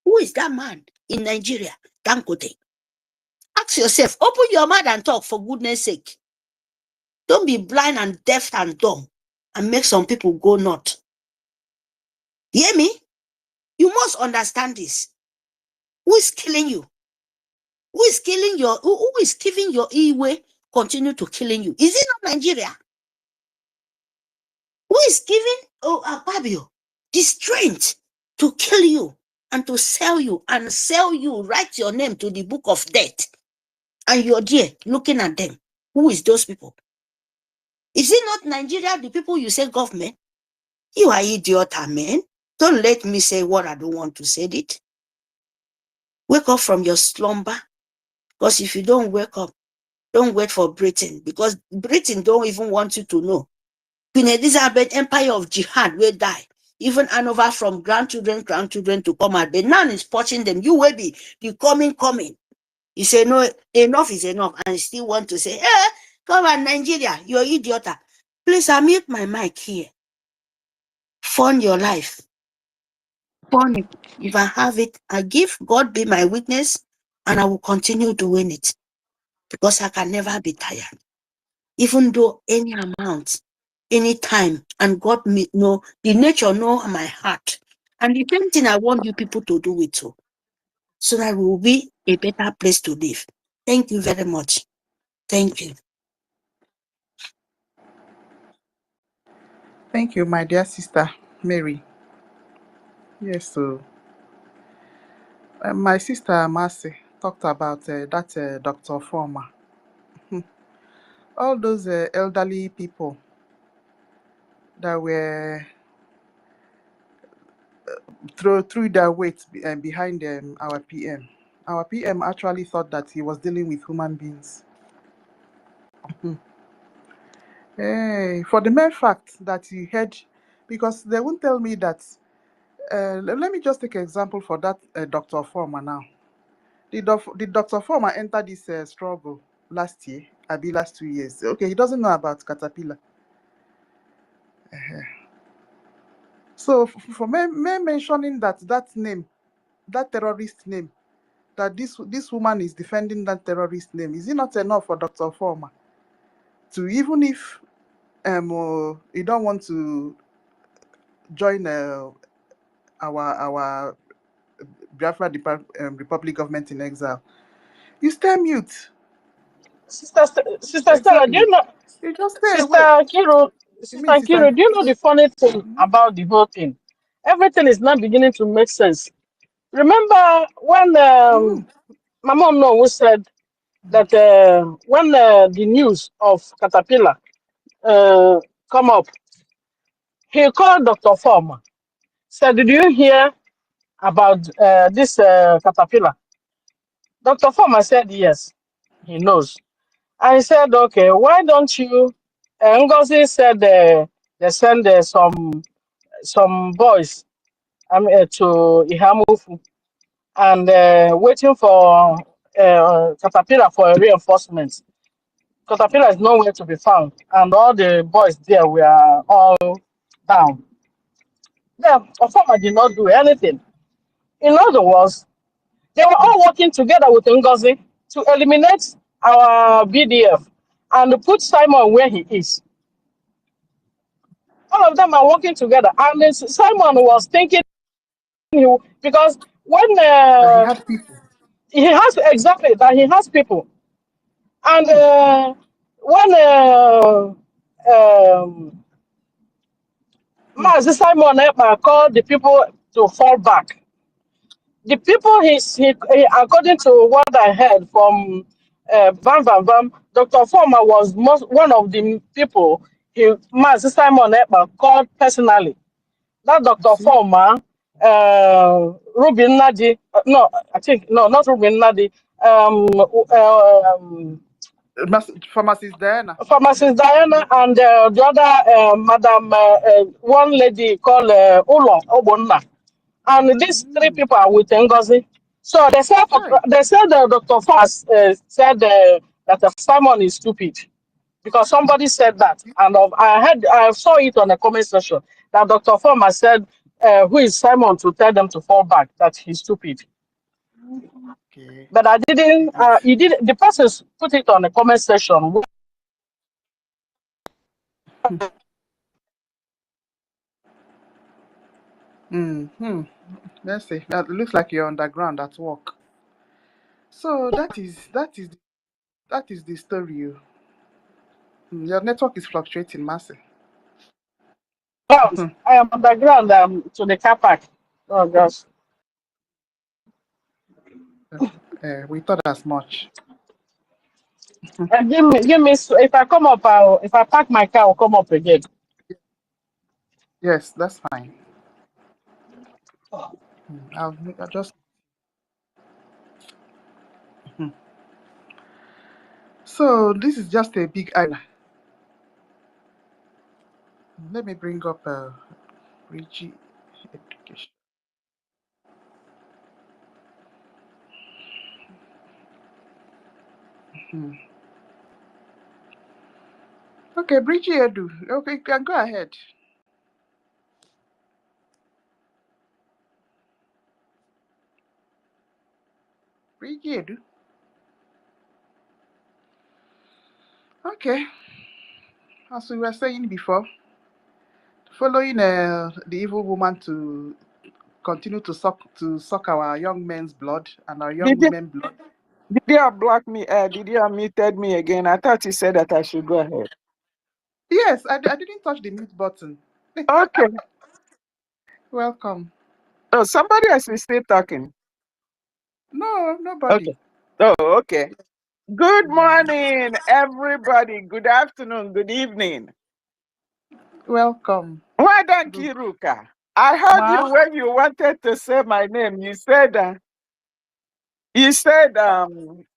S13: Who is that man? in Nigeria. Dangote. Ask yourself, open your mouth and talk, for goodness sake. Don't be blind and deaf and dumb and make some people go not. Hear me? You must understand this. Who is killing you? Who is killing your, who is giving your e-way continue to killing you? Is it not Nigeria? Who is giving IKOM the strength to kill you and to sell you, write your name to the book of death, and you're there looking at them? Who is those people? Is it not Nigeria, the people you say government? You are idiot, man. Don't let me say what I don't want to say it. Wake up from your slumber, because if you don't wake up, don't wait for Britain, because Britain don't even want you to know. Queen Elizabeth, empire of jihad, will die. Even Hanover from grandchildren to come out. But none is touching them. You will be coming. You say, no, enough is enough. And still want to say, come on, Nigeria, you're idiot. Please, I mute my mic here. Fund your life. Fund it. If I have it, I give. God be my witness, and I will continue doing it. Because I can never be tired. Even though any amount, any time, and God know, the nature know my heart. And the same thing I want you people to do it too. So that we will be a better place to live. Thank you very much. Thank you.
S3: Thank you, my dear sister Mary. Yes, so my sister Mercy talked about that Dr. Former. All those elderly people that were threw their weight behind our PM. Our PM actually thought that he was dealing with human beings. Hey, for the mere fact that he had, because they won't tell me that. Let me just take an example for that Dr. Former now. Did Dr. Former enter this struggle last year? Abi last 2 years. Okay, he doesn't know about Caterpillar. So for me mentioning that name, that terrorist name, that this woman is defending that terrorist name, is it not enough for Dr. Former to, even if you don't want to join our Biafra Republic government in exile, you stay mute.
S12: Sister Stella, do
S3: Exactly.
S12: you know,
S3: You just stay
S12: Sister
S3: away.
S12: Kiro,
S3: You mean Sister?
S12: do you know the funny thing about the whole thing? Everything is now beginning to make sense. Remember when my mom who said that when the news of Caterpillar come up, he called Dr. Former. Said, did you hear about this Caterpillar? Dr. Former said yes, he knows. I said, okay, why don't you? NGOZI said they send some boys to Ihamufu and waiting for Caterpillar for a reinforcement. Caterpillar is nowhere to be found, and all the boys there were all down. The Ofama did not do anything. In other words, they were all working together with NGOZI to eliminate our BDF and put Simon where he is. All of them are working together. And Simon was thinking, because when
S3: That he had people.
S12: he has exactly that he has people. And when Mazi Simon called the people to fall back, the people he according to what I heard from Dr. Former was one of the people Mazi Simon called personally. That Dr.
S3: See?
S12: Former, Ruben Nadi, no, I think, no, not Ruben Nadi,
S3: Pharmacist Diana.
S12: Pharmacist Diana and the other Madam, one lady called Ulo Obonna. And these three people are with NGOZI. So they said,
S3: Right.
S12: Dr. Fass said that Simon is stupid. Because somebody said that, and I saw it on the comment section that Dr. Former said, "Who is Simon to tell them to fall back? That he's stupid."
S3: Okay.
S14: But I didn't. You did. The person put it on the comment section.
S3: Mm-hmm. Let's see. That looks like you're underground at work. So that is the story. Your network is fluctuating massive.
S14: Oh, I am underground to the car park. Oh gosh.
S3: We thought as much.
S14: And give me. If I come up, if I park my car, I'll come up again.
S3: Yes, that's fine. I'll just. So this is just a big island. Let me bring up BRGIE education. Okay, BRGIE Edu. Okay, you can go ahead. BRGIE Edu. Okay, as we were saying before, following the evil woman to continue to suck our young men's blood and our young women's blood.
S16: Did you block me? Did you muted me again? I thought you said that I should go ahead.
S3: Yes, I didn't touch the mute button.
S16: Okay.
S3: Welcome.
S16: Oh, somebody else is still talking.
S3: No, nobody.
S16: Okay. Oh, okay. Good morning, everybody. Good afternoon. Good evening.
S3: Welcome.
S16: Why don't you, Ruka? I heard you
S3: Ma?
S16: when you wanted to say my name. You said,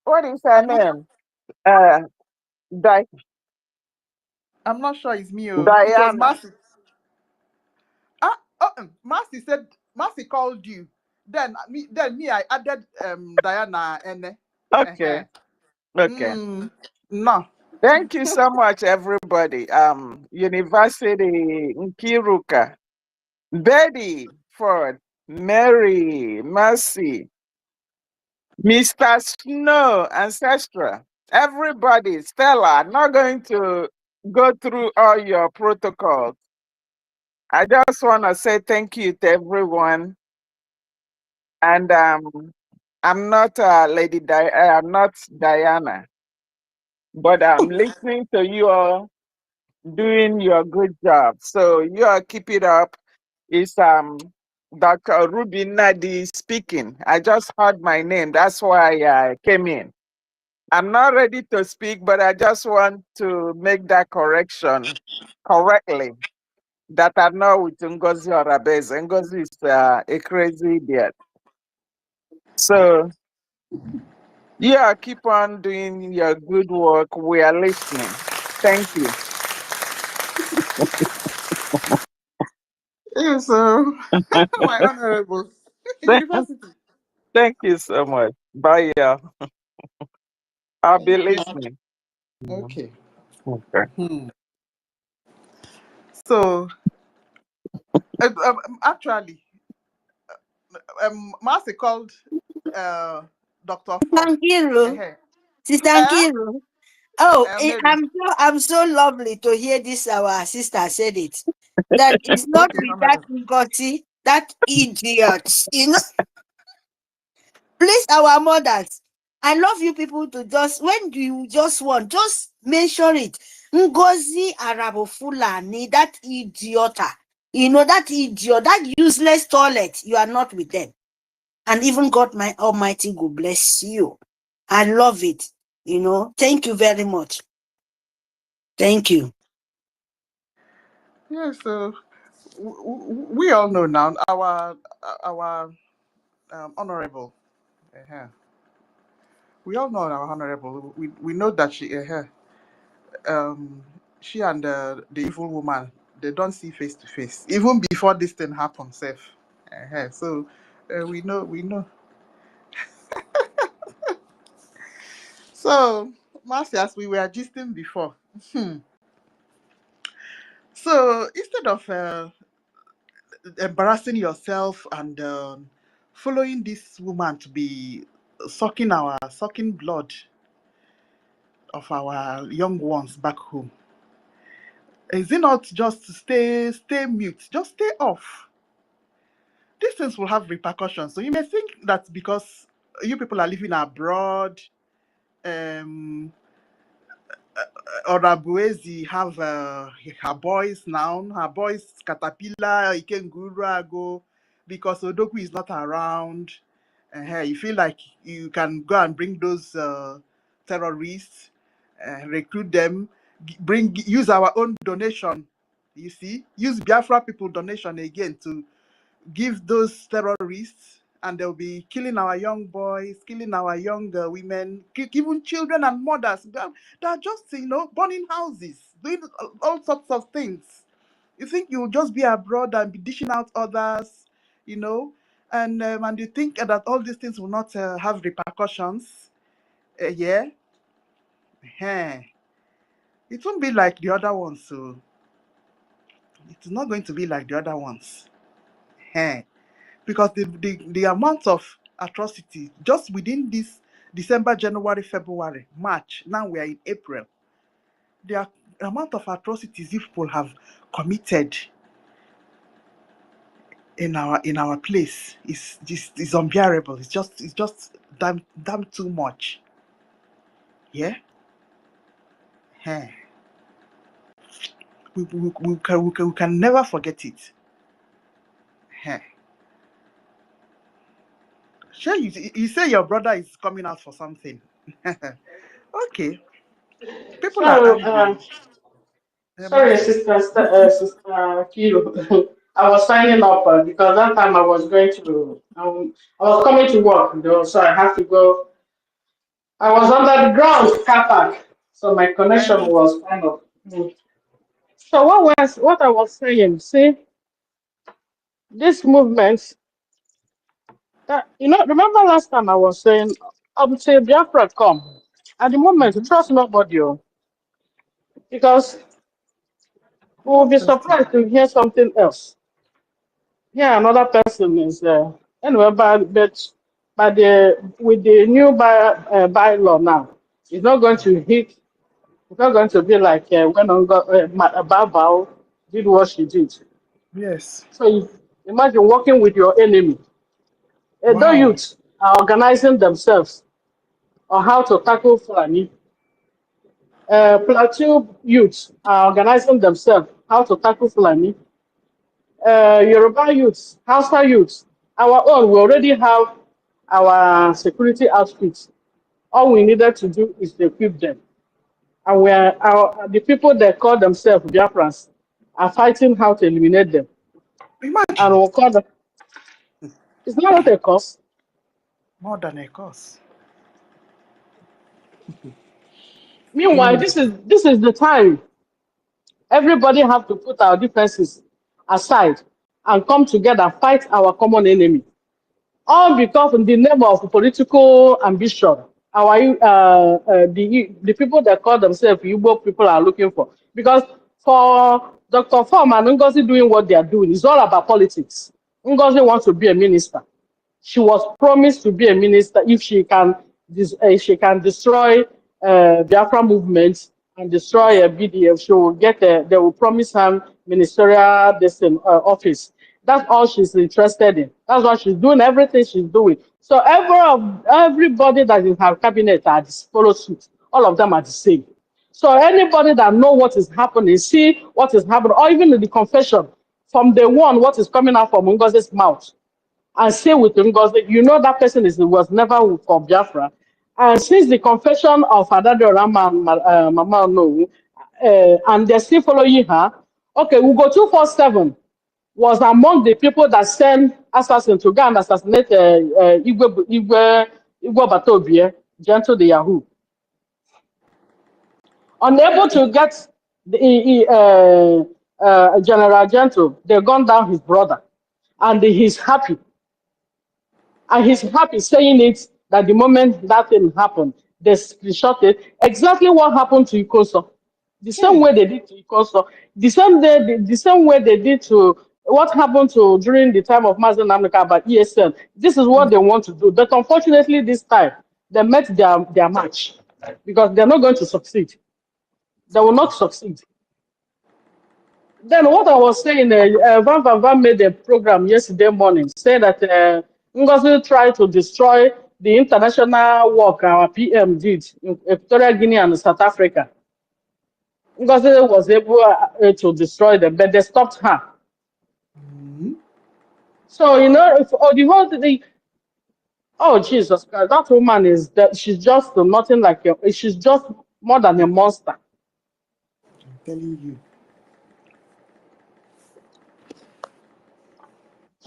S16: what is her name?
S3: I'm not sure it's me. It was
S16: Diana.
S3: Mercy. Mercy said Mercy called you. Then me I added Diana and
S16: Okay. Okay.
S3: no.
S16: Thank you so much, everybody. University Nkiruka, Betty Ford, Mary, Mercy, Mr. Snow, Ancestral, everybody, Stella, I'm not going to go through all your protocols. I just want to say thank you to everyone. And I'm not I'm not Diana, but I'm listening to you all doing your good job. So you all keep it up. It's Dr. Ruby Nadi speaking. I just heard my name. That's why I came in. I'm not ready to speak, but I just want to make that correction correctly. That I'm not with Ngozi or Abez. Ngozi is a crazy idiot. So yeah, keep on doing your good work. We are listening. Thank you.
S3: Yes, my honorable university.
S16: Thank you so much. Bye, y'all. I'll be listening.
S3: Okay.
S16: Okay.
S3: So actually, Mercy called Dr. Ford.
S13: Nkiru, Sister Nkiru. Oh, I'm so lovely to hear this. Our sister said it. That it's not
S3: Okay,
S13: with that Ngozi, that idiot. You know, please, our mothers. I love you people to just when do you just want, just mention it. Ngozi Arabo Fulani, that idiota. You know, that idiot, that useless toilet. You are not with them. And even God, my Almighty, will bless you. I love it. You know, thank you very much. Thank you.
S3: Yeah, so we all know now our honorable. We all know our honorable. We know that she and the evil woman, they don't see face to face even before this thing happens. Safe. So we know. So, Marcy, as we were gisting before, so instead of embarrassing yourself and following this woman to be sucking blood of our young ones back home? Is it not just to stay mute? Just stay off. These things will have repercussions. So you may think that because you people are living abroad, Orabuezi have her boys now. Her boys Caterpillar, Ikengurago, because Odoku is not around. You feel like you can go and bring those terrorists, recruit them, use our own donation. You see, use Biafra people donation again to give those terrorists, and they'll be killing our young boys, killing our young women, even children and mothers. They're just, burning houses, doing all sorts of things. You think you'll just be abroad and be dishing out others, and you think that all these things will not have repercussions. Yeah. It won't be like the other ones, so it's not going to be like the other ones. Because the amount of atrocity just within this December, January, February, March, now we are in April, the amount of atrocities people have committed in our place is unbearable. It's just damn too much. Yeah. We can never forget it. Sure, you say your brother is coming out for something. Okay. People are angry.
S17: Sorry, Sister Kilo. I was signing up because that time I was going to, I was coming to work, though, so I have to go. I was under the ground car park, so my connection was kind of. So what I was saying? See, this movement. That, remember last time I was saying, I would say Biafra come. At the moment, trust nobody, because we will be surprised to hear something else. Yeah, another person is anyway, but with the new bylaw now, it's not going to hit. It's not going to be like when Babao did what she did.
S3: Yes.
S17: So imagine working with your enemy.
S3: Wow.
S17: The youths are organizing themselves on how to tackle Fulani. Plateau youths are organizing themselves how to tackle Fulani. Yoruba youths, Hausa youths, our own, we already have our security outfits. All we needed to do is to equip them. And the people that call themselves Biafrans are fighting how to eliminate them.
S3: Imagine.
S17: And we'll call them. It's not what a cause.
S3: More than a cause.
S17: Meanwhile, this is the time everybody have to put our differences aside and come together and fight our common enemy. All because in the name of political ambition, the people that call themselves Igbo people are looking for. Because for Dr. Form and Ngozi doing what they are doing, it's all about politics. Ngozi wants to be a minister. She was promised to be a minister if she can destroy Biafra movement and destroy a BDF. She will get they will promise her ministerial office. That's all she's interested in. That's why she's doing everything she's doing. So everybody that is in her cabinet are follow suit. All of them are the same. So anybody that know what is happening, see what is happening, or even in the confession from the one what is coming out from Ngozi's mouth, and say with Ngozi, that person was never for Biafra. And since the confession of Adado Rama and Mama No, and they're still following her, okay, we go 247 was among the people that sent assassins to go and assassinate Igwe Batobie, Gentle the Yahoo. Unable to get the General Gentle, they gunned down his brother, and he's happy. And he's happy saying it that the moment that thing happened, they screenshot it. Exactly what happened to Ikoso. The same way they did to Ikoso. The same way they did to what happened to during the time of Mazen Namdeka about ESN. This is what they want to do. But unfortunately, this time, they met their match because they're not going to succeed. They will not succeed. Then what I was saying, Van Van Van made a program yesterday morning saying that Ngozi tried to destroy the international work our PM did in Equatorial Guinea and South Africa. Ngozi was able to destroy them, but they stopped her. So, you know, if, oh, the whole thing, oh, Jesus Christ, that woman is that she's just nothing like a, she's just more than a monster.
S3: I'm telling you.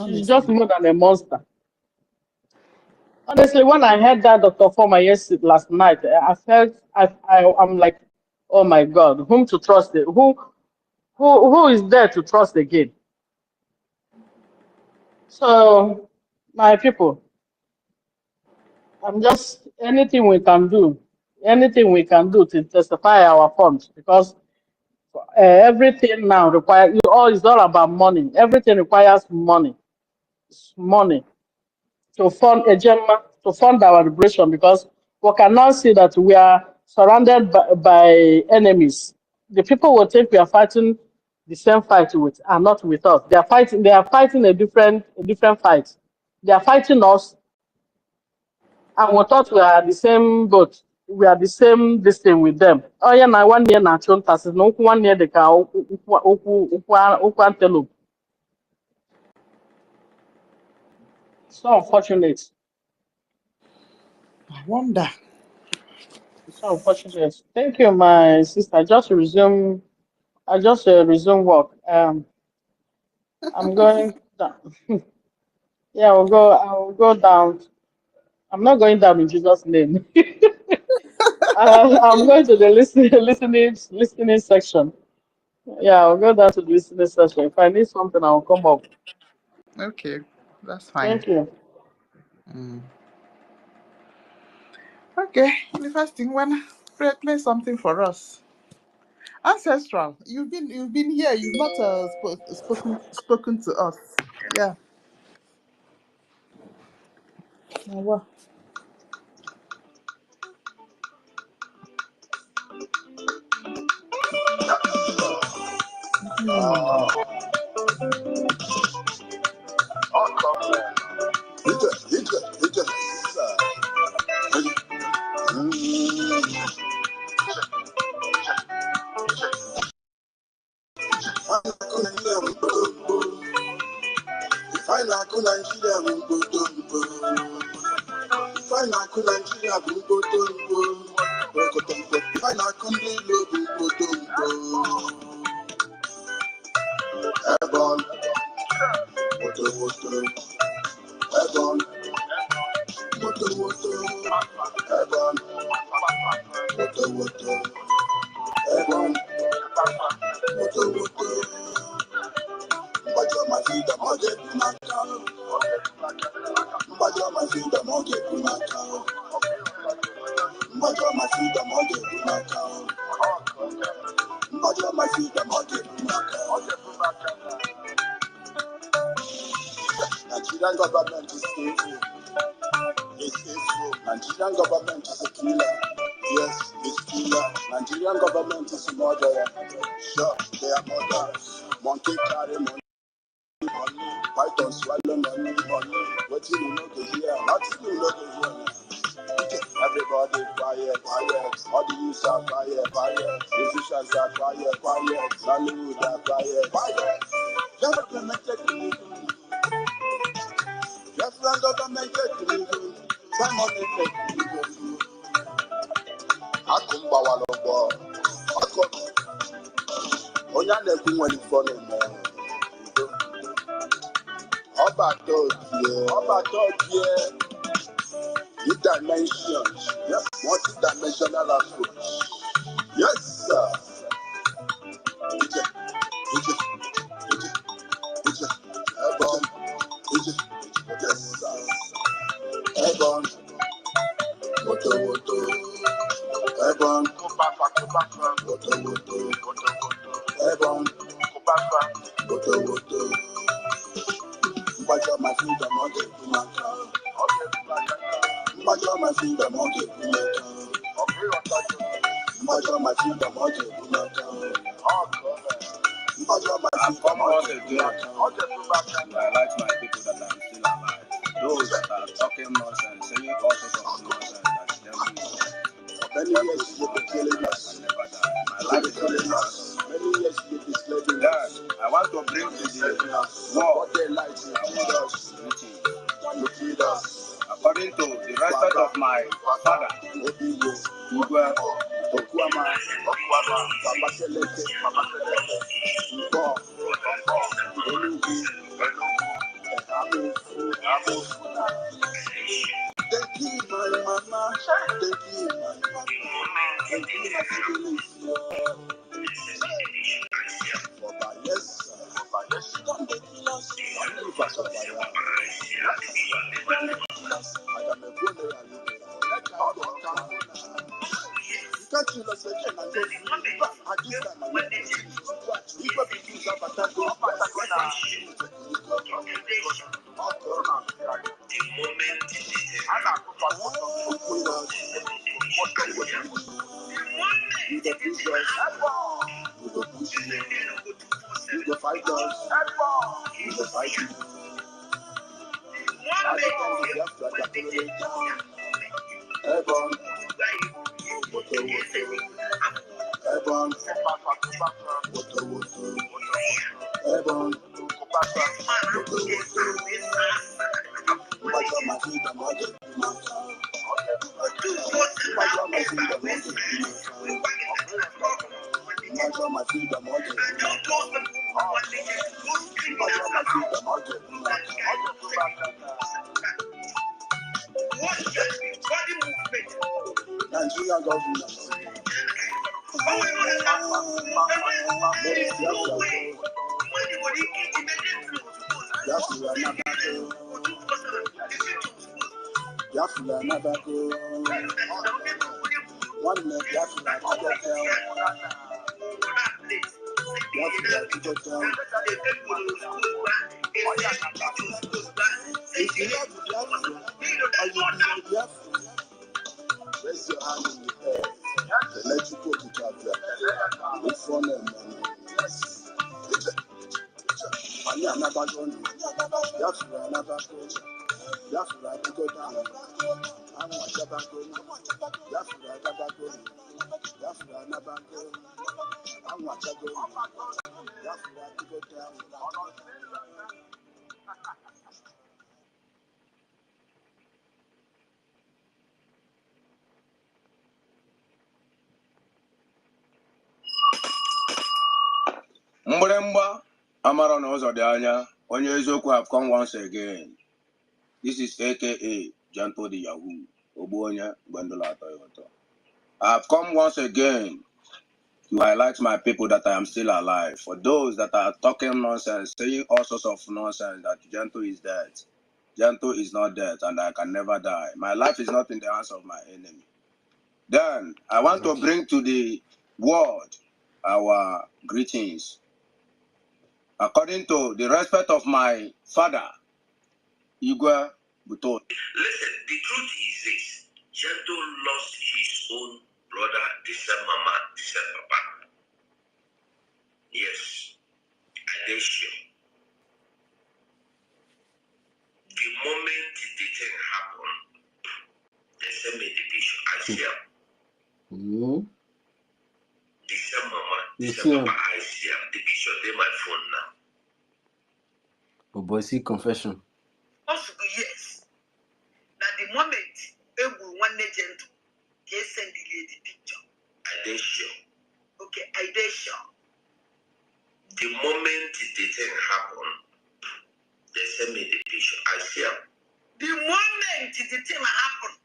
S17: She's just more than a monster. Honestly, when I heard that Dr. Former last night, I felt I'm like, oh my God, whom to trust? Who is there to trust again? So, my people, I'm just anything we can do to testify our funds because everything now requires it's all about money. Everything requires money. It's money to fund a Gemma, to fund our liberation because we can now see that we are surrounded by enemies. The people will think we are fighting the same fight with are not with us. They are fighting a different fight. They are fighting us and we thought we are the same boat. We are the same distance with them. Oh yeah, now 1 year na chuntas no 1 year the cow antelope. So unfortunate.
S3: I wonder.
S17: So unfortunate. Thank you, my sister. I just resume work. I'm going down. Yeah, I'll go down. I'm not going down in Jesus' name. I'm going to the listening section. Yeah, I'll go down to the listening section. If I need something, I'll come up.
S3: Okay, that's fine.
S17: Thank you.
S3: Okay, the first thing when play something for us. Ancestral, you've been here. You've not spoken to us. Yeah. Oh, wow.
S18: Nigerian government is evil. It's evil. Nigerian government is a killer. Yes, it's killer. Nigerian government is a murderer. Sure, they are murderers. Monkey carry money. Python swallow money. What you know to hear? Nothing you know to hear. Everybody quiet. All the youths are quiet. Musicians are quiet. Nollywood are quiet. Biafran government take illegal. Simon take illegal. Akumba walobo. Onya neku when it's funny man. Oba talk here. New dimensions. Yes, multi-dimensional approach. Yes, sir. Ebon. Yes, sir. Ebon. Woto. Ebon. Woto. Ebon. Woto. Mbaja my freedom, okay, Kumaka. Mbaja my freedom, okay, Kumaka. Mbaja my freedom, okay, Kumaka. Mbaja my freedom, okay, Kumaka.
S19: I like my people that I'm still alive. Those that are talking nonsense, saying all sorts of nonsense that
S18: many years you've been killing us.
S19: my life is killing us.
S18: Many years you've been slaving
S19: Then
S18: us.
S19: I want to bring to the war
S18: What they like to feed us. You feed us.
S19: according to the respect of my father.
S18: Igwe, Okwama, Papa Seleke, Mbo, Enugu, Amu. Thank you, my mama. Thank you, my mama. Thank you, my siblings. For by yes, don't they kill us? Don't leave us up by Madam Ebole, let us go down. You can't kill us again and go free. At this time, I will people begin to have attack those guys. You the preachers, you the pushing, you the fighters, you the fighting. Everyone, Nigeria government. Raise your hand in the air. Let you go to Biafra. Look for them. Yes. Ani anabagoni. Biafra anabagoni. Biafra go down. Amu anabagoni. Biafra anabagoni. Biafra anabagoni. Amu anabagoni. Biafra go down.
S19: Mbremba Amara knows of the Anya, when you have come once again. This is AKA Janto the Yahoo, Obonya, Gwendola Toyota. I have come once again to highlight my people that I am still alive. For those that are talking nonsense, saying all sorts of nonsense that Janto is dead. Janto is not dead and I can never die. My life is not in the hands of my enemy. Then I want to bring to the world our greetings. According to the respect of my father, Igwe Buto.
S20: Listen, the truth is this. Janto lost his own brother, the same mama, the same papa. Yes, and they sure. The moment the thing happened, they sent me the picture. I see him. The same mama, the same papa, I see him. The picture is my phone now.
S8: Oh boy, see confession.
S20: Also, yes. Now the moment Ebu one legend, they send the picture. I they sure. Okay, I they sure. The moment the thing happened, they send me the picture. I see him. The moment the thing happened,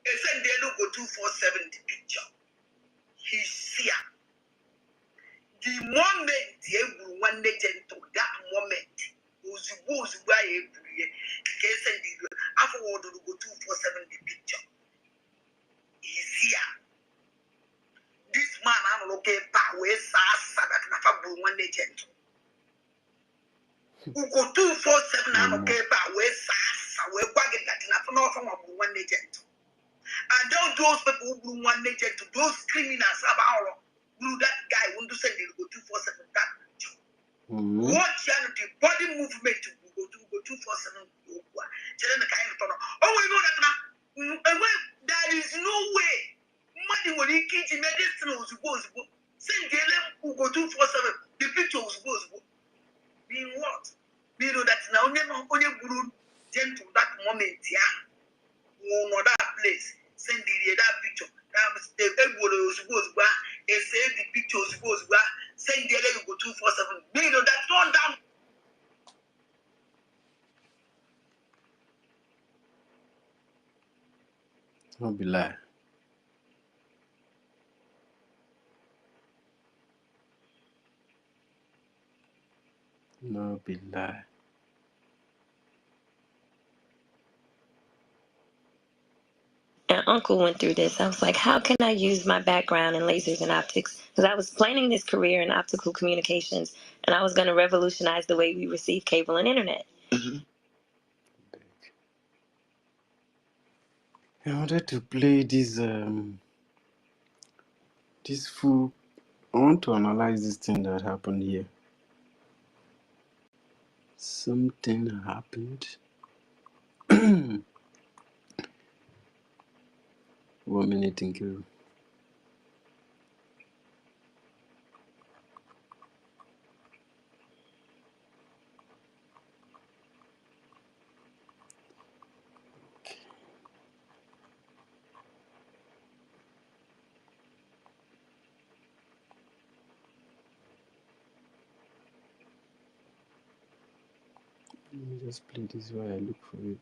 S20: they send they look 247 the picture. He's here. The moment Ebu one legend to that moment. Afterward, we'll go 247 the picture. He's here. This man, I'm looking back. Where's that? One legend. Ugo 247 I'm okay about where Sasa, where Wagon that in a phone from one agent. And those people who one agent to those criminals about that guy won't send it go 247 that. Watch the body movement to go 247. Children the kind of tunnel. Oh, we know that now. There is no way money will keep in medicine was supposed to send the who go 247. The picture was supposed to mean what? We know that now only good gentle that moment, yeah. No that place. Send that picture. That was the was supposed to say the picture was supposed to send the other go 247. We know that's not down.
S8: No be lie. No be lie.
S2: And Uncle went through this. I was like, how can I use my background in lasers and optics? Because I was planning this career in optical communications, and I was going to revolutionize the way we receive cable and internet.
S8: I wanted to play this full. I want to analyze this thing that happened here. Something happened. 1 minute, thank you. Let me just play this while I look for it.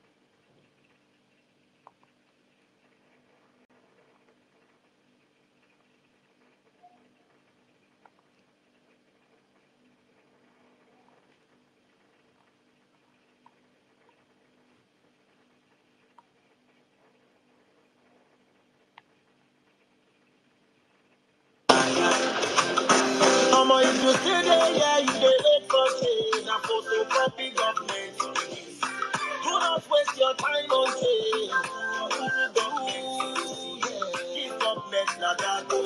S18: If you stay there, yeah, you dey wait for change. Na photocopy government. Do not waste your time on change. This government na dago.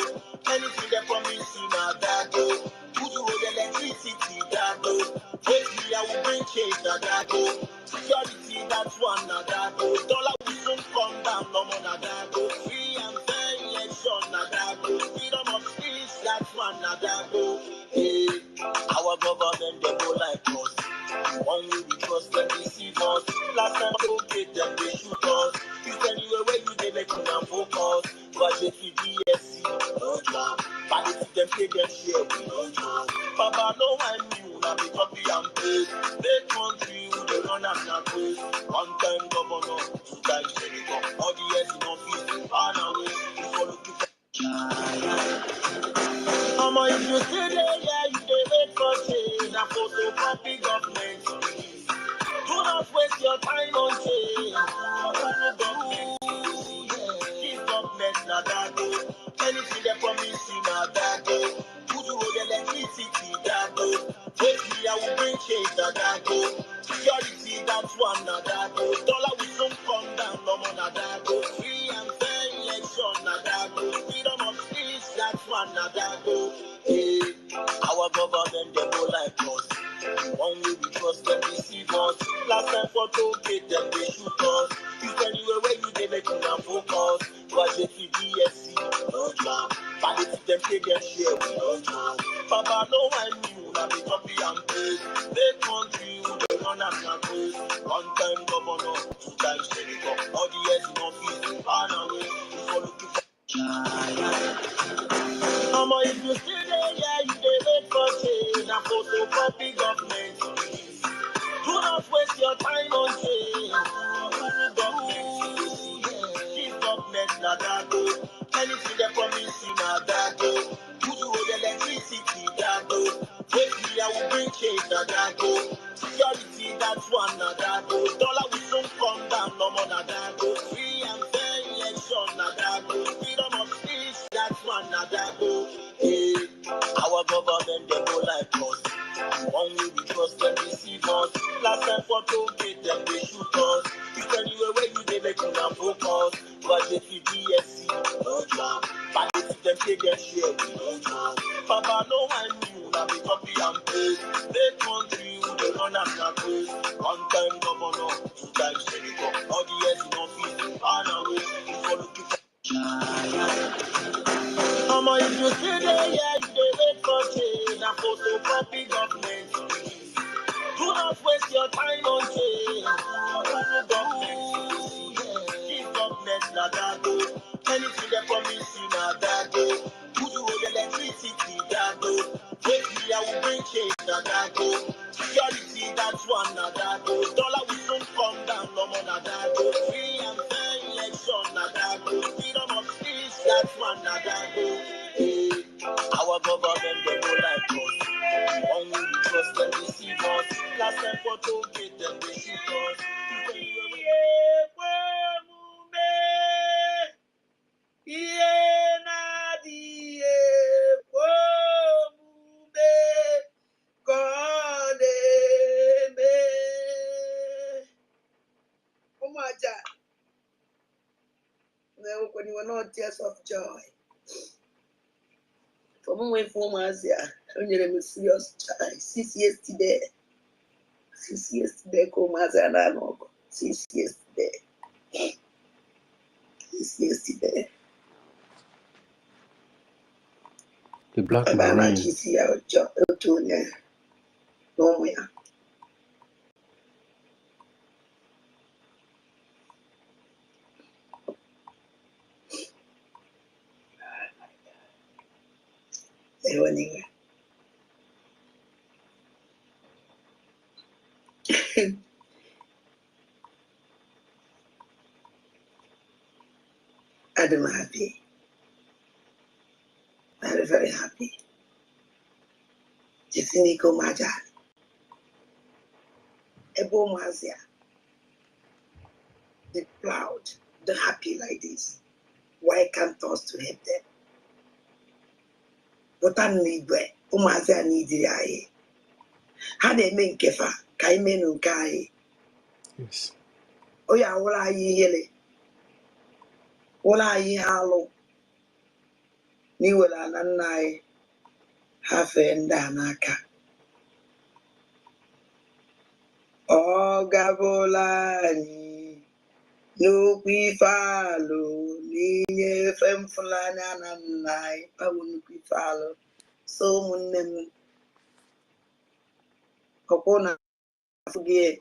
S18: Anything they promise you na dago. Put you with electricity dago. Wait me, I will bring change na dago. Security, that's one na dago. Dollar will soon come down, no more na dago. Free and fair election na dago. Freedom of speech, that's one na dago. Our government, they go like us. One way we trust them, deceive us. Last time I get them, they shoot us. You tell you where you they make them focus. But they see DSC, no job. But if them pay them share, we no job. Papa, no one knew, now we copy and paste. They country, they run and not place. One time governor, 2 times senator. All the years in office, and away. We follow to if you stay there, yeah, you dey wait for change. Na photocopy government. Do not waste your time on change. This government na dago. Anything they promise you na dago. Put you with electricity dago. Wait me, I will bring change na dago. Security, that's one na dago. Dollar will soon come down, no more na dago. Free and fair election na dago. Freedom of speech, that's one na dago. Our government, they go like us. One way we trust them, deceive us. Last time for to get them, they shoot us. You tell you where you they make them focus. But they see DSC, no job. But if them pay their share, we no job. Papa, no one knew, now they copy and paste. They country, they run and not place. One time governor, 2 times senator. All the years in office, and away. We for looking for if you stay there, yeah, you dey wait for change. Na photocopy government. Do not waste your time on change. This government na dago. Anything they promise you na dago. Put you with electricity dago. Wait me, I will bring change na dago. Security, that's one na dago. Dollar will soon come down, no more na dago. Free and fair election na dago. Freedom of speech, that's one na dago. Our government, they go like us. One way we trust them, deceive us. photo, get them, they shoot us. If anywhere where you they make una focus. But if you DSC, no job. But if them pay their share, we no job. Papa, no one knew, now we copy and paste. They country, they run as a place. One time governor, two times senator. All the years in office, and away. You follow people. Mama, if you see there, yeah, you dey wait for change. And photocopy government. Do not waste your time on change. This government na that go. Anything they promise you na that go. Who do the electricity that go? Wait till I will bring change na that go. Security that's one na that go. Dollar will soon come down, no more na that go. Free and fair election na that go. Freedom of speech that's one na that go. Our government they don't like us. One will we trust them deceive us. Last time for to get them they shoot us. When you were not tears of joy. From when for Mazia, when you're serious child, 6 years today. 6 years today, come Mazia and I know. 6 years today. 6 years today.
S2: The Black Marine.
S18: No more. Anyway. I'm happy. Very, very happy. Jisiniko Maja. Ebo Mazia. The proud, the happy like this. Why can't us to help them? But I need where Umazia needs the eye. How they make kefa, Kaimen Ukai.
S2: Yes.
S18: Oh, yeah, what are ye yelling? What are ye hollow? Niwala Nanai, half and Danaka. Oh, Gabolani, no, we follow, Nina Femfulana Nanai, I wouldn't be follow. So, Munem Copona, forget.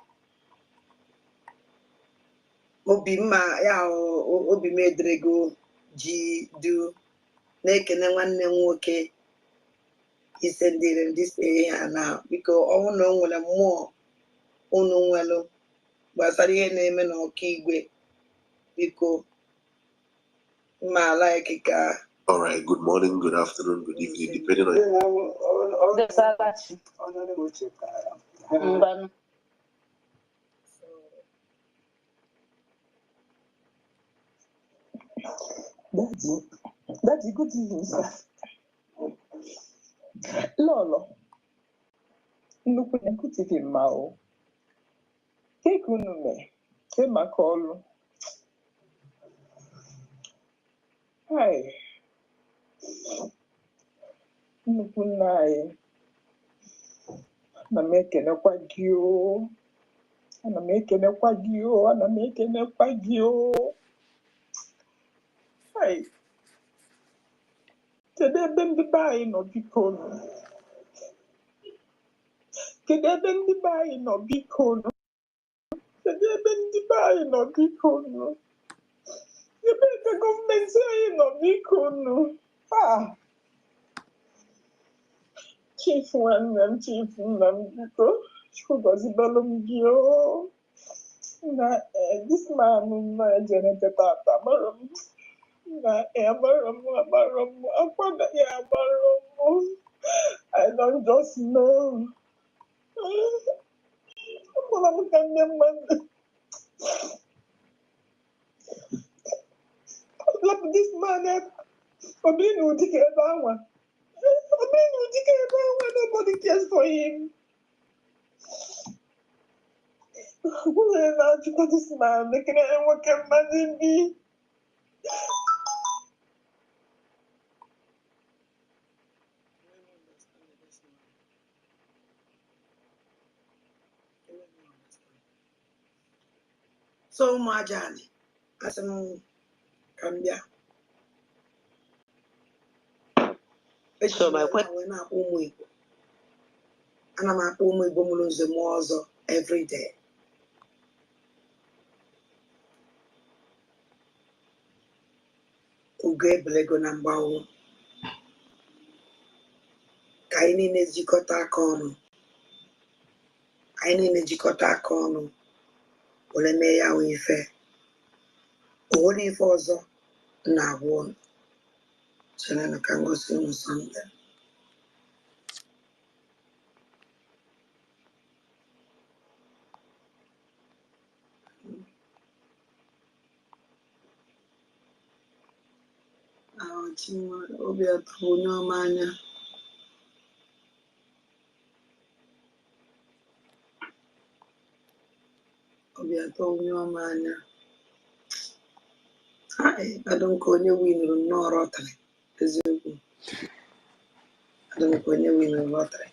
S18: Obi ma ya obi medrego ji du na-ekene nwanne m nwoke isendire m this area now because ọnwụ na o nwere mmụọ unu nwelu gbasara ihe na-eme n'ọka igwe biko ma like ka.
S21: All right, good morning, good afternoon, good evening, depending on
S22: Daddy, good evening, sir. Lolo, nnukwu na-ekwuteghị mma o. Keke unu mee, maka ọlụ. Hai, nnukwu nna anyị, ana m ekenekwa gị o. Ana m ekenekwa gị o, ana m ekenekwa gị o. Hai, kedu ebe ndị be anyị nọ biko nụ? Kedu ebe ndị be anyị nọ biko nụ? Kedu ebe ndị be anyị nọ biko nụ? Ebe ka gọọmenti anyị nọ biko nụ? Chief nwanne m, chief nna m biko, Chukwu gọzibelu m gị o. Na this man nọ ejenete tata agbara m. Na agbara m akwada ya agbara m. I don't just know. Ọbụla m ka nne mmadụ. This man obi na ụdị ka ebe anwa. Obi na ụdị ka ebe anwa, nobody cares for him. to put this man, making it work at Mazimbi. So much, Johnny. As a Cambia. So by what? When I home, and I'm at home with Bomulus the Mozo every day. Uge Blego number one. Kaini Nejikota Kono. Kaini Nejikota Kono. Olemeya Wife. Only for so na one. So then I can go soon something. Our team will be a Puno Mania. Obi atọ onye ọma anya. Adọmka onye winuru nnọọ rọtrị. Eziokwu. Adọmka onye winuru rọtrị.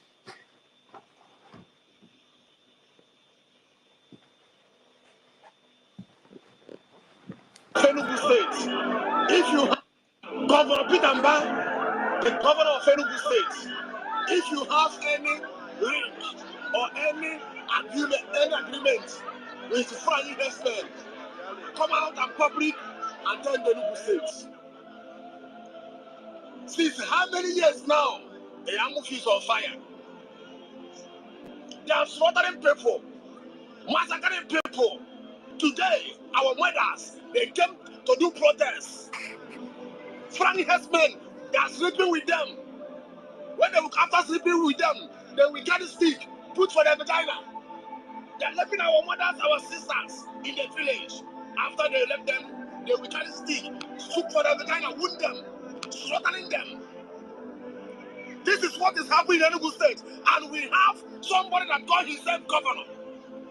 S1: Enugu State. If you have Governor Peter Mba, the governor of Enugu State, if you have any link or any agreement with foreign investment, come out and public and tell the Enugu State. Since how many years now, the Yamufi is on fire. They are slaughtering people, massacring people. Today, our mothers, they came to do protests. Foreign investment, they are sleeping with them. When they after sleeping with them, they will get a stick, put for their vagina. They are leaving our mothers, our sisters in the village. After they left them, they will carry a stick, shoot for their vagina, wound them, slaughtering them. This is what is happening in Enugu State. And we have somebody that called himself governor.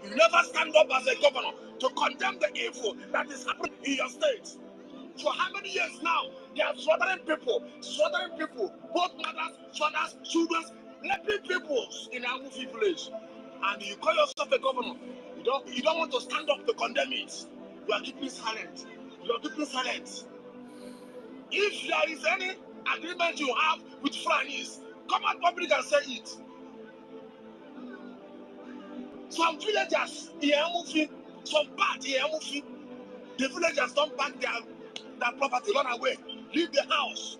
S1: You never stand up as a governor to condemn the evil that is happening in your state. For how many years now, they are slaughtering people, both mothers, fathers, children, raping people in our movie village. And you call yourself a governor. You don't want to stand up to condemn it. You are keeping silent. You are keeping silent. If there is any agreement you have with France, come out public and say it. Some villagers in Emufi, some part in Emufi, the villagers don't pack their property, run away, leave the house.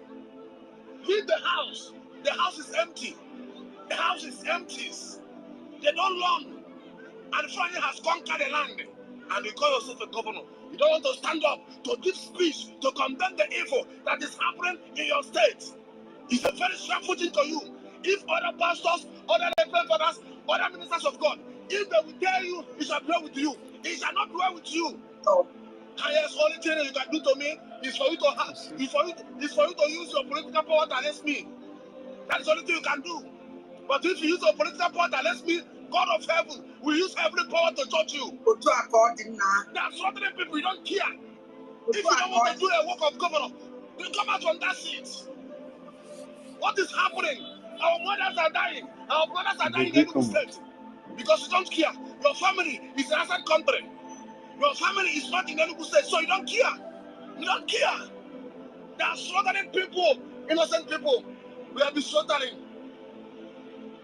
S1: Leave the house. The house is empty. The house is empty. They don't learn. And France has conquered the land. And you call yourself a governor. You don't want to stand up to give speech to condemn the evil that is happening in your state. It's a very shameful thing to you. If other pastors, other reverend fathers, other ministers of God, if they will tell you, it shall dwell with you, it shall not dwell with you. Oh. Highest only thing you can do to me is for you to have, is for you to use your political power to arrest me. That is the only thing you can do. But if you use your political power to arrest me, God of heaven will use every power to judge you. That's what the people, you don't care. If you don't want to do a work of governor, then come out from that seat. What is happening? Our mothers are dying. Our brothers are dying in Enugu State. Because you don't care. Your family is in outside country. Your family is not in Enugu State, so you don't care. You don't care. They are slaughtering people, innocent people. We have been slaughtering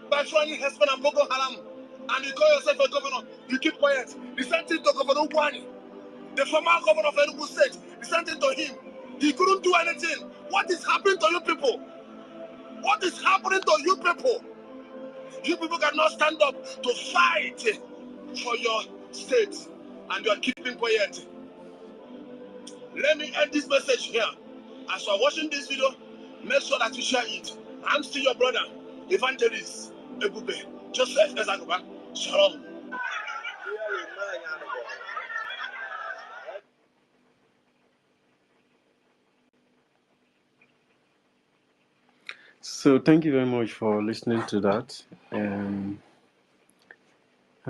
S1: by trying husband and Boko Haram. And you call yourself a governor. You keep quiet. The same thing to Governor Ukwani, the former governor of Enugu State. The same thing to him. He couldn't do anything. What is happening to you people? What is happening to you people? You people cannot stand up to fight for your state. And you are keeping quiet. Let me end this message here. As you are watching this video, make sure that you share it. I'm still your brother, Evangelist Ebube Joseph Ezagoba. Shalom.
S7: So thank you very much for listening to that.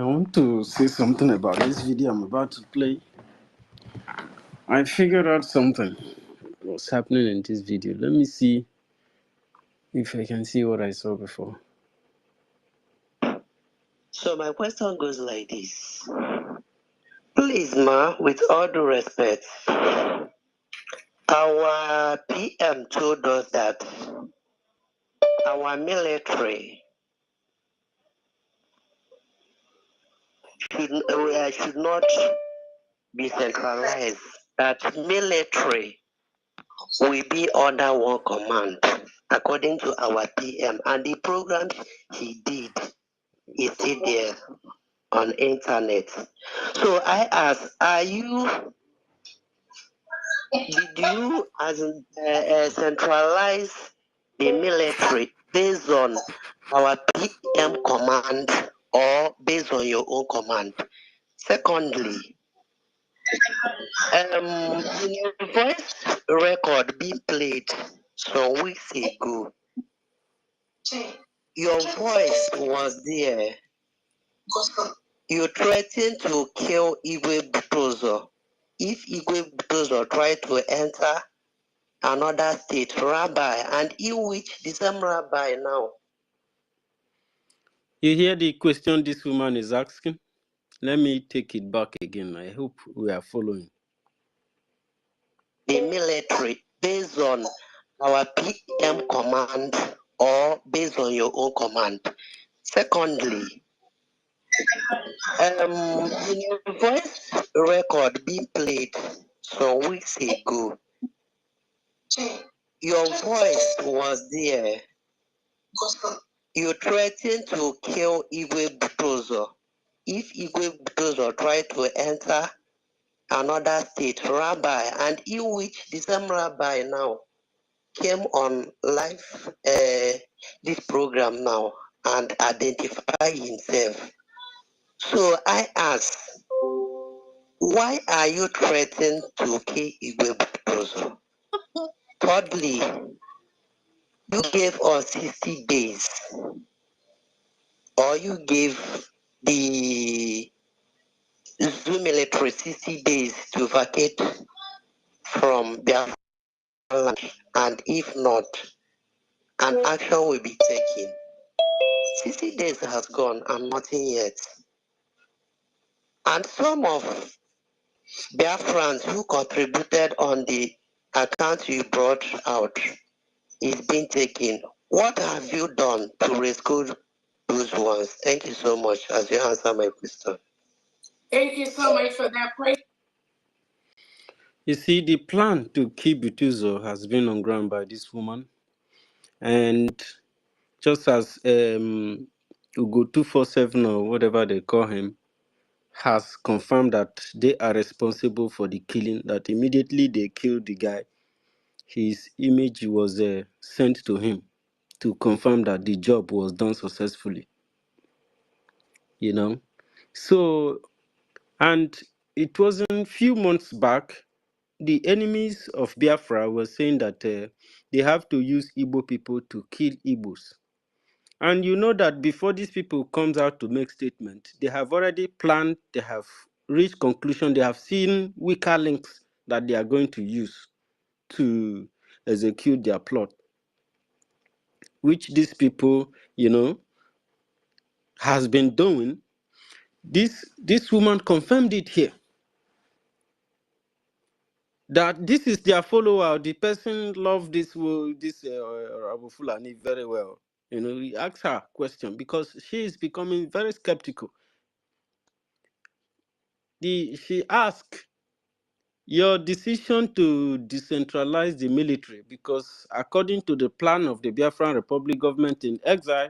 S8: I want to say something about this video I'm about to play. I figured out something was happening in this video. Let me see if I can see what I saw before. So my question goes like this. Please, ma, with all due respect, our PM told us that our military should not be centralized, that military will be under one command, according to our PM. And the programs he did is still there on internet. So I ask, did you centralize the military based on our PM command or based on your own command? Secondly, in a voice record being played some weeks ago, your voice was there. You threatened to kill Igwe Butozo if Igwe Butozo tried to enter another state, rabbi, and in which the same rabbi now. You hear the question this woman is asking? Let me take it back again. I hope we are following. The military, based on our PM command or based on your own command. Secondly, in a voice record being played some weeks ago, your voice was there. You threatened to kill Igwe Butozo if Igwe Butozo tried to enter another state, rabbi, and in which the same rabbi now came on live this program now and identify himself. So I ask, why are you threatening to kill Igwe Butozo? Thirdly, you gave us 60 days, or you gave the Zoo military 60 days to vacate from their land, and if not, an action will be taken. 60 days has gone and nothing yet. And some of Biafrans who contributed on the account you brought out is being taken. What have you done to rescue those ones? Thank you so much as you answer my question. Thank you so much for that question. You see, the plan to kill Butuzo has been on ground by this woman. And just as Ugo 247 or whatever they call him has confirmed that they are responsible for the killing, that immediately they killed the guy, his image was sent to him to confirm that the job was done successfully. You know? So, and it wasn't few months back, the enemies of Biafra were saying that they have to use Igbo people to kill Igbos. And you know that before these people comes out to make statement, they have already planned, they have reached conclusion, they have seen weaker links that they are going to use to execute their plot, which these people, you know, has been doing. This woman confirmed it here, that this is their follower. The person loved this Abu Fulani very well. You know, he asked her question because she is becoming very skeptical. She asked, your decision to decentralize the military, because according to the plan of the Biafran Republic government in exile,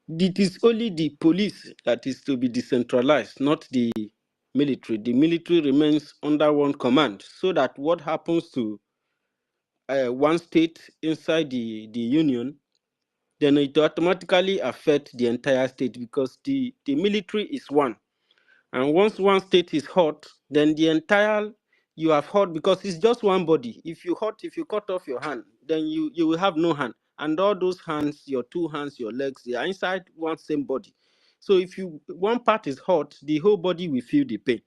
S8: it is only the police that is to be decentralized, not the military. The military remains under one command, so that what happens to one state inside the union, then it automatically affects the entire state, because the military is one. And once one state is hurt, then the entire, you have hurt, because it's just one body. If you cut off your hand, then you will have no hand. And all those hands, your two hands, your legs, they are inside one same body.
S7: So if one part is hot, the whole body will feel the pain.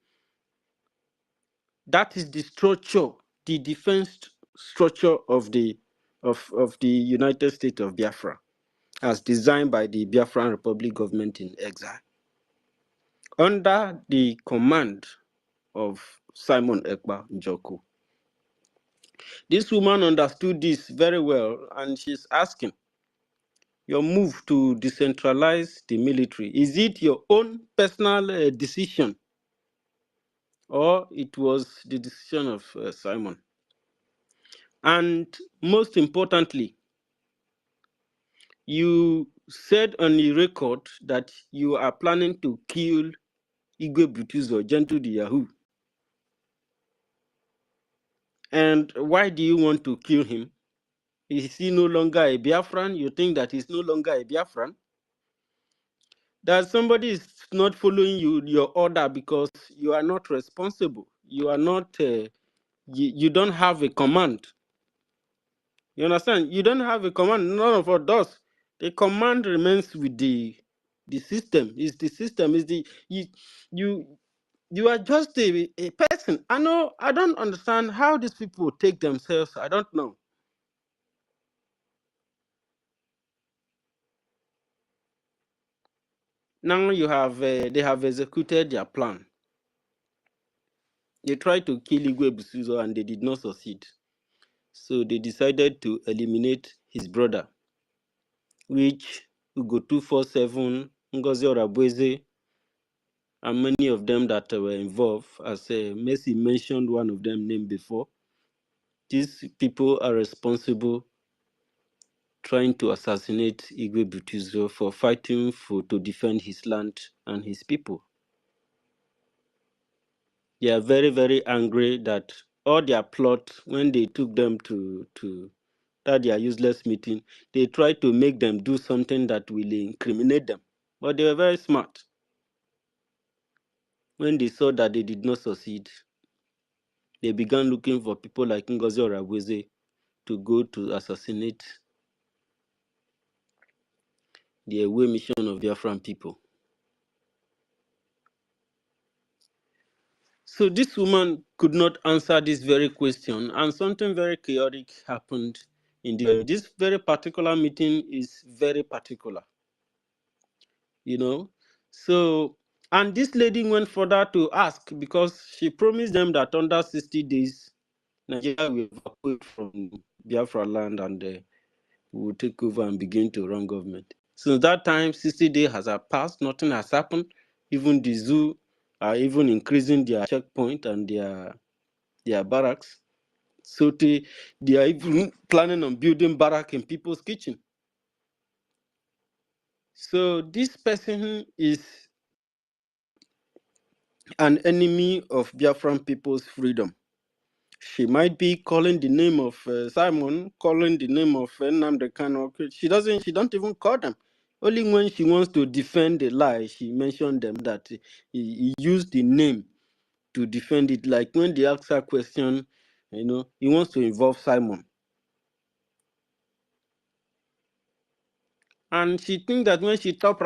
S7: That is the structure, the defense structure of the United States of Biafra, as designed by the Biafran Republic government in exile, under the command of Simon Ekpa Njoku. This woman understood this very well, and she's asking, your move to decentralize the military, is it your own personal decision, or it was the decision of Simon? And most importantly, you said on the record that you are planning to kill Igwe Butuzo, Gentle the Yahoo. And why do you want to kill him? Is he no longer a Biafran? You think that he's no longer a Biafran? That somebody is not following your order because you are not responsible. You are not, you don't have a command. You understand? You don't have a command. None of us does. The command remains with the system. Is the system, is the, you are just a person. I don't understand how these people take themselves. I don't know. Now you have, they have executed their plan. They tried to kill Igwe Busuzo and they did not succeed. So they decided to eliminate his brother, which Ugo 247, Ngozi Orabweze, and many of them that were involved. As Messi mentioned one of them name before. These people are responsible trying to assassinate Igwe Butuzo for fighting to defend his land and his people. They are very, very angry that all their plot, when they took them to their useless meeting, they tried to make them do something that will incriminate them. But they were very smart. When they saw that they did not succeed, they began looking for people like Ngozi Orabweze to go to assassinate the away mission of Biafran people. So this woman could not answer this very question, and something very chaotic happened in this very particular meeting is very particular, you know. So, and this lady went further to ask, because she promised them that under 60 days, Nigeria will evacuate from Biafra land and will take over and begin to run government. Since that time, 60 days has passed, nothing has happened. Even the zoo are even increasing their checkpoint and their barracks. So they are even planning on building barrack in people's kitchen. So this person is an enemy of Biafran people's freedom. She might be calling the name of Simon, calling the name of Nnamdi Kanu. She don't even call them. Only when she wants to defend the lie, she mentioned them, that he used the name to defend it. Like when they ask her question, he wants to involve Simon. And she thinks that when she talk,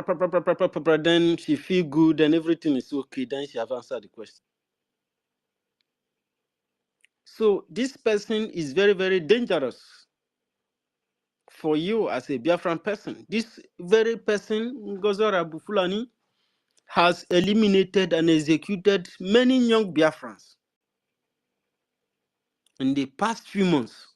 S7: then she feel good and everything is okay. Then she have answered the question. So this person is very, very dangerous for you as a Biafran person. This very person, Ngozora Bufulani, has eliminated and executed many young Biafrans in the past few months.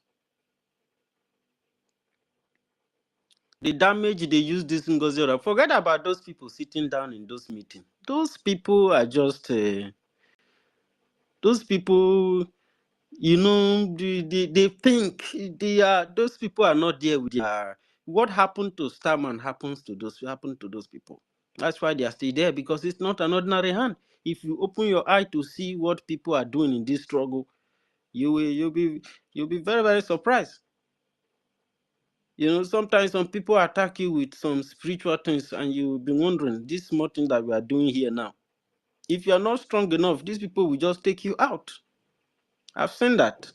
S7: The damage they use this Ngozora, forget about those people sitting down in those meetings. Those people are just, those people, they think those people are not there with their, what happened to Starman happens to those people. That's why they are still there, because it's not an ordinary hand. If you open your eye to see what people are doing in this struggle, you'll be very, very surprised. Sometimes some people attack you with some spiritual things, and you'll be wondering, this small thing that we are doing here now, if you are not strong enough, these people will just take you out. I've seen that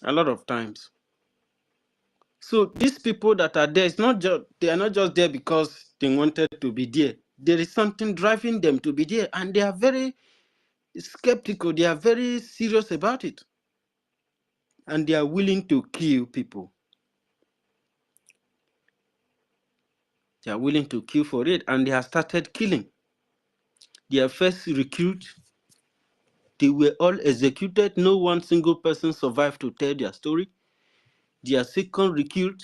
S7: a lot of times. So these people that are there, they are not just there because they wanted to be there. There is something driving them to be there, and they are very skeptical. They are very serious about it, and they are willing to kill people. They are willing to kill for it, and they have started killing. Their first recruit, they were all executed. No one single person survived to tell their story. Their second recruit,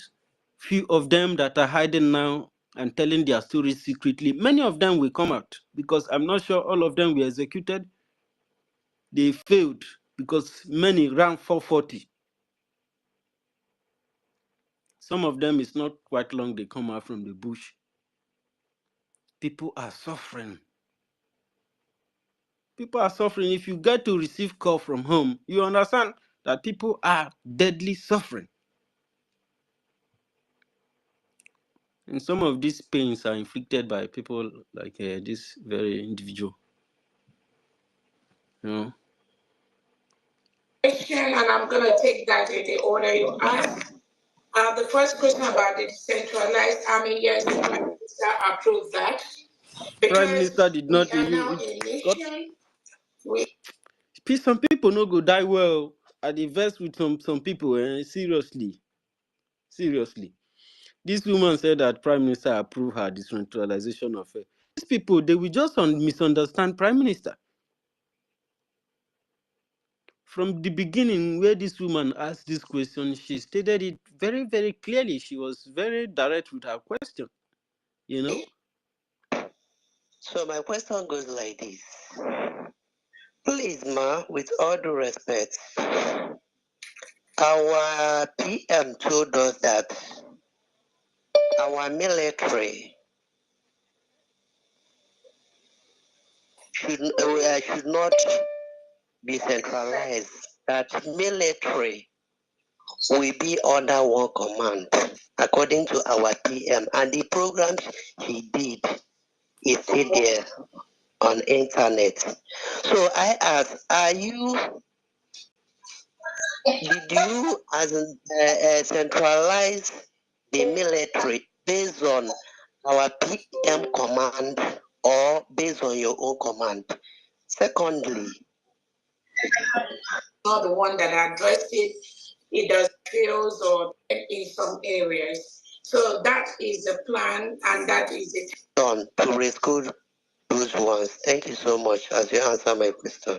S7: few of them that are hiding now and telling their stories secretly, many of them will come out, because I'm not sure all of them were executed. They failed because many ran 440. Some of them, it's not quite long they come out from the bush. People are suffering. People are suffering. If you get to receive call from home, you understand that people are deadly suffering. And some of these pains are inflicted by people like this very individual. You know.
S6: Question, and I'm going to take that in the order you asked. The first question about the decentralized army, yes, the Prime Minister approved that.
S7: Prime Minister did not. Some people no go die well. I invest with some people. Seriously. This woman said that Prime Minister approved her decentralization of it. These people, they will just misunderstand Prime Minister. From the beginning, where this woman asked this question, she stated it very, very clearly. She was very direct with her question. You know.
S8: So my question goes like this. Please, ma, with all due respect, our PM told us that our military should not be centralized, that military will be under one command, according to our PM. And the programs he did is still there on internet. So I ask, did you centralize the military based on our PM command or based on your own command? Secondly,
S6: not the one that addressed it. It does fails or in some areas. So that is the plan, and that is it.
S8: Done to rescue those ones. Thank you so much as you answer my question.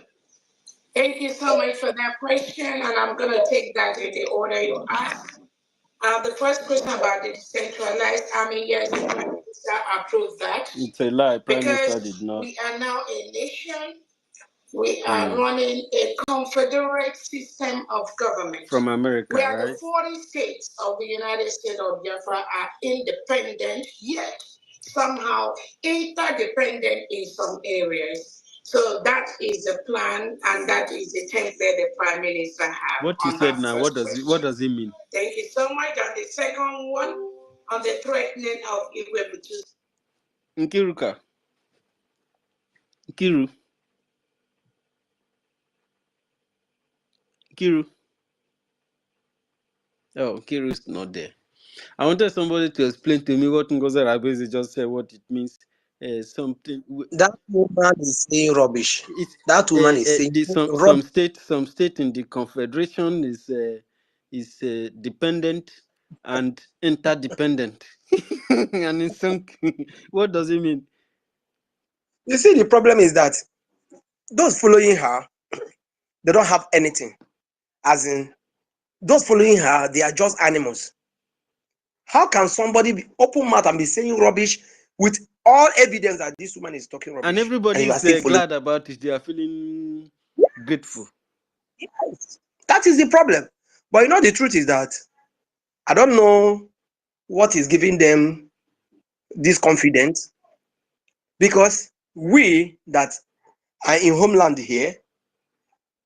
S6: Thank you so much for that question, and I'm going to take that in the order you asked. The first question about the decentralized army, yes, the Prime Minister approved that.
S7: It's a lie. Prime Minister
S6: Because
S7: did not.
S6: we are now a nation. We are running a confederate system of government.
S7: From America,
S6: where
S7: right?
S6: The 40 states of the United States of Biafra are independent, yet somehow interdependent in some areas. So that is the plan, and that is the template the Prime Minister has.
S7: What you said now, what does it mean?
S6: Thank you so much. And the second one, on the threatening of Igwe.
S7: Nkiruka. Kiru. Oh, Kiru is not there. I wanted somebody to explain to me what Ngozi Rabezi just said, what it means. Something.
S9: That woman is saying rubbish. That woman is saying
S7: some state in the Confederation is dependent and interdependent. And in some, what does it mean?
S9: You see, the problem is that those following her, they don't have anything. As in, those following her, they are just animals. How can somebody be open mouth and be saying rubbish with all evidence that this woman is talking rubbish?
S7: And everybody is glad about it. They are feeling grateful.
S9: Yes. That is the problem. But you know, the truth is that I don't know what is giving them this confidence, because we that are in homeland here,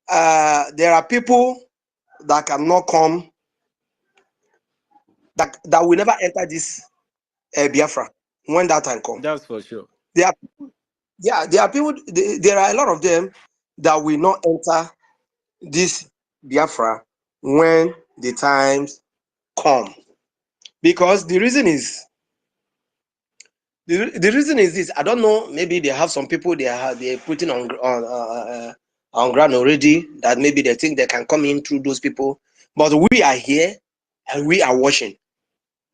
S9: there are people that cannot come, that will never enter this Biafra when that time comes.
S7: That's for sure.
S9: There are people, there are a lot of them that will not enter this Biafra when the times come. Because the reason is, The reason is this. I don't know. Maybe they have some people they're putting on ground already that maybe they think they can come in through those people. But we are here and we are watching.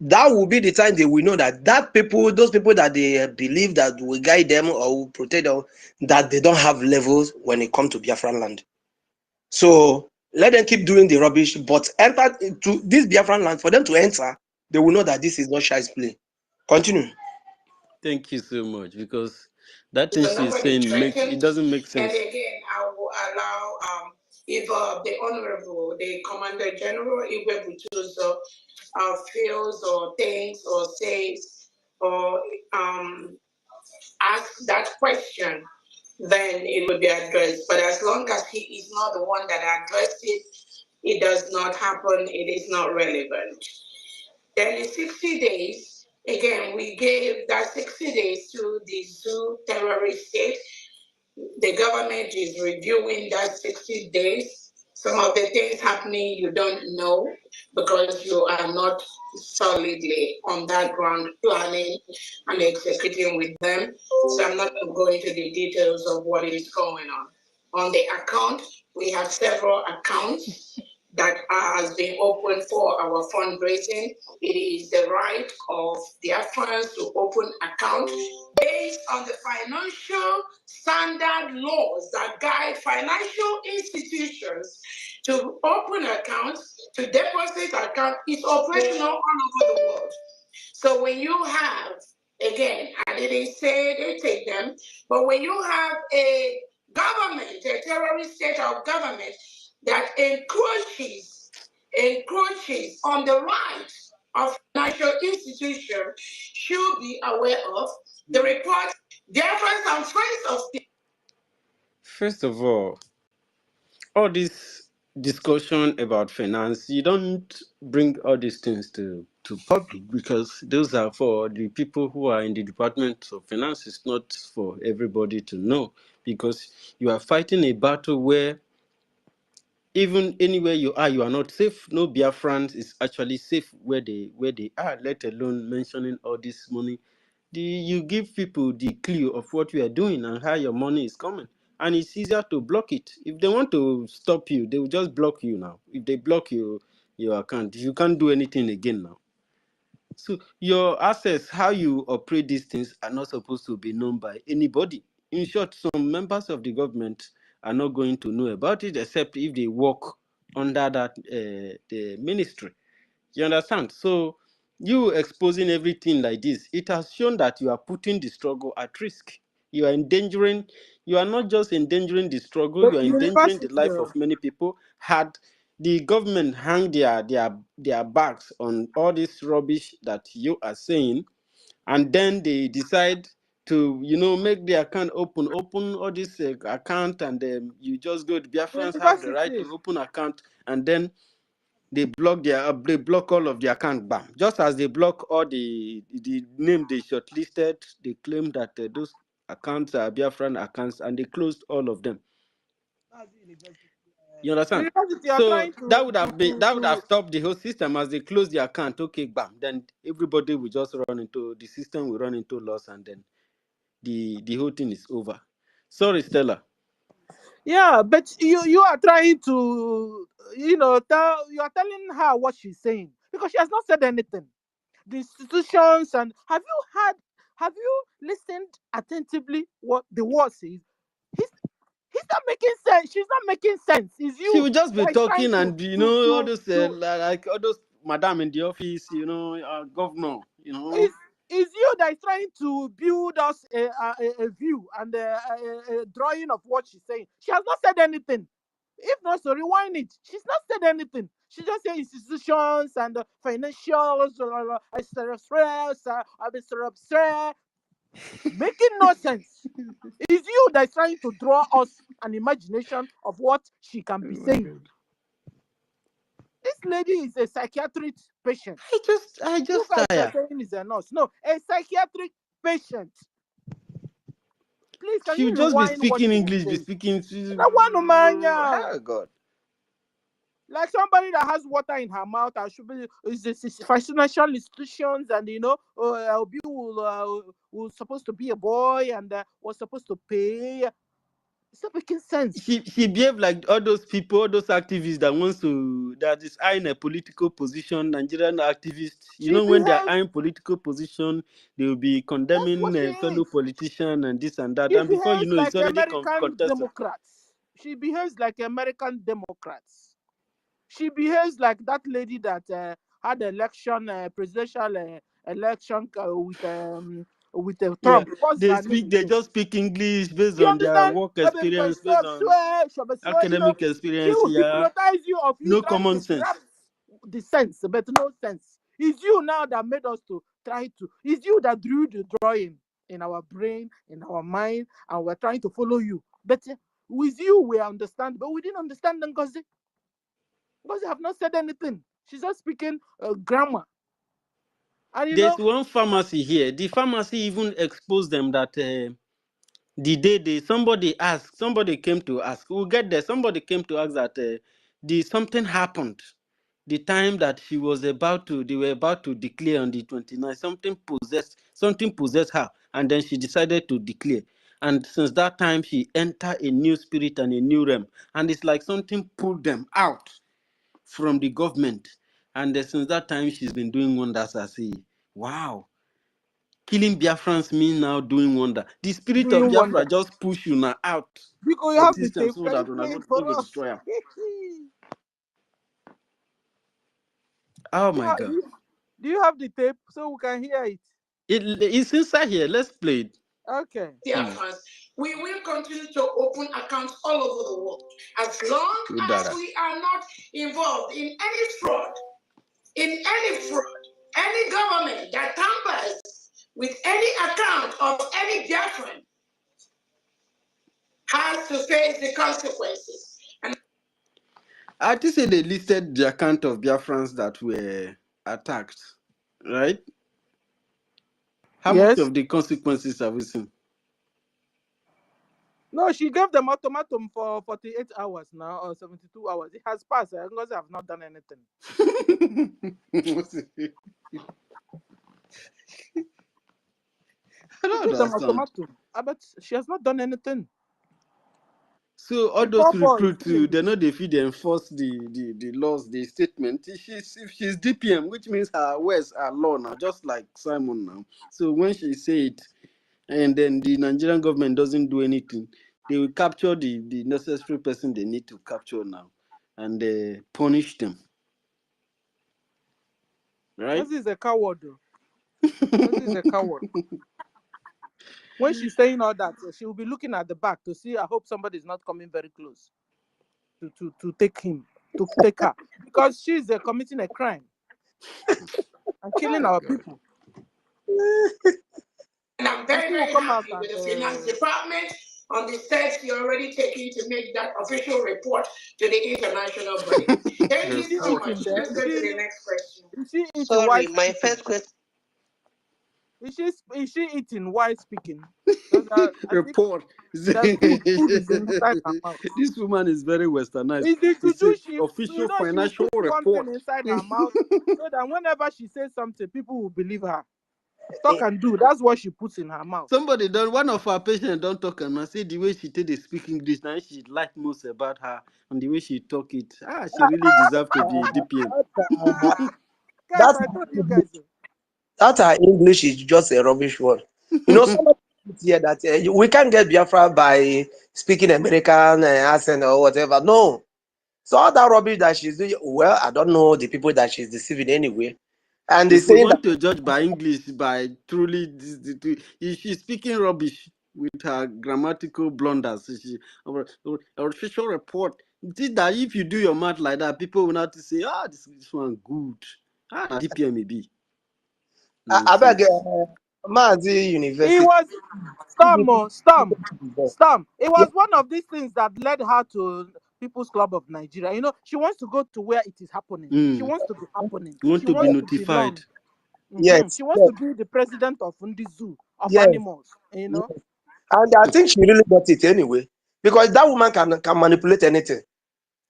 S9: That will be the time they will know that those people that they believe that will guide them or will protect them, that they don't have levels when it comes to Biafran land. So let them keep doing the rubbish, but enter to this Biafran land. For them to enter, they will know that this is not child's play. Continue.
S7: Thank you so much, because that thing
S6: So
S7: she's
S6: nobody
S7: saying it
S6: threatened.
S7: doesn't make
S6: And
S7: sense.
S6: again, I will allow if the Honorable, the Commander General, if we choose feels or thinks or says or ask that question, then it will be addressed. But as long as he is not the one that addressed it, it does not happen, it is not relevant. Then in 60 days, again, we gave that 60 days to the zoo terrorist state. The government is reviewing that 60 days. Some of the things happening you don't know because you are not solidly on that ground planning and executing with them. So I'm not going to go into the details of what is going on. On the account, we have several accounts that has been opened for our fundraising. It is the right of Biafrans to open accounts based on the financial standard laws that guide financial institutions to open accounts, to deposit accounts. It's operational all over the world. So when you have, again, I didn't say they take them, but when you have a government, a terrorist state of government that encroaches on the rights of financial institutions, should be aware of the report. Biafrans and friends of people.
S7: First of all this discussion about finance, you don't bring all these things to public, because those are for the people who are in the Department of Finance. It's not for everybody to know, because you are fighting a battle where even anywhere you are not safe. No Biafrans is actually safe where they are, let alone mentioning all this money. You give people the clue of what you are doing and how your money is coming, and it's easier to block it. If they want to stop you, they will just block you now. If they block your account, you can't do anything again now. So your assets, how you operate these things, are not supposed to be known by anybody. In short, some members of the government are not going to know about it except if they work under that the ministry. You understand? So you exposing everything like this, it has shown that you are putting the struggle at risk. You are endangering. You are not just endangering the struggle,
S12: But
S7: you are endangering the
S12: university,
S7: life of many people. Had the government hang their backs on all this rubbish that you are saying, and then they decide to make the account open all this account, and you just go, the Biafrans have the right
S12: university.
S7: to open account, and then they block all of the account, bam. Just as they block all the name they shortlisted, they claim that those accounts are Biafran accounts, and they closed all of them. You understand?
S12: University are
S7: So
S12: trying
S7: that
S12: to
S7: would have been that would have stopped the whole system. As they close the account, okay, bam, then everybody will just run into the system, will run into loss, and then the whole thing is over. Sorry, Stella.
S12: yeah, but you are trying to you are telling her what she's saying because she has not said anything. The institutions, and have you listened attentively what the word says? He's not making sense. She's not making sense. It's
S7: She
S12: you
S7: will just be
S12: that is trying
S7: talking, and all those like all those madam in the office, governor,
S12: it's, it's you that is trying to build us a view and a drawing of what she's saying. She has not said anything. If not, so rewind it. She's not said anything. She just said institutions and financials, making no sense. It's you that is trying to draw us an imagination of what she can be saying. This lady is a psychiatric patient.
S7: I
S12: You
S7: just
S12: guys are
S7: tire.
S12: saying is a nurse. No, a psychiatric patient. Please, can
S7: She will
S12: you
S7: just be
S12: rewind what
S7: speaking
S12: she was
S7: English, be
S12: saying?
S7: speaking.
S12: That one, man, yeah.
S7: Oh God.
S12: Like somebody that has water in her mouth and should be is this financial institutions, and Obi will supposed to be a boy and was supposed to pay. It's not making sense.
S7: She behaved like all those people, all those activists that is eyeing a political position, Nigerian activists. When they're eyeing political position, they will be condemning a fellow politician and this and that.
S12: She
S7: And before you
S12: behaves
S7: know, it's
S12: like
S7: already
S12: American
S7: contested.
S12: Democrats. She behaves like American Democrats. She behaves like that lady that had election, presidential election with
S7: Yeah,
S12: Trump. What's her name?
S7: they just speak English based
S12: You
S7: on their
S12: understand?
S7: work experience, based on academic
S12: She
S7: experience.
S12: will
S7: Yeah,
S12: hypnotize you of you
S7: no
S12: trying
S7: common
S12: to grab
S7: sense.
S12: the sense, but no sense. It's you now that made us to try to. It's you that drew the drawing in our brain, in our mind, and we're trying to follow you. But with you, we understand, but we didn't understand Ngozi. Ngozi have not said anything. She's just speaking grammar. And
S7: There's one pharmacy here. The pharmacy even exposed them that the day somebody came to ask. We'll get there. Somebody came to ask that something happened. The time that they were about to declare on the 29th, something possessed her, and then she decided to declare. And since that time, she entered a new spirit and a new realm. And it's like something pulled them out from the government. And since that time, she's been doing wonders. I say, wow. Killing Biafrans mean now doing wonder. The spirit of
S12: doing
S7: Biafra
S12: wonder.
S7: just push you now out
S12: Because you
S7: of
S12: have the
S7: system
S12: tape.
S7: so
S12: Can you
S7: that we're
S12: play
S7: not
S12: it for
S7: going to
S12: us?
S7: destroy them. Oh my God.
S12: Do you have the tape so we can hear it?
S7: It's inside here. Let's play it.
S12: Okay.
S6: We will continue to open accounts all over the world as long as we are not involved in any fraud, any government that tampers with any account of any Biafran has to face the consequences. And
S7: I think they listed the account of Biafrans that were attacked, right? How much of the consequences have we seen?
S12: No, she gave them ultimatum for 48 hours now, or 72 hours. It has passed. Ngozi have not done anything.
S7: I don't
S12: Give them
S7: understand.
S12: ultimatum. But she has not done anything.
S7: So all those recruits, they know if they enforce the laws, the statement. If she's DPM, which means her words are law now, just like Simon now. So when she say it, and then the Nigerian government doesn't do anything, they will capture the necessary person they need to capture now, and punish them. Right?
S12: Ngozi is a coward, though. Ngozi is a coward. When she's saying all that, she will be looking at the back to see. I hope somebody is not coming very close to take her, because she's committing a crime and killing our people.
S6: And I'm very, very happy with the finance department on the steps you're already taking to make that official report to the international body. Thank you so much. Let's go to the next question.
S8: Sorry, my first question.
S12: Is she eating while speaking?
S7: Report.
S12: Food is inside her mouth.
S7: This woman is very westernized.
S12: She
S7: official financial
S12: put
S7: report
S12: something inside her mouth so that whenever she says something, people will believe her. Talk and do. That's what she puts in her mouth.
S7: One of our patients don't talk and I say the way she did speak English, now she like most about her and the way she talk it. She really deserves to be DPM.
S12: Guys, I told you guys.
S9: That her English is just a rubbish word. Somebody here that we can't get Biafra by speaking American accent or whatever. No. So all that rubbish that she's doing, well, I don't know the people that she's deceiving anyway. And they
S7: if we
S9: say
S7: want to judge by English, by truly, if she's speaking rubbish with her grammatical blunders, our official report. See that if you do your math like that, people will not say, this one good. DPM may be.
S9: I beg, Mazi University.
S12: It was Storm. It was one of these things that led her to People's Club of Nigeria. She wants to go to where it is happening. She wants to be happening.
S7: She wants to be notified.
S9: Yes.
S12: She wants to be the president of the zoo of animals.
S9: And I think she really got it anyway, because that woman can manipulate anything.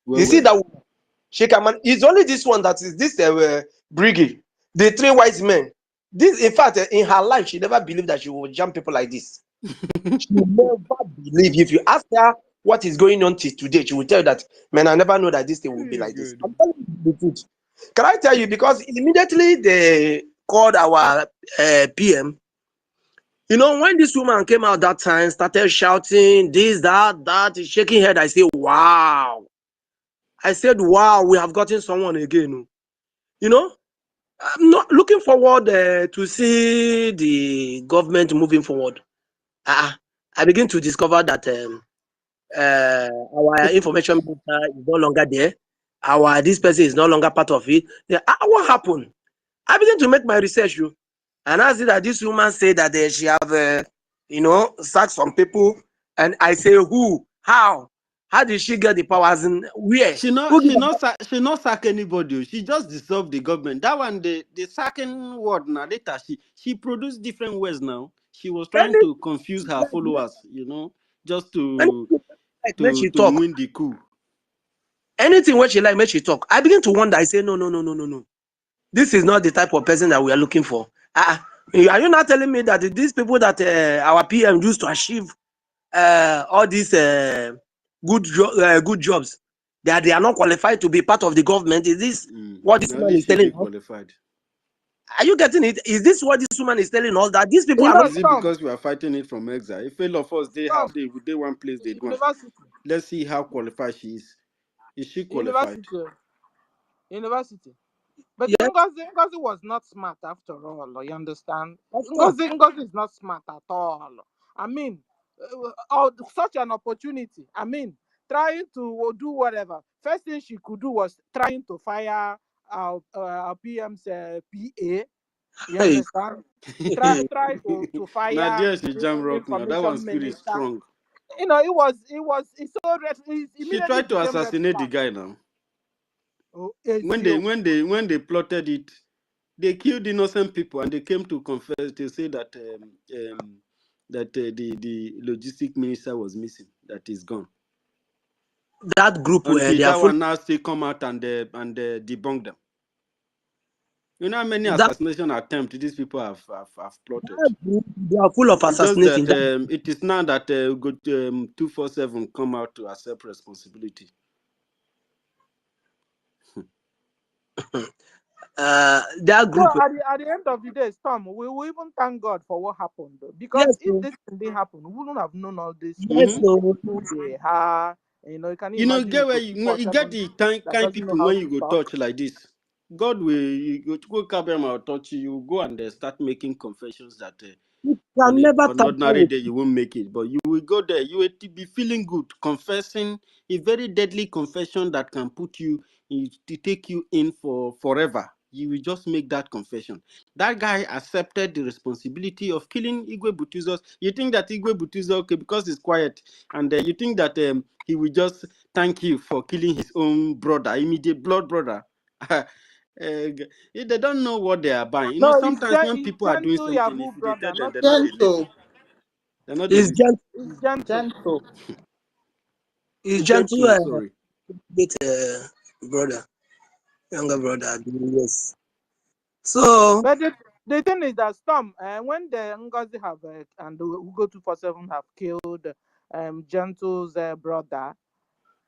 S9: You see that woman? She can it's only this one that is this BRGIE, the three wise men. This, in fact, in her life, she never believed that she would jam people like this. She never believed. If you ask her what is going on till today, she will tell you that, man, I never know that this thing will be like this. I'm telling you the truth. Can I tell you? Because immediately they called our PM. You know, when this woman came out that time, started shouting this, that, shaking head, I say, wow. I said, wow, we have gotten someone again. You know, I'm not looking forward to see the government moving forward. I begin to discover that our information minister is no longer there. This person is no longer part of it. Yeah, what happened? I begin to make my research, and I see that this woman said that she have, sacked some people, and I say, who, how did she get the powers, and where?
S7: She not sack anybody. She just dissolved the government. That one, the sacking word now later, she produced different words now. She was trying to confuse her followers, just to
S9: When she talk,
S7: win the coup.
S9: anything when she like, when she talk, I begin to wonder. I say, no. This is not the type of person that we are looking for. Are you not telling me that these people that our PM used to achieve all these good jobs, that they are not qualified to be part of the government? Is this what this woman is telling us?
S7: Qualified.
S9: Are you getting it? Is this what this woman is telling us, that these people are
S7: Or
S9: not?
S7: is it because we are fighting it from exile? If all of us they one place they go. Let's see how qualified she is. Is she qualified?
S12: University. But
S9: Yes.
S12: Ngozi was not smart after all. You understand? Ngozi is not smart at all. I mean, such an opportunity. I mean, trying to do whatever. First thing she could do was trying to fire our PM's PA. You understand? Try to fire
S7: Nadia, she jam rock now. That one
S12: information
S7: spirit
S12: minister.
S7: strong.
S12: You know, it's so red.
S7: She tried to assassinate the guy now. When they plotted it, they killed innocent people, and they came to confess to say that the logistic minister was missing, that is gone.
S9: That group
S7: until that one now still come out and debunk them. You know how many assassination attempts these people have plotted?
S9: They are full of assassination.
S7: Just that it is now that 247 come out to accept responsibility.
S9: That group.
S12: So at the end of the day, Storm, we will even thank God for what happened, though. Because if this didn't happen, we wouldn't have known all this.
S9: Yes,
S12: who they are. You know, you imagine
S7: get where you get the kind people when you go touch like this. God will you go Kabema touch you go and start making confessions that on an ordinary day you won't make it, but you will go there. You will be feeling good, confessing a very deadly confession that can put you to take you in for forever. You will just make that confession. That guy accepted the responsibility of killing Igwe Butuzos. You think that Igwe Butuzos, okay, because he's quiet, and you think that he will just thank you for killing his own brother, immediate blood brother. They don't know what they are buying. You know, sometimes when people are doing something, if you tell them, they're not listening. They're not
S12: It's gentle.
S9: It's gentle.
S7: Sorry.
S9: With brother, younger brother. Yes. So,
S12: but the thing is that Storm, when the Ngozi have and the Ugo 247 have killed Gentle's brother,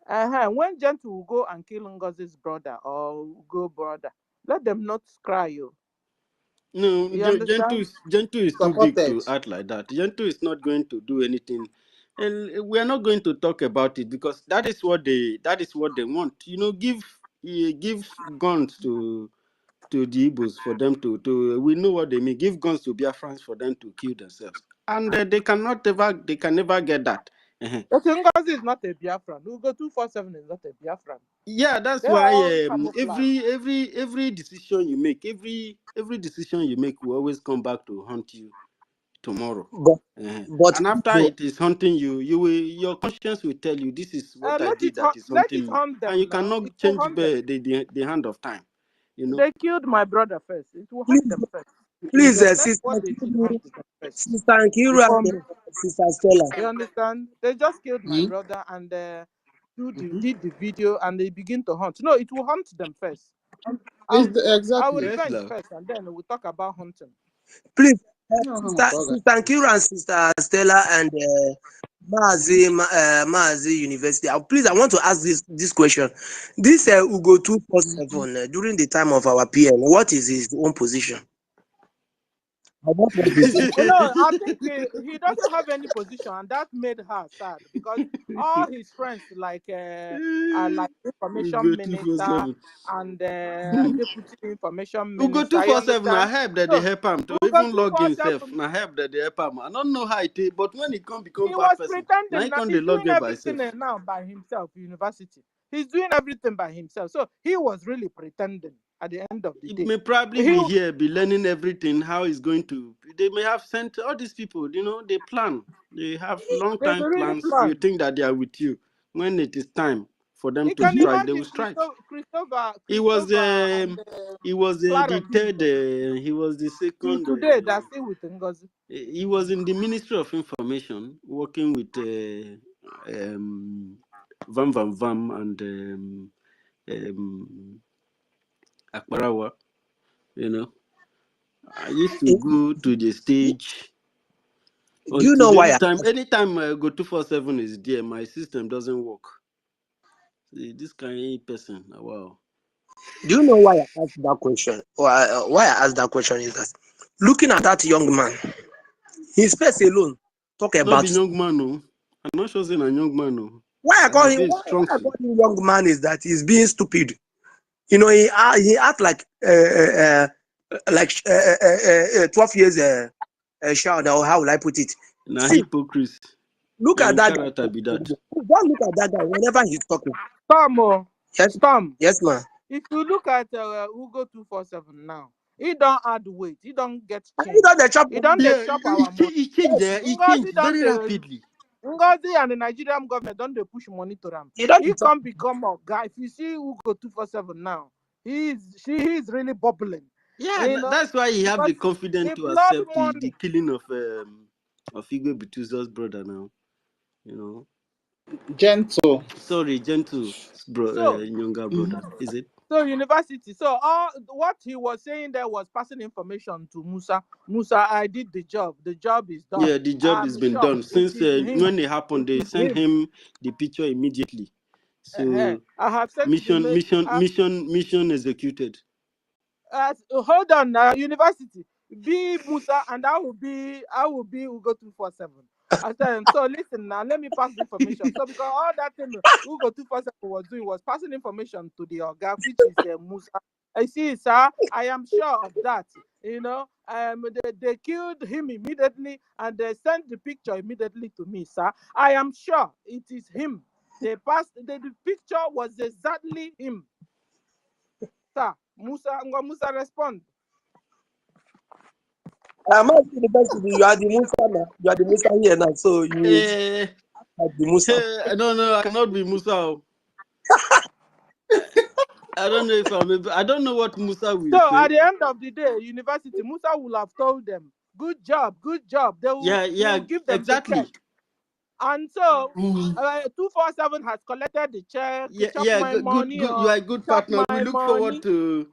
S12: when Gentle will go and kill Ngozi's brother or Ugo brother, let them not cry you.
S7: No, Gentle is too big to act like that. Gentle is not going to do anything, and we are not going to talk about it because that is what they want. You know, give guns to the Igbos for them to we know what they mean. Give guns to Biafrans for them to kill themselves, and they can never get that.
S12: But Ngozi is not a Biafran. Ugo 247 is not a Biafran.
S7: Yeah, that's why every decision you make, every decision you make will always come back to haunt you tomorrow.
S9: But
S7: and after it is haunting you, your conscience will tell you this is what I did that is haunting me, and you cannot change the hand of time. You know,
S12: they killed my brother first. It will haunt them first.
S9: Please, Sister Nkiru and Sister Stella.
S12: You understand? They just killed my brother, and did the video and they begin to hunt. No, it will hunt them first. I will
S5: Exactly.
S7: Yes,
S12: revenge
S7: now.
S12: first, and then we'll talk about hunting.
S9: Please,
S5: No, how much all
S9: Sister
S5: that?
S9: Kira and Sister Stella and Mazi University. Please, I want to ask this question. This Ugo 247 during the time of our PM, what is his own position? I don't want to say.
S12: Oh, no, I think he doesn't have any position, and that made her sad because all his friends, like information
S7: Ugo two four
S12: minister
S7: seven.
S12: and deputy information
S7: Ugo
S12: minister, you
S7: 247. I
S12: understand?
S7: help that they
S12: So,
S7: help him to
S12: who got
S7: even log himself.
S12: 247?
S7: I help that they help him. I don't know how it is, but when he become
S12: He
S7: bad
S12: was
S7: person, now
S12: pretending
S7: he
S12: that
S7: can they
S12: he's
S7: log
S12: doing
S7: in by
S12: everything
S7: himself.
S12: now by himself, university. He's doing everything by himself. So he was really pretending at the end of the
S7: It
S12: day.
S7: may probably
S12: He,
S7: be here, be learning everything, how he's going to. They may have sent all these people, they plan. They have long
S12: they
S7: time
S12: really
S7: plans. You
S12: plan.
S7: think that they are with you. When it is time for them
S12: You
S7: to
S12: can
S7: strike, they will
S12: imagine
S7: strike. He was
S12: Christopher and
S7: the
S12: Clarence
S7: third, he was the
S12: till
S7: second.
S12: today they're still with Ngozi.
S7: He was in the Ministry of Information, working with Vam Vam Vam and Akbarawa. I used to go to the stage
S9: Do you know
S7: until
S9: why?
S7: anytime Go 247 is there, my system doesn't work. This kind of person, wow.
S9: Do you know why I asked that question? Why I asked that question is that looking at that young man, his face alone talk
S7: Not be
S9: about.
S7: young man, no. I'm not sure saying a young man, no.
S9: Why I call him?
S7: This
S9: Why
S7: strong
S9: I
S7: suit.
S9: call him young man is that he's being stupid. He act like 12 years child, or how will I put it?
S7: Now
S9: See,
S7: hypocrite.
S9: look
S7: Now
S9: at
S7: in
S9: that guy.
S7: character be that.
S9: Just look at that guy whenever he's talking. Yes,
S12: Storm.
S9: yes, man.
S12: If you look at Ugo 247 now, he don't add weight. He don't get
S9: And he
S12: change.
S9: don't dey chop
S12: He don't they
S7: Yeah,
S12: chop our money.
S7: he changed there. He changed
S12: Ngozi don't
S7: very
S12: they
S7: rapidly.
S12: Ngozi and the Nigerian government don't they push money to them.
S9: he don't
S12: He
S9: dey chop.
S12: can become a guy. If you see Ugo 247 now, he's really bubbling.
S7: Yeah, that's why he have
S12: Because
S7: the confidence
S12: the
S7: to
S12: blood
S7: accept the
S12: money.
S7: killing of Igwe Bituzo's brother now.
S3: Gentle.
S7: Sorry, Gentle's
S12: So
S7: younger brother, is it?
S12: So university. So all what he was saying there was passing information to Musa. Musa, I did the job. The job is done.
S7: Yeah, the job has
S12: I'm
S7: been
S12: sure
S7: done
S12: it
S7: since
S12: is him.
S7: when it happened.
S12: It
S7: They
S12: is
S7: sent
S12: him.
S7: him the picture immediately. So
S12: I have sent the
S7: mission executed.
S12: hold on, university. Be Musa, and I will be Ugo 247. I said, so listen now, let me pass the information. So because all that thing Ugo 247 was doing was passing information to the Oga, which is Musa. I see, sir. I am sure of that. They killed him immediately, and they sent the picture immediately to me, sir. I am sure it is him. The picture was exactly him. Sir, Musa respond.
S9: I'm at university. You are the Musa now. You are the Musa here now. So you are the Musa.
S7: I don't know. I cannot be Musa. I don't know if I don't know what Musa will
S12: So
S7: say.
S12: at the end of the day, university, Musa will have told them, good job. They will give them the
S7: exactly.
S12: check. And so 247 has collected the check, chop my money,
S7: good. You are a good
S12: chop
S7: partner. We
S12: my
S7: look
S12: money.
S7: forward to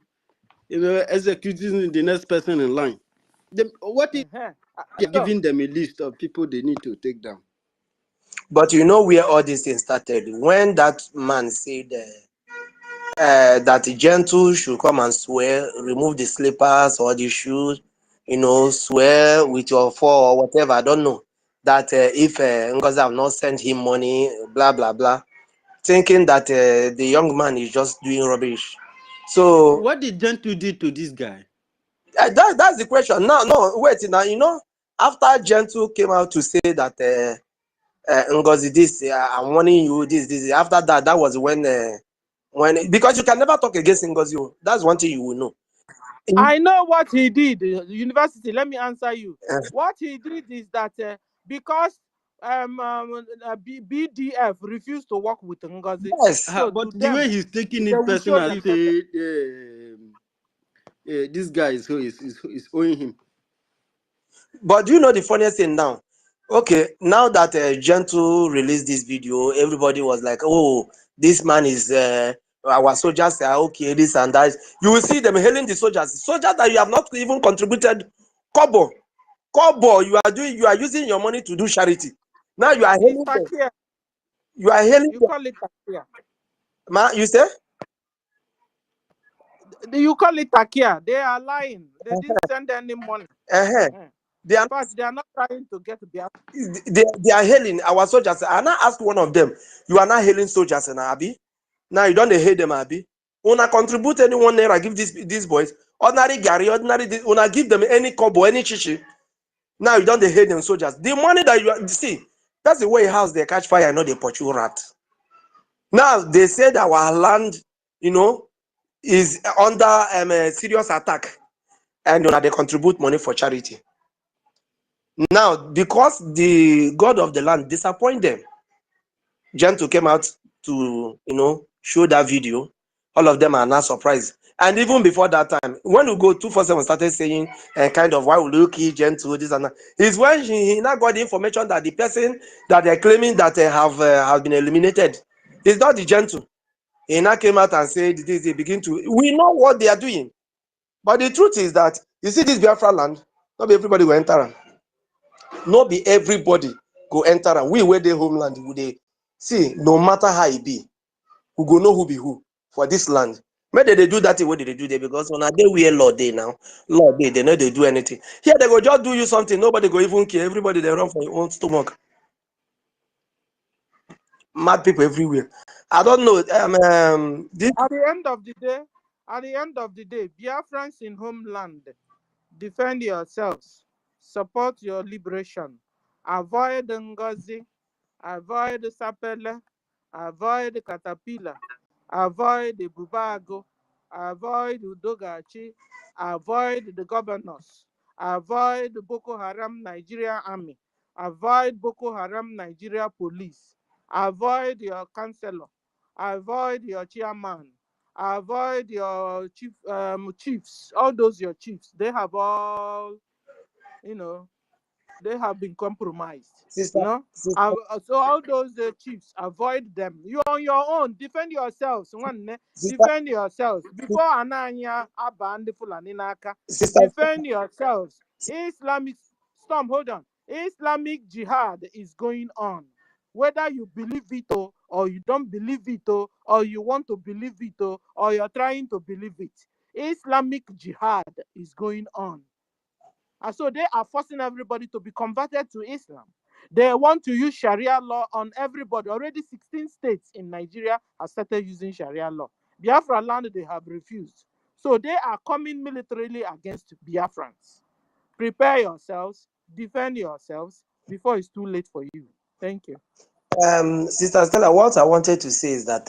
S7: executing the next person in line. What if you're
S12: So,
S7: giving them a list of people they need to take down?
S9: But you know where all these things started? When that man said that the gentle should come and swear, remove the slippers or the shoes, swear with your four or whatever. I don't know. That if Ngozi have not sent him money, blah, blah, blah. Thinking that the young man is just doing rubbish. So
S7: What did Gentle do to this guy?
S9: that's the question. Now, no, wait. Now, after Gentle came out to say that Ngozi, this, I'm warning you, this. After that was when because you can never talk against Ngozi. That's one thing you will know.
S12: I know what he did. University, let me answer you. What he did is that because BDF refused to work with Ngozi.
S9: Yes.
S12: So
S7: But
S12: to
S7: the
S12: them,
S7: way he's taking
S12: they
S7: it
S12: will show
S7: personal,
S12: themselves.
S7: this guy is owing him.
S9: But do you know the funniest thing now? Okay, now that Gentle released this video, everybody was like, oh, this man is our soldiers are okay, this and that. You will see them hailing the soldiers that you have not even contributed kobo. You are using your money to do charity. Now you are
S12: It's
S9: hailing them.
S12: takia.
S9: You are hailing
S12: You
S9: them.
S12: call it takia.
S9: You say?
S12: You call it takia. They are lying. They didn't send any money.
S9: They are
S12: In fact, they are not trying to get Biafra.
S9: they are hailing our soldiers. I now ask one of them, you are not hailing soldiers in Abi? Now you don't hate them, Abi? Una contribute any 1 naira, give these boys ordinary Gary, ordinary this, una give them any kobo, any chichi. Now you don't hate them soldiers. The money that you see, that's the way house they catch fire, not they pursue rat. Now they said our land, is under a serious attack, and they contribute money for charity. Now, because the God of the land disappoint them, Gentle came out to show that video. All of them are now surprised. And even before that time, when we go 247 started saying kind of why will you kill Gentle, this and that, is when he now got the information that the person that they're claiming that have been eliminated is not the Gentle. He now came out and said this, they begin to, we know what they are doing. But the truth is that, you see this Biafra land, not everybody will enter. Not be everybody go enter. And we where the homeland, would they see, no matter how it be, we go know who be who for this land. Maybe they do that, what did they do there? Because when they wear law day now, law day, they know they do anything. Here they go just do you something, nobody go even care. Everybody they run for your own stomach. Mad people everywhere. I don't know. This
S12: At the end of the day, Biafrans in homeland, defend yourselves, support your liberation, avoid NGOZI, avoid Sapele, avoid Caterpillar, avoid the Bubago, avoid Udogachi, avoid the governors, avoid the Boko Haram Nigeria Army, avoid Boko Haram Nigeria Police, avoid your councillor, avoid your chairman, avoid your chiefs, all those your chiefs. They have all, they have been compromised.
S9: sister,
S12: So all those chiefs, avoid them. You on your own, defend yourselves.
S9: sister,
S12: Defend yourselves before Ananya Aband Fulani Naka.
S9: sister,
S12: Defend yourselves. Islamic storm. Hold on. Islamic jihad is going on. Whether you believe it or you don't believe it or you want to believe it or you're trying to believe it, Islamic jihad is going on. And so they are forcing everybody to be converted to Islam. They want to use Sharia law on everybody. Already 16 states in Nigeria have started using Sharia law. Biafra land, they have refused. So they are coming militarily against Biafrans. Prepare yourselves, defend yourselves before it's too late for you. Thank you.
S9: Sister Stella, what I wanted to say is that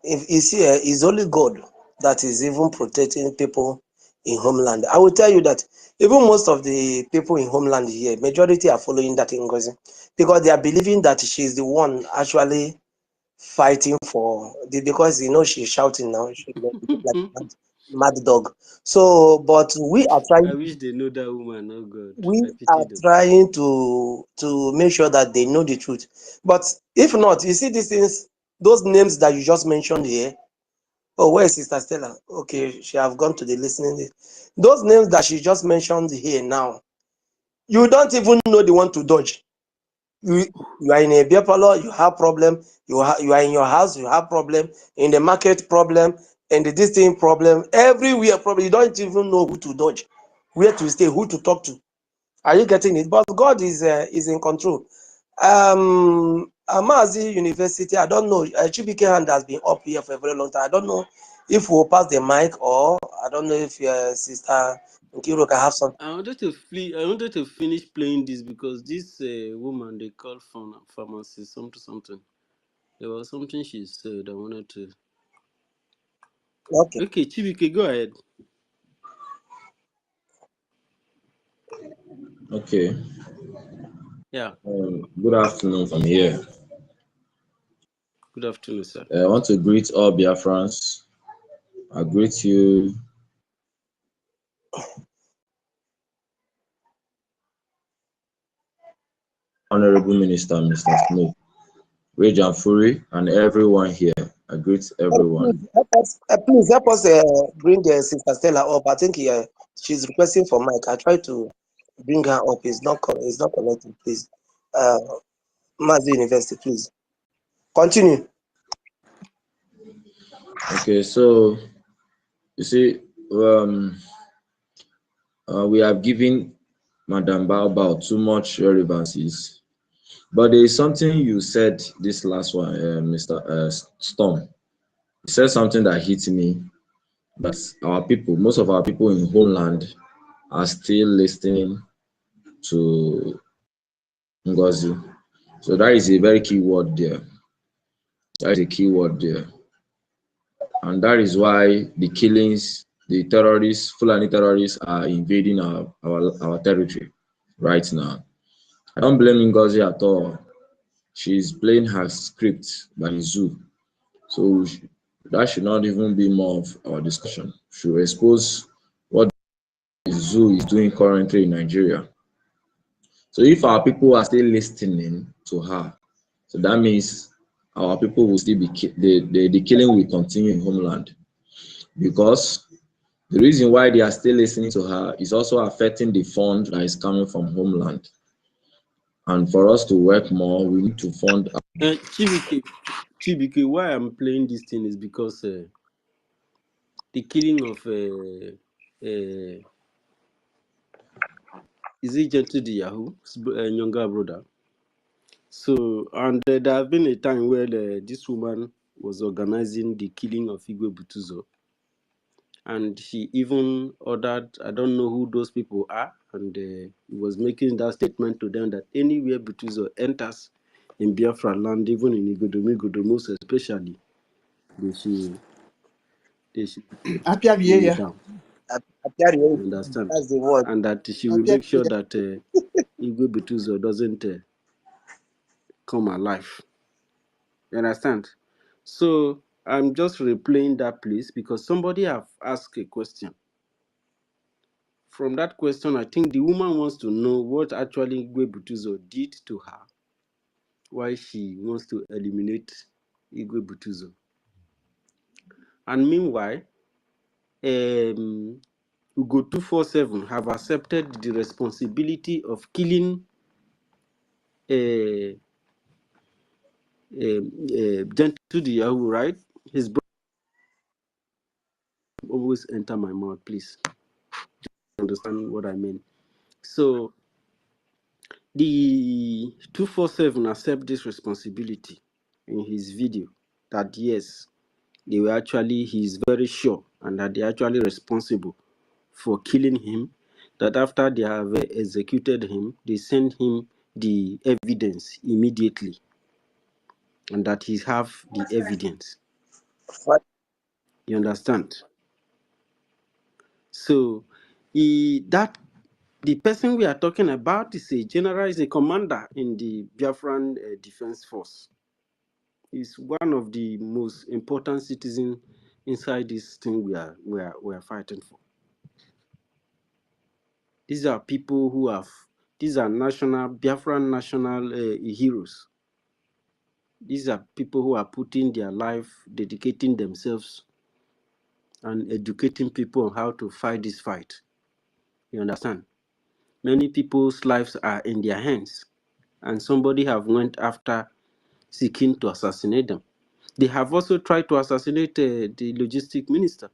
S9: if you see, it's only God that is even protecting people in homeland. I will tell you that even most of the people in homeland here, majority are following that Ngozi because they are believing that she's the one actually fighting for the, because she's shouting now, she's like mad dog. So, but we are
S7: I
S9: trying.
S7: wish they know that woman. Oh God,
S9: We
S7: I
S9: are
S7: pity them.
S9: trying to make sure that they know the truth. But if not, you see these things, those names that you just mentioned here. Oh, where is Sister Stella? Okay, she have gone to the listening. Those names that she just mentioned here now, you don't even know the one to dodge. You are in a beer parlor, you have problem. You are in your house, you have problem. In the market, problem. In the this thing, problem. Everywhere, problem. You don't even know who to dodge, where to stay, who to talk to. Are you getting it? But God is in control. Amazi University, I don't know. Chibike hand has been up here for a very long time. I don't know if we'll pass the mic, or I don't know if Sister Nkiro can have something.
S7: I wanted to finish playing this because this woman they call pharmacy something. There was something she said. I wanted to.
S9: Okay.
S7: Okay, Chibike, go ahead.
S10: Okay.
S7: Yeah.
S10: Good afternoon from here.
S7: Good afternoon, sir.
S10: I want to greet all Biafrans. I greet you. Honorable Minister, Mr. Smith, Rage and Fury, and everyone here. I greet everyone.
S9: Please help us bring Sister Stella up. I think she's requesting for mic. I try to bring her up. It's not connected. Please, Mazi University, please continue.
S10: Okay, so you see, we have given Madam Baobao too much relevancies, but there is something you said this last one, Mr. Storm. You said something that hit me. That our people, most of our people in homeland, are still listening to NGOZI. So that is a very key word there. That is a key word there. And that is why the killings, the terrorists, Fulani terrorists are invading our territory right now. I don't blame NGOZI at all. She's playing her script by the zoo. So that should not even be more of our discussion. She will expose what the zoo is doing currently in Nigeria. So if our people are still listening to her, so that means our people will still be the killing will continue in homeland, because the reason why they are still listening to her is also affecting the fund that is coming from homeland. And for us to work more, we need to fund.
S7: Chibike, why I'm playing this thing is because the killing of is it Gentle the Yahoo, younger brother? So, and there have been a time where this woman was organizing the killing of Igwe Butuzo. And she even ordered, I don't know who those people are, and he was making that statement to them that anywhere Butuzo enters in Biafra land, even in Igodomos especially, they should bring it down. You understand?
S9: That's the word.
S7: And that she will make sure that Igwe Butuzo doesn't come alive. You understand? So I'm just replaying that, please, because somebody have asked a question. From that question, I think the woman wants to know what actually Igwe Butuzo did to her, why she wants to eliminate Igwe Butuzo. And meanwhile, Ugo 247 have accepted the responsibility of killing Gentle the Yahoo, right? His brother always enter my mouth, please. Understand what I mean? So the 247 accept this responsibility in his video that yes, they were actually, he's very sure, and that they're actually responsible for killing him, that after they have executed him, they send him the evidence immediately, and that he have the evidence.
S9: What?
S7: You understand? So the person we are talking about is a general, is a commander in the Biafran Defense Force. He's one of the most important citizens inside this thing we are fighting for. These are people who have, these are Biafran national heroes. These are people who are putting their life, dedicating themselves, and educating people on how to fight this fight. You understand? Many people's lives are in their hands, and somebody have went after seeking to assassinate them. They have also tried to assassinate the logistic minister.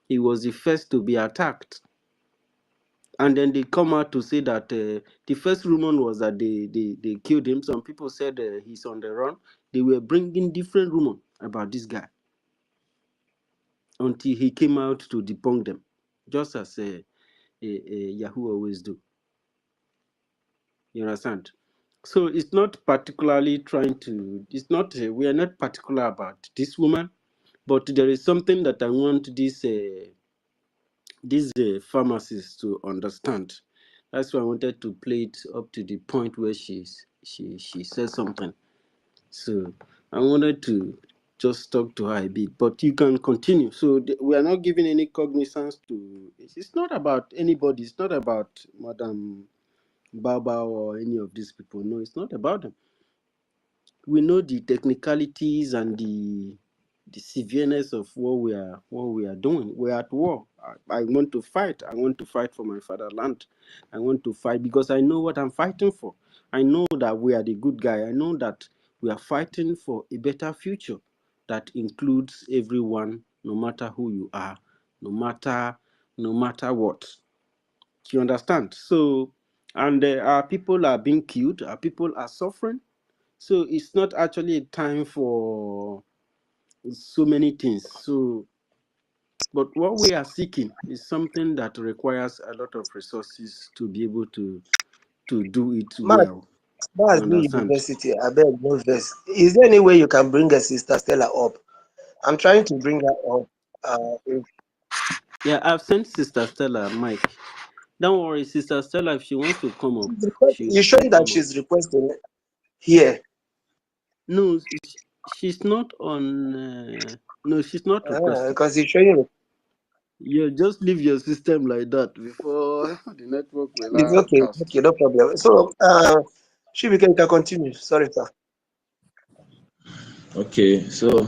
S7: He was the first to be attacked. And then they come out to say that the first rumor was that they killed him. Some people said he's on the run. They were bringing different rumors about this guy until he came out to debunk them, just as Yahoo always do. You understand? So it's not particularly trying to, it's not, we are not particular about this woman, but there is something that I want these pharmacists to understand. That's why I wanted to play it up to the point where she says something. So I wanted to just talk to her a bit, but you can continue. So we are not giving any cognizance to. It's not about anybody. It's not about Madam Baba or any of these people. No, it's not about them. We know the technicalities and the severeness of what we are doing. We're at war. I want to fight. I want to fight for my fatherland. I want to fight because I know what I'm fighting for. I know that we are the good guy. I know that we are fighting for a better future that includes everyone, no matter who you are, no matter what. You understand? So, and our people are being killed. Our people are suffering. So it's not actually a time for so many things. So, but what we are seeking is something that requires a lot of resources to be able to do it well. You
S9: That's the
S7: understand?
S9: university. I beg no verse. Is there any way you can bring a sister Stella up? I'm trying to bring her up.
S7: Yeah, I've sent Sister Stella Mike. Don't worry, Sister Stella, if she wants to come up,
S9: You're
S7: she can
S9: showing that
S7: come up.
S9: she's requesting here.
S7: No, she's not on. No, she's not requesting.
S9: Because you're showing
S7: Yeah, just leave your system like that before the network
S9: it's
S7: will
S9: okay.
S7: cast.
S9: Okay, no problem. So, Shibika, you can continue. Sorry, sir.
S10: Okay, so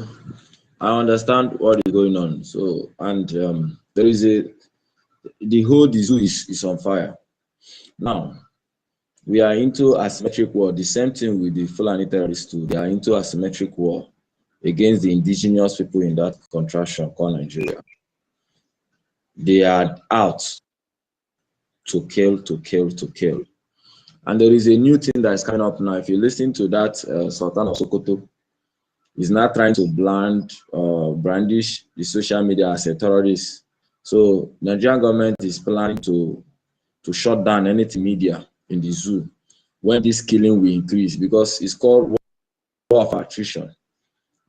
S10: I understand what is going on. So, and there is the whole zoo is on fire. Now, we are into asymmetric war. The same thing with the Fulani terrorists too. They are into asymmetric war against the indigenous people in that contraction called Nigeria. They are out to kill, to kill, to kill. And there is a new thing that is coming up now. If you listen to that, Sultan of Sokoto is now trying to brandish the social media as a terrorist. So Nigerian government is planning to shut down anything media in the zoo when this killing will increase, because it's called war of attrition.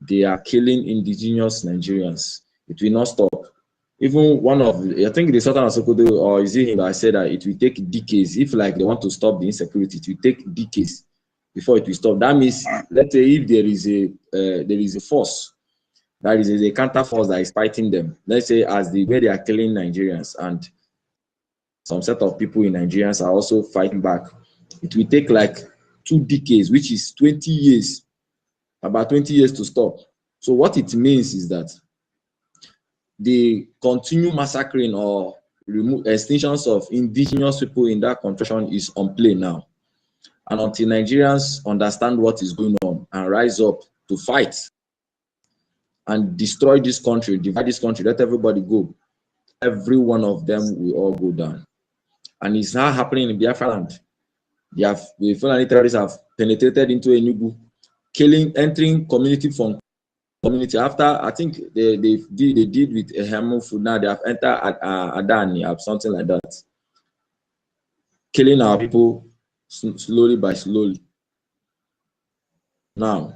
S10: They are killing indigenous Nigerians. It will not stop. Even one of, I think the Sultan of Sokoto, or is it him that said that it will take decades. If like they want to stop the insecurity, it will take decades before it will stop. That means, let's say if there is a force, that is a counter force that is fighting them. Let's say as the way they are killing Nigerians, and some set of people in Nigerians are also fighting back. It will take like 2 decades, which is 20 years, about 20 years to stop. So what it means is that the continue massacring or extinctions of indigenous people in that contraction is on play now. And until Nigerians understand what is going on and rise up to fight and destroy this country, divide this country, let everybody go, every one of them will all go down. And it's now happening in Biafra land. The Fulani terrorists have penetrated into Enugu, entering community from community. After, I think they did with a Hemufu, now they have entered Adani or something like that, killing our people slowly by slowly. Now,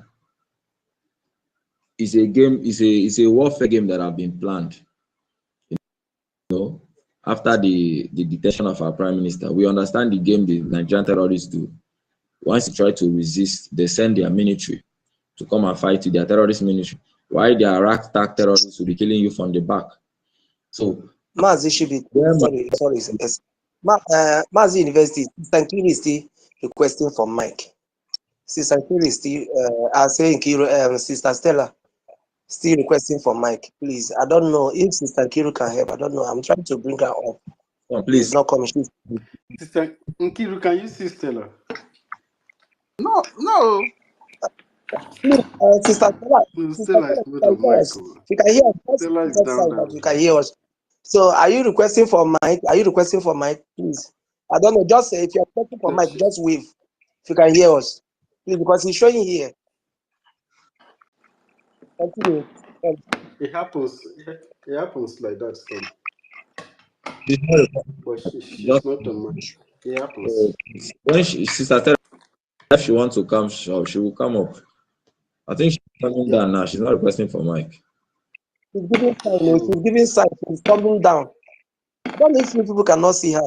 S10: it's a game, it's a warfare game that have been planned. You know, after the detention of our prime minister, we understand the game the Nigerian terrorists do. Once you try to resist, they send their military to come and fight you, their terrorist military. Why their ragtag terrorists will be killing you from the back? So,
S9: Mazi Shibi, sorry. Yes. Mazi University, Sister Nkiri is still requesting for Mike. Sister Nkiri is still, Sister Stella still requesting for Mike. Please, I don't know if Sister Nkiru can help. I don't know. I'm trying to bring her up.
S10: please.
S9: She's not coming.
S7: Sister Nkiru, can you see Stella?
S3: No.
S9: Sister Stella,
S7: Stella is not on mic.
S9: you can hear us.
S7: Stella is down.
S9: You can hear us. So, are you requesting for Mike? Please? I don't know. Just say if you're requesting for Mike, just wave. If you can hear us, please, because he's showing here. Continue.
S7: It happens like that, Storm. But she's not on mic. It happens.
S10: When Sister Stella, if she wants to come, she will come up. I think she's coming down now. She's not requesting for Mike.
S9: She's giving sign. She's giving sign. She's coming down. I don't know if you people cannot see her.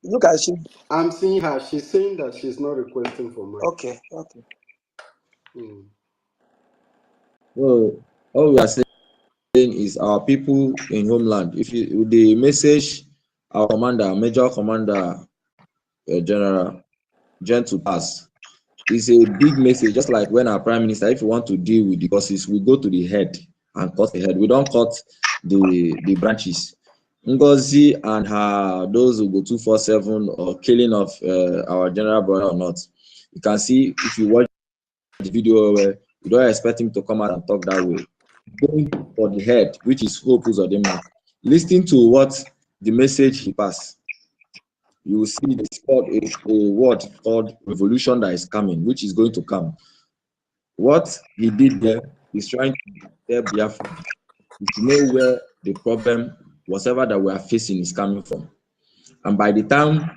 S9: Look at she.
S7: I'm seeing her. She's saying that she's not requesting for Mike.
S9: Okay.
S10: So all we are saying is our people in homeland. If you the message, our commander, Major Commander General Gentle Pass. It's a big message, just like when our Prime Minister, if we want to deal with the causes, we go to the head and cut the head. We don't cut the branches. NGOZI and her, those who go 247 or killing of our general brother or not, you can see if you watch the video where you don't expect him to come out and talk that way. Going for the head, which is Hope Uzodinma, listening to what the message he passed, you will see there's called a word called revolution that is coming, which is going to come. What he did there is trying to tell Biafra to know where the problem, whatever that we are facing, is coming from. And by the time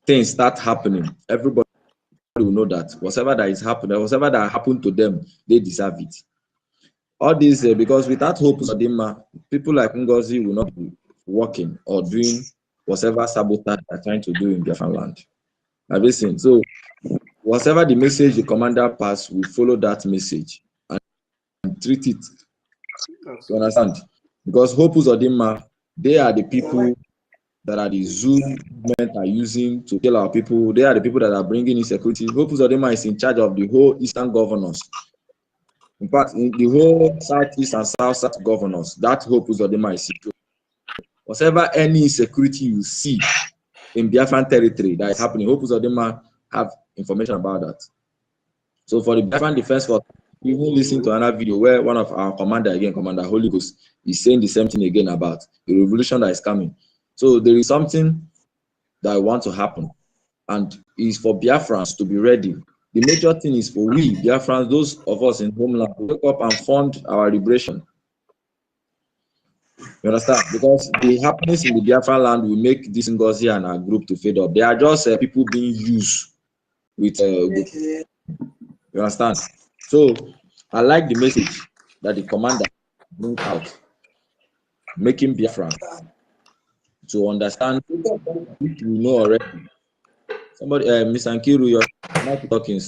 S10: things start happening, everybody will know that whatever that is happening, whatever that happened to them, they deserve it. All this because without Hope Uzodinma, people like NGOZI will not be working or doing whatever sabotage they're trying to do in Biafran land. Now listen, so whatever the message the commander passed, we follow that message and treat it. You understand? Because Hope Uzodinma, they are the people that are the zoo movement are using to kill our people. They are the people that are bringing insecurity. Hope Uzodinma is in charge of the whole Eastern governors. In fact, in the whole Southeast and South governors, that Hope Uzodinma is secure. Whatever any insecurity you see in Biafran territory that is happening, Hope Uzodinma have information about that. So for the Biafran Defense Force, you will listen to another video where one of our commander, again, Commander Holy Ghost, is saying the same thing again about the revolution that is coming. So there is something that I want to happen, and is for Biafrans to be ready. The major thing is for we Biafrans, those of us in homeland, to wake up and fund our liberation. You understand? Because the happenings in the Biafra land will make this NGOZI and our group to fade up. They are just people being used with you understand? So I like the message that the commander brings out, making Biafra to understand, which we know already. Somebody, Ms. Ankiru, you're not talking.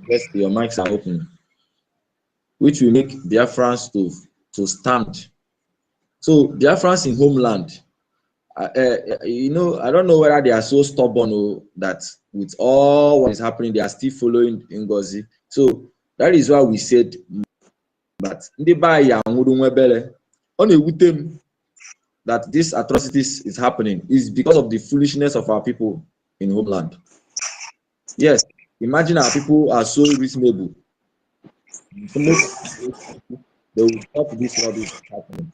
S10: Yes, your mics are open. Which will make Biafrans to stand. So Biafrans in homeland, you know, I don't know whether they are so stubborn or that with all what is happening, they are still following NGOZI. So that is why we said that that these atrocities is happening is because of the foolishness of our people in homeland. Yes, imagine our people are so reasonable. They will stop this rubbish happening.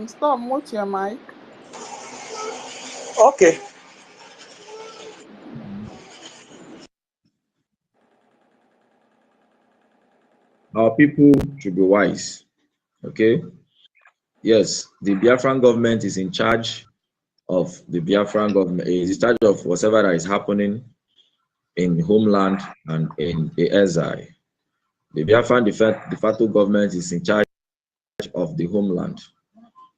S3: Stop, mute your mic.
S9: Okay.
S10: Our people should be wise. Okay. Yes, the Biafran government is in charge of the Biafran government, is in charge of whatever that is happening in homeland and in the EZI. The Biafran de facto government is in charge of the homeland.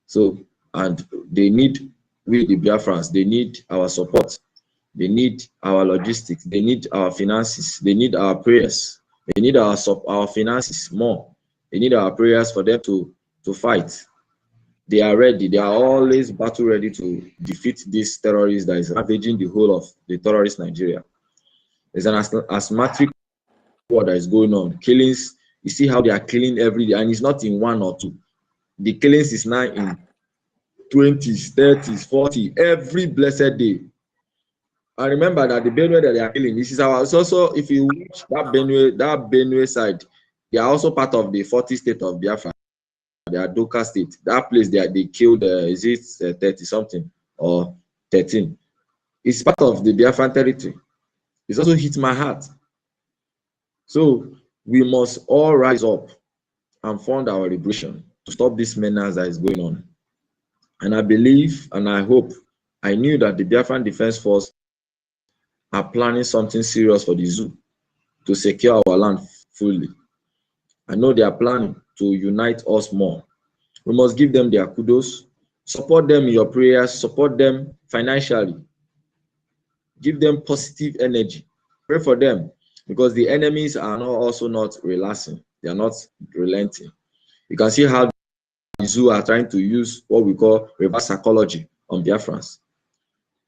S10: So, and they need, we the Biafrans, they need our support. They need our logistics. They need our finances. They need our prayers. They need our finances more. They need our prayers for them to fight. They are ready. They are always battle ready to defeat this terrorist that is ravaging the whole of the terrorist Nigeria. There's an asthmatic war that is going on. Killings, you see how they are killing every day, and it's not in one or two. The killings is now in 20s, 30s, 40s, every blessed day. And remember that the Benue that they are killing, this is our, it's also, if you watch that Benue side, they are also part of the 40 state of Biafra. They are Doka state. That place they killed, is it 30 something or 13? It's part of the Biafran territory. It's also hit my heart. So we must all rise up and fund our liberation to stop this menace that is going on. And I believe and I hope, I knew that the Biafran Defense Force are planning something serious for the zoo to secure our land fully. I know they are planning to unite us more. We must give them their kudos, support them in your prayers, support them financially, give them positive energy, pray for them, because the enemies are also not relaxing, they are not relenting. You can see how the zoo are trying to use what we call reverse psychology on Biafrans,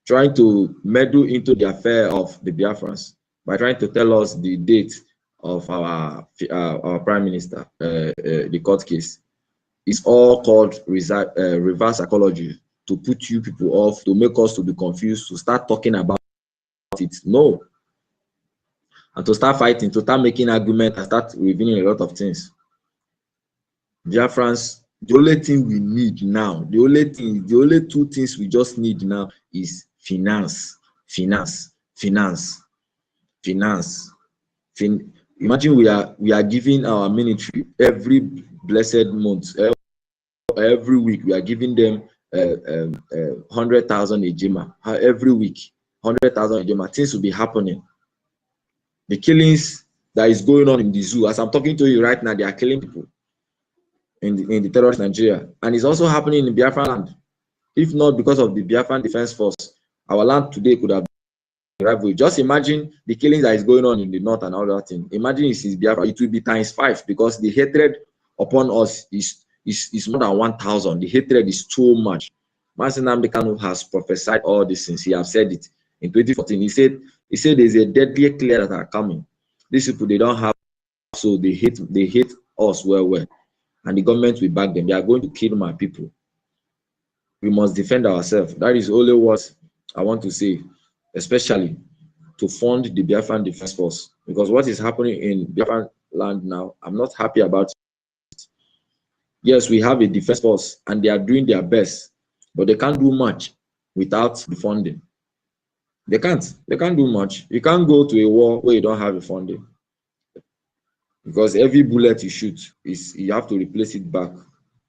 S10: trying to meddle into the affair of the Biafrans by trying to tell us the date of our prime minister, the court case. It's all called reverse psychology, to put you people off, to make us to be confused, to start talking about it. No. And to start fighting, to start making arguments, and start revealing a lot of things. Biafrans, the only thing we need now, the only two things we just need now is finance. Imagine we are giving our military every blessed month, every week we are giving them 100,000 ejima every week. 100,000 ejima. Things will be happening. The killings that is going on in the zoo, as I'm talking to you right now, they are killing people in the terrorist Nigeria, and it's also happening in Biafra land. If not because of the Biafran Defense Force, our land today could have been rivalry. Just imagine the killings that is going on in the north and all that thing. Imagine it is Biafra, it will be ×5, because the hatred upon us is more than 1,000. The hatred is too much. Mazi Nnamdi Kanu has prophesied all these things. He have said it in 2014. He said there's a deadly clear that are coming. These people, they don't have, so they hate us well. And the government will back them. They are going to kill my people. We must defend ourselves. That is only what I want to say, especially to fund the Biafran Defense Force. Because what is happening in Biafran land now, I'm not happy about it. Yes, we have a defense force and they are doing their best, but they can't do much without the funding. They can't do much. You can't go to a war where you don't have the funding. Because every bullet you shoot, you have to replace it back.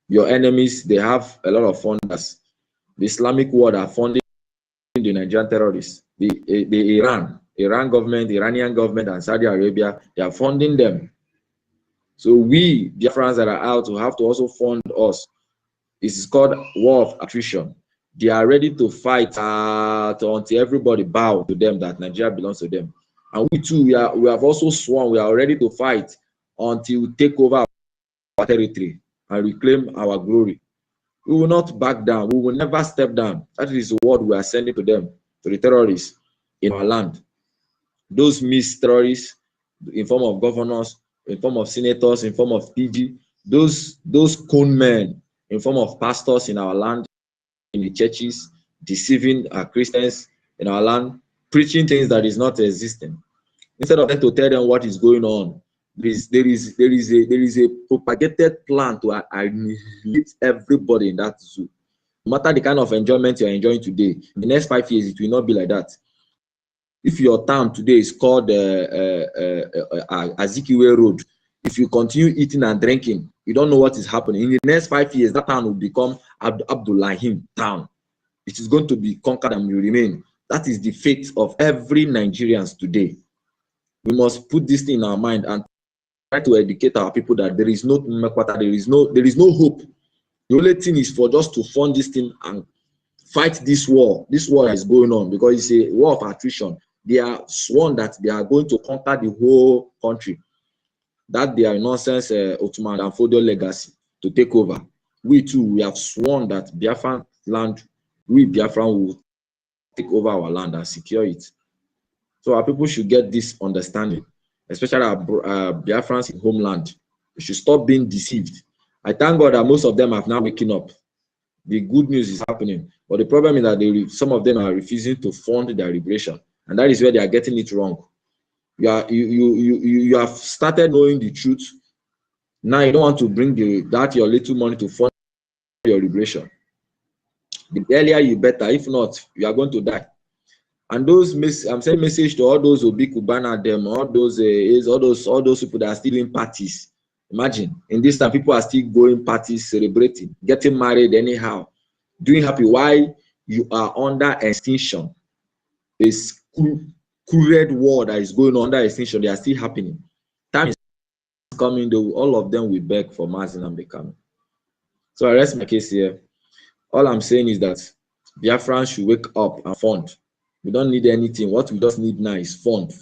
S10: Your enemies, they have a lot of funders. The Islamic world are funding the Nigerian terrorists. The Iran government, the Iranian government, and Saudi Arabia, they are funding them. So we, Biafrans that are out, will have to also fund us. It's called war of attrition. They are ready to fight until everybody bow to them, that Nigeria belongs to them. And we too, we have also sworn, we are ready to fight until we take over our territory and reclaim our glory. We will not back down. We will never step down. That is the word we are sending to them, to the terrorists in our land. Those terrorists, in form of governors, in form of senators, in form of PG, those con men, in form of pastors in our land, in the churches, deceiving our Christians in our land, preaching things that is not existing. Instead of them to tell them what is going on, there is a propagated plan to annihilate everybody in that zoo. No matter the kind of enjoyment you are enjoying today, in the next 5 years, it will not be like that. If your town today is called Azikiwe Road, if you continue eating and drinking, you don't know what is happening. In the next 5 years, that town will become Abdullahim town. It is going to be conquered and will remain. That is the fate of every Nigerians today. We must put this thing in our mind and try to educate our people that there is no mekwata, there is no hope. The only thing is for just to fund this thing and fight this war. This war is going on because it's a war of attrition. They are sworn that they are going to conquer the whole country. That they are nonsense Ottoman and Fodio legacy to take over. We too, we have sworn that Biafran land, we Biafran will take over our land and secure it. So our people should get this understanding, especially our Biafrans in homeland. We should stop being deceived. I thank God that most of them have now waking up. The good news is happening, but the problem is that some of them are refusing to fund their liberation, and that is where they are getting it wrong. You have started knowing the truth. Now you don't want to bring your little money to fund your liberation. The earlier you better. If not, you are going to die. And I'm sending message to all those Obi Kubana, them, all those people that are still in parties. Imagine in this time, people are still going parties, celebrating, getting married anyhow, doing happy. Why you are under extinction? This cruel war that is going on under extinction, they are still happening. Time is coming, though, all of them will beg for Mazi Nnamdi Kanu. So I rest my case here. All I'm saying is that Biafrans should wake up and fund. We don't need anything. What we just need now is fund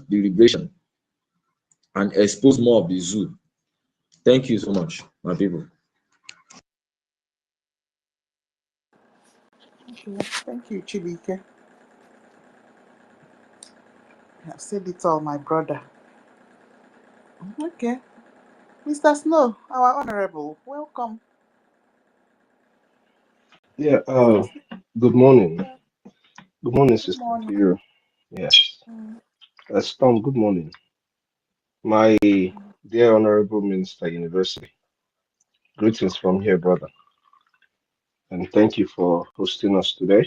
S10: the liberation and expose more of the zoo. Thank you so much, my people.
S3: Okay, thank you, Chibike. I've said it all, my brother. Okay, Mr. Snow, our honorable, welcome.
S11: Yeah,
S3: Mr. Snow,
S11: good morning.
S3: yeah,
S11: Good morning,
S3: good
S11: Sister
S3: morning.
S11: Vera. Yes.
S3: Mm,
S11: Storm, good morning. My dear Honorable Minister University, greetings from here, brother. And thank you for hosting us today.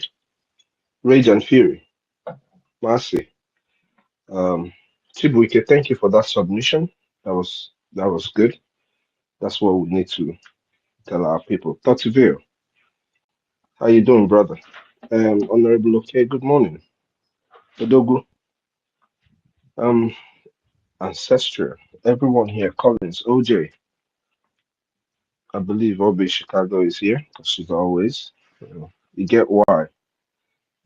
S11: Rage and Fury, Mercy. Um, Chibuike, thank you for that submission. That was good. That's what we need to tell our people. Totivio, how you doing, brother? Honorable Okay, good morning. Odogu, um, Ancestral, everyone here, Collins, OJ, I believe Obi Chicago is here, because she's always. You get why.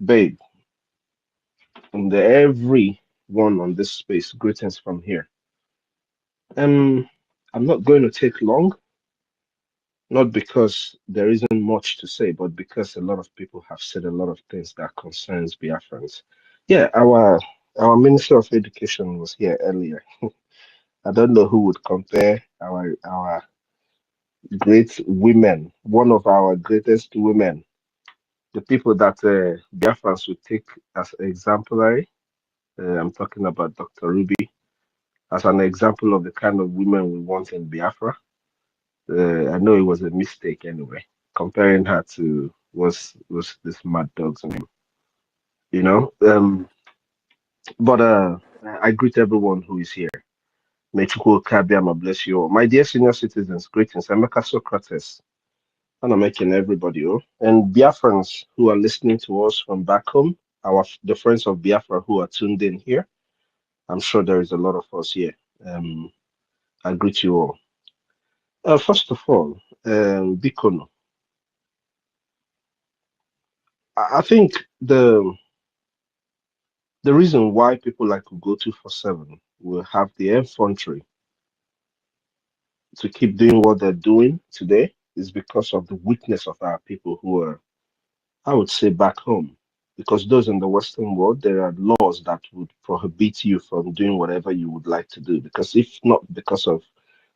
S11: Babe, and everyone on this space, greetings from here. I'm not going to take long, not because there isn't much to say, but because a lot of people have said a lot of things that concerns Biafrans. Yeah, our Minister of Education was here earlier. I don't know who would compare our great women, one of our greatest women, the people that Biafrans would take as exemplary. I'm talking about Dr. Ruby as an example of the kind of women we want in Biafra. I know it was a mistake anyway, comparing her to was this mad dog's name, you know. But I greet everyone who is here. May Chukwu Kabiama bless you all. My dear senior citizens, greetings. I'm Emeka Socrates. And I'm making everybody, oh, and Biafrans who are listening to us from back home, the friends of Biafra who are tuned in here. I'm sure there is a lot of us here. I greet you all. First of all, Bikono, I think the reason why people like to go 247 will have the infantry to keep doing what they're doing today is because of the weakness of our people who are, I would say, back home. Because those in the Western world, there are laws that would prohibit you from doing whatever you would like to do. Because if not because of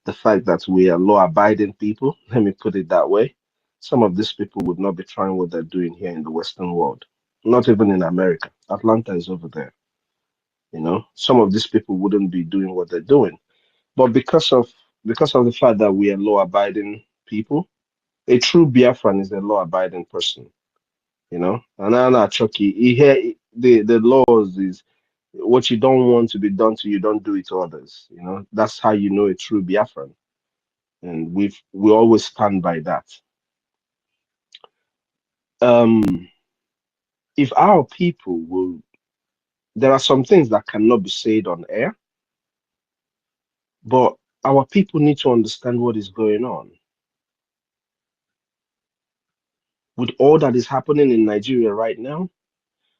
S11: the fact that we are law-abiding people, let me put it that way, some of these people would not be trying what they're doing here in the Western world. Not even in America. Atlanta is over there. You know, some of these people wouldn't be doing what they're doing. But because of the fact that we are law-abiding people, a true Biafran is a law-abiding person. You know, and I'm not Chucky. Here, the laws is what you don't want to be done to you, don't do it to others. You know, that's how you know a true Biafran, and we always stand by that. Um, if our people will, there are some things that cannot be said on air, but our people need to understand what is going on with all that is happening in Nigeria right now.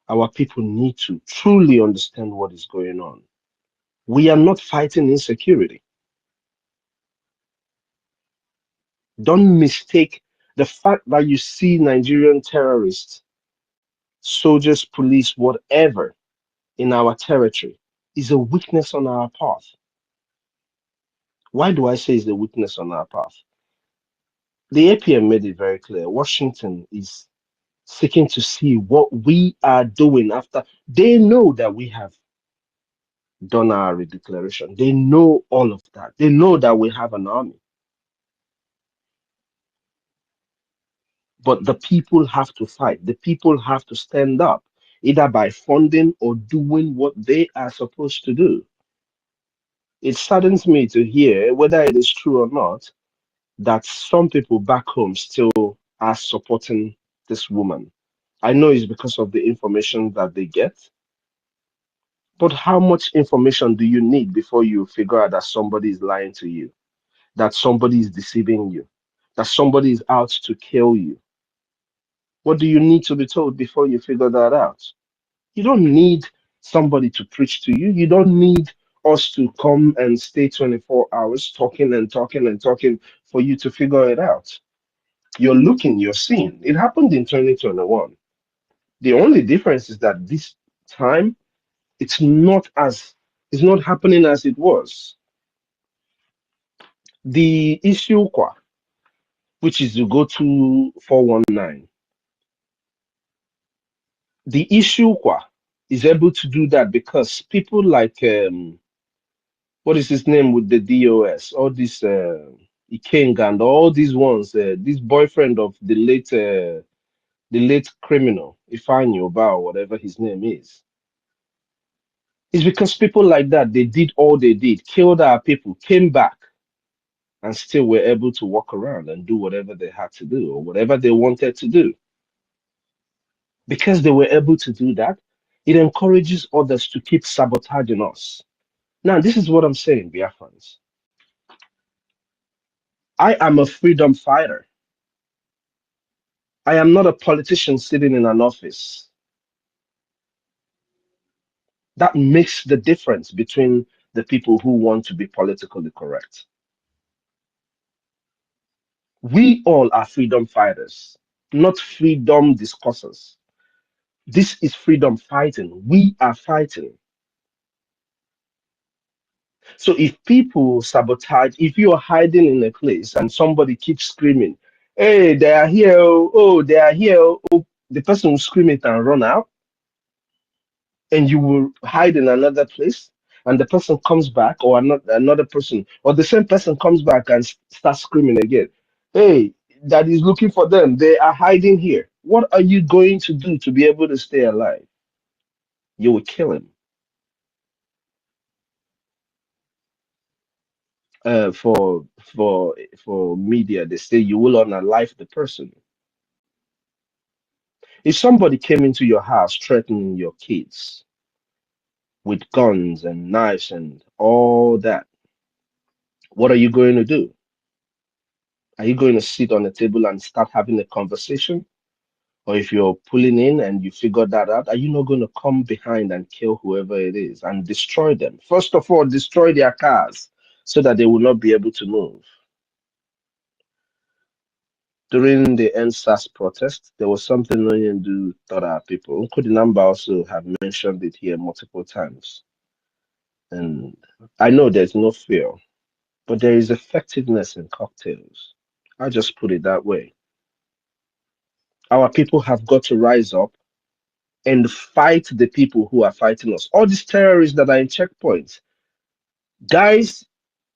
S11: Our people need to truly understand what is going on. We are not fighting insecurity. Don't mistake the fact that you see Nigerian terrorists, soldiers, police, whatever in our territory is a weakness on our path. Why do I say it's a weakness on our path? The APM made it very clear. Washington is seeking to see what we are doing after they know that we have done our redeclaration. They know all of that. They know that we have an army. But the people have to fight. The people have to stand up, either by funding or doing what they are supposed to do. It saddens me to hear, whether it is true or not, that some people back home still are supporting this woman. I know it's because of the information that they get, but how much information do you need before you figure out that somebody is lying to you, that somebody is deceiving you, that somebody is out to kill you? What do you need to be told before you figure that out? You don't need somebody to preach to you. You don't need us to come and stay 24 hours talking and talking and talking for you to figure it out. You're looking, you're seeing. It happened in 2021. The only difference is that this time it's not happening as it was. The issue, which is you go to 419, the issue is able to do that because people like what is his name with the DOS, all this Ikenga and all these ones, this boyfriend of the late criminal Ifeanyi Oba or whatever his name is. It's because people like that, they did all they did, killed our people, came back, and still were able to walk around and do whatever they had to do or whatever they wanted to do. Because they were able to do that, it encourages others to keep sabotaging us. Now, this is what I'm saying, Biafrans. I am a freedom fighter. I am not a politician sitting in an office. That makes the difference between the people who want to be politically correct. We all are freedom fighters, not freedom discussers. This is freedom fighting. We are fighting. So if people sabotage, if you are hiding in a place and somebody keeps screaming, hey, they are here, oh, they are here, oh, the person will scream it and run out, and you will hide in another place, and the person comes back, or another person, or the same person comes back and starts screaming again, hey, that is looking for them, they are hiding here. What are you going to do to be able to stay alive? You will kill him. For media, they say you will unalive the person. If somebody came into your house threatening your kids with guns and knives and all that, what are you going to do? Are you going to sit on the table and start having a conversation? Or if you're pulling in and you figure that out, are you not going to come behind and kill whoever it is and destroy them? First of all, destroy their cars so that they will not be able to move. During the NSAS protest, there was something Onyendu thought our people. Nkudinamba also have mentioned it here multiple times. And I know there's no fear, but there is effectiveness in cocktails. I'll just put it that way. Our people have got to rise up and fight the people who are fighting us. All these terrorists that are in checkpoints, guys,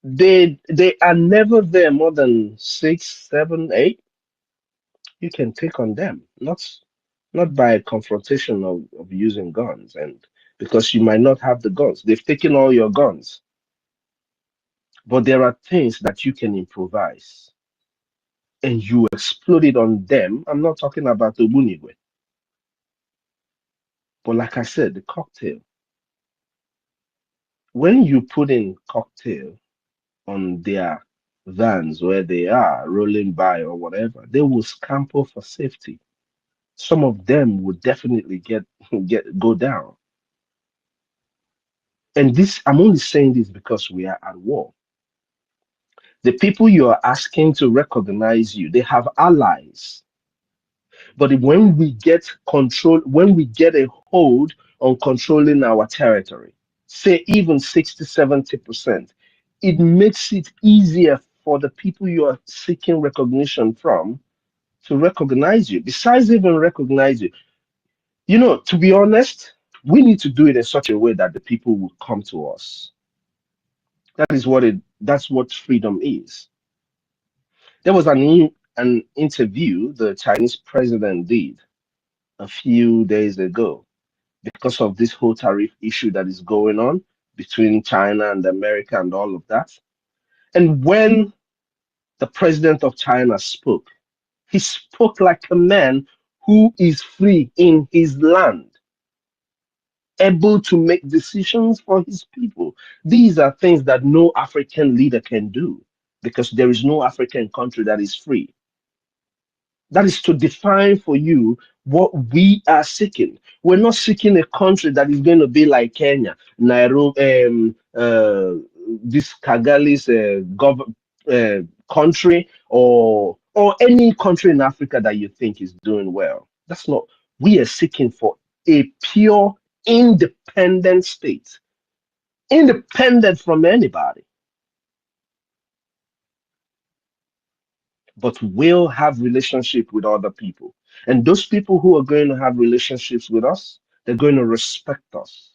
S11: they are never there more than 6, 7, 8. You can take on them, not by confrontation of using guns, and because you might not have the guns. They've taken all your guns. But there are things that you can improvise and you explode it on them. I'm not talking about the Bunigwe. But like I said, the cocktail. When you put in cocktail on their vans where they are rolling by or whatever, they will scamper for safety. Some of them would definitely go down. And this, I'm only saying this because we are at war. The people you are asking to recognize you, they have allies. But when we get control, when we get a hold on controlling our territory, say even 60, 70%, it makes it easier for the people you are seeking recognition from to recognize you. Besides even recognize you, to be honest, we need to do it in such a way that the people will come to us. That's what freedom is. There was an interview the Chinese president did a few days ago because of this whole tariff issue that is going on between China and America and all of that. And when the president of China spoke, he spoke like a man who is free in his land, able to make decisions for his people. These are things that no African leader can do because there is no African country that is free. That is to define for you what we are seeking. We're not seeking a country that is going to be like Kenya, Nairobi, this Kagali's country, or any country in Africa that you think is doing well. That's not. We are seeking for a pure, independent state, independent from anybody, but will have relationship with other people. And those people who are going to have relationships with us, they're going to respect us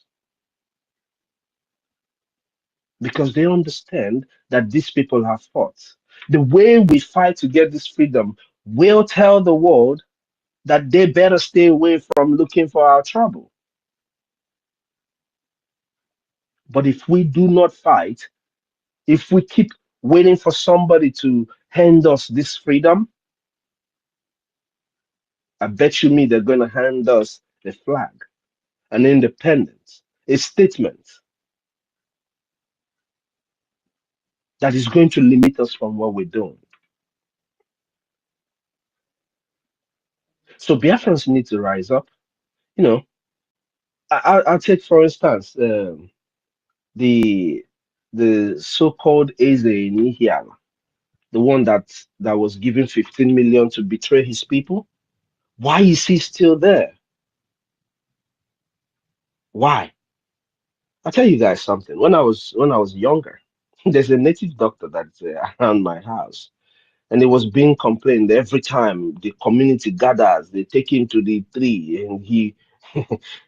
S11: because they understand that these people have fought. The way we fight to get this freedom will tell the world that they better stay away from looking for our trouble. But if we do not fight, if we keep waiting for somebody to hand us this freedom, I bet you me they're going to hand us a flag, an independence, a statement that is going to limit us from what we're doing. So Biafrans need to rise up. You know, I'll take for instance the so-called Eze Nihiala, the one that was given 15 million to betray his people. Why is he still there? Why? I'll tell you guys something. When I was younger, there's a native doctor that's around my house, and it was being complained every time the community gathers, they take him to the tree, and he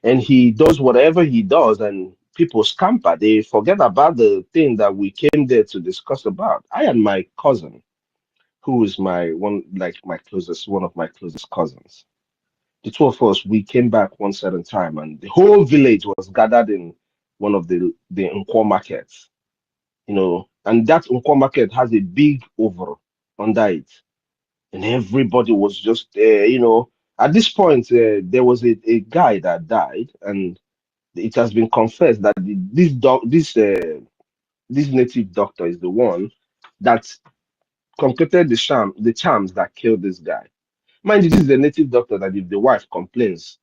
S11: and he does whatever he does, and people scamper. They forget about the thing that we came there to discuss about. I and my cousin, who is one of my closest cousins. The two of us, we came back one certain time, and the whole village was gathered in one of the Nkwo markets, and that Nkwo market has a big oval under it, and everybody was just there. At this point, there was a guy that died, and it has been confessed that this native doctor is the one that concocted the charms that killed this guy. Mind you, this is a native doctor that if the wife complains,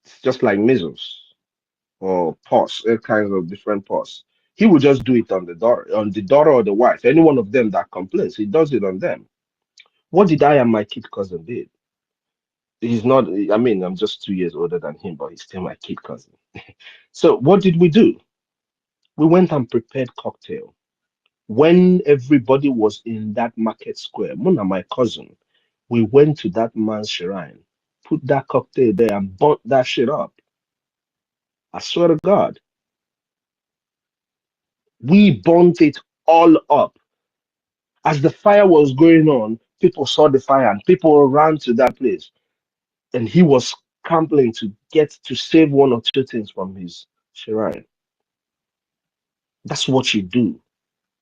S11: it's just like measles or pus, all kinds of different pus. He would just do it on the daughter or the wife. Any one of them that complains, he does it on them. What did I and my kid cousin did? He's not, I mean, I'm just 2 years older than him, but he's still my kid cousin. So what did we do? We went and prepared cocktail. When everybody was in that market square, Mona, my cousin, we went to that man's shrine, put that cocktail there and burnt that shit up. I swear to God, we burnt it all up. As the fire was going on, people saw the fire and people ran to that place. And he was scrambling to get to save one or two things from his shrine. That's what you do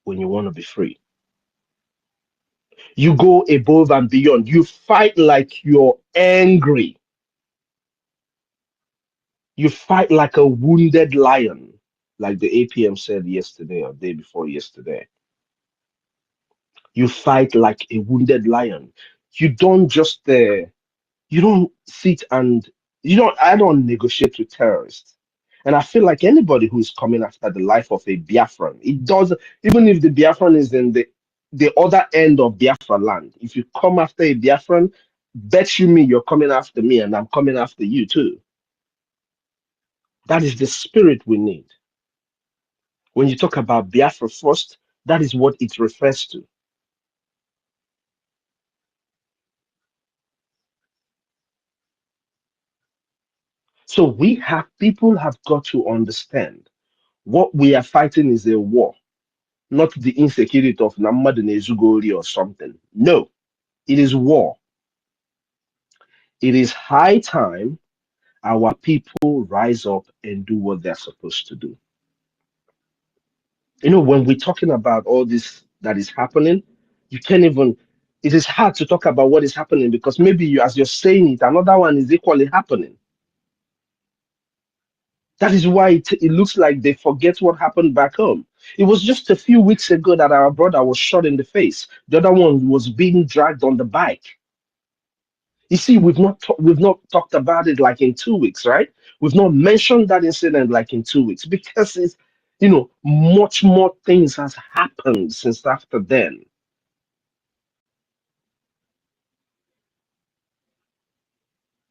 S11: when you want to be free. You go above and beyond. You fight like you're angry. You fight like a wounded lion, like the APM said yesterday or day before yesterday. You fight like a wounded lion. You don't just you don't sit and I don't negotiate with terrorists. And I feel like anybody who is coming after the life of a Biafran, it does, even if the Biafran is in the other end of Biafra land, if you come after a Biafran, bet you me you're coming after me and I'm coming after you too. That is the spirit we need. When you talk about Biafra first, that is what it refers to. So people have got to understand what we are fighting is a war, not the insecurity of Namad Nezugori or something. No, it is war. It is high time our people rise up and do what they're supposed to do. When we're talking about all this that is happening, you can't even, it is hard to talk about what is happening because maybe as you're saying it, another one is equally happening. That is why it looks like they forget what happened back home. It was just a few weeks ago that our brother was shot in the face. The other one was being dragged on the bike. You see, we've not talked about it like in 2 weeks, right? We've not mentioned that incident like in 2 weeks because it's, much more things has happened since after then.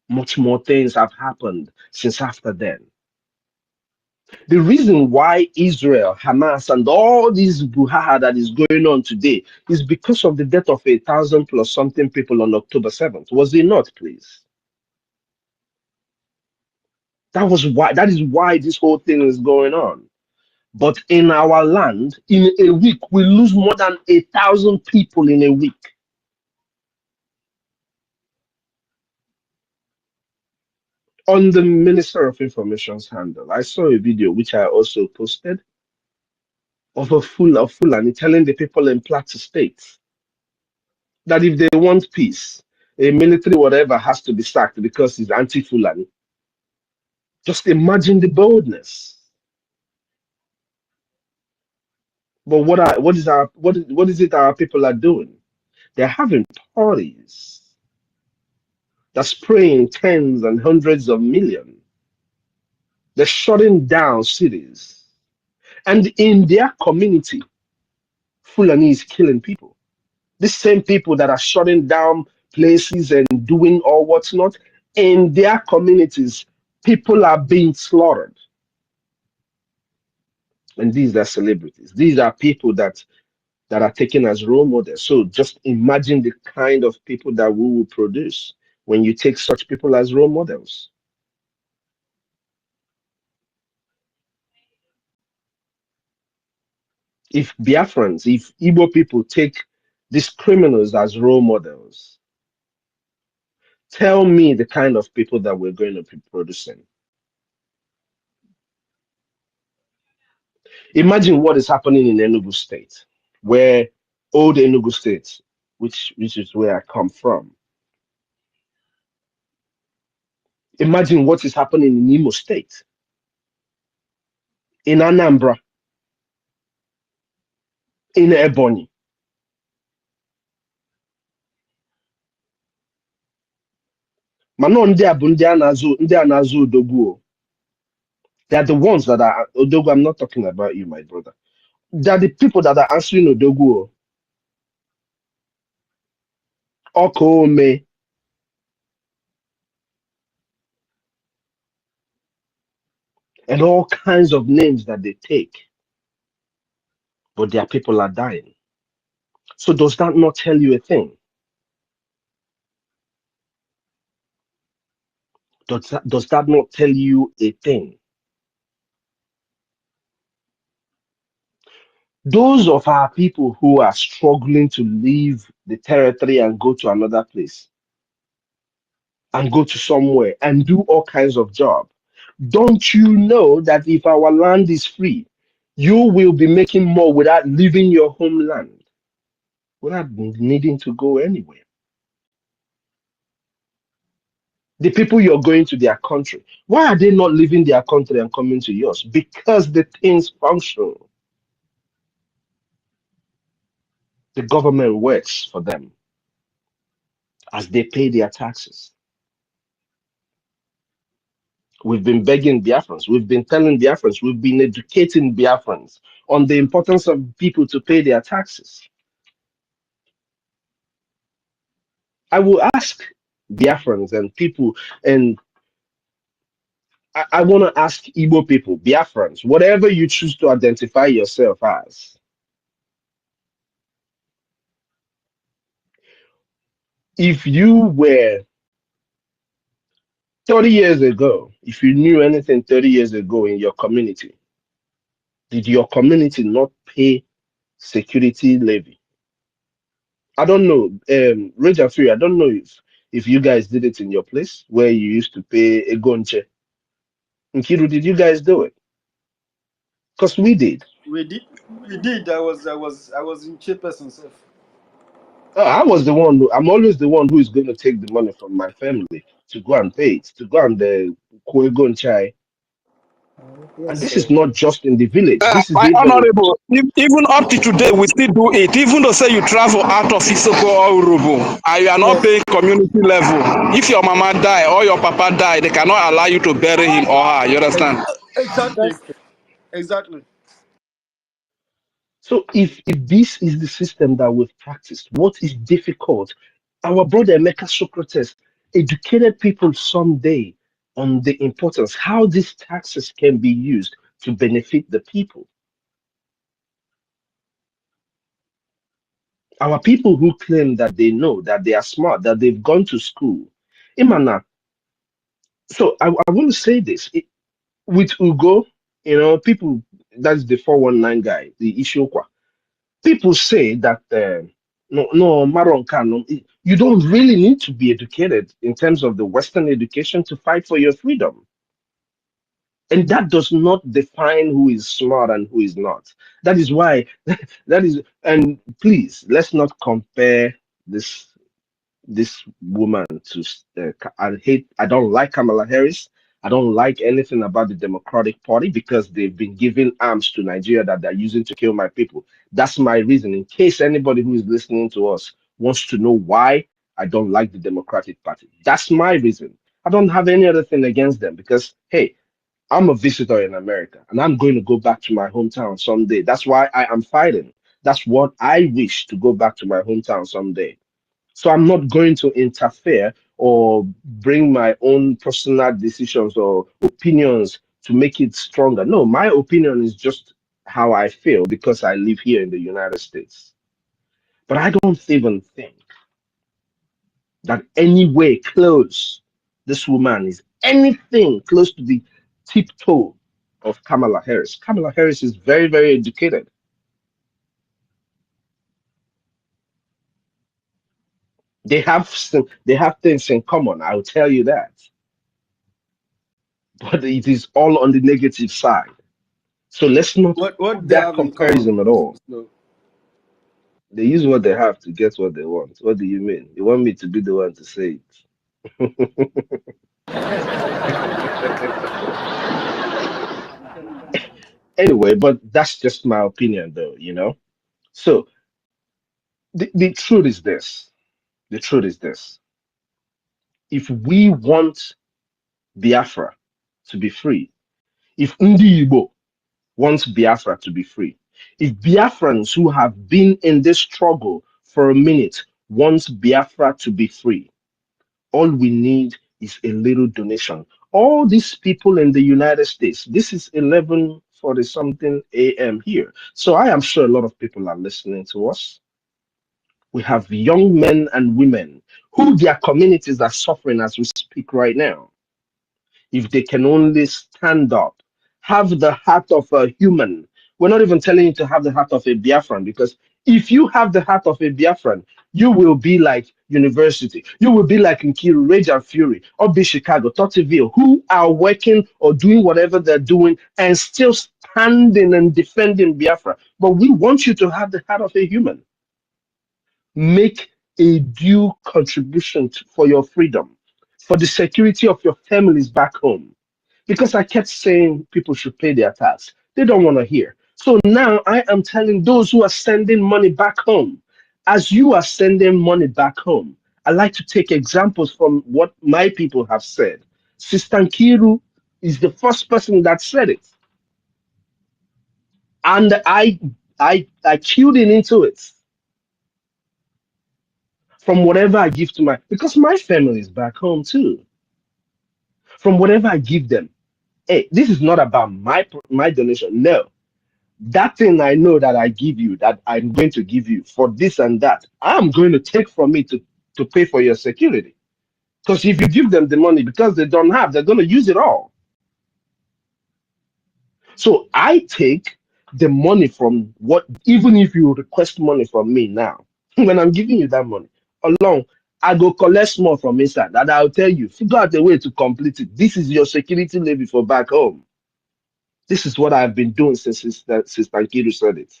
S11: Much more things have happened since after then. The reason why Israel, Hamas, and all this brouhaha that is going on today is because of the death of 1,000 plus something people on October 7th. Was it not, please? That is why this whole thing is going on. But in our land, in a week, we lose more than 1,000 people in a week. On the Minister of Information's handle, I saw a video which I also posted of Fulani telling the people in Plateau State that if they want peace, a military whatever has to be sacked because he's anti-Fulani. Just imagine the boldness. But what is it our people are doing? They're having parties. They're spraying tens and hundreds of millions. They're shutting down cities. And in their community, Fulani is killing people. The same people that are shutting down places and doing all what's not, in their communities, people are being slaughtered. And these are celebrities. These are people that are taken as role models. So just imagine the kind of people that we will produce when you take such people as role models. If Biafrans, if Igbo people take these criminals as role models, tell me the kind of people that we're going to be producing. Imagine what is happening in Enugu State, where old Enugu State, which is where I come from. Imagine what is happening in Imo State, in Anambra, in Ebonyi. Mano ndị a bụ ndị a na-azụ odogwu o. They are the ones that are odogwu. I'm not talking about you, my brother. They are the people that are answering odogwu o. Okome, and all kinds of names that they take, but their people are dying. So does that not tell you a thing? Does that not tell you a thing? Those of our people who are struggling to leave the territory and go to another place and go to somewhere and do all kinds of job, don't you know that if our land is free, you will be making more without leaving your homeland, without needing to go anywhere? The people you're going to their country, why are they not leaving their country and coming to yours? Because the things function. The government works for them as they pay their taxes. We've been begging Biafrans, we've been telling Biafrans, we've been educating Biafrans on the importance of people to pay their taxes. I will ask Biafrans and people, and I want to ask Igbo people, Biafrans, whatever you choose to identify yourself as, if you were 30 years ago, if you knew anything 30 years ago in your community, did your community not pay security levy? I don't know. Rage and Fury, I don't know if you guys did it in your place where you used to pay a gonche. Nkiru, did you guys do it? Because we did.
S7: We did. We did. I was in chairperson self.
S11: I was the one. I'm always the one who is going to take the money from my family to go and pay it, to go and gonchai. And
S12: Yes,
S11: this is
S12: sir.
S11: not just in the village. This is
S4: My
S11: even
S4: honorable, even up to today, we still do it. Even though say you travel out of Isoko or Urubu, and you are not
S12: Yes.
S4: paying community level. If your mama die or your papa die, they cannot allow you to bury him or her. You understand?
S1: Exactly.
S12: That's true.
S1: Exactly.
S11: so. If this is the system that we've practiced, what is difficult? Our brother Emeka Socrates educated people someday on the importance how these taxes can be used to benefit the people. Our people who claim that they know, that they are smart, that they've gone to school. Imana. So I want to say this. With Ugo, people, that's the 419 guy, the Ishiokwa. People say that no, Maron Kano, you don't really need to be educated in terms of the Western education to fight for your freedom. And that does not define who is smart and who is not. That is why, and please, let's not compare this woman to I don't like Kamala Harris. I don't like anything about the Democratic Party because they've been giving arms to Nigeria that they're using to kill my people. That's my reason. In case anybody who is listening to us wants to know why I don't like the Democratic Party, that's my reason. I don't have any other thing against them because hey, I'm a visitor in America and I'm going to go back to my hometown someday. That's why I am fighting. That's what I wish, to go back to my hometown someday. So I'm not going to interfere or bring my own personal decisions or opinions to make it stronger. No, my opinion is just how I feel because I live here in the United States. But I don't even think that any way close this woman is anything close to the tiptoe of Kamala Harris. Kamala Harris is very, very educated. They have things in common. I'll tell you that. But it is all on the negative side. So let's not
S7: What
S11: put
S7: they
S11: that
S7: have in common?
S11: comparison at all.
S7: So,
S11: They use what they have to get what they want. What do you mean? You want me to be the one to say it? Anyway, but that's just my opinion, though. So the truth is this. The truth is this. If we want Biafra to be free, if Ndi Igbo wants Biafra to be free, if Biafrans who have been in this struggle for a minute wants Biafra to be free, all we need is a little donation. All these people in the United States, this is 11:40 something a.m. here. So I am sure a lot of people are listening to us. We have young men and women who their communities are suffering as we speak right now. If they can only stand up, have the heart of a human. We're not even telling you to have the heart of a Biafran, because if you have the heart of a Biafran, you will be like University. You will be like Nkiru, Rage and Fury, or be Chicago, Tocqueville, who are working or doing whatever they're doing and still standing and defending Biafra. But we want you to have the heart of a human. Make a due contribution for your freedom, for the security of your families back home. Because I kept saying people should pay their tax. They don't want to hear. So now I am telling those who are sending money back home, as you are sending money back home, I like to take examples from what my people have said. Sister Nkiru is the first person that said it. And I tuned in into it from whatever I give to because my family is back home too. From whatever I give them. Hey, this is not about my donation. No, that thing I know that I give you, that I'm going to give you for this and that, I'm going to take from it to pay for your security. Because if you give them the money because they don't have, they're going to use it all. So I take the money from what, even if you request money from me now, when I'm giving you that money along, I go collect more from inside and I'll tell you, figure out a way to complete it. This is your security levy for back home. This is what I've been doing since Nkiru said it.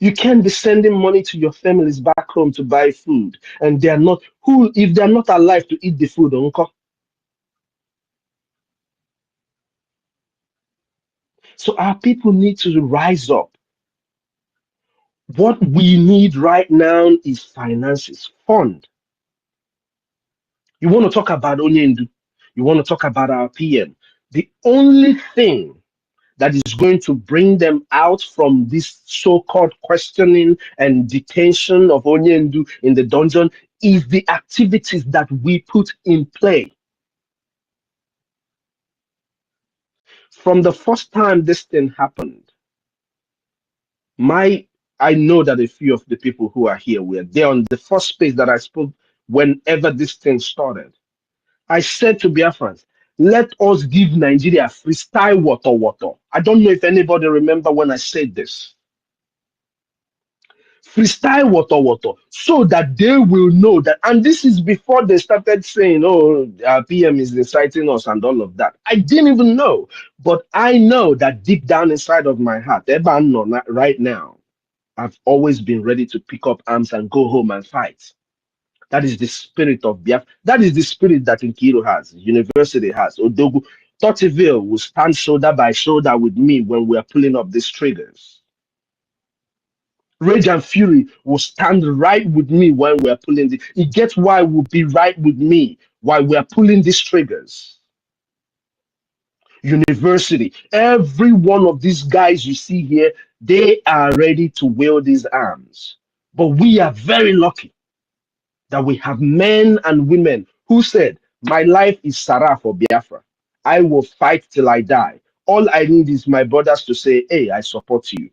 S11: You can't be sending money to your families back home to buy food, and they're not if they're not alive to eat the food, uncle. So our people need to rise up. What we need right now is finances, fund. You want to talk about Onyendu, you want to talk about our PM. The only thing that is going to bring them out from this so-called questioning and detention of Onyendu in the dungeon is the activities that we put in play. From the first time this thing happened, I know that a few of the people who are here were there on the first space that I spoke whenever this thing started. I said to Biafrans, let us give Nigeria freestyle water. I don't know if anybody remember when I said this. Freestyle water, so that they will know that. And this is before they started saying, oh, our PM is inciting us and all of that. I didn't even know. But I know that deep down inside of my heart, right now, I've always been ready to pick up arms and go home and fight. That is the spirit of Biafra. That is the spirit that Nkiru has, University has. Odogu, Tocqueville will stand shoulder by shoulder with me when we are pulling up these triggers. Rage and Fury will stand right with me when we are pulling the. It gets why will be right with me while we are pulling these triggers. University, every one of these guys you see here, they are ready to wield these arms. But we are very lucky that we have men and women who said, my life is Sarah for Biafra. I will fight till I die. All I need is my brothers to say, hey, I support you.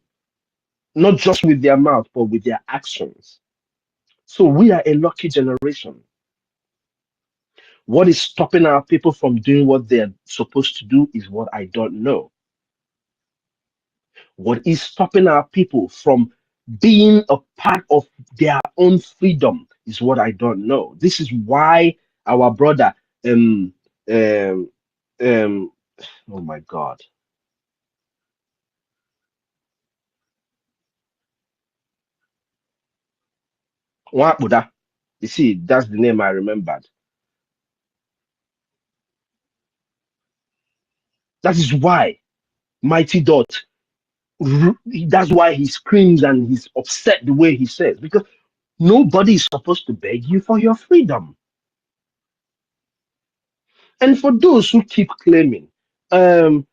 S11: Not just with their mouth, but with their actions. So we are a lucky generation. What is stopping our people from doing what they're supposed to do is what I don't know. What is stopping our people from being a part of their own freedom is what I don't know. This is why our brother, um, um, um, oh my God, Nwabuda. You see, that's the name I remembered. That is why Mighty Dot. That's why he screams and he's upset the way he says, because nobody is supposed to beg you for your freedom. And for those who keep claiming government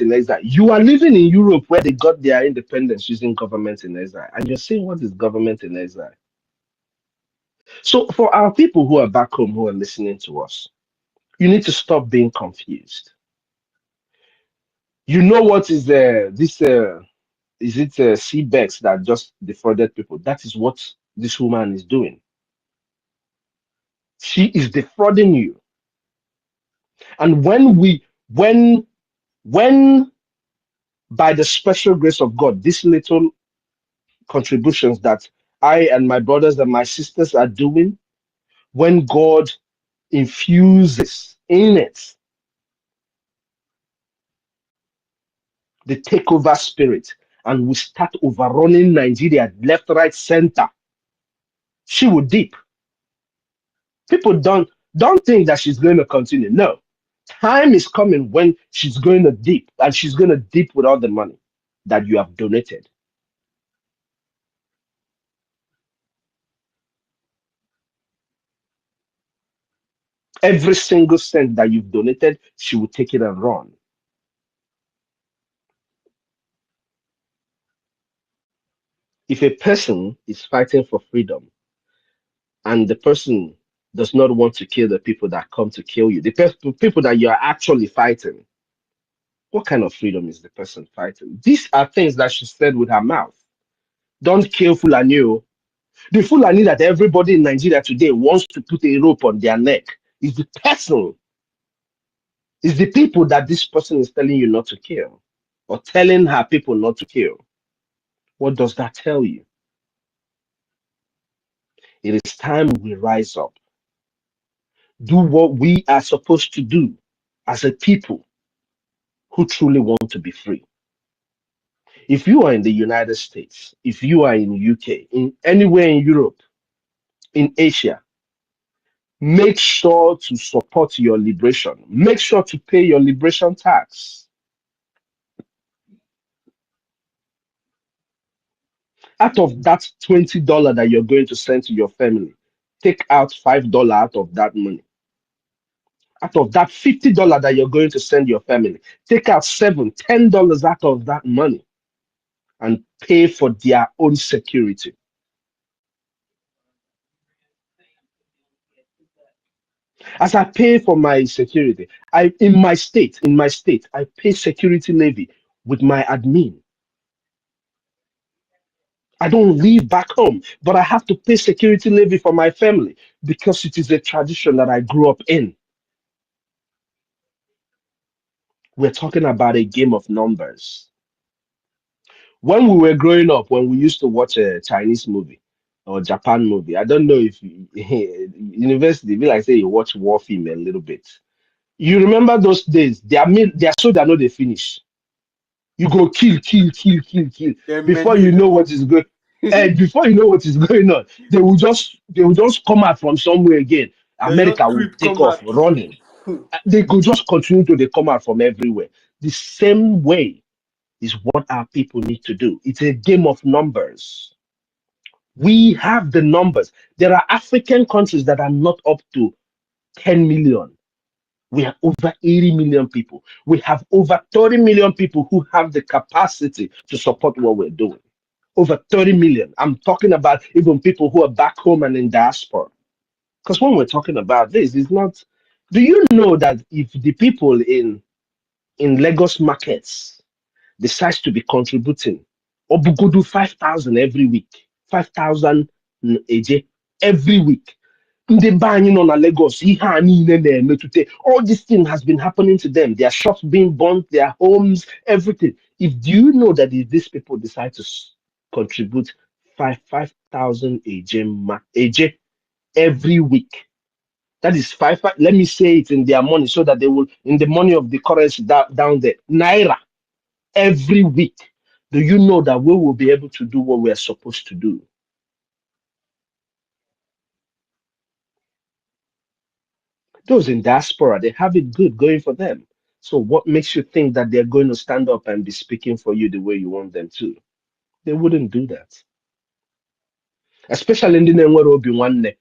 S11: in exile, you are living in Europe where they got their independence using government in exile, and you're saying, what is government in exile? So for our people who are back home who are listening to us, you need to stop being confused. You know what is this? Is it CBEX that just defrauded people? That is what this woman is doing. She is defrauding you. And when by the special grace of God, these little contributions that I and my brothers and my sisters are doing, when God infuses in it the takeover spirit and we start overrunning Nigeria left, right, center, she will dip. People don't think that she's going to continue. No, time is coming when she's going to dip, and she's going to dip with all the money that you have donated. Every single cent that you've donated, she will take it and run. If a person is fighting for freedom and the person does not want to kill the people that come to kill you, the people that you are actually fighting, what kind of freedom is the person fighting? These are things that she said with her mouth. Don't kill Fulani. The Fulani that everybody in Nigeria today wants to put a rope on their neck is the person, is the people that this person is telling you not to kill or telling her people not to kill. What does that tell you? It is time we rise up, do what we are supposed to do as a people who truly want to be free. If you are in the United States, if you are in UK, in anywhere in Europe, in Asia, make sure to support your liberation. Make sure to pay your liberation tax. Out of that $20 that you're going to send to your family, take out $5 out of that money. Out of that $50 that you're going to send your family, take out $10 out of that money and pay for their own security. As I pay for my security, in my state, I pay security levy with my admin. I don't live back home, but I have to pay security levy for my family because it is a tradition that I grew up in. We're talking about a game of numbers. When we were growing up, when we used to watch a Chinese movie or Japan movie, I don't know if university be like say you watch war film a little bit. You remember those days? Their soldier know they finish. You go kill
S7: Yeah,
S11: before you
S7: many.
S11: know what is going. And before you know what is going on, they will just come out from somewhere again.
S7: They
S11: America
S7: just
S11: will
S7: creep
S11: take
S7: come
S11: off
S7: out.
S11: running. They could just continue to they come out from everywhere. The same way is what our people need to do. It's a game of numbers. We have the numbers. There are African countries that are not up to 10 million. We are over 80 million people. We have over 30 million people who have the capacity to support what we're doing. Over 30 million. I'm talking about even people who are back home and in diaspora. Because when we're talking about this, it's not. Do you know that if the people in Lagos markets decides to be contributing Obugodu 5,000 every week, 5,000 AJ every week. Ndị be anyị nọ na Lagos, ihe a niile na-emetụta. All this thing has been happening to them. Their shops being burnt, their homes, everything. Do you know that if these people decide to contribute 5,000 AJ every week, that is let me say it in their money so that they will, in the money of the currency down there, Naira every week. Do you know that we will be able to do what we are supposed to do? Those in diaspora, they have it good going for them. So what makes you think that they're going to stand up and be speaking for you the way you want them to? They wouldn't do that. Especially in the Nenwer Obi Nwanne.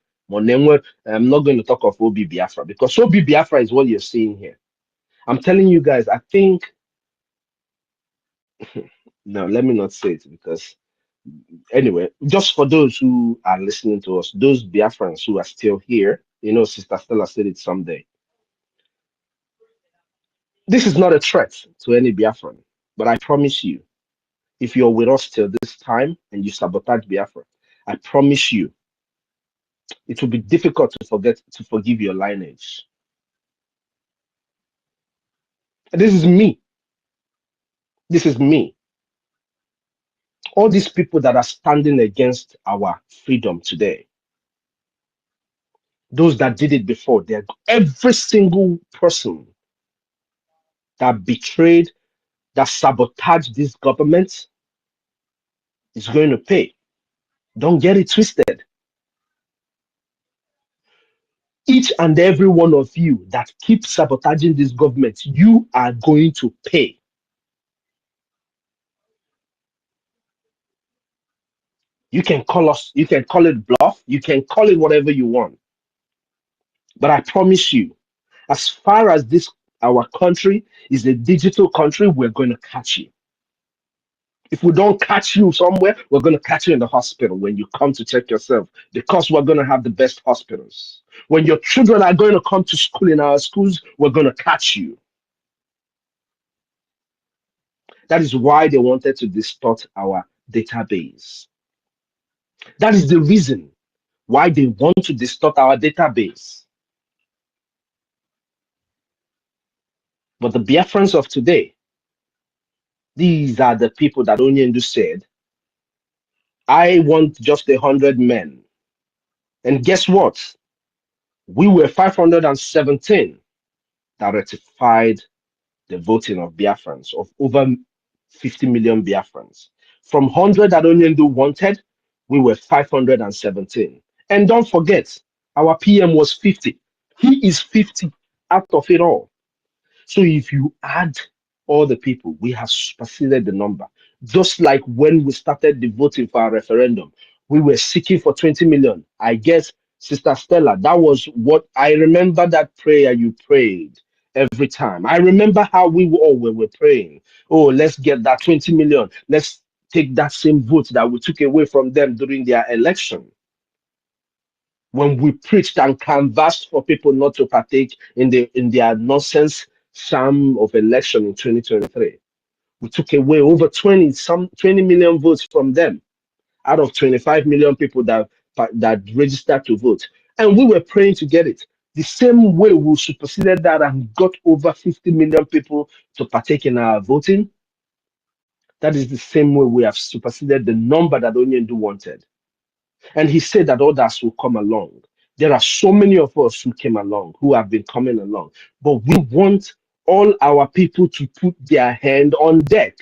S11: I'm not going to talk of Obi Biafra because Obi Biafra is what you're seeing here. I'm telling you guys, I think, no, let me not say it because anyway, just for those who are listening to us, those Biafrans who are still here, Sister Stella said it someday. This is not a threat to any Biafran, but I promise you, if you're with us till this time and you sabotage Biafra, I promise you, it will be difficult to forgive your lineage. This is me. This is me. All these people that are standing against our freedom today, those that did it before, every single person that betrayed, that sabotaged this government is going to pay. Don't get it twisted. Each and every one of you that keeps sabotaging this government, you are going to pay. You can call us, you can call it bluff, you can call it whatever you want. But I promise you, as far as our country is a digital country, we're going to catch you. If we don't catch you somewhere, we're going to catch you in the hospital when you come to check yourself because we're going to have the best hospitals. When your children are going to come to school in our schools, we're going to catch you. That is why they wanted to distort our database. That is the reason why they want to distort our database. But the Biafrans of today, these are the people that Onyendu said, I want just 100 men. And guess what? We were 517 that ratified the voting of Biafrans, of over 50 million Biafrans. From 100 that Onyendu wanted, we were 517. And don't forget, our PM was 50. He is 50 out of it all. So if you add all the people, we have superseded the number. Just like when we started the voting for our referendum, we were seeking for 20 million. I guess, Sister Stella, that was what I remember, that prayer you prayed every time. I remember how we all were praying. Oh, let's get that 20 million. Let's take that same vote that we took away from them during their election. When we preached and canvassed for people not to partake in their nonsense sham of election in 2023. We took away over 20 million votes from them out of 25 million people that registered to vote. And we were praying to get it. The same way we superseded that and got over 50 million people to partake in our voting. That is the same way we have superseded the number that Onyendu wanted. And he said that others will come along. There are so many of us who came along, who have been coming along. But we want all our people to put their hand on deck.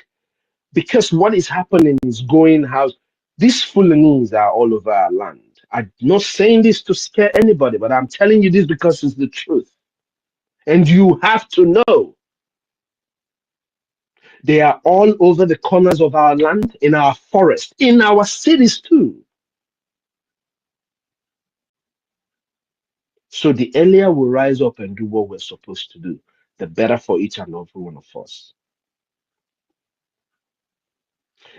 S11: Because what is happening is going house. These Fulanese are all over our land. I'm not saying this to scare anybody, but I'm telling you this because it's the truth. And you have to know they are all over the corners of our land, in our forest, in our cities too. So the earlier we rise up and do what we're supposed to do, the better for each and every one of us.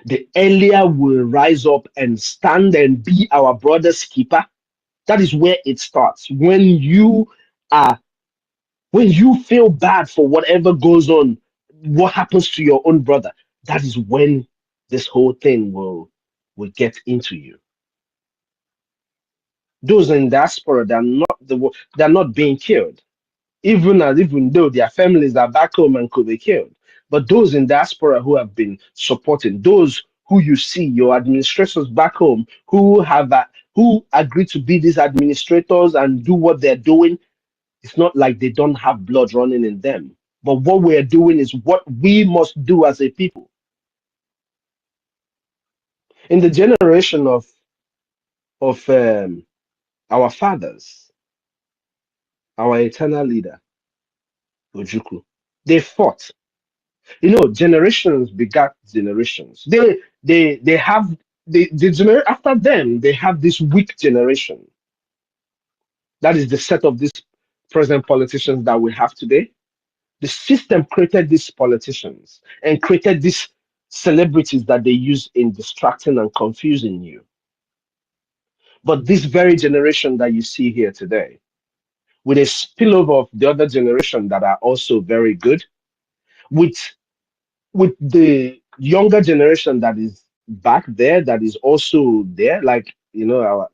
S11: The earlier we rise up and stand and be our brother's keeper, that is where it starts. When you feel bad for whatever goes on, what happens to your own brother, that is when this whole thing will get into you. Those in diaspora, they're not being killed, even though their families are back home and could be killed. But those in diaspora who have been supporting, those who you see, your administrators back home, who agree to be these administrators and do what they're doing, it's not like they don't have blood running in them. But what we're doing is what we must do as a people. In the generation of our fathers, our eternal leader, Ojukwu, they fought. You know, generations begat generations. They have after them, they have this weak generation. That is the set of these present politicians that we have today. The system created these politicians and created these celebrities that they use in distracting and confusing you. But this very generation that you see here today, with a spillover of the other generation that are also very good, with the younger generation that is back there, that is also there, like, you know, our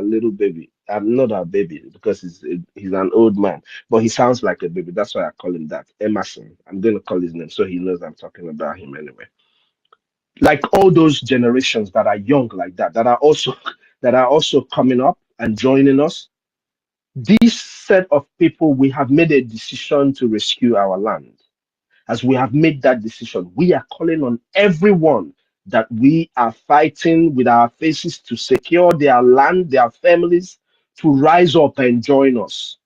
S11: little baby. I'm not our baby because he's an old man, but he sounds like a baby. That's why I call him that. Emerson. I'm going to call his name so he knows I'm talking about him anyway. Like all those generations that are young like that are also coming up and joining us. This set of people, we have made a decision to rescue our land. As we have made that decision, we are calling on everyone that we are fighting with our faces to secure their land, their families, to rise up and join us.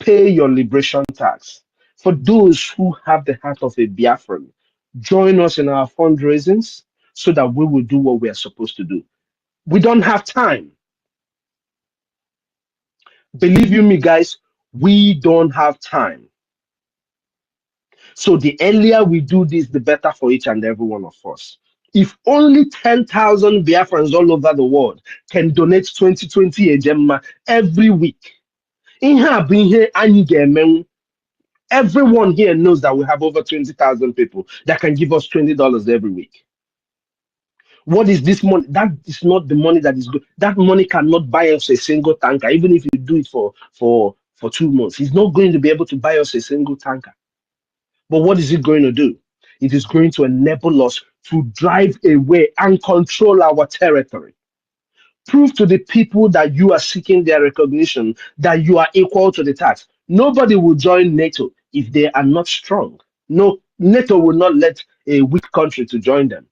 S11: Pay your liberation tax. For those who have the heart of a Biafran, join us in our fundraisings so that we will do what we are supposed to do. We don't have time. Believe you me, guys, we don't have time. So the earlier we do this, the better for each and every one of us. If only 10,000 Biafrans all over the world can donate 2020 Ejemma every week, everyone here knows that we have over 20,000 people that can give us $20 every week. What is this money? That is not the money that is good. That money cannot buy us a single tanker, even if you do it for 2 months. It's not going to be able to buy us a single tanker. But what is it going to do? It is going to enable us to drive away and control our territory. Prove to the people that you are seeking their recognition, that you are equal to the task. Nobody will join NATO if they are not strong. No, NATO will not let a weak country to join them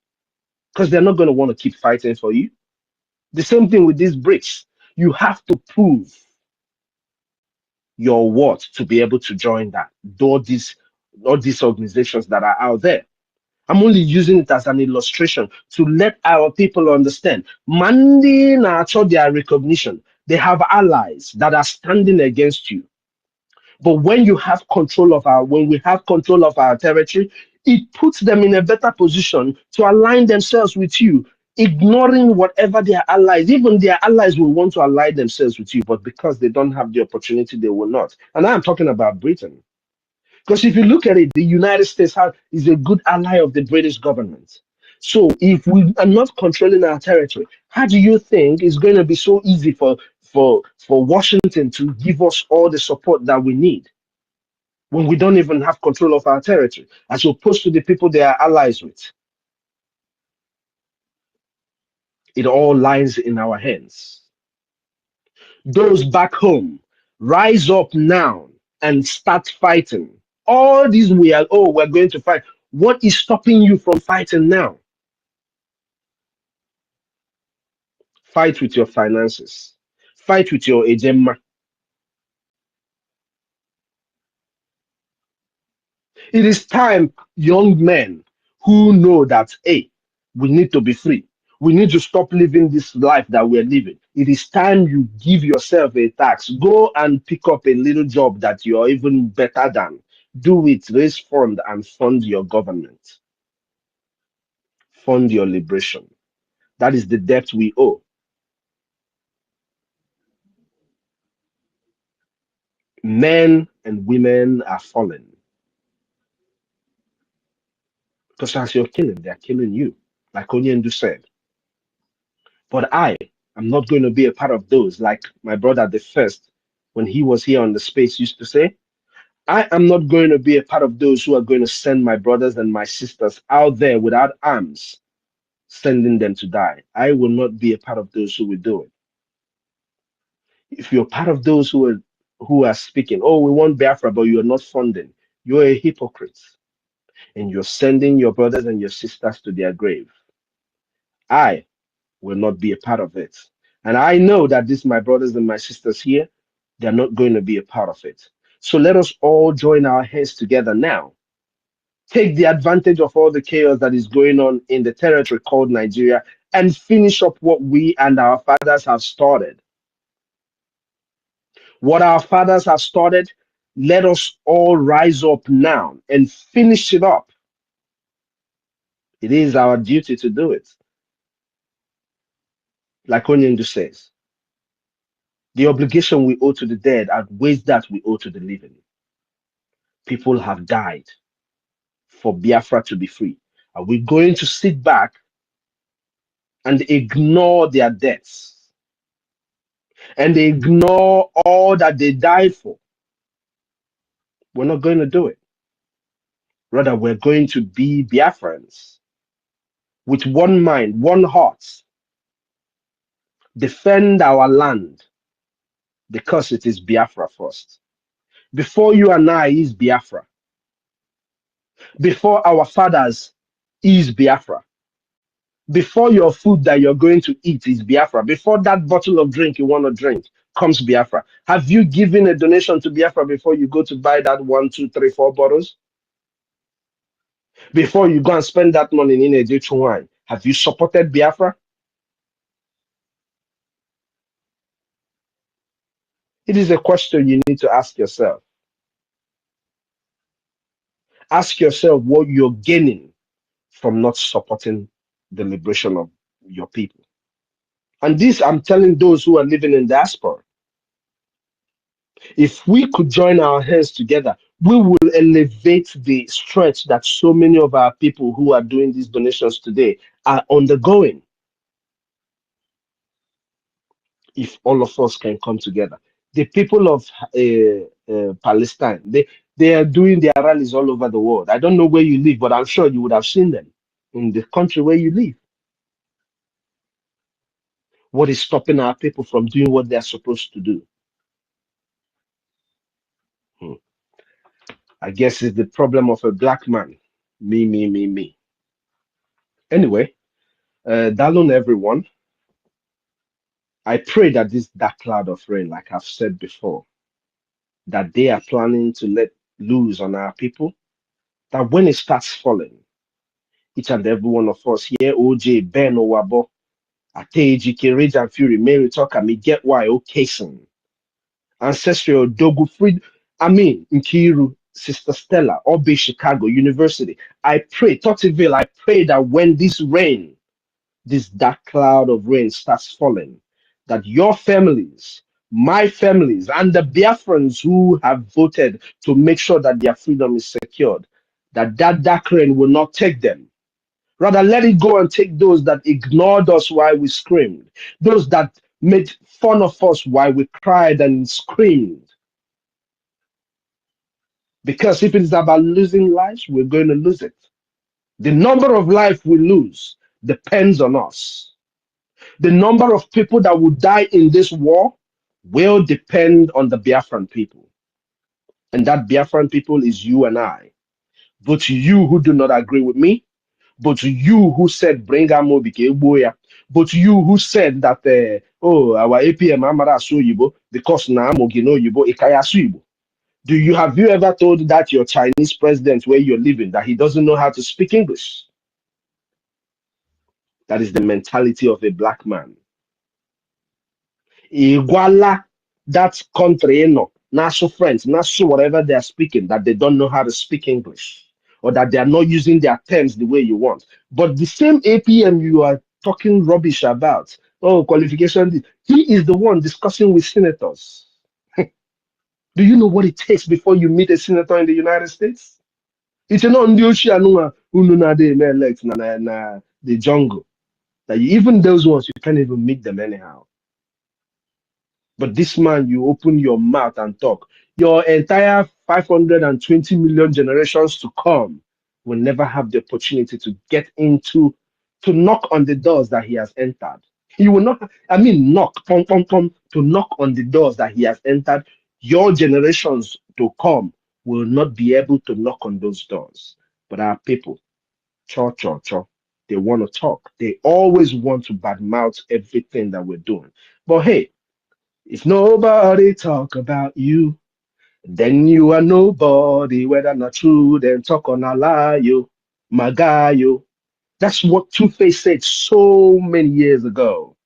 S11: because they're not going to want to keep fighting for you. The same thing with these BRICS. You have to prove your worth to be able to join that. All these organizations that are out there. I'm only using it as an illustration to let our people understand. Mandi na cho their recognition. They have allies that are standing against you. But when you have control of when we have control of our territory, it puts them in a better position to align themselves with you, ignoring whatever their allies, even their allies will want to ally themselves with you, but because they don't have the opportunity, they will not. And I'm talking about Britain. Because if you look at it, the United States is a good ally of the British government. So if we are not controlling our territory, how do you think it's going to be so easy for Washington to give us all the support that we need when we don't even have control of our territory, as opposed to the people they are allies with? It all lies in our hands. Those back home, rise up now and start fighting. All these we're going to fight. What is stopping you from fighting now? Fight with your finances. Fight with your agenda. It is time, young men who know that, hey, we need to be free. We need to stop living this life that we're living. It is time you give yourself a tax. Go and pick up a little job that you're even better than. Do it, raise fund and fund your government. Fund your liberation. That is the debt we owe. Men and women are falling. Because as you're killing, they're killing you. Like Onyendu said. But I am not going to be a part of those, like my brother the first, when he was here on the space, used to say. I am not going to be a part of those who are going to send my brothers and my sisters out there without arms, sending them to die. I will not be a part of those who will do it. If you're part of those who are speaking, oh, we want Biafra, but you're not funding, you're a hypocrite. And you're sending your brothers and your sisters to their grave. I will not be a part of it. And I know that these my brothers and my sisters here, they're not going to be a part of it. So let us all join our hands together now. Take the advantage of all the chaos that is going on in the territory called Nigeria and finish up what we and our fathers have started. What our fathers have started, let us all rise up now and finish it up. It is our duty to do it. Like Onyendu says, the obligation we owe to the dead outweighs that we owe to the living. People have died for Biafra to be free. Are we going to sit back and ignore their deaths and ignore all that they died for? We're not going to do it. Rather, we're going to be Biafrans with one mind, one heart, defend our land because it is Biafra first. Before you and I is Biafra. Before our fathers is Biafra. Before your food that you're going to eat is Biafra. Before that bottle of drink you want to drink comes Biafra. Have you given a donation to Biafra before you go to buy that 1, 2, 3, 4 bottles? Before you go and spend that money in a ditch wine, have you supported Biafra? It is a question you need to ask yourself. Ask yourself what you're gaining from not supporting the liberation of your people. And this I'm telling those who are living in diaspora. If we could join our hands together, we will elevate the stretch that so many of our people who are doing these donations today are undergoing. If all of us can come together, the people of Palestine, they are doing their rallies all over the world. I don't know where you live, but I'm sure you would have seen them in the country where you live. What is stopping our people from doing what they're supposed to do? I guess it's the problem of a black man. Me, me, me, me. Anyway, Dalun everyone. I pray that this dark cloud of rain, like I've said before, that they are planning to let loose on our people, that when it starts falling, Each and every one of us here, OJ, Ben, Owabo, Ateji, Rage and Fury, Mary Talker, me get why, Okason, Ancestral, Dogu, Freed, Nkiru, Sister Stella, Obe, Chicago University. I pray, Tottiville, I pray that when this dark cloud of rain starts falling, that your families, my families, and the Biafrans who have voted to make sure that their freedom is secured, that dark rain will not take them. Rather, let it go and take those that ignored us while we screamed, those that made fun of us while we cried and screamed. Because if it is about losing lives, we're going to lose it. The number of lives we lose depends on us. The number of people that will die in this war will depend on the Biafran people. And that Biafran people is you and I. But you who do not agree with me, but you who said bring Amobike Boya, but you who said that our APM Amara Suyibo because na Amogino Yibo Ikaya Suyibo. Have you ever told that your Chinese president where you're living that he doesn't know how to speak English? That is the mentality of a black man. Iguala that country, national French, national whatever they are speaking, that they don't know how to speak English or that they are not using their terms the way you want. But the same APM you are talking rubbish about, qualification, he is the one discussing with senators. Do you know what it takes before you meet a senator in the United States? It's not in the jungle. That even those ones, you can't even meet them anyhow. But this man, you open your mouth and talk. Your entire 520 million generations to come will never have the opportunity to get into, to knock on the doors that he has entered. He will not, knock, to knock on the doors that he has entered. Your generations to come will not be able to knock on those doors. But our people, cho, they want to talk. They always want to badmouth everything that we're doing. But hey, if nobody talk about you, then you are nobody. Whether not true, then talk on a lie, you, my guy, you. That's what Two-Face said so many years ago.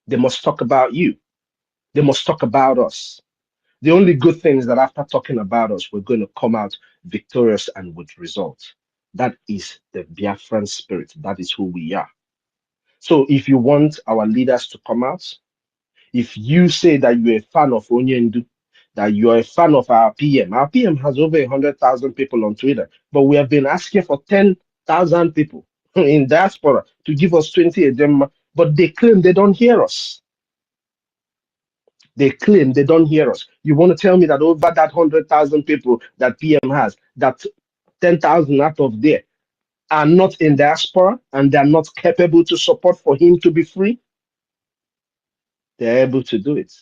S11: They must talk about you. They must talk about us. The only good thing is that after talking about us, we're going to come out victorious and with results. That is the Biafran spirit. That is who we are. So if you want our leaders to come out, if you say that you're a fan of Onyendu, that you're a fan of our PM has over 100,000 people on Twitter, but we have been asking for 10,000 people in diaspora to give us 20 of them, but they claim they don't hear us. They claim they don't hear us. You want to tell me that over that 100,000 people that PM has, that 10,000 out of there are not in diaspora and they're not capable to support for him to be free? They're able to do it.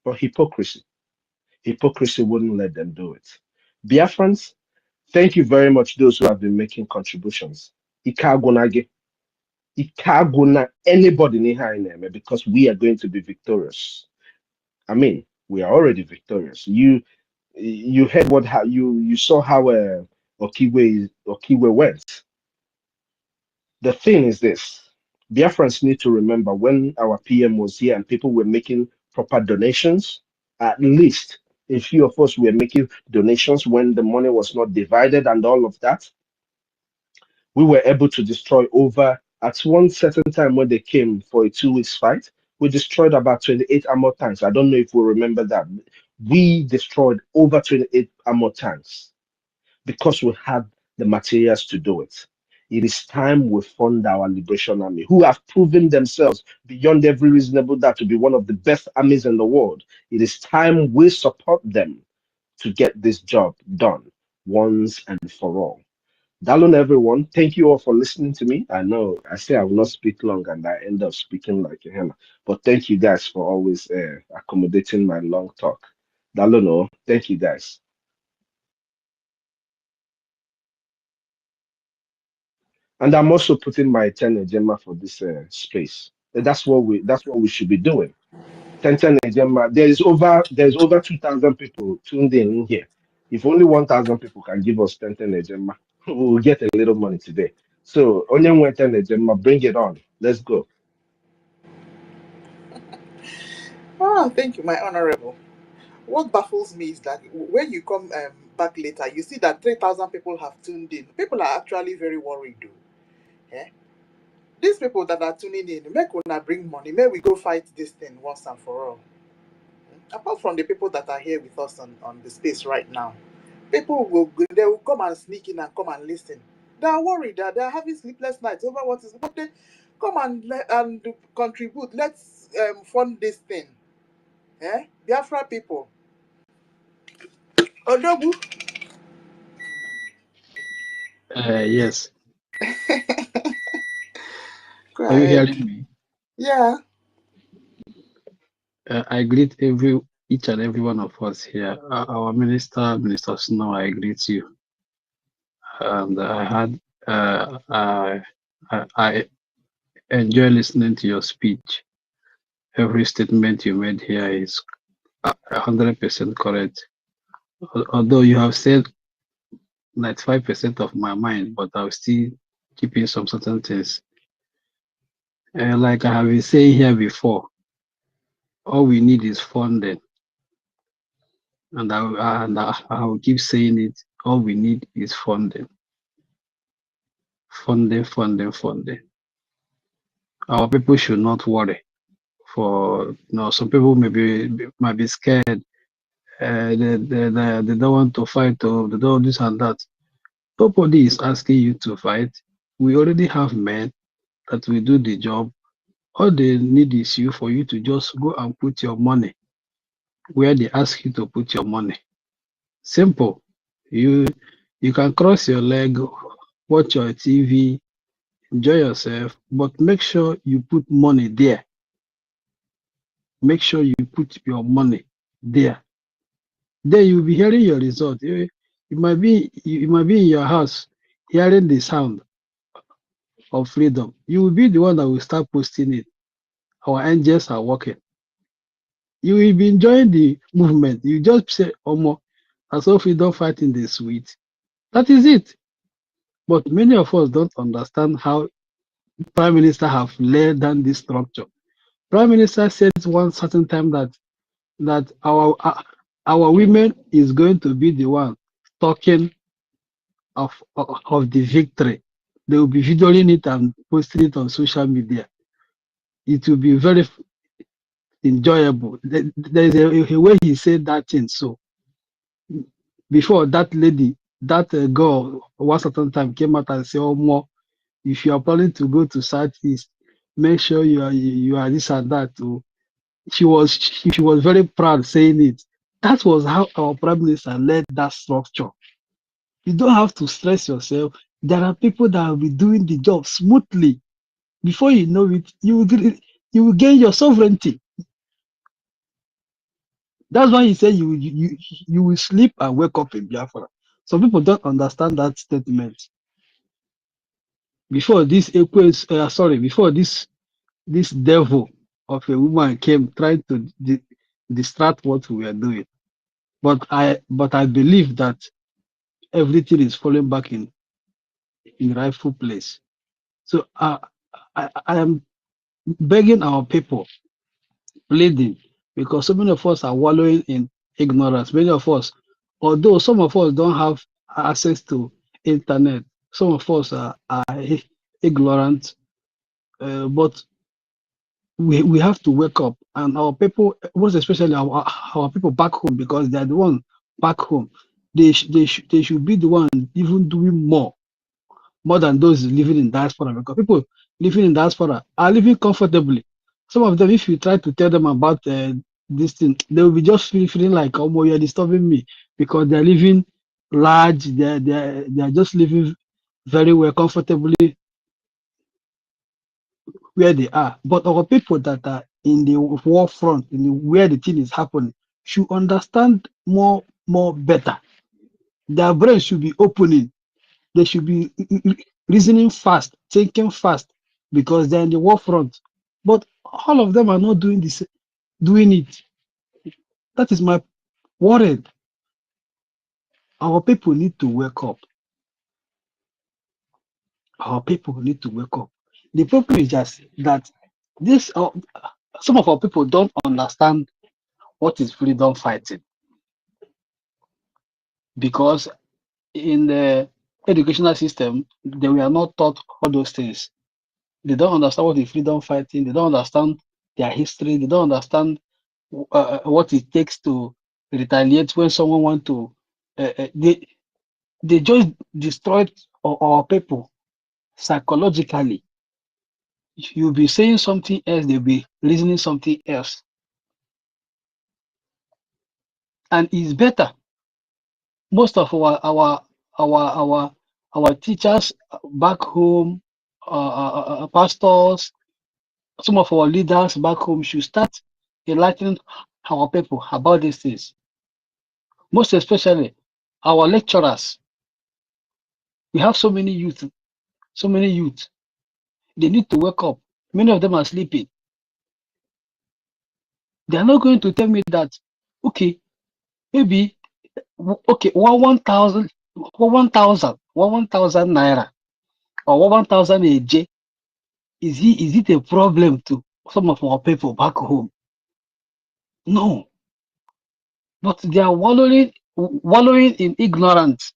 S11: But hypocrisy wouldn't let them do it. Biafrans, thank you very much, those who have been making contributions. Ikaguna anybody because we are going to be victorious. We are already victorious. You heard you saw how Okiwe went. The thing is this: Biafrans need to remember when our PM was here and people were making proper donations. At least a few of us were making donations when the money was not divided and all of that. We were able to destroy at one certain time when they came for a 2 weeks fight, we destroyed about 28 armor tanks. I don't know if we remember that. We destroyed over 28 armor tanks because we had the materials to do it. It is time we fund our Liberation Army, who have proven themselves beyond every reasonable doubt to be one of the best armies in the world. It is time we support them to get this job done once and for all. Dalon, everyone, thank you all for listening to me. I know I say I will not speak long and I end up speaking like a hammer, but thank you guys for always accommodating my long talk. Dalon, thank you guys. And I'm also putting my 10 agenda for this space. That's what we should be doing. 10 agenda. There's over 2,000 people tuned in here. If only 1,000 people can give us 10 agenda, We'll get a little money today. So, Onye went and bring it on. Let's go.
S3: Oh, thank you, my honorable. What baffles me is that when you come back later, you see that 3,000 people have tuned in. People are actually very worried, though. Eh? These people that are tuning in, make una bring money. May we go fight this thing once and for all. Apart from the people that are here with us on the space right now, people they will come and sneak in and come and listen. They are worried that they are having sleepless nights over what is, but they come and contribute. Let's fund this thing. Eh? Biafra people. Odogu.
S14: Yes.
S3: Go
S14: Are you
S3: ahead.
S14: hearing me?
S3: Yeah.
S14: I greet each and every one of us here. Our Minister Snow, I greet you. And I enjoy listening to your speech. Every statement you made here is 100% correct. Although you have said 95% of my mind, but I'll still keeping some certain things. Like I have been saying here before, all we need is funding. And I will keep saying it. All we need is funding. Funding. Our people should not worry. Some people might be scared. They don't want to fight, or they don't this and that. Nobody is asking you to fight. We already have men that will do the job. All they need is you for you to just go and put your money where they ask you to put your money. Simple. You can cross your leg, watch your TV, enjoy yourself, but make sure you put money there. Make sure you put your money there. Then you'll be hearing your result. You might be in your house hearing the sound of freedom. You will be the one that will start posting it. Our angels are working. You will be enjoying the movement. You just say, Omo, as if we don't fight in the sweet. That is it. But many of us don't understand how Prime Minister have laid down this structure. Prime Minister said one certain time that our women is going to be the one talking of the victory. They will be videoing it and posting it on social media. It will be very enjoyable. There's a way he said that thing. So before that lady, that girl, one certain time came out and said, "Oh, more if you are planning to go to Southeast, make sure you are this and that." Too. She was very proud saying it. That was how our prime minister led that structure. You don't have to stress yourself. There are people that will be doing the job smoothly. Before you know it, you will gain your sovereignty. That's why he said you will sleep and wake up in Biafra. Some people don't understand that statement. Before before this devil of a woman came trying to distract what we were doing. But I believe that everything is falling back in rightful place. So I am begging our people, pleading, because so many of us are wallowing in ignorance. Many of us, although some of us don't have access to internet, some of us are ignorant, but we have to wake up, and our people, most especially our people back home, because they're the one back home. They should be the one even doing more than those living in diaspora, because people living in diaspora are living comfortably. Some of them, if you try to tell them about this thing, they will be just feeling like, oh, you're disturbing me, because they're living large, they're just living very well, comfortably where they are. But our people that are in the war front, where the thing is happening, should understand more better. Their brains should be opening. They should be reasoning fast, thinking fast, because they're in the war front. But all of them are not doing it. That is my worry. Our people need to wake up. Our people need to wake up. The problem is just that this some of our people don't understand what is freedom fighting, because in the educational system they were not taught all those things. They don't understand what is freedom fighting. They don't understand their history. They don't understand what it takes to retaliate when someone want to. They just destroyed our people psychologically. You'll be saying something else, they'll be reasoning something else, and it's better. Most of our teachers back home, pastors, some of our leaders back home should start enlightening our people about these things. Most especially our lecturers. We have so many youth, so many youth. They need to wake up. Many of them are sleeping. They are not going to tell me that, okay, maybe, okay, 1,000 naira or 1,000 AJ. Is it a problem to some of our people back home? No, but they are wallowing in ignorance.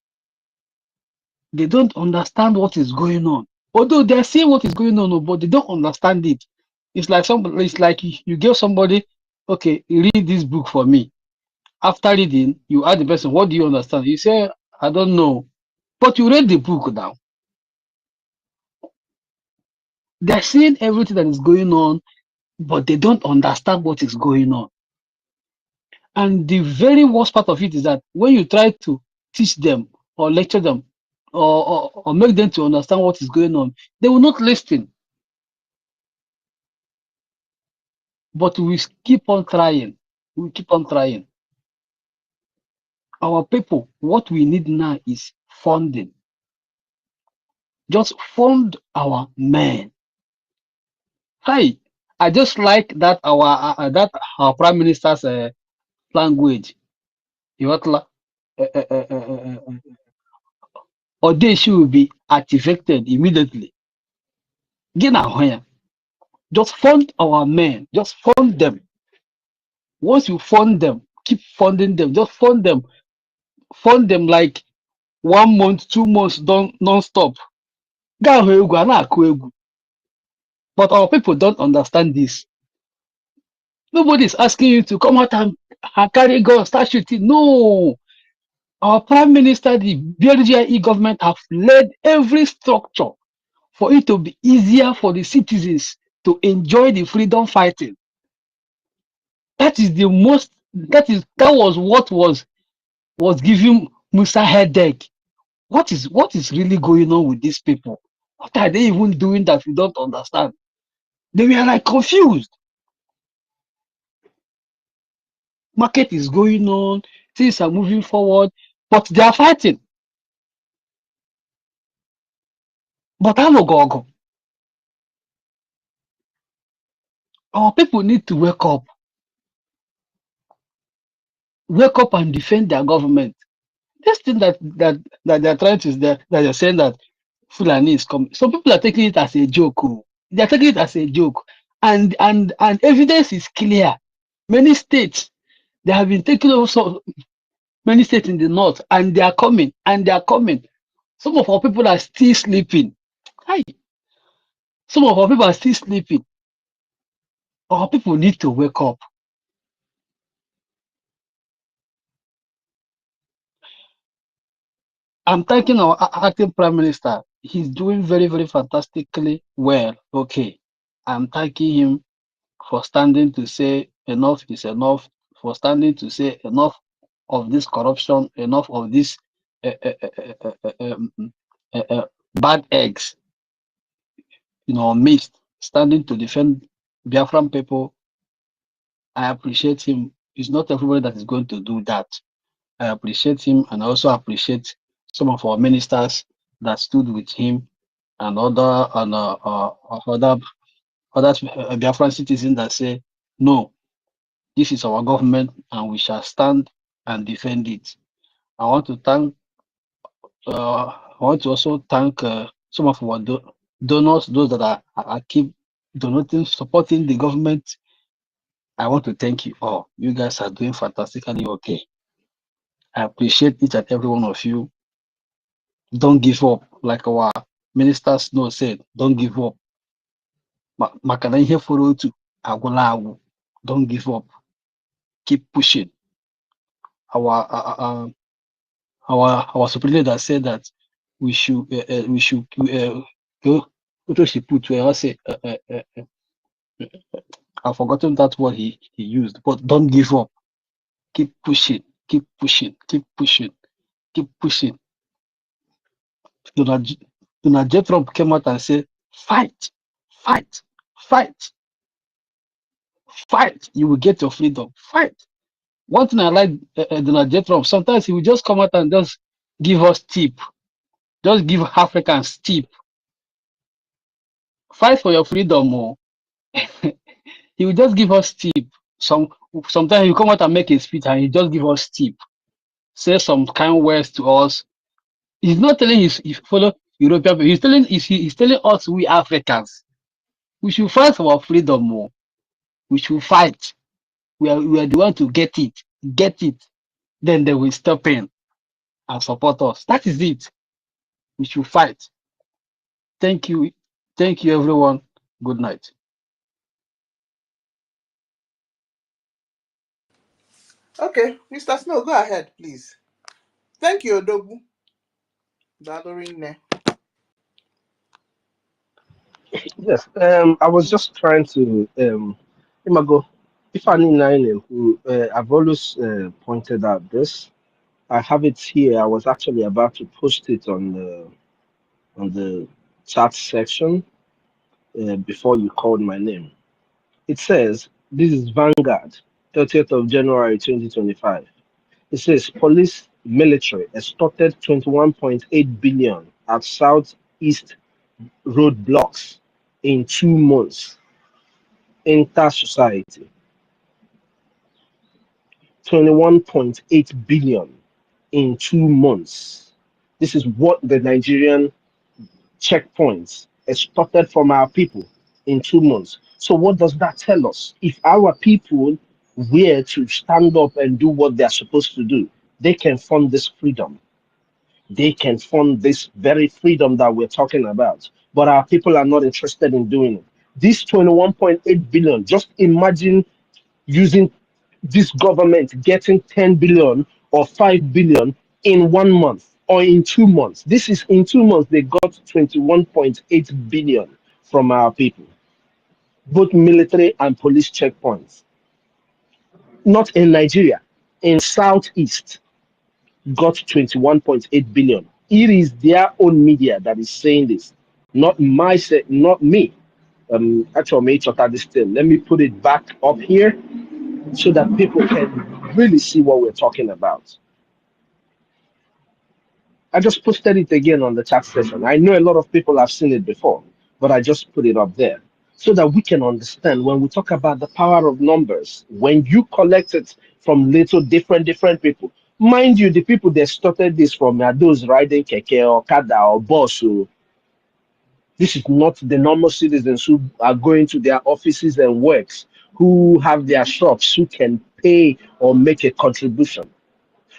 S14: They don't understand what is going on. Although they are seeing what is going on, but they don't understand it. It's like you give somebody, okay, read this book for me. After reading, you ask the person, what do you understand? You say, I don't know. But you read the book now. They're seeing everything that is going on, but they don't understand what is going on. And the very worst part of it is that when you try to teach them or lecture them or make them to understand what is going on, they will not listen. But we keep on trying. We keep on trying. Our people, what we need now is funding. Just fund our men. Hey, I just like that our prime minister's language. Iwatla, or they should be activated immediately. Get now here. Just fund our men. Just fund them. Once you fund them, keep funding them. Just fund them. Fund them like 1 month, 2 months, don't non-stop. But our people don't understand this. Nobody is asking you to come out and carry guns, start shooting. No. Our prime minister, the BRGIE government have led every structure for it to be easier for the citizens to enjoy the freedom fighting. That is the most, that was what was giving Musa headache. What is really going on with these people? What are they even doing that we don't understand? They were like confused. Market is going on, things are moving forward, but they are fighting. But I no go. Our people need to wake up and defend their government. This thing that they're trying to that they're saying that Fulani is coming. Some people are taking it as a joke. Oh. They're taking it as a joke, and evidence is clear. Many states, they have been taking over so many states in the north, and they are coming. Some of our people are still sleeping. Hi. Some of our people are still sleeping. Our people need to wake up. I'm thanking our acting prime minister. He's doing very, very fantastically well. Okay. I'm thanking him for standing to say enough is enough, for standing to say enough of this corruption, enough of this bad eggs, mixed, standing to defend Biafran people. I appreciate him. It's not everybody that is going to do that. I appreciate him, and I also appreciate some of our ministers that stood with him and other Biafran citizens that say, no, this is our government and we shall stand and defend it. I want to also thank some of our donors, those that are keep donating, supporting the government. I want to thank you all. You guys are doing fantastically okay. I appreciate each and every one of you. Don't give up, like our minister Snow said. Don't give up. Makana ihe fọrọ otu agwụla agwụ. Don't give up. Keep pushing. Our superior leader said that we should go. What she put where I say I've forgotten that word he used, but don't give up. Keep pushing. Keep pushing. Keep pushing. Keep pushing. Donald J. Trump came out and said, fight, fight, fight, fight. You will get your freedom. Fight. One thing I like Donald J. Trump, sometimes he will just come out and just give us tip. Just give Africans tip. Fight for your freedom more. He will just give us tip. Sometimes he will come out and make a speech and he just give us tip. Say some kind words to us. He's not telling his fellow European people. He's telling us, we Africans, we should fight for our freedom more. We should fight. We are the one to get it. Get it. Then they will step in and support us. That is it. We should fight. Thank you. Thank you, everyone. Good night.
S3: Okay, Mr. Snow, go ahead, please. Thank you, Odogu. Dadorinne.
S11: Yes, I was just trying to Imago, if I need nine who I've always pointed out this. I have it here. I was actually about to post it on the chat section before you called my name. It says, this is Vanguard, 30th of January 2025. It says police military extorted 21.8 billion at Southeast roadblocks in 2 months. Enter society. 21.8 billion in 2 months. This is what the Nigerian checkpoints extorted from our people in 2 months. So what does that tell us? If our people were to stand up and do what they're supposed to do, they can fund this freedom. They can fund this very freedom that we're talking about. But our people are not interested in doing it. This 21.8 billion, just imagine using this government getting 10 billion or 5 billion in 1 month or in 2 months. This is in 2 months, they got 21.8 billion from our people, both military and police checkpoints. Not in Nigeria, in Southeast, got 21.8 billion. It is their own media that is saying this, not not me. Actually, this thing. Let me put it back up here so that people can really see what we're talking about. I just posted it again on the chat session. I know a lot of people have seen it before, but I just put it up there so that we can understand when we talk about the power of numbers, when you collect it from little different people. Mind you, the people that started this from are those riding keke or kada or bus. So this is not the normal citizens who are going to their offices and works, who have their shops, who can pay or make a contribution.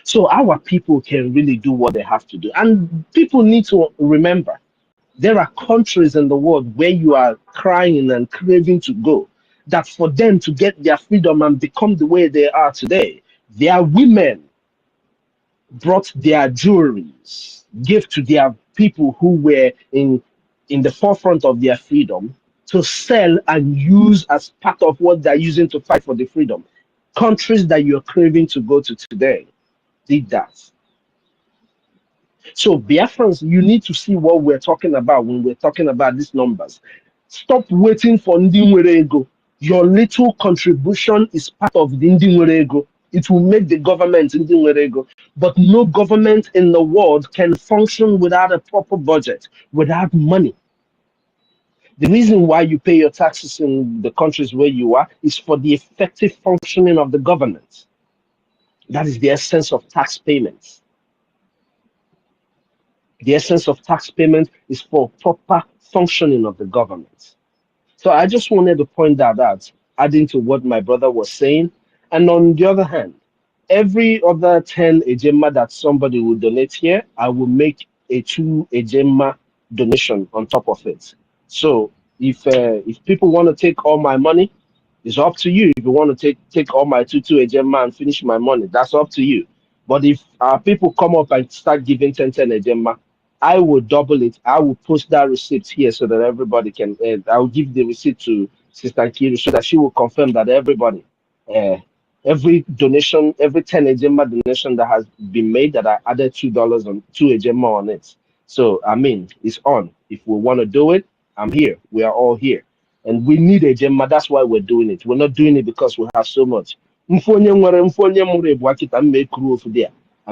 S11: So our people can really do what they have to do. And people need to remember, there are countries in the world where you are crying and craving to go, that for them to get their freedom and become the way they are today, their women brought their jewelries, gave to their people who were in the forefront of their freedom to sell and use as part of what they're using to fight for the freedom. Countries that you're craving to go to today did that. So Biafrans, you need to see what we're talking about when we're talking about these numbers. Stop waiting for Ndi Nwere Ego. Your little contribution is part of the Ndi Nwere Ego. It will make the government Ndi Nwere Ego. But no government in the world can function without a proper budget, without money. The reason why you pay your taxes in the countries where you are is for the effective functioning of the government. That is the essence of tax payments. The essence of tax payment is for proper functioning of the government. So I just wanted to point that out, adding to what my brother was saying. And on the other hand, every other 10 ejema that somebody will donate here, I will make a 2 ejema donation on top of it. So if people want to take all my money, it's up to you. If you want to take all my 2 ejema and finish my money, that's up to you. But if people come up and start giving 10 ejema, I will double it. I will post that receipt here so that everybody can. I will give the receipt to Sister Kiri so that she will confirm that everybody, every donation, every 10 ejema donation that has been made, that I added $2 on 2 ejema on it. So I mean, it's on. If we want to do it, I'm here. We are all here, and we need ejema. That's why we're doing it. We're not doing it because we have so much. I'm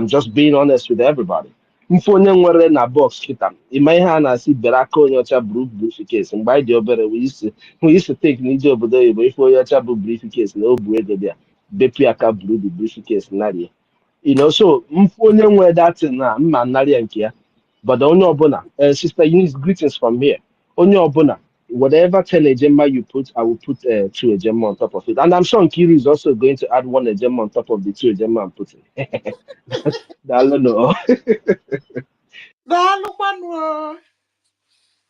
S11: just being honest with everybody. Mfe onye nwere na box kita ịma ihe a na-asị bere aka onye ọcha buru briefcase mgbe anyị dị obere we used to take n'ije obodo oyibo ife onye ọcha bụ briefcase na o bu ego bịa bepụ aka buru the briefcase narị so mfe onye nwe datin na mma narị nke ya but onye ọbụla sister Eunice, greetings from here. Onye ọbụla, whatever 10 ejema you put, I will put 2 ejema on top of it, and I'm sure Nkiru is also going to add 1 ejema on top of the 2 ejema I'm putting. I don't know.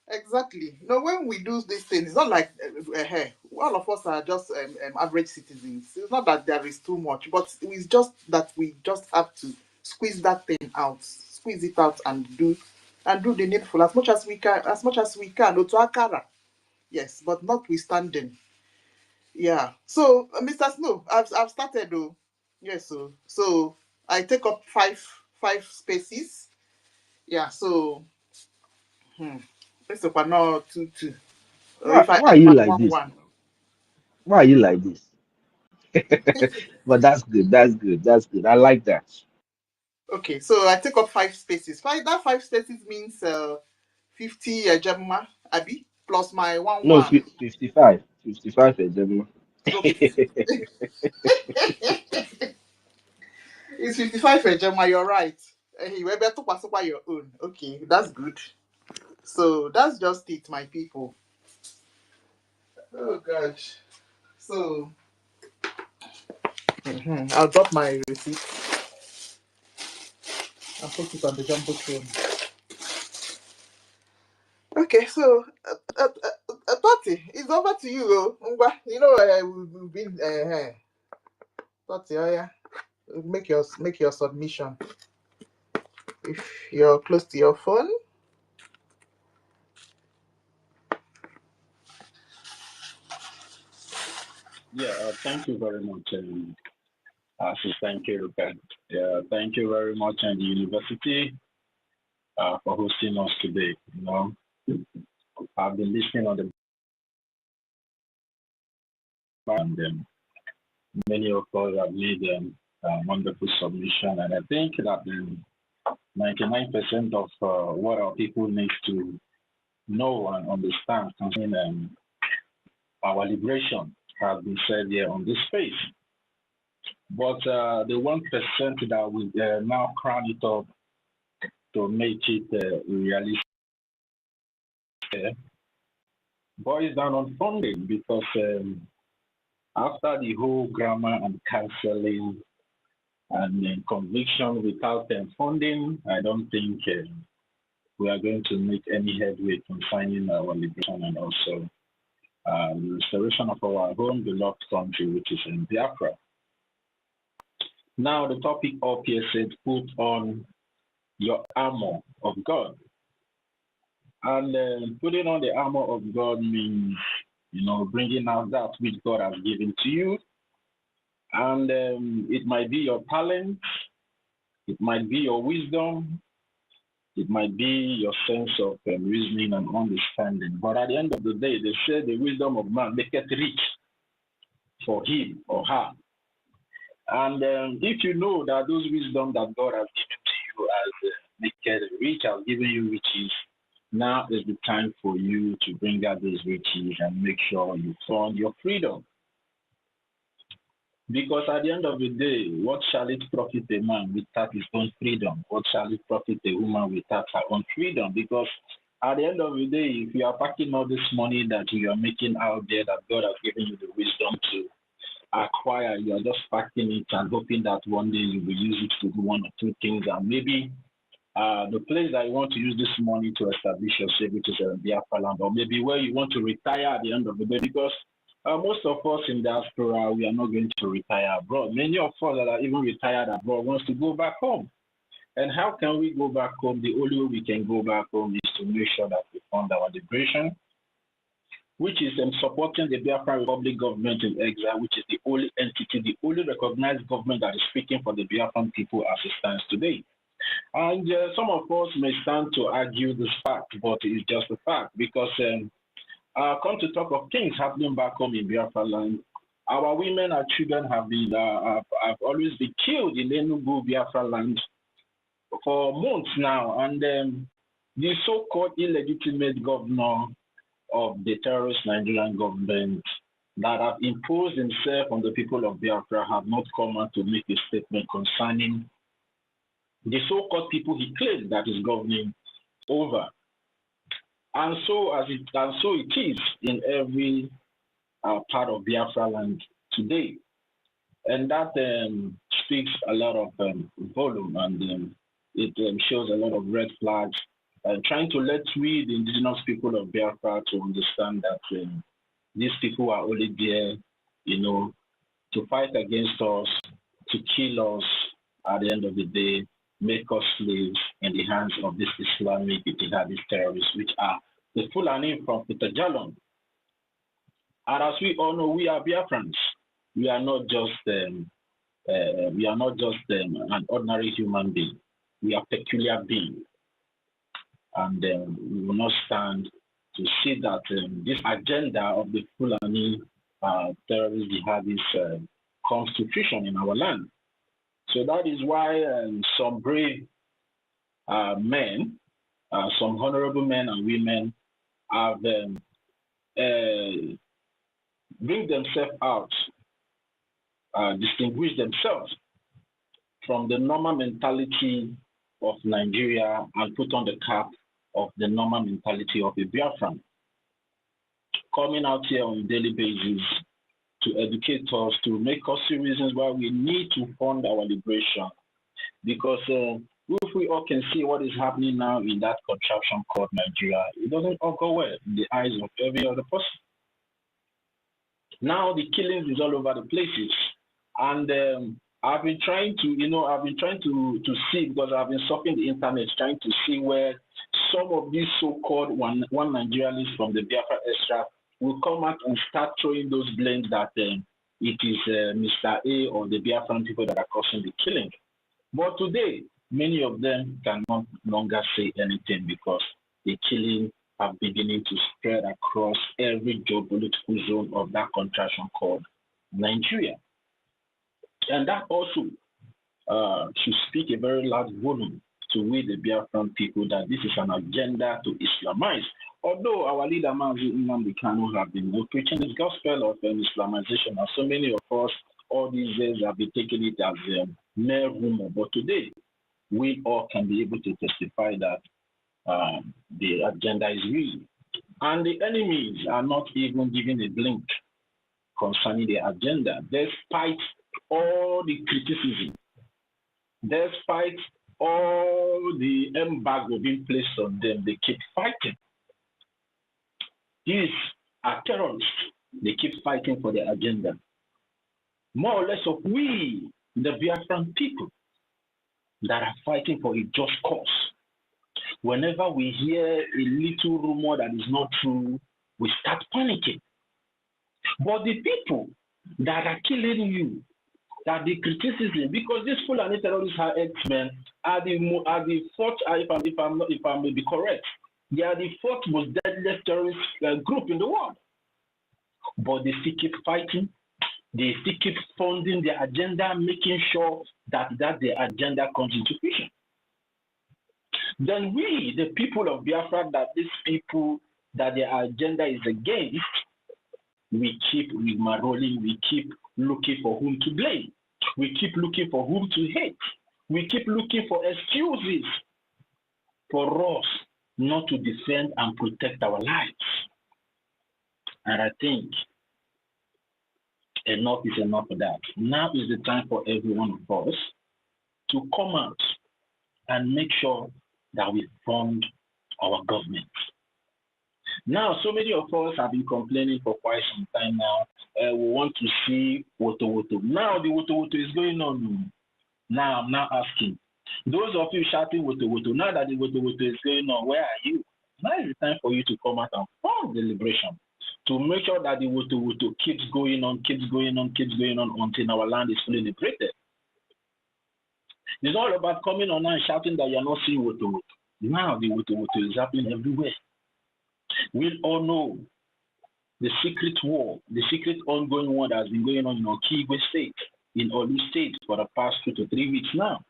S3: Exactly. No, when we do these things, it's not like all of us are just average citizens. It's not that there is too much, but it's just that we just have to squeeze that thing out, squeeze it out, and do the needful as much as we can, to Akara. Yes, but notwithstanding. Yeah. So, Mr. Snow, I've started though. Yes. So I take up five spaces. Yeah. So. Let's open now 2-2. Or
S11: Why,
S3: if I
S11: why are
S3: add
S11: you
S3: one
S11: like
S3: one
S11: this?
S3: one.
S11: Why are you like this? But that's good. That's good. That's good. I like that.
S3: Okay, so I take up 5 spaces. That 5 spaces means 50 Gemma Abby plus my
S11: No,
S3: 1-1.
S11: 55. 55 ejema.
S3: Okay, it's 55 Gemma. You're right. You better to pass by your own. Okay, that's good. So that's just it, my people. Oh gosh. So I'll drop my receipt. I'll put it on the jumbo phone. Okay, so 30, it's over to you, Ngwa. You know, we've been 30. Oh yeah, make your submission if you're close to your phone.
S15: Yeah, thank you very much, Sister Nkiruka. Yeah, thank you very much, and the university for hosting us today. I've been listening on the and many of us have made wonderful submission, and I think that 99% of what our people need to know and understand concerning our liberation has been said here on this space. But the 1% that we now crown it up to make it realistic boils down on funding, because after the whole grammar and cancelling and conviction without funding, I don't think we are going to make any headway concerning our liberation and also the restoration of our own beloved country, which is in Biafra. Now, the topic up here said, put on your armor of God. And putting on the armor of God means, bringing out that which God has given to you. And it might be your talent, it might be your wisdom, it might be your sense of reasoning and understanding. But at the end of the day, they say the wisdom of man maketh rich for him or her. And if you know that those wisdom that God has given to you as maketh rich, has given you riches, now is the time for you to bring out those riches and make sure you fund your freedom. Because at the end of the day, what shall it profit a man without his own freedom? What shall it profit a woman without her own freedom? Because at the end of the day, if you are packing all this money that you are making out there, that God has given you the wisdom to acquire, you are just packing it and hoping that one day you will use it to do one or two things, and maybe the place that you want to use this money to establish yourself, which is a Biafra land, or maybe where you want to retire at the end of the day, because most of us in diaspora, we are not going to retire abroad. Many of us that are even retired abroad wants to go back home. And how can we go back home? The only way we can go back home is to make sure that we fund our liberation, which is supporting the Biafra Republic government in exile, which is the only entity, the only recognized government that is speaking for the Biafran people as it stands today. And some of us may stand to argue this fact, but it's just a fact, because come to talk of things happening back home in Biafra land, our women and children have always been killed in Enugu, Biafra land, for months now. And the so-called illegitimate governor of the terrorist Nigerian government that have imposed himself on the people of Biafra have not come out to make a statement concerning the so-called people he claimed that is governing over. And so it is in every part of Biafra land today. And that speaks a lot of volume, and it shows a lot of red flags, trying to let we, the indigenous people of Biafra, to understand that these people are only there, to fight against us, to kill us, at the end of the day, make us slaves in the hands of these Islamic jihadist terrorists, which are the Fulani from Peter Jalon. And as we all know, we are Biafrans. We are not just an ordinary human being. We are peculiar beings. And we will not stand to see that this agenda of the Fulani terrorist jihadists comes to fruition in our land. So that is why some brave men, some honorable men and women have bring themselves out, distinguish themselves from the normal mentality of Nigeria and put on the cap of the normal mentality of a Biafran, coming out here on a daily basis to educate us, to make us see reasons why we need to fund our liberation. Because if we all can see what is happening now in that contraption called Nigeria, it doesn't all go well in the eyes of every other person. Now the killings is all over the places, and I've been trying to see, because I've been surfing the internet trying to see where some of these so-called one Nigerians from the Biafra extract will come out and start throwing those blames that it is Mr. A or the Biafran people that are causing the killing. But today, many of them can no longer say anything, because the killing are beginning to spread across every geopolitical zone of that contraction called Nigeria. And that also should speak a very loud volume to we, the Biafran people, that this is an agenda to Islamize. Although our leader, Nnamdi Kanu, have been preaching this gospel of Islamization, and so many of us all these years have been taking it as a mere rumor. But today, we all can be able to testify that the agenda is real. And the enemies are not even giving a blink concerning the agenda, despite all the criticism, despite all the embargo being placed on them. They keep fighting. These are terrorists. They keep fighting for the agenda. More or less of we, the Biafran people, that are fighting for a just cause. Whenever we hear a little rumor that is not true, we start panicking. But the people that are killing you, that the criticism, because these Fulani terrorists are X-Men, are the fourth, if I may be correct, they are the fourth most deadliest terrorist group in the world. But they still keep fighting. They still keep funding their agenda, making sure that their agenda comes into fruition. Then we, the people of Biafra, that these people that their agenda is against, we keep marolling, we keep looking for whom to blame. We keep looking for whom to hate. We keep looking for excuses for us not to defend and protect our lives. And I think enough is enough of that. Now is the time for every one of us to come out and make sure that we fund our government. Now, so many of us have been complaining for quite some time now. We want to see Woto Woto. Now the Woto Woto is going on. Now I'm now asking, those of you shouting Woto Woto, now that the Woto Woto is going on, where are you? Now is the time for you to come out and fund the liberation, to make sure that the Woto Woto keeps going on, keeps going on, keeps going on until our land is fully liberated. It's all about coming on and shouting that you're not seeing Woto Woto. Now the Woto Woto is happening everywhere. We all know the secret war, the secret ongoing war that has been going on in Okigwe State, in Olu State for the past 2 to 3 weeks now.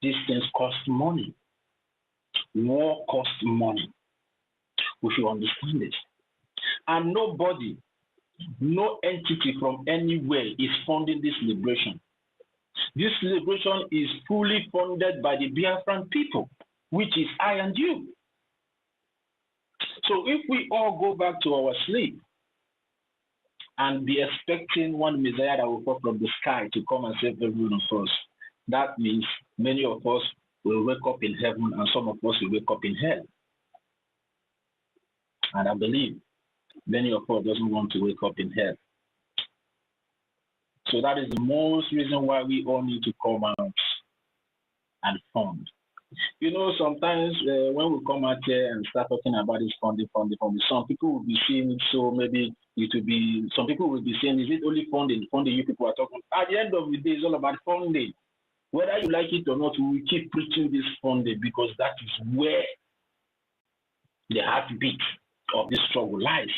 S15: These things cost money. War costs money. We should understand it. And nobody, no entity from anywhere is funding this liberation. This liberation is fully funded by the Biafran people, which is I and you. So if we all go back to our sleep and be expecting one Messiah that will fall from the sky to come and save every one of us, that means many of us will wake up in heaven and some of us will wake up in hell. And I believe many of us doesn't want to wake up in hell. So that is the most reason why we all need to come out and fund. You know, sometimes when we come out here and start talking about this funding, some people will be seeing it, so maybe it will be, some people will be saying, is it only funding you people are talking? At the end of the day, it's all about funding. Whether you like it or not, we will keep preaching this funding because that is where the heartbeat of this struggle lies.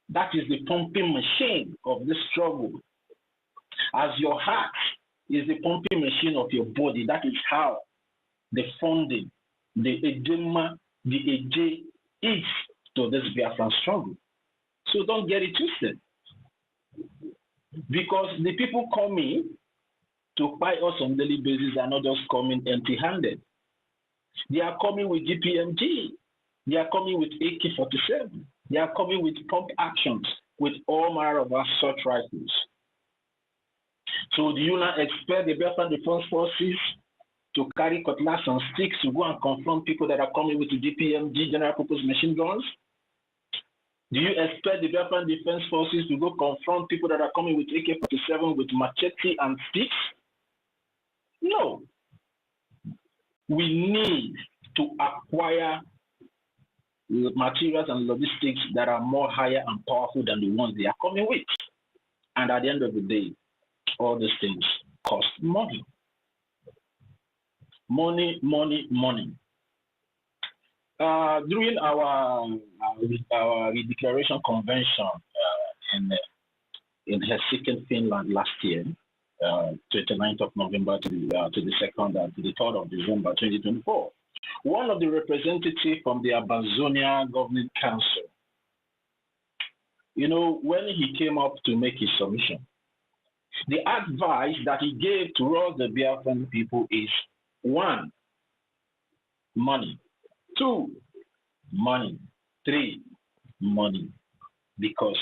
S15: That is the pumping machine of this struggle. As your heart is the pumping machine of your body, that is how the funding, the edema, the AJ is to this Biafran struggle. So don't get it twisted. Because the people coming to fight us on a daily basis are not just coming empty-handed. They are coming with GPMG. They are coming with AK-47. They are coming with pump actions, with all manner of assault rifles. So do you not expect the Biafran Defense Forces to carry cutlass and sticks to go and confront people that are coming with the GPMG, general purpose machine guns? Do you expect the Biafran Defense Forces to go confront people that are coming with AK-47 with machete and sticks? No. We need to acquire materials and logistics that are more higher and powerful than the ones they are coming with. And at the end of the day, all these things cost money. Money, money, money. During our declaration convention in Helsinki, Finland last year, 29th of November to the 2nd to the 3rd of December 2024, one of the representatives from the Amazonia Governing Council, you know, when he came up to make his submission, the advice that he gave to us, the Biafran people, is 1, money. 2, money. 3, money. Because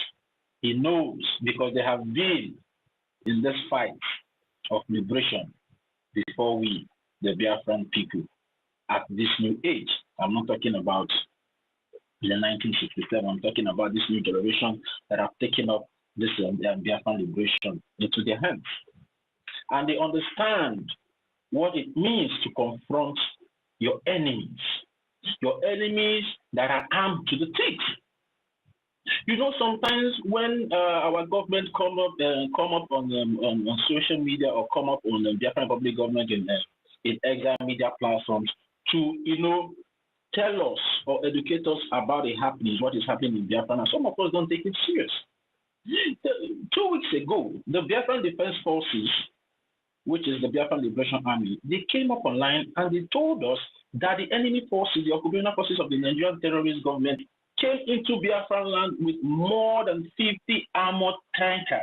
S15: he knows, because they have been in this fight of liberation before we, the Biafran people, at this new age. I'm not talking about the 1967. I'm talking about this new generation that have taken up this Biafran liberation into their hands. And they understand what it means to confront your enemies that are armed to the teeth. You know, sometimes when our government come up on social media or come up on the Biafran public government in exile media platforms to, you know, tell us or educate us about the happenings, what is happening in Biafra, and some of us don't take it serious. 2 weeks ago, the Biafran Defense Forces, which is the Biafran Liberation Army, they came up online and they told us that the enemy forces, the occupational forces of the Nigerian terrorist government, came into Biafran land with more than 50 armored tankers.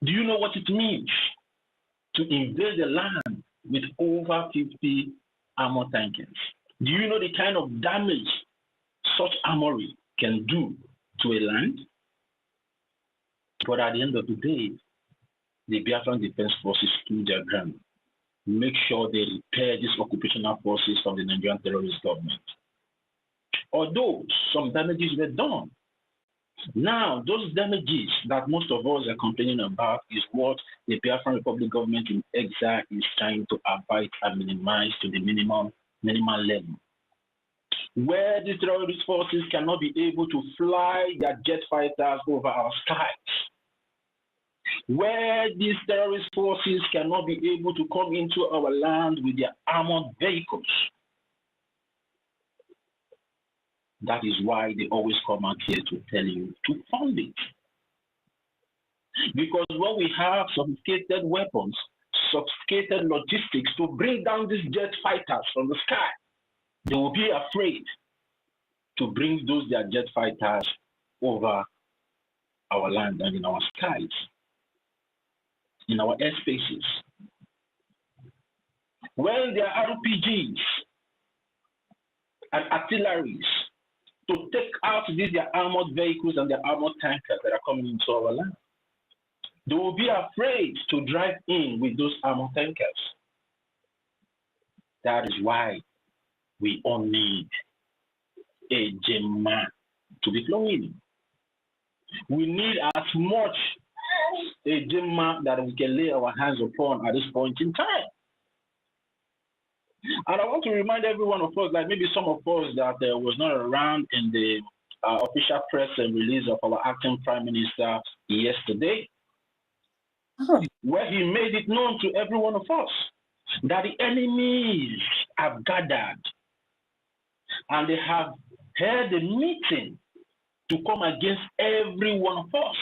S15: Do you know what it means to invade the land with over 50 armor tankers? Do you know the kind of damage such armory can do to a land? But at the end of the day, the Biafran Defense Forces stood their ground, make sure they repair these occupational forces from the Nigerian terrorist government. Although some damages were done, now those damages that most of us are complaining about is what the Biafran Republic government in exile is trying to abide and minimize to the minimal level, where the terrorist forces cannot be able to fly their jet fighters over our skies, where these terrorist forces cannot be able to come into our land with their armored vehicles. That is why they always come out here to tell you to fund it. Because when we have sophisticated weapons, sophisticated logistics to bring down these jet fighters from the sky, they will be afraid to bring their jet fighters over our land and in our skies, in our airspaces. When there are RPGs and artilleries to take out their armored vehicles and their armored tankers that are coming into our land, they will be afraid to drive in with those armored tankers. That is why we all need a Gemma to be flowing. We need as much a Gemma that we can lay our hands upon at this point in time. And I want to remind every one of us, like maybe some of us that was not around in the official press release of our acting Prime Minister yesterday, where he made it known to every one of us that the enemies have gathered and they have held a meeting to come against every one of us.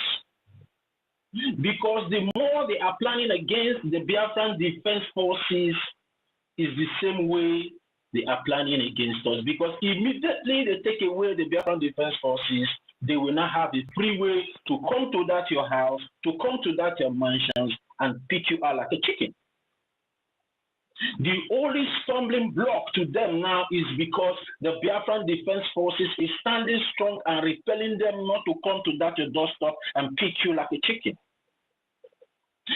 S15: Because the more they are planning against the Biafran Defense Forces is the same way they are planning against us. Because immediately they take away the Biafran Defense Forces, they will now have the free way to come to that your house, to come to that your mansions and pick you out like a chicken. The only stumbling block to them now is because the Biafran Defense Forces is standing strong and repelling them not to come to that your doorstep and pick you like a chicken.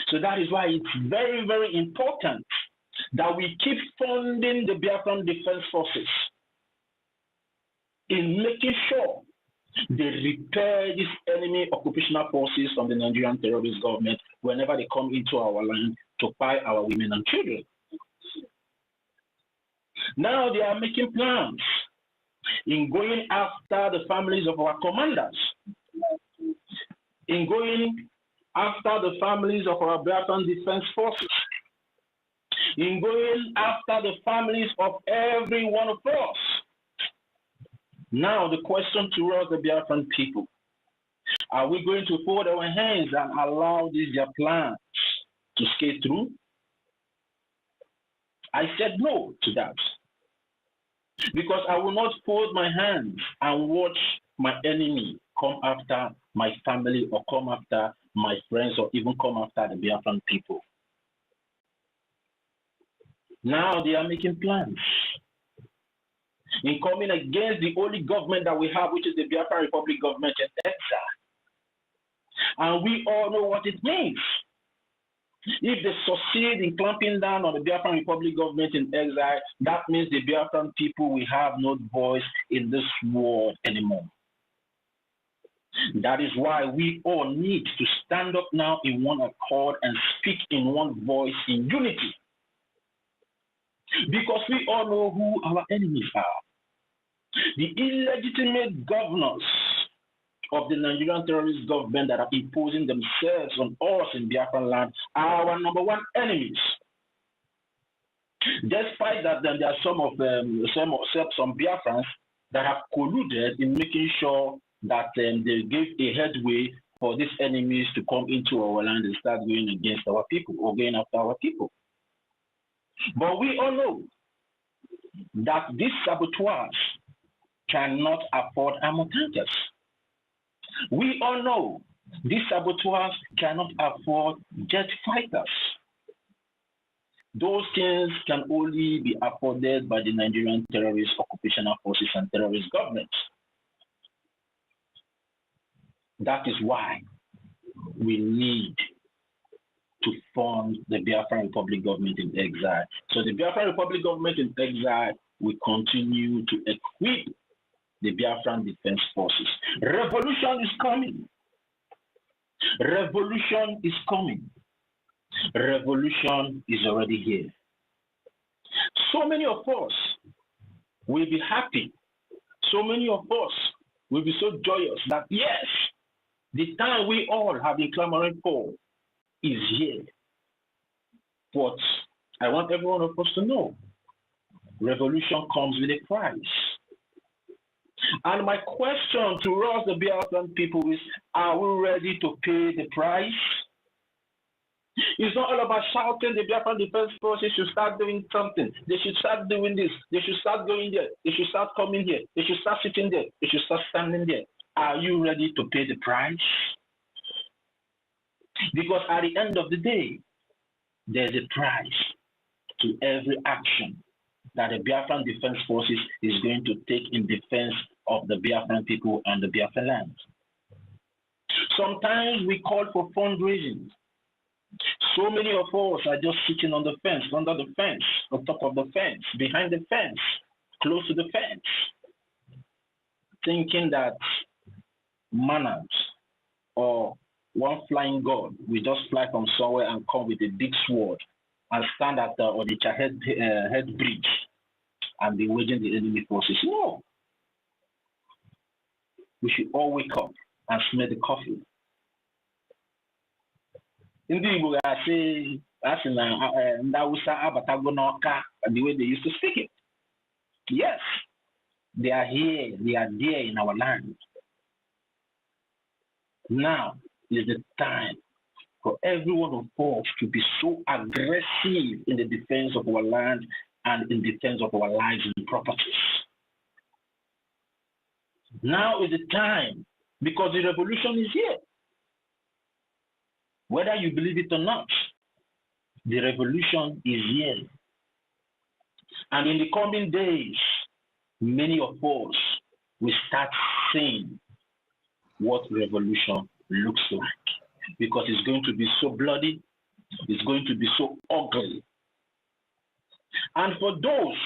S15: So that is why it's very, very important that we keep funding the Biafran Defense Forces in making sure they repair these enemy occupational forces from the Nigerian terrorist government whenever they come into our land to buy our women and children. Now they are making plans in going after the families of our commanders, in going after the families of our Biafran Defense Forces, in going after the families of every one of us. Now the question to us, the Biafran people, are we going to fold our hands and allow these their plans to skate through? I said no to that. Because I will not fold my hands and watch my enemy come after my family or come after my friends or even come after the Biafran people. Now they are making plans in coming against the only government that we have, which is the Biafran Republic government in exile. And we all know what it means. If they succeed in clamping down on the Biafran Republic government in exile, that means the Biafran people will have no voice in this war anymore. That is why we all need to stand up now in one accord and speak in one voice in unity. Because we all know who our enemies are. The illegitimate governors of the Nigerian terrorist government that are imposing themselves on us in Biafran land are our number one enemies. Despite that, then there are some Biafrans that have colluded in making sure that they give a headway for these enemies to come into our land and start going against our people or going after our people. But we all know that these saboteurs cannot afford armor tankers. We all know These saboteurs cannot afford jet fighters. Those things can only be afforded by the Nigerian terrorist occupational forces and terrorist governments. That is why we need to fund the Biafran Republic government in exile. So the Biafran Republic government in exile will continue to equip the Biafran Defense Forces. Revolution is coming. Revolution is coming. Revolution is already here. So many of us will be happy. So many of us will be so joyous that yes, the time we all have been clamoring for is here. But I want every one of us to know, revolution comes with a price. And my question to us, the Biafran people, is, are we ready to pay the price? It's not all about shouting the Biafran Defense Forces should start doing something. They should start doing this. They should start going there. They should start coming here. They should start sitting there. They should start standing there. Are you ready to pay the price? Because at the end of the day, there's a price to every action that the Biafran Defense Forces is going to take in defense of the Biafran people and the Biafran land. Sometimes we call for fundraising. So many of us are just sitting on the fence, under the fence, on top of the fence, behind the fence, close to the fence, thinking that manners or one flying god will just fly from somewhere and come with a big sword and stand at the Onitsha head bridge and be waging the enemy forces. No. We should all wake up and smell the coffee. Indeed, we are saying, the way they used to speak it. Yes, they are here, they are there in our land. Now is the time for every one of us to be so aggressive in the defense of our land and in defense of our lives and properties. Now is the time, because the revolution is here. Whether you believe it or not, the revolution is here. And in the coming days, many of us will start seeing what revolution looks like. Because it's going to be so bloody, it's going to be so ugly. And for those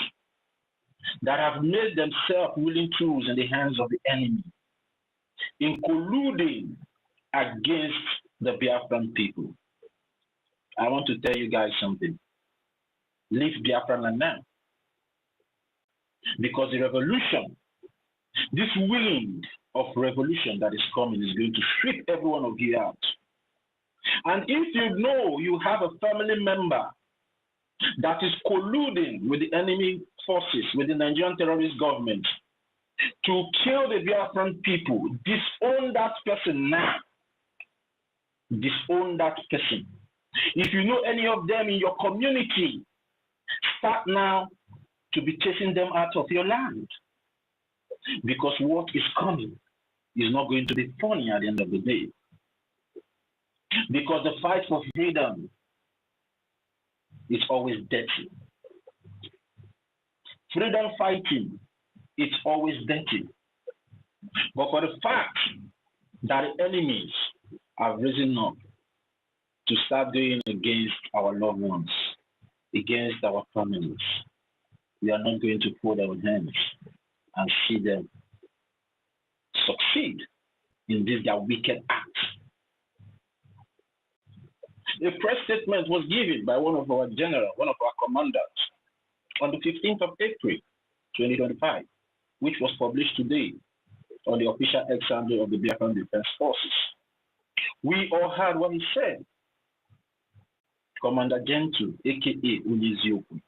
S15: that have made themselves willing tools in the hands of the enemy, in colluding against the Biafran people, I want to tell you guys something. Leave Biafran land now. Because the revolution, this wind of revolution that is coming is going to sweep every one of you out. And if you know you have a family member that is colluding with the enemy forces, with the Nigerian terrorist government, to kill the Biafran people, disown that person now. Disown that person. If you know any of them in your community, start now to be chasing them out of your land. Because what is coming is not going to be funny at the end of the day. Because the fight for freedom is always dirty. Freedom fighting is always dirty. But for the fact that the enemies have risen up to start going against our loved ones, against our families, we are not going to fold our hands and see them succeed in this their wicked act. A press statement was given by one of our generals, one of our commanders, on the 15th of April, 2025, which was published today on the official X handle of the Biafran Defense Forces. We all heard what he said. Commander Gentle, aka Unizioku.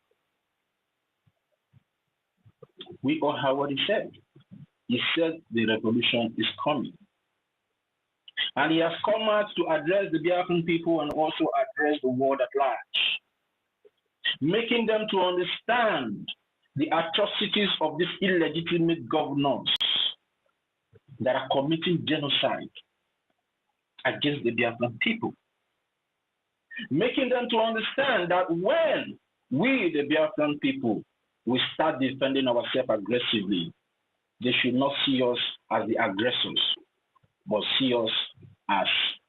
S15: We all heard what he said. He said the revolution is coming. And he has come out to address the Biafran people and also address the world at large, making them to understand the atrocities of these illegitimate governors that are committing genocide against the Biafran people, making them to understand that when we, the Biafran people, we start defending ourselves aggressively, they should not see us as the aggressors, but see us as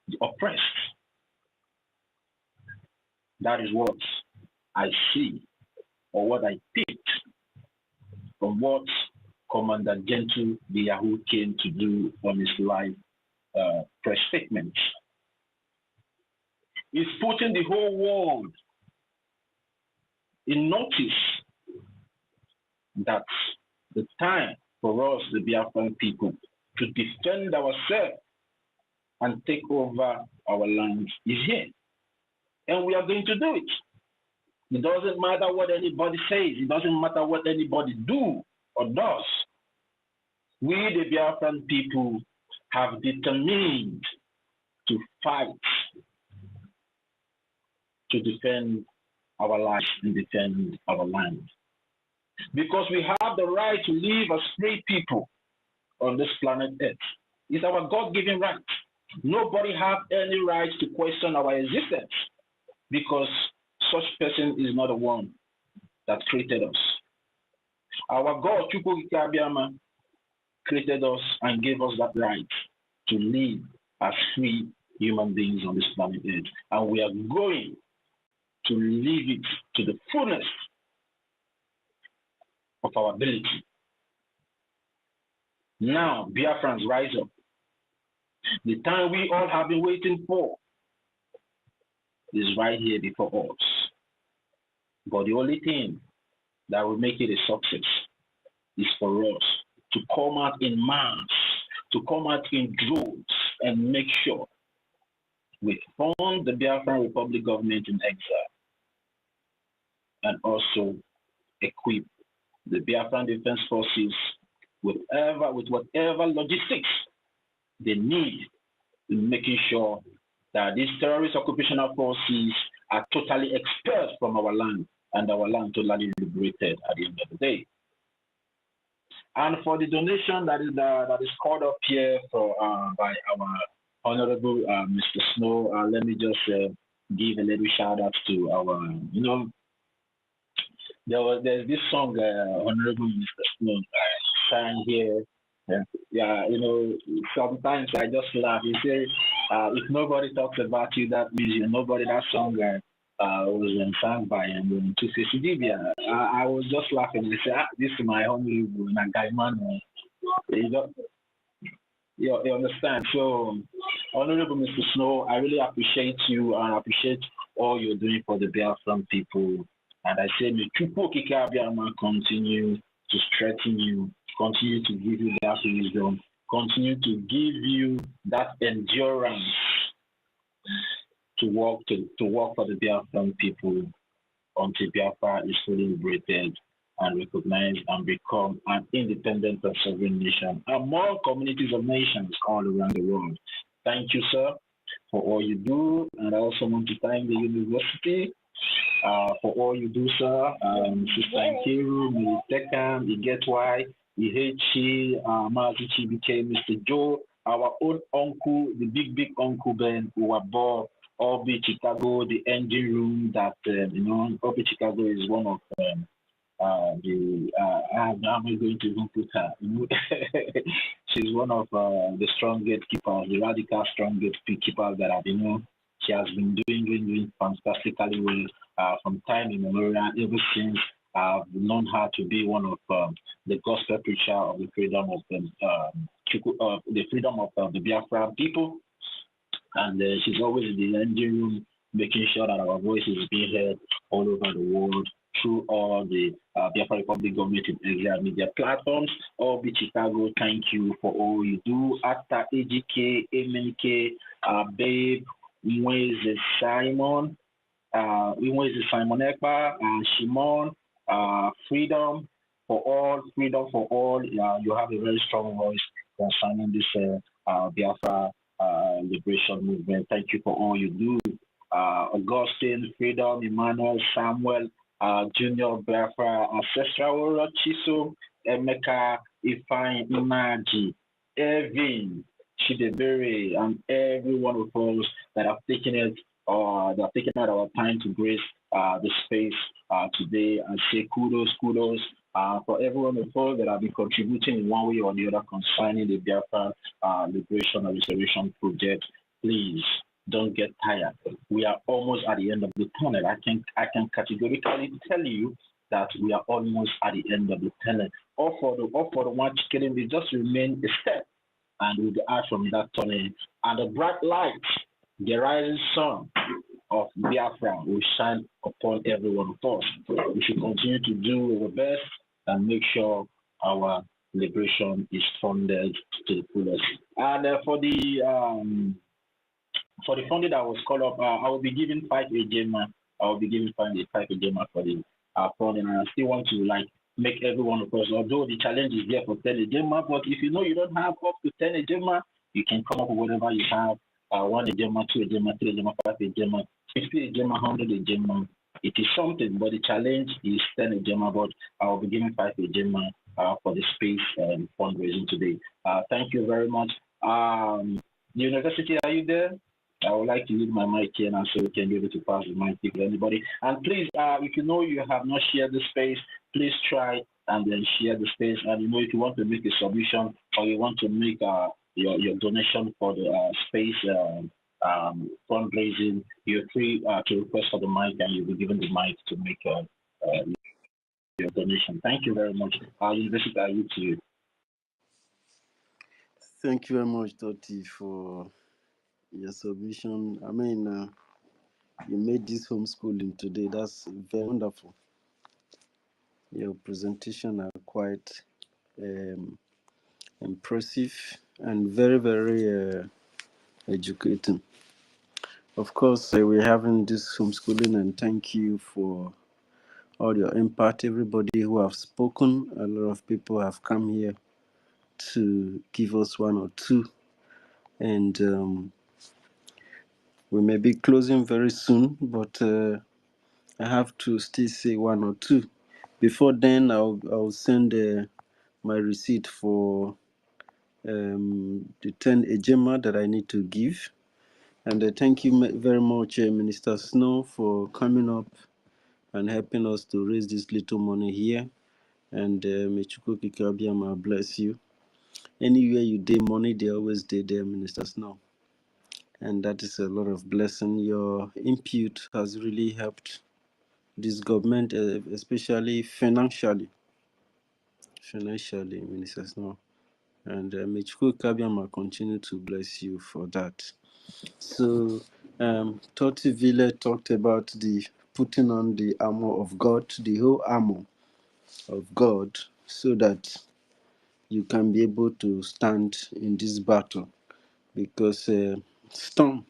S15: the oppressed. That is what I see, or what I picked from what Commander Gentle the Yahoo came to do on his live press statement. He's putting the whole world in notice that the time for us, the Biafran people, to defend ourselves and take over our land is here. And we are going to do it. It doesn't matter what anybody says. It doesn't matter what anybody do or does. We, the Biafran people, have determined to fight to defend our lives and defend our land. Because we have the right to live as free people on this planet Earth. It's our God-given right. Nobody has any right to question our existence because such person is not the one that created us. Our God, Chukwu Abiyama, created us and gave us that right to live as free human beings on this planet Earth. And we are going to live it to the fullness of our ability. Now, Biafrans, rise up. The time we all have been waiting for is right here before us. But the only thing that will make it a success is for us to come out in mass, to come out in droves, and make sure we fund the Biafran Republic government in exile and also equip the Biafran Defense Forces with whatever logistics they need in making sure that these terrorist occupational forces are totally expelled from our land and our land totally liberated at the end of the day. And for the donation that is called up here for by our Honorable Mr. Snow, let me just give a little shout out to our, there's this song, Honorable Mr. Snow, sang here. Yeah, sometimes I just laugh. He says, if nobody talks about you, that means you're nobody. That song was sung by him to Sidibia. I was just laughing. I said, this is my honorable Nagaiman. You understand? So, Honorable Mr. Snow, I really appreciate you and appreciate all you're doing for the Biafran people. And I say, may Chukwu Abiyama continue to strengthen you, continue to give you that wisdom, continue to give you that endurance to work for the Biafran people until Biafra is fully liberated and recognized and become an independent and sovereign nation among communities of nations all around the world. Thank you, sir, for all you do. And I also want to thank the university for all you do, sir. Sister Nkiru, Militekam, Igetwai, Ihechi, Mazichi became Mr. Joe, our own uncle, the big uncle Ben, who were born Obi Chicago, the engine room that, Obi Chicago is one of I'm not going to even put her. She's one of the strong gatekeepers, the radical strong gatekeepers that I've she has been doing fantastically well from time immemorial, ever since I've known her to be one of the gospel preacher of the freedom of the Biafra people. And she's always in the engine room, making sure that our voice is being heard all over the world through all the Biafra Republic government in exile media platforms. Obi Chicago, thank you for all you do. After AGK, MNK, Babe, Mweze Simon, Ekpa, and Shimon, Freedom for all. You have a very strong voice concerning this Biafra liberation movement. Thank you for all you do. Augustine, Freedom, Emmanuel, Samuel, Junior Biafra, Ancestral Chiso, Emeka, Ifeanyi, Imaji, Evin, Chidebere, and every one of us that have taken it that have taken out our time to grace the space today, and say kudos for everyone of us that have been contributing in one way or the other concerning the Biafra Liberation and Restoration Project. Please don't get tired. We are almost at the end of the tunnel. I can categorically tell you that we are almost at the end of the tunnel. All for the one getting, we just remain a step, and we'll be out from that tunnel. And the bright light, the rising sun of Biafra will shine upon every one of us. We should continue to do our best and make sure our liberation is funded to the fullest. And for the funding that was called up, I will be giving 5 AJMA. I will be giving 5 AJMA for the funding. And I still want to make every one of us, although the challenge is there for 10 AJMA, but if you know you don't have up to 10 AJMA, you can come up with whatever you have. 1 AJMA, 2 AJMA, 3 AJMA, 5 AJMA, 50 AJMA, 100 AJMA. It is something, but the challenge is 10 AJMA, but I will be giving 5 AJMA for the space and fundraising today. Thank you very much. The university, are you there? I would like to leave my mic here now so we can be able to pass the mic to anybody. And please, if you know you have not shared the space, please try and then share the space. And if you want to make a submission or you want to make your donation for the space fundraising, you're free to request for the mic, and you'll be given the mic to make your donation. Thank you very much. University, I yield to you.
S7: Thank you very much, Toti, for your submission. I mean, you made this homeschooling today. That's very wonderful. Your presentation are quite impressive and very, very educating. Of course, we're having this homeschooling, and thank you for all your impact. Everybody who have spoken, a lot of people have come here to give us one or two, and we may be closing very soon, but I have to still say one or two. Before then, I'll send my receipt for the 10 ejema that I need to give. And thank you very much, Minister Snow, for coming up and helping us to raise this little money here. And may Chukwuka Abiyama bless you. Anywhere you day money, they always day there, Minister Snow. And that is a lot of blessing. Your input has really helped this government, especially financially, Minister Snow. And may Chukwuka Abiyama continue to bless you for that. So, Toti Ville talked about the putting on the armor of God, the whole armor of God, so that you can be able to stand in this battle. Because Storm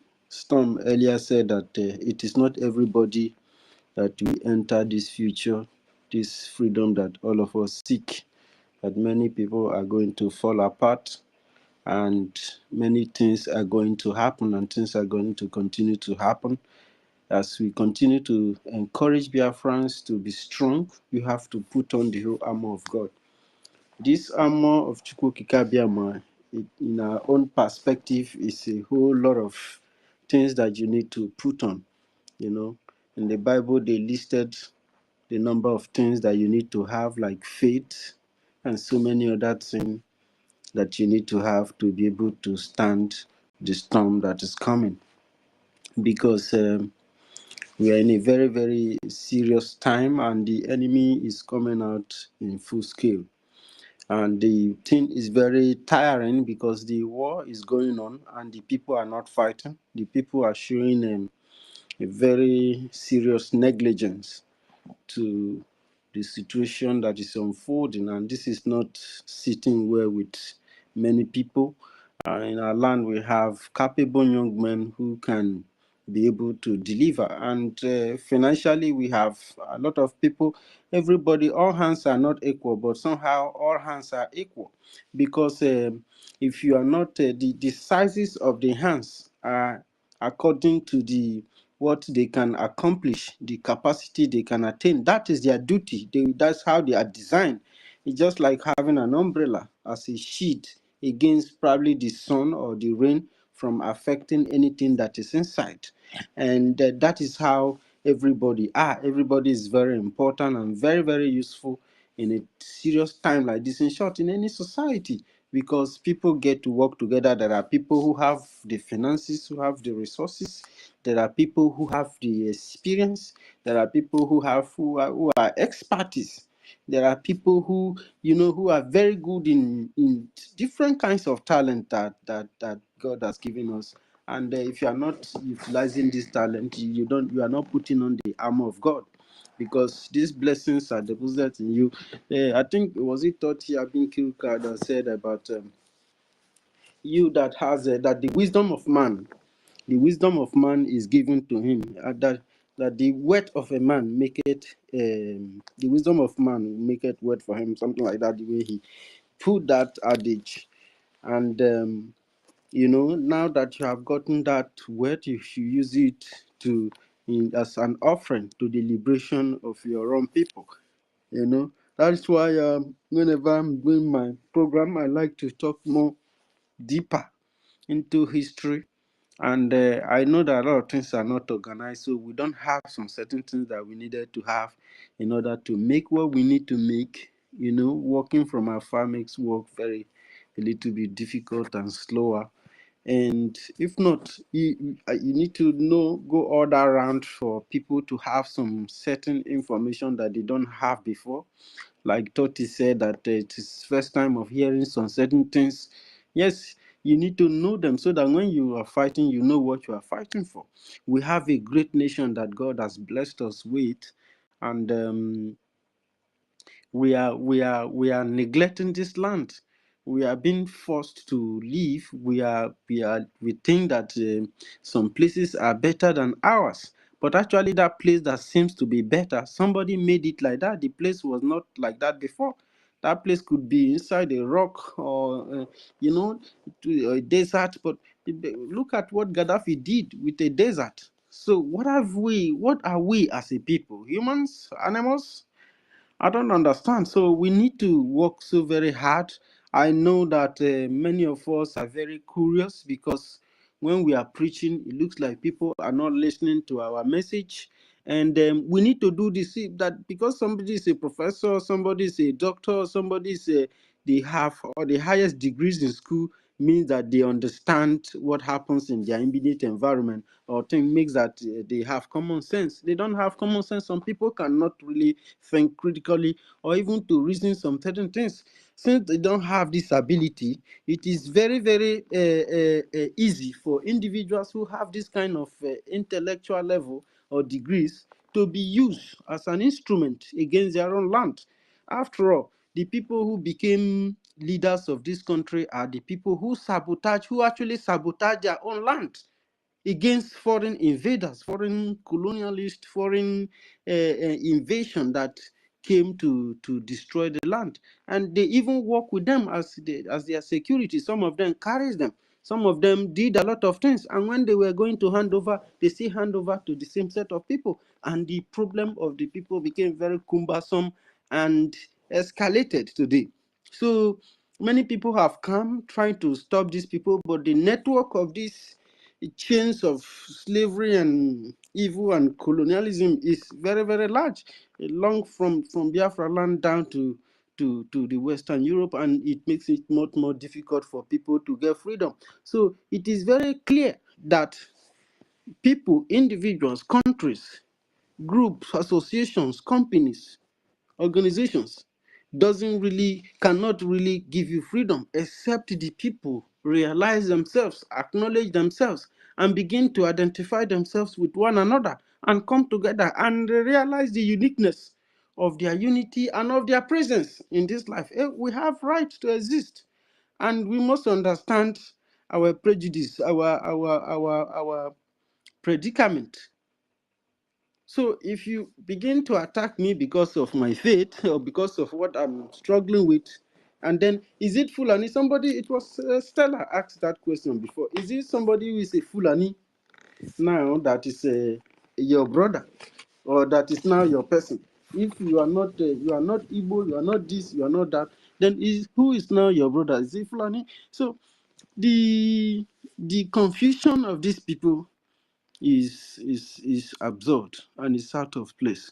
S7: earlier said that it is not everybody that will enter this future, this freedom that all of us seek, that many people are going to fall apart, and many things are going to happen, and things are going to continue to happen. As we continue to encourage Biafrans to be strong, you have to put on the whole armor of God. This armor of Chukwuka Abiyama, in our own perspective, is a whole lot of things that you need to put on. In the Bible, they listed the number of things that you need to have, like faith and so many other things that you need to have to be able to stand the storm that is coming. Because we are in a very, very serious time, and the enemy is coming out in full scale. And the thing is very tiring because the war is going on and the people are not fighting. The people are showing a very serious negligence to the situation that is unfolding, and this is not sitting well with many people. In our land, we have capable young men who can be able to deliver, and financially, we have a lot of people. Everybody, all hands are not equal, but somehow all hands are equal, because if you are not, the sizes of the hands are according to what they can accomplish, the capacity they can attain. That is their duty. That's how they are designed. It's just like having an umbrella as a sheet against probably the sun or the rain from affecting anything that is inside. And that is how everybody are. Everybody is very important and very, very useful in a serious time like this. In short, in any society, because people get to work together. There are people who have the finances, who have the resources. There are people who have the experience. There are people who are expertise. There are people who, who are very good in different kinds of talent that God has given us. And if you are not utilizing this talent, you are not putting on the armor of God, because these blessings are deposited in you. I think, was it Toti Abinkilka that said about you that has that the wisdom of man is given to him, that the word of a man make it, the wisdom of man make it word for him, something like that, the way he put that adage. And now that you have gotten that word, you should use it as an offering to the liberation of your own people. That's why whenever I'm doing my program, I like to talk more deeper into history. And I know that a lot of things are not organized, so we don't have some certain things that we needed to have in order to make what we need to make. Working from afar makes work a little bit difficult and slower. And if not, you need to go all around for people to have some certain information that they don't have before. Like Toti said, that it is first time of hearing some certain things. Yes, you need to know them so that when you are fighting, you know what you are fighting for. We have a great nation that God has blessed us with, and we are neglecting this land. We are being forced to leave. We think that some places are better than ours, but actually that place that seems to be better, somebody made it like that. The place was not like that before. That place could be inside a rock or a desert, but look at what Gaddafi did with a desert. So what are we as a people? Humans, animals? I don't understand. So we need to work so very hard. I know that many of us are very curious, because when we are preaching, it looks like people are not listening to our message. And we need to do this, see that because somebody is a professor, somebody is a doctor, somebody is they have or the highest degrees in school, means that they understand what happens in their immediate environment, or thing makes that they have common sense. They don't have common sense. Some people cannot really think critically or even to reason some certain things. Since they don't have this ability, it is very, very easy for individuals who have this kind of intellectual level or degrees to be used as an instrument against their own land. After all, the people who became leaders of this country are the people who actually sabotage their own land against foreign invaders, foreign colonialists, foreign invasion that came to destroy the land. And they even work with them as their security. Some of them carries them. Some of them did a lot of things. And when they were going to hand over, they still hand over to the same set of people. And the problem of the people became very cumbersome and escalated today. So many people have come trying to stop these people, but the network of these chains of slavery and evil and colonialism is very, very large, long from Biafra land down to the Western Europe, and it makes it much more difficult for people to get freedom. So it is very clear that people, individuals, countries, groups, associations, companies, organizations cannot really give you freedom except the people realize themselves, acknowledge themselves, and begin to identify themselves with one another and come together and realize the uniqueness of their unity and of their presence in this life. We have right to exist, and we must understand our prejudice, our predicament. So if you begin to attack me because of my faith or because of what I'm struggling with, and then is it Fulani? It was Stella asked that question before. Is it somebody who is a Fulani now that is your brother, or that is now your person? If you are not Igbo, you are not this, you are not that, then who is now your brother? Is it Fulani? So the confusion of these people is absurd and is out of place.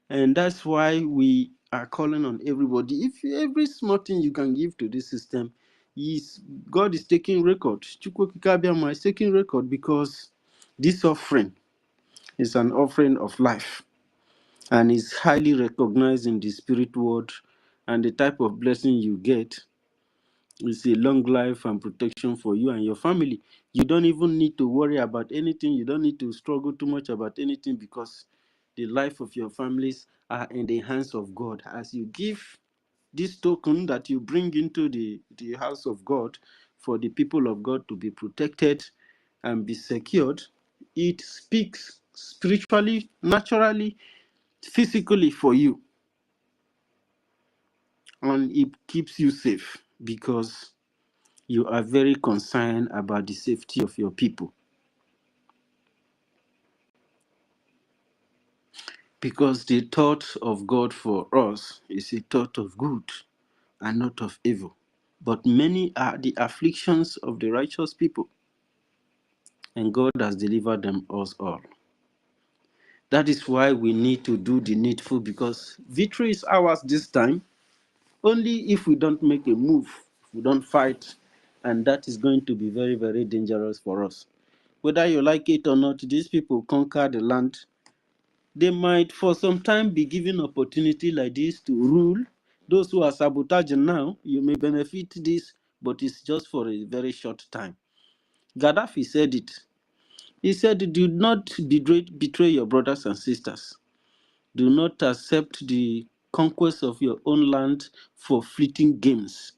S7: And that's why we are calling on everybody. If every small thing you can give to this system, God is taking record. Chukwukikabiama is taking record, because this offering is an offering of life and is highly recognized in the spirit world. And the type of blessing you get is a long life and protection for you and your family. You don't even need to worry about anything. You don't need to struggle too much about anything, because the life of your families are in the hands of God. As you give this token that you bring into the house of God for the people of God to be protected and be secured, it speaks spiritually, naturally, physically for you, and it keeps you safe, because you are very concerned about the safety of your people. Because the thought of God for us is a thought of good and not of evil. But many are the afflictions of the righteous people, and God has delivered them us all. That is why we need to do the needful, because victory is ours this time, only if we don't make a move, if we don't fight, and that is going to be very, very dangerous for us. Whether you like it or not, these people conquer the land. They might for some time be given opportunity like this to rule. Those who are sabotaging now, you may benefit this, but it's just for a very short time. Gaddafi said it. He said, do not betray your brothers and sisters. Do not accept the conquest of your own land for fleeting gains.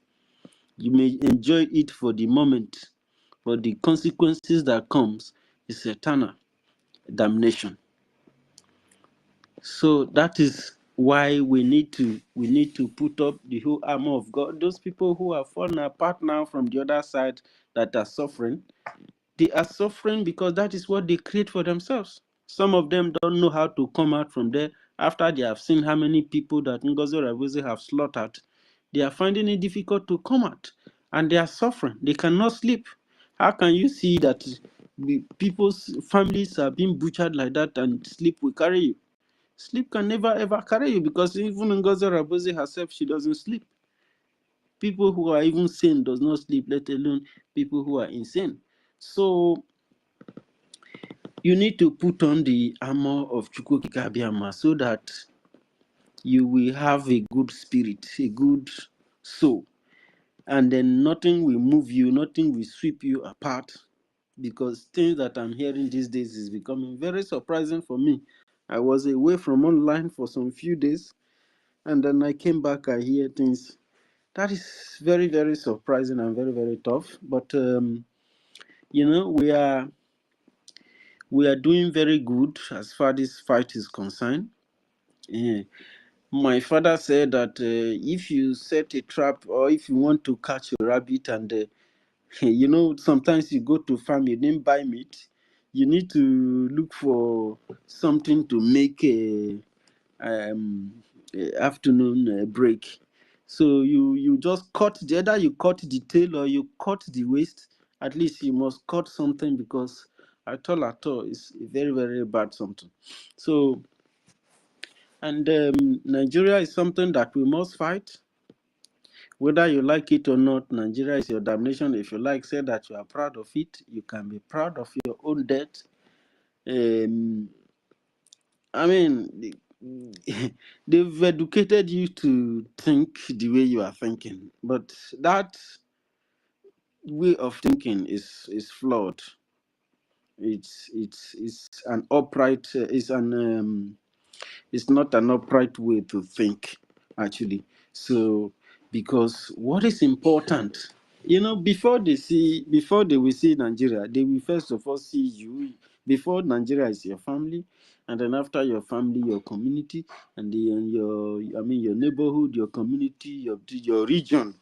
S7: You may enjoy it for the moment, but the consequences that comes is eternal damnation. So that is why we need to put up the whole armor of God. Those people who are falling apart now from the other side that are suffering, they are suffering because that is what they create for themselves. Some of them don't know how to come out from there after they have seen how many people that NGOZI or ANNANG have slaughtered. They are finding it difficult to come out, and they are suffering. They cannot sleep. How can you see that people's families are being butchered like that and sleep will carry you? Sleep can never ever carry you, because even NGOZI Rabuzi herself, she doesn't sleep. People who are even sane does not sleep, let alone people who are insane. So you need to put on the armor of Chukwukikabiama so that you will have a good spirit, a good soul, and then nothing will move you, nothing will sweep you apart, because things that I'm hearing these days is becoming very surprising for me. I was away from online for some few days, and then I came back, I hear things. That is very, very surprising and very, very tough. But, we are doing very good as far as this fight is concerned. My father said that if you set a trap or if you want to catch a rabbit and, sometimes you go to farm, you didn't buy meat, you need to look for something to make a afternoon break. So you just cut either you cut the tail or you cut the waist. At least you must cut something, because at all is very, very bad something. So, and Nigeria is something that we must fight. Whether you like it or not, Nigeria is your damnation. If you like, say that you are proud of it. You can be proud of your own death. I mean, they've educated you to think the way you are thinking, but that way of thinking is flawed. It's an upright. It's not an upright way to think, actually. So, because what is important, before they will see Nigeria, they will first of all see you. Before Nigeria is your family, and then after your family, your community, and then your neighborhood, your community, your region.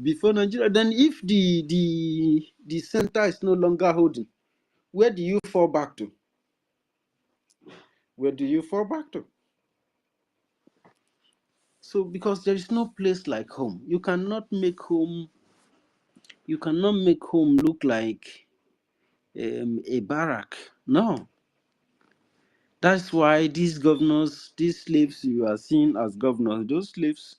S7: Before Nigeria, then if the center is no longer holding, where do you fall back to? Where do you fall back to? So because there is no place like home, you cannot make home look like a barrack. No. That's why these governors, these slaves you are seeing as governors, those slaves,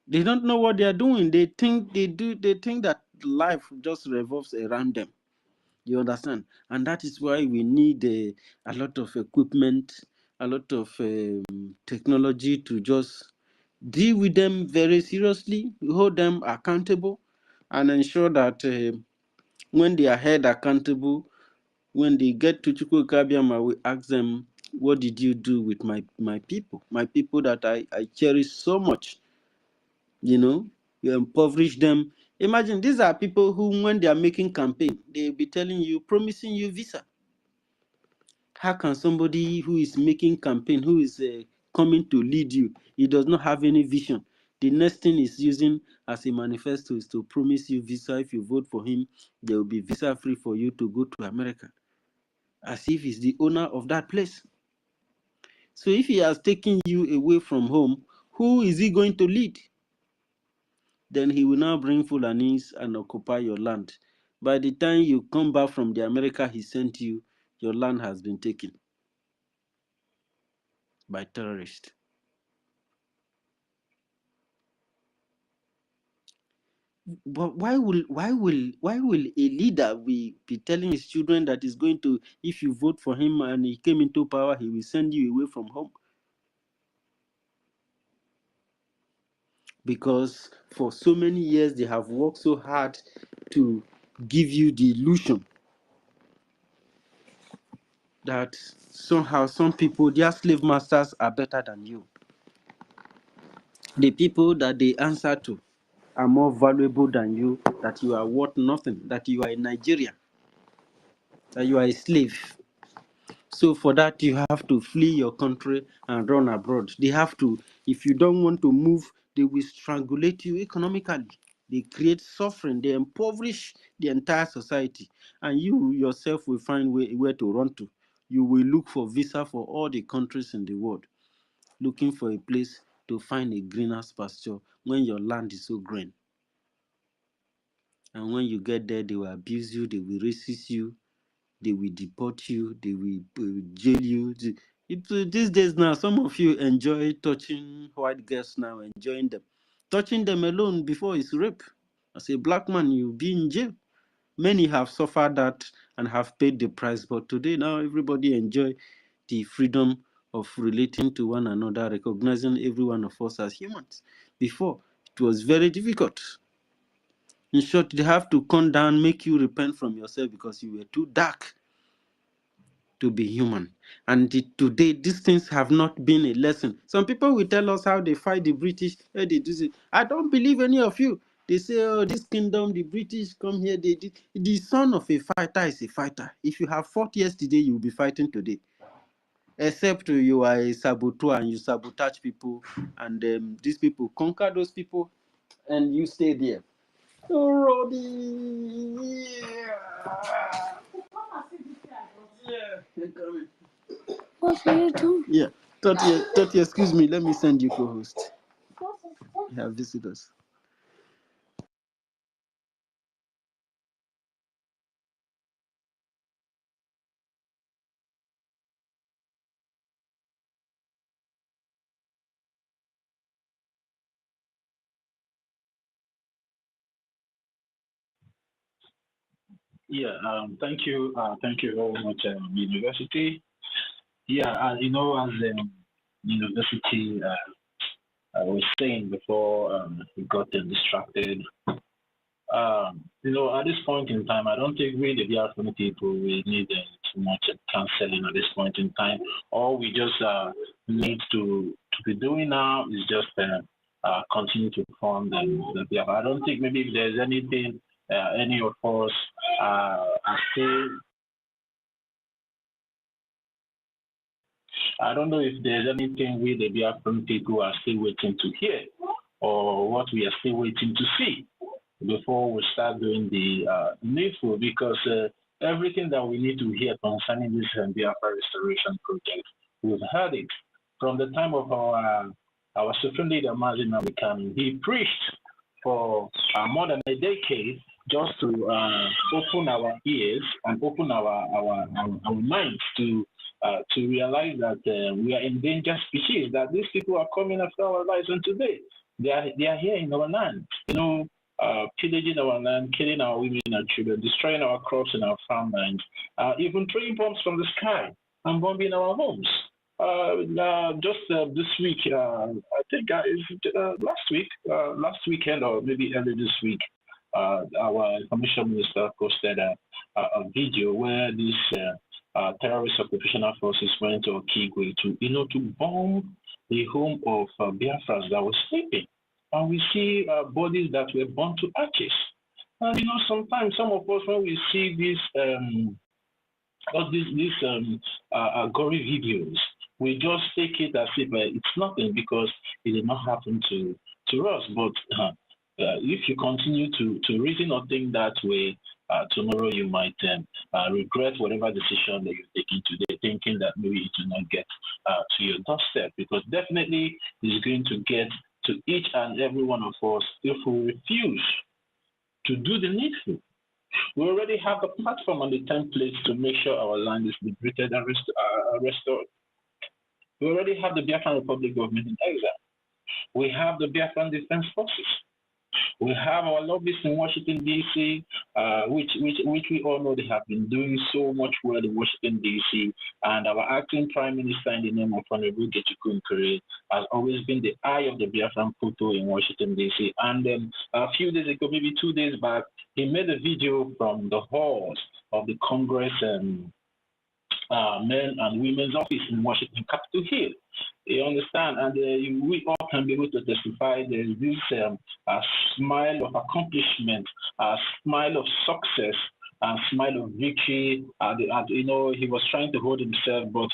S7: they don't know what they are doing. They think that life just revolves around them. You understand? And that is why we need a lot of equipment, a lot of technology to just deal with them very seriously, hold them accountable, and ensure that when they are held accountable, when they get to Chukwukabiama, we ask them, what did you do with my people that I cherish so much? You know, you impoverish them. Imagine, these are people who, when they are making campaign, they'll be telling you, promising you visa. How can somebody who is making campaign, who is coming to lead you, he does not have any vision? The next thing he's using as a manifesto is to promise you visa. If you vote for him, there will be visa free for you to go to America, as if he's the owner of that place. So if he has taken you away from home, who is he going to lead? Then he will now bring Fulanese and occupy your land. By the time you come back from the America he sent you, your land has been taken by terrorists. But why will a leader be telling his children that he's going to, if you vote for him and he came into power, he will send you away from home? Because for so many years they have worked so hard to give you the illusion that somehow some people, their slave masters, are better than you. The people that they answer to are more valuable than you, that you are worth nothing, that you are in Nigeria, that you are a slave. So for that, you have to flee your country and run abroad. They have to, if you don't want to move, they will strangulate you economically. They create suffering, they impoverish the entire society. And you yourself will find where to run to. You will look for visa for all the countries in the world, looking for a place to find a greener pasture when your land is so green. And when you get there, they will abuse you, they will racist you, they will deport you, they will jail you. These days now, some of you enjoy touching white girls now, enjoying them. Touching them alone before is rape. As a black man, you'll be in jail. Many have suffered that and have paid the price, but today now everybody enjoy the freedom of relating to one another, recognizing every one of us as humans. Before, it was very difficult. In short, they have to come down, make you repent from yourself because you were too dark to be human. And today, these things have not been a lesson. Some people will tell us how they fight the British. They do it. I don't believe any of you. They say, oh, this kingdom, the British come here. They did. The son of a fighter is a fighter. If you have fought yesterday, you will be fighting today. Except you are a saboteur and you sabotage people, and these people conquer those people, and you stay there. Oh, Roddy. Yeah. You're coming. What are you doing? Yeah. Toti, excuse me. Let me send you co-host. We have visitors.
S15: Yeah, thank you very much, University. Yeah, as University, I was saying before we got distracted. At this point in time, I don't think we, the Biafran people, we need too much counseling at this point in time. All we just need to be doing now is just continue to fund the Biafra. I don't think maybe if there's anything any of us are still. I don't know if there's anything we, the Biafran people, are still waiting to hear, or what we are still waiting to see before we start doing the needful, because everything that we need to hear concerning this Biafra restoration project, we've heard it from the time of our our supreme leader, Mazin Nabikan, he preached for more than a decade just to open our ears and open our minds to realize that we are endangered species, that these people are coming after our lives, and today they are here in our land, pillaging our land, killing our women and children, destroying our crops and our farmlands, even throwing bombs from the sky and bombing our homes. Just this week, I think last weekend or maybe early this week, our information minister posted a video where these terrorist occupational forces went to EKID to bomb the home of Biafrans that were sleeping. And we see bodies that were burned to ashes. And sometimes some of us, when we see these gory videos, we just take it as if it's nothing because it did not happen to us. But if you continue to reason or think that way, tomorrow you might regret whatever decision that you're taking today, thinking that maybe it will not get to your doorstep, because definitely it's going to get to each and every one of us if we refuse to do the needful. We already have the platform and the templates to make sure our land is liberated and restored. We already have the Biafran Republic government in exile. We have the Biafran Defense Forces. We have our lobbyists in Washington, D.C., which we all know they have been doing so much well in Washington, D.C., and our acting Prime Minister in the name of Honorable Gachukwu Nkuri has always been the eye of the Biafran Puto in Washington, D.C. And a few days ago, maybe 2 days back, he made a video from the halls of the Congress men and women's office in Washington, Capitol Hill. You understand? And we all can be able to testify there's this smile of accomplishment, a smile of success, a smile of victory. He was trying to hold himself, but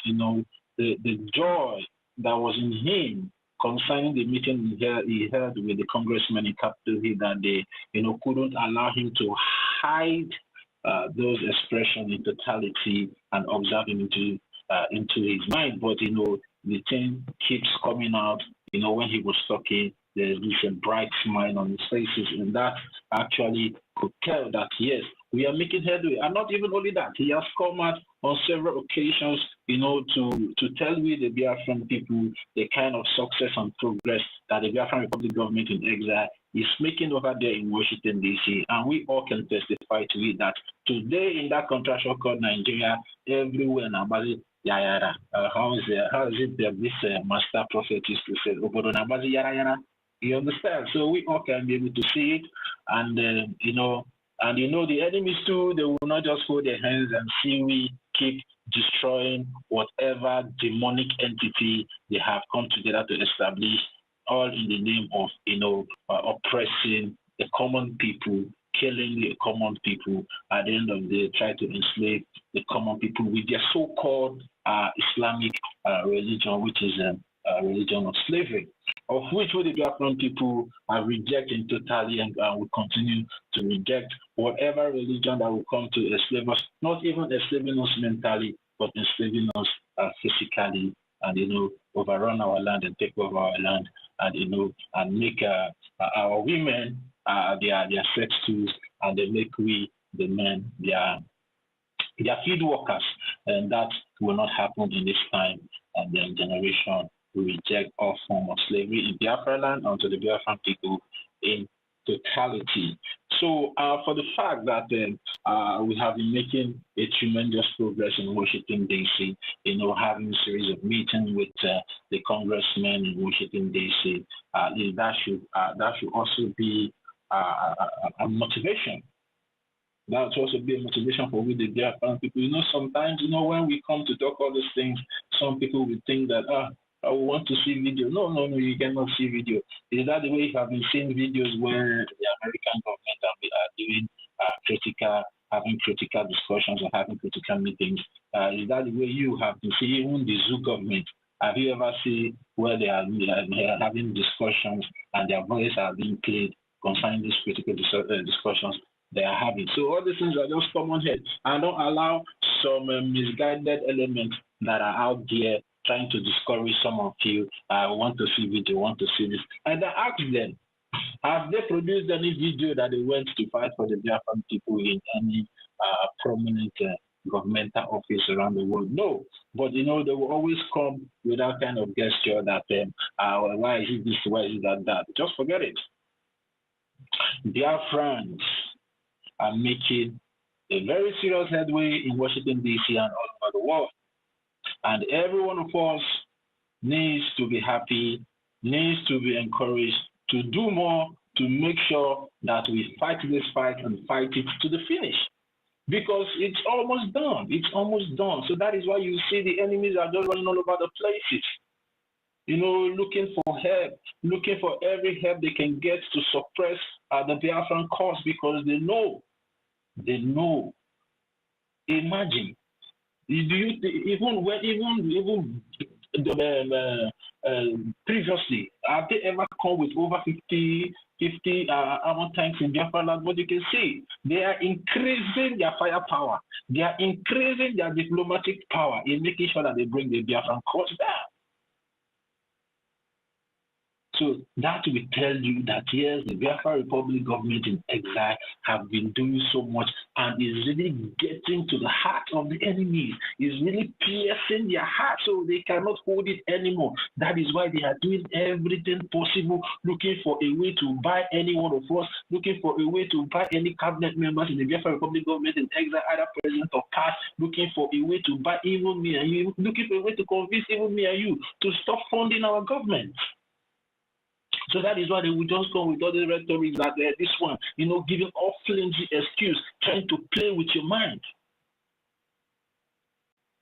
S15: the joy that was in him concerning the meeting he held with the congressmen in Capitol Hill, that they couldn't allow him to hide those expressions in totality and observe him into his mind. But the thing keeps coming out. When he was talking, there's this bright smile on his faces, and that actually could tell that yes, we are making headway. And not even only that, he has come out on several occasions, to tell we the Biafran people the kind of success and progress that the Biafran Republic government in exile is making over there in Washington, D.C. And we all can testify to it that today in that contractual called Nigeria, everywhere in Abazi, Yayara. How is it that this master prophet used to say, Obodo Nabazi Yara Yara? You understand? So we all can be able to see it, and the enemies too, they will not just hold their hands and see we keep destroying whatever demonic entity they have come together to establish, all in the name of oppressing the common people, killing the common people. At the end of the day, try to enslave the common people with their so-called Islamic religion, which is a religion of slavery, of which the Biafran people are rejecting totally, and will continue to reject whatever religion that will come to enslave us, not even enslaving us mentally, but enslaving us physically, and overrun our land and take over our land, and and make our women their sex tools, and they make we the men their field workers, and that will not happen in this time and then generation. We reject all form of slavery in Biafra land unto the Biafran people in totality. So for the fact that we have been making a tremendous progress in Washington, D.C., having a series of meetings with the congressmen in Washington, D.C., that should also be a motivation. That would also be a motivation for we the Biafran people. Sometimes, when we come to talk all these things, some people will think that, I want to see video. No, you cannot see video. Is that the way you have been seeing videos where the American government are doing having critical discussions or having critical meetings? Is that the way you have been seeing even the zoo government? Have you ever seen where they are having discussions and their voices are being played concerning these critical discussions they are having? So all these things are just common here, and don't allow some misguided elements that are out there trying to discourage some of you. I want to see video, want to see this. And I asked them, have they produced any video that they went to fight for the Biafran people in any prominent governmental office around the world? No. But, you know, they will always come with that kind of gesture that, why is it this, why is it that? Just forget it. Biafrans are making a very serious headway in Washington, D.C. and all over the world. And every one of us needs to be happy, needs to be encouraged to do more to make sure that we fight this fight and fight it to the finish. Because it's almost done. It's almost done. So that is why you see the enemies are just running all over the places. You know, looking for help, looking for every help they can get to suppress the Biafran cause, because they know. Imagine, do you even previously, have they ever come with over 50 armored tanks in Biafra land? But you can see they are increasing their firepower. They are increasing their diplomatic power in making sure that they bring the Biafran cause down. So that will tell you that yes, the Biafra Republic government in exile have been doing so much and is really getting to the heart of the enemies. Is really piercing their heart, so they cannot hold it anymore. That is why they are doing everything possible, looking for a way to buy any one of us, looking for a way to buy any cabinet members in the Biafra Republic government in exile, either present or past, looking for a way to buy even me and you, looking for a way to convince even me and you to stop funding our government. So that is why they will just go with all the rhetoric that this one, you know, giving all flimsy excuse, trying to play with your mind.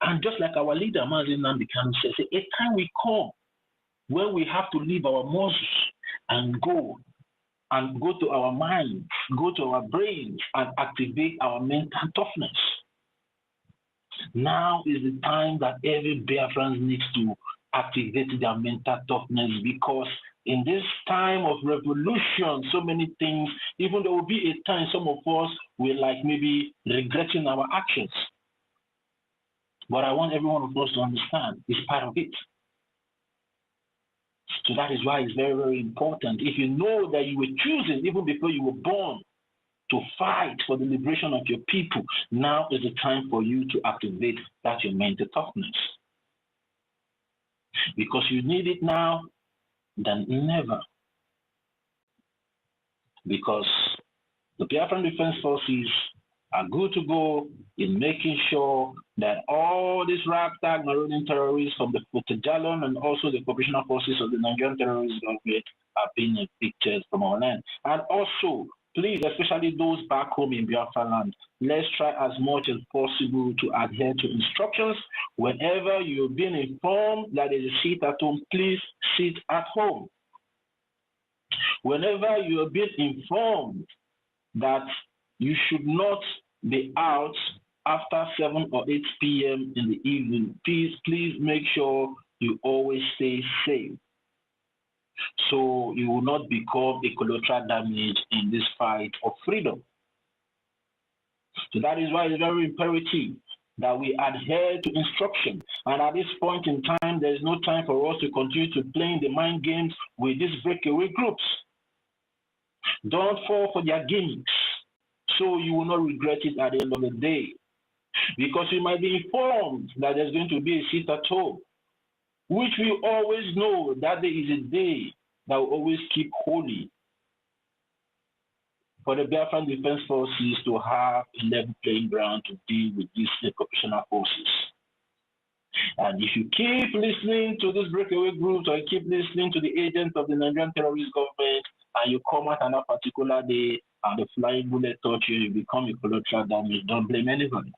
S15: And just like our leader, Mazi Nnamdi Kanu says, a time will come when we have to leave our muscles and go to our minds, go to our brains and activate our mental toughness. Now is the time that every Biafran needs to activate their mental toughness, because in this time of revolution, so many things, even there will be a time some of us will like maybe regretting our actions. But I want every one of us to understand it's part of it. So that is why it's very, very important. If you know that you were choosing even before you were born to fight for the liberation of your people, now is the time for you to activate that your mental toughness. Because you need it now than never. Because the Biafran Defense Forces are good to go in making sure that all these ragtag marine terrorists from the Futejalon and also the operational forces of the Nigerian terrorist government are being evicted from our land. And also, please, especially those back home in Biafra land, let's try as much as possible to adhere to instructions. Whenever you're being informed that there's a seat at home, please sit at home. Whenever you are being informed that you should not be out after 7 or 8 p.m. in the evening, please make sure you always stay safe, so you will not become a collateral damage in this fight of freedom. So that is why it's very imperative that we adhere to instruction. And at this point in time, there is no time for us to continue to play the mind games with these breakaway groups. Don't fall for their gimmicks, so you will not regret it at the end of the day. Because you might be informed that there's going to be a seat at home, which we always know that there is a day that will always keep holy for the Biafran Defense Forces to have a level playing ground to deal with these occupational forces. And if you keep listening to these breakaway groups or keep listening to the agents of the Nigerian terrorist government, and you come out on a particular day and the flying bullet touch you, you become a collateral damage. Don't blame anybody.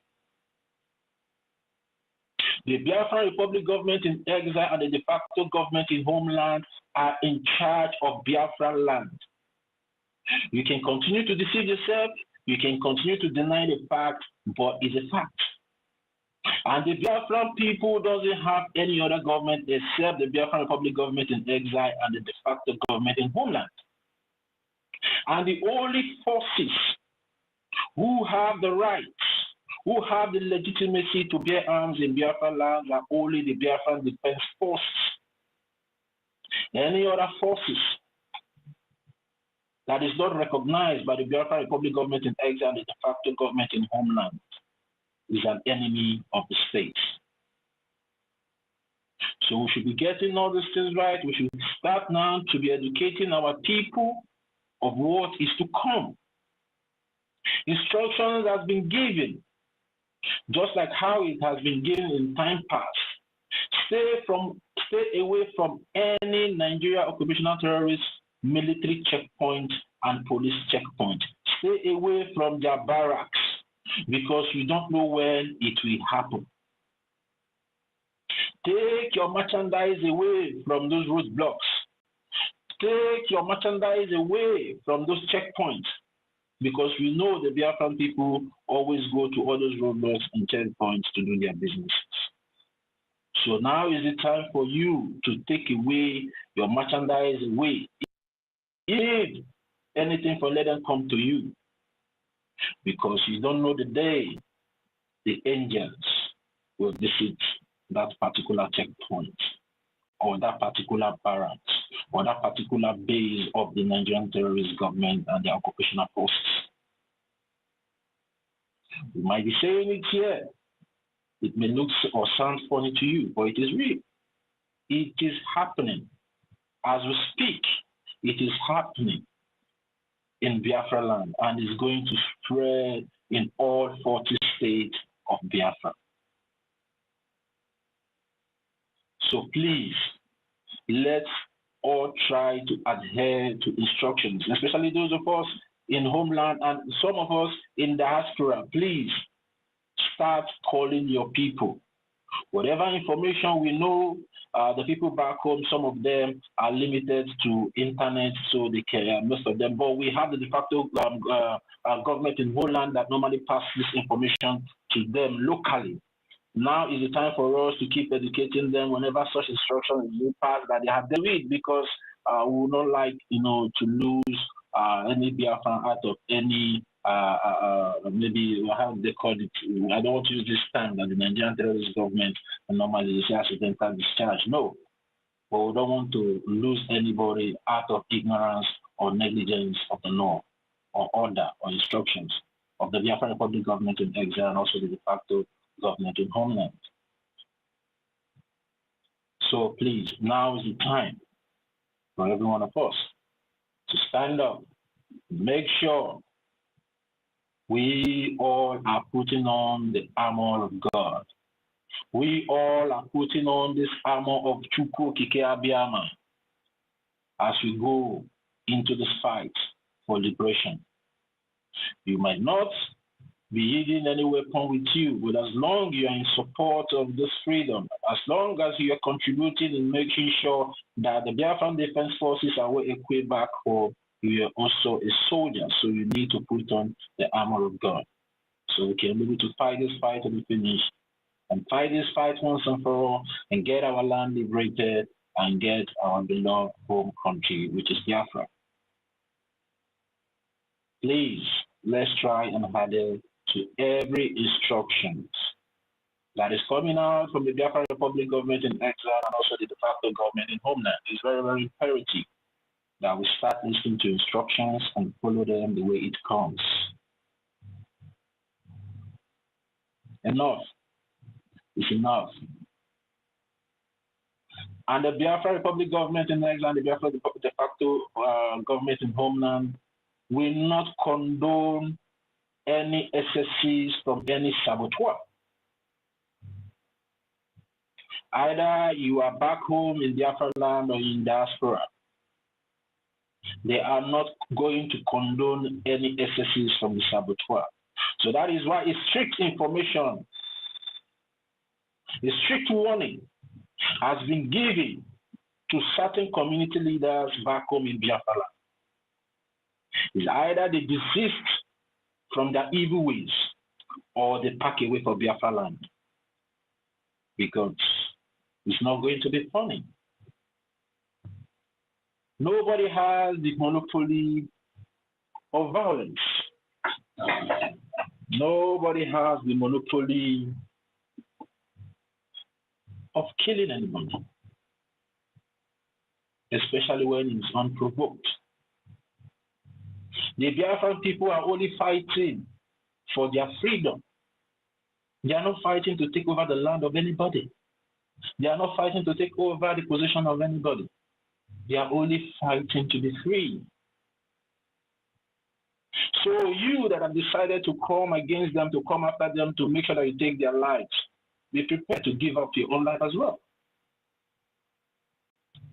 S15: The Biafran Republic government in exile and the de facto government in homeland are in charge of Biafra land. You can continue to deceive yourself, you can continue to deny the fact, but it's a fact. And the Biafran people doesn't have any other government except the Biafran Republic government in exile and the de facto government in homeland. And the only forces who have the right, who have the legitimacy to bear arms in Biafra lands are only the Biafran Defense Forces. Any other forces that is not recognized by the Biafra Republic government in exile and the de facto government in homeland is an enemy of the state. So we should be getting all these things right. We should start now to be educating our people of what is to come. Instructions has been given, just like how it has been given in time past. Stay away from any Nigeria occupational terrorist military checkpoint and police checkpoint. Stay away from their barracks because you don't know when it will happen. Take your merchandise away from those roadblocks. Take your merchandise away from those checkpoints because we know the Biafran people always go to all those roadblocks and checkpoints to do their business. So now is the time for you to take away your merchandise away. If anything, for let them come to you because you don't know the day the angels will visit that particular checkpoint or that particular barracks or that particular base of the Nigerian terrorist government and the occupational forces. We might be saying it here. It may look or sound funny to you, but it is real. It is happening. As we speak, it is happening in Biafra land and is going to spread in all 40 states of Biafra. So please, let's all try to adhere to instructions, especially those of us in homeland and some of us in diaspora. Please start calling your people. Whatever information we know, the people back home, some of them are limited to internet, so they can, most of them, but we have the de facto government in Holland that normally pass this information to them locally. Now is the time for us to keep educating them whenever such instruction is being passed that they have to read, because we would not like, to lose any Biafran out of any maybe how they call it. I don't want to use this term that the Nigerian terrorist government normally is accidental discharge. No, but we don't want to lose anybody out of ignorance or negligence of the law or order or instructions of the Biafran Republic government in exile and also the de facto government in homeland. So please, now is the time for every one of us to stand up, make sure we all are putting on the armor of God. We all are putting on this armor of Chukwu Kike Abiyama as we go into this fight for liberation. You might not be using any weapon with you, but as long as you are in support of this freedom, as long as you are contributing in making sure that the Biafran Defense Forces are well equipped back home, you are also a soldier, so you need to put on the armor of God. So we can be able to fight this fight to the finish and fight this fight once and for all and get our land liberated and get our beloved home country, which is Biafra. Please, let's try and adhere to every instruction that is coming out from the Biafra Republic government in exile and also the de facto government in homeland. It's very, very imperative that we start listening to instructions and follow them the way it comes. Enough is enough. And the Biafra Republic government in exile and the Biafra de facto government in homeland will not condone any excesses from any saboteur. Either you are back home in Biafra land or in diaspora, they are not going to condone any excesses from the saboteur. So that is why a strict information, a strict warning has been given to certain community leaders back home in Biafra land. It's either they desist from their evil ways or they pack away for Biafra land, because it's not going to be funny. Nobody has the monopoly of violence. Nobody has the monopoly of killing anybody, especially when it's unprovoked. The Biafran people are only fighting for their freedom. They are not fighting to take over the land of anybody. They are not fighting to take over the position of anybody. They are only fighting to be free. So you that have decided to come against them, to come after them, to make sure that you take their lives, be prepared to give up your own life as well.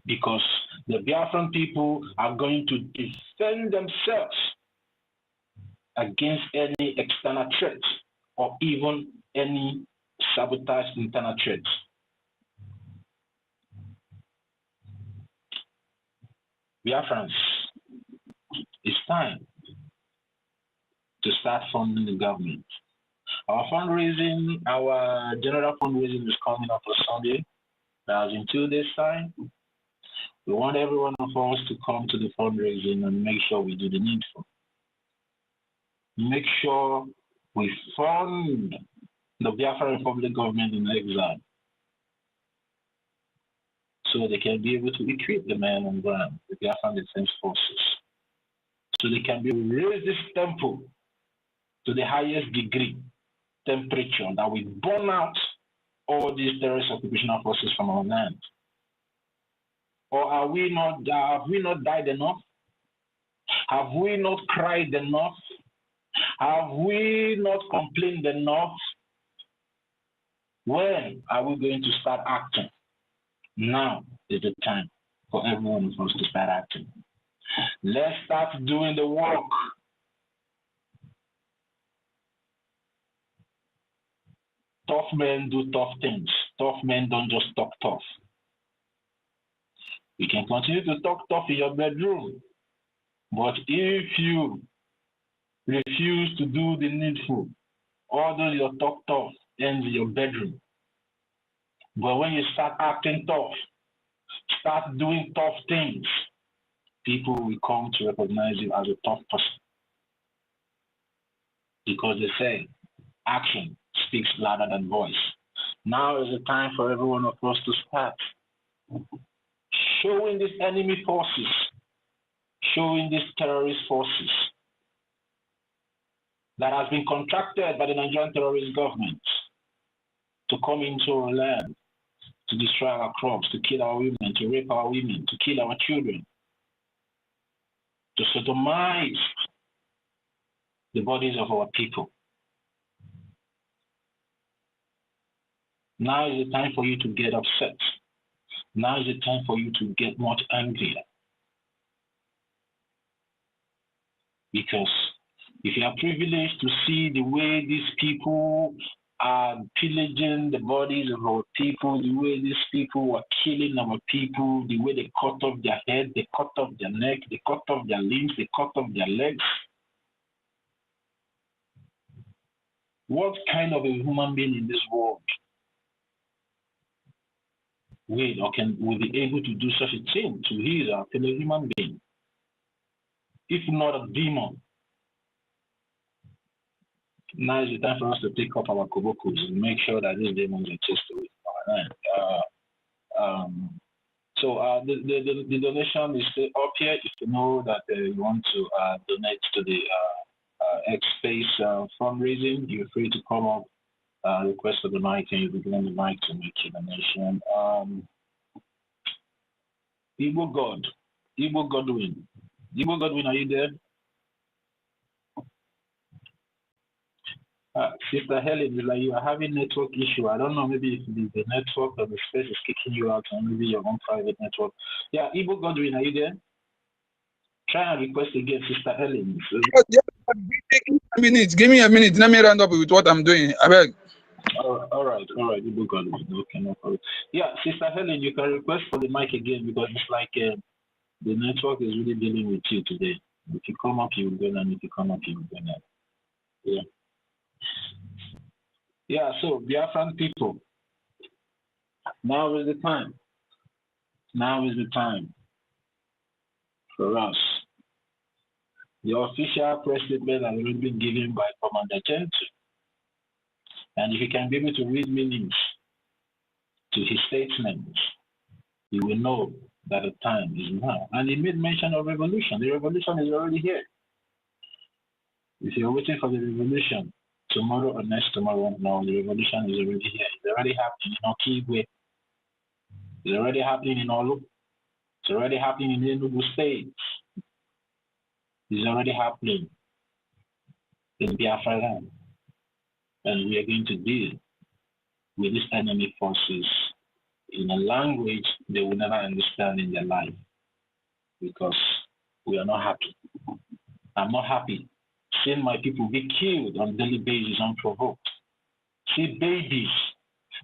S15: Because the Biafran people are going to defend themselves against any external threats or even any sabotage internal threats. Biafrans, it's time to start funding the government. Our fundraising, our general fundraising is coming up on Sunday. That's in 2 days' time. We want every one of us to come to the fundraising and make sure we do the needful. Make sure we fund the Biafra Republic government in exile so they can be able to equip the men on ground, the Biafran Defense Forces, so they can be able to raise this tempo to the highest degree, temperature, that we burn out all these terrorist occupational forces from our land. Or have we not died enough? Have we not cried enough? Have we not complained enough? When are we going to start acting? Now is the time for everyone of us to start acting. Let's start doing the work. Tough men do tough things. Tough men don't just talk tough. You can continue to talk tough in your bedroom, but if you refuse to do the needful, although your talk tough ends in your bedroom. But when you start acting tough, start doing tough things, people will come to recognize you as a tough person. Because they say action speaks louder than voice. Now is the time for every one of us to start showing these enemy forces, showing these terrorist forces that has been contracted by the Nigerian terrorist government to come into our land, to destroy our crops, to kill our women, to rape our women, to kill our children, to sodomize the bodies of our people. Now is the time for you to get upset. Now is the time for you to get much angrier. Because if you are privileged to see the way these people are pillaging the bodies of our people, the way these people are killing our people, the way they cut off their head, they cut off their neck, they cut off their limbs, they cut off their legs. What kind of a human being in this world will be able to do such a thing to his or fellow human being, if not a demon? Now is the time for us to take up our kobokos and make sure that these demons are chased away from our land. The donation is still up here. If you know that you want to donate to the X-Space fundraising, you're free to come up, request for the mic, and you'll be given the mic to make your donation. Igbo Godwin, are you there? Sister Helen, like you are having network issue. I don't know, maybe if the network or the space is kicking you out, or maybe your own private network. Yeah, Igbo Godwin, are you there? Try and request again, Sister Helen.
S13: Give me a minute. Let me round up with what I'm doing. I beg.
S15: All right, Igbo Godwin. Okay, no problem. Yeah, Sister Helen, you can request for the mic again because it's like the network is really dealing with you today. If you come up, you will go down. If you come up, you will go down. Yeah. Yeah, so Biafran people, now is the time. Now is the time for us The official press statement has already been given by Commander General. And if you can be able to read meanings to his statements, you will know that the time is now. And he made mention of revolution. The revolution is already here. If you're waiting for the revolution tomorrow or next tomorrow, no, the revolution is already here. It's already happening in Okigwe. It's already happening in Olu. It's already happening in Enugu State. It's already happening in Biafra land. And we are going to deal with these enemy forces in a language they will never understand in their life, because we are not happy. I'm not happy seeing my people be killed on a daily basis unprovoked. See babies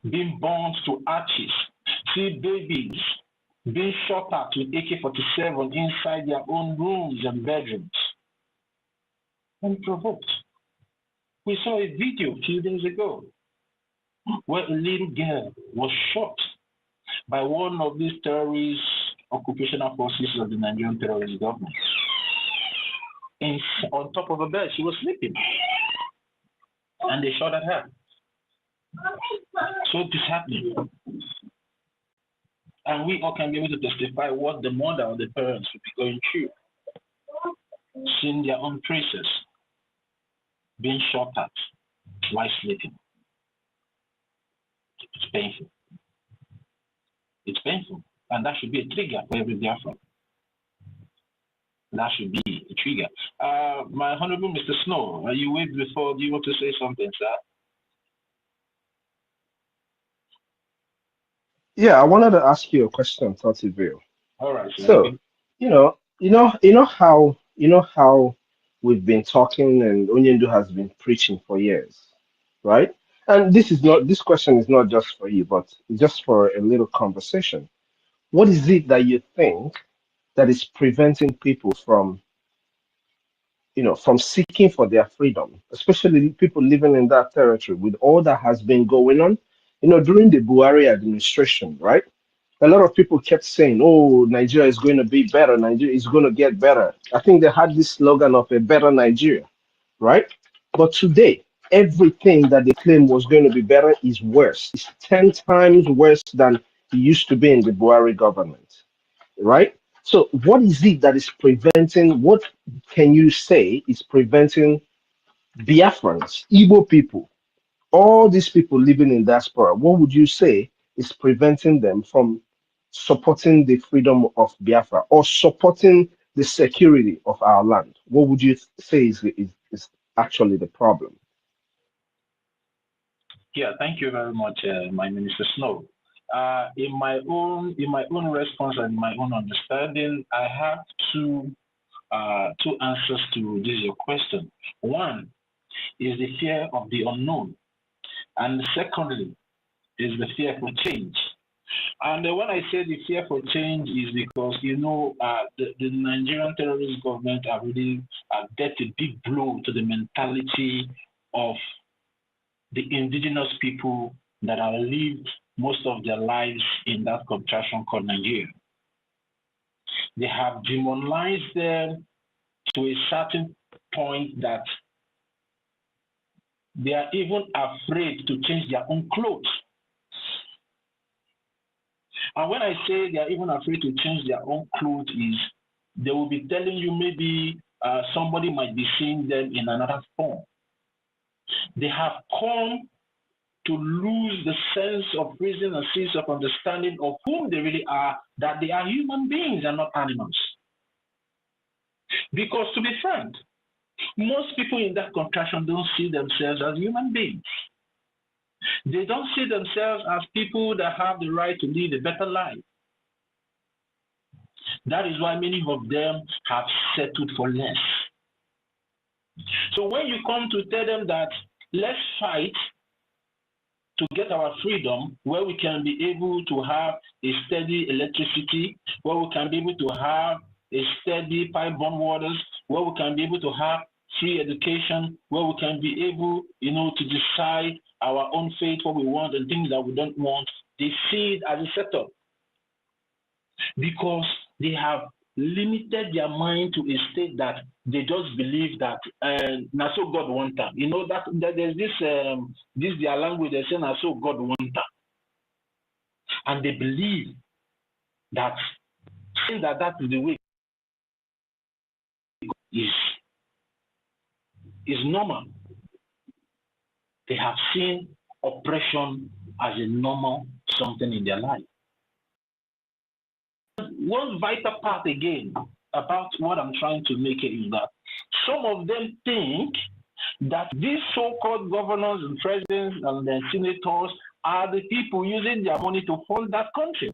S15: being burned to ashes. See babies being shot at with AK-47 inside their own rooms and bedrooms. Unprovoked. We saw a video a few days ago where a little girl was shot by one of these terrorist occupational forces of the Nigerian terrorist government. And on top of a bed, she was sleeping. And they shot at her. So disheartening. And we all can be able to testify what the mother or the parents will be going through. Seeing their own traces being shot at while sleeping. It's painful. It's painful. And that should be a trigger for every Biafran. That should be a trigger. My Honorable Mr. Snow, are you wait before? Do you want to say something, sir?
S11: Yeah, I wanted to ask you a question, Toti.
S15: All right, sir.
S11: So,
S15: Okay.
S11: you know how we've been talking and Onyendu has been preaching for years, right? And this question is not just for you, but just for a little conversation. What is it that you think that is preventing people from, from seeking for their freedom, especially people living in that territory with all that has been going on, during the Buhari administration, right? A lot of people kept saying, oh, Nigeria is going to be better. Nigeria is going to get better. I think they had this slogan of a better Nigeria, right? But today, everything that they claimed was going to be better is worse. It's 10 times worse than it used to be in the Buhari government, right? So what is it that is preventing, what can you say is preventing Biafrans, Igbo people, all these people living in diaspora, what would you say is preventing them from supporting the freedom of Biafra or supporting the security of our land? What would you say is actually the problem?
S15: Yeah, thank you very much, my Minister Snow. In my own response and my own understanding, I have two answers to this your question. One is the fear of the unknown, and secondly is the fear for change. And when I say the fear for change is because, the Nigerian terrorist government have really dealt a big blow to the mentality of the indigenous people that have lived most of their lives in that contraction called Nigeria. They have demonized them to a certain point that they are even afraid to change their own clothes. And when I say they are even afraid to change their own clothes, is they will be telling you maybe somebody might be seeing them in another form. They have come to lose the sense of reason and sense of understanding of whom they really are, that they are human beings and not animals. Because to be frank, most people in that contraction don't see themselves as human beings. They don't see themselves as people that have the right to live a better life. That is why many of them have settled for less. So when you come to tell them that let's fight to get our freedom, where we can be able to have a steady electricity, where we can be able to have a steady pipe-borne waters, where we can be able to have free education, where we can be able, to decide our own fate, what we want and things that we don't want, they see it as a setup because they have limited their mind to a state that they just believe that na so God want them. You know that there's this their language, they say na so God want them. And they believe that saying that is the way is normal. They have seen oppression as a normal something in their life. One vital part again about what I'm trying to make it is that some of them think that these so-called governors and presidents and the senators are the people using their money to fund that country.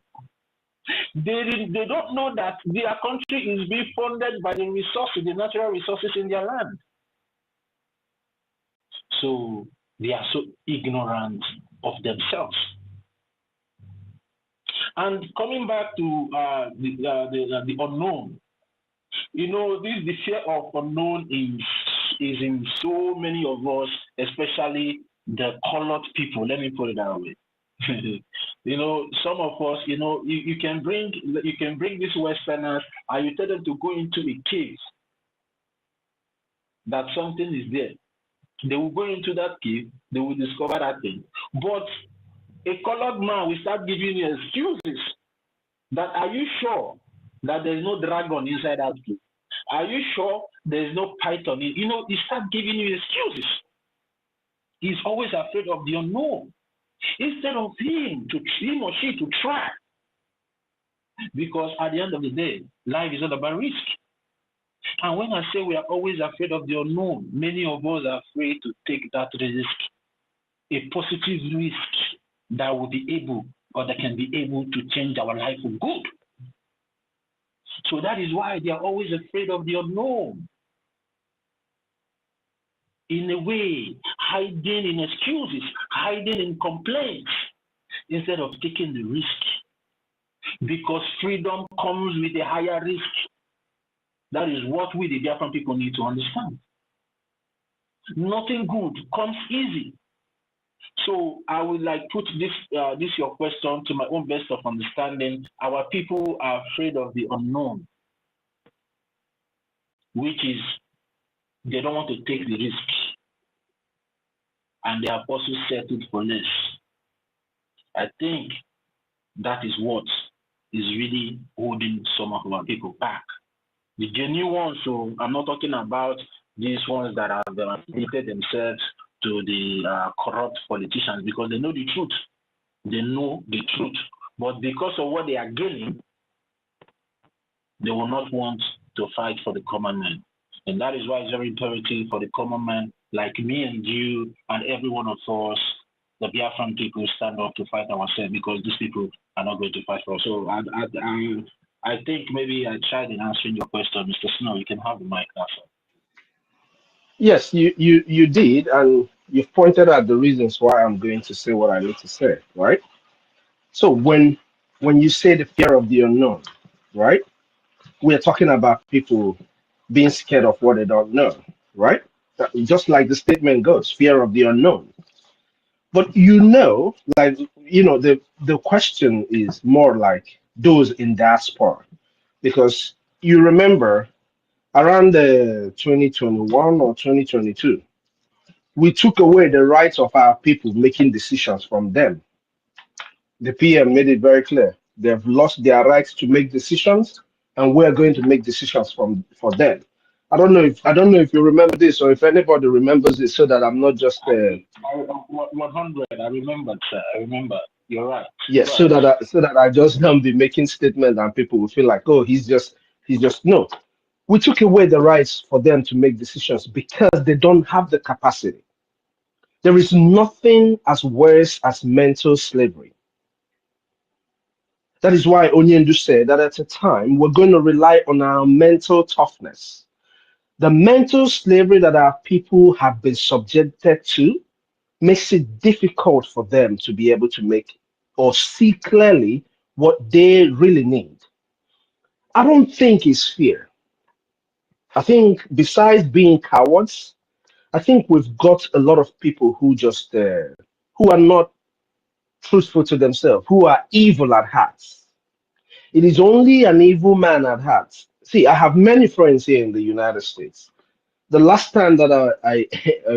S15: They don't know that their country is being funded by the resources, the natural resources in their land. So they are so ignorant of themselves. And coming back to the unknown, you know, the fear of unknown is in so many of us, especially the colored people. Let me put it that way. You know, some of us, you know, you can bring these Westerners and you tell them to go into a cave that something is there. They will go into that cave, they will discover that thing. But a colored man will start giving you excuses that are you sure that there's no dragon inside that cave? Are you sure there's no python? You know, he starts giving you excuses. He's always afraid of the unknown. Instead of him or she to try. Because at the end of the day, life is all about risk. And when I say we are always afraid of the unknown, many of us are afraid to take that risk. A positive risk that will be able or that can be able to change our life for good. So that is why they are always afraid of the unknown. In a way, hiding in excuses, hiding in complaints, instead of taking the risk. Because freedom comes with a higher risk. That is what we, the Biafran people, need to understand. Nothing good comes easy. So I would like put this your question to my own best of understanding. Our people are afraid of the unknown, which is they don't want to take the risk, and they have also settled for less. I think that is what is really holding some of our people back. The genuine ones, so I'm not talking about these ones that have committed themselves to the corrupt politicians, because they know the truth. They know the truth. But because of what they are gaining, they will not want to fight for the common man. And that is why it's very imperative for the common man, like me and you and every one of us, the Biafran people, stand up to fight ourselves, because these people are not going to fight for us. So I think maybe I tried in answering your question, Mr. Snow. You can have the mic now, sir.
S11: Yes, you did, and you've pointed out the reasons why I'm going to say what I need to say, right? So when you say the fear of the unknown, right? We're talking about people being scared of what they don't know, right? Just like the statement goes, fear of the unknown. But like the question is more like those in diaspora, because you remember around the 2021 or 2022, we took away the rights of our people making decisions from them. The PM made it very clear they've lost their rights to make decisions, and we're going to make decisions for them. I don't know if you remember this, or if anybody remembers it, so that I'm not just
S15: 100. I remember, sir. I remember. You're right.
S11: yes, so that I just don't be making statements and people will feel like, oh, he's just no. We took away the rights for them to make decisions because they don't have the capacity. There is nothing as worse as mental slavery. That is why Onyendu said that at a time we're going to rely on our mental toughness. The mental slavery that our people have been subjected to makes it difficult for them to be able to make or see clearly what they really need. I don't think it's fear. I think besides being cowards, I think we've got a lot of people who just who are not truthful to themselves, who are evil at heart. It is only an evil man at heart See, I have many friends here in the United States. The last time that I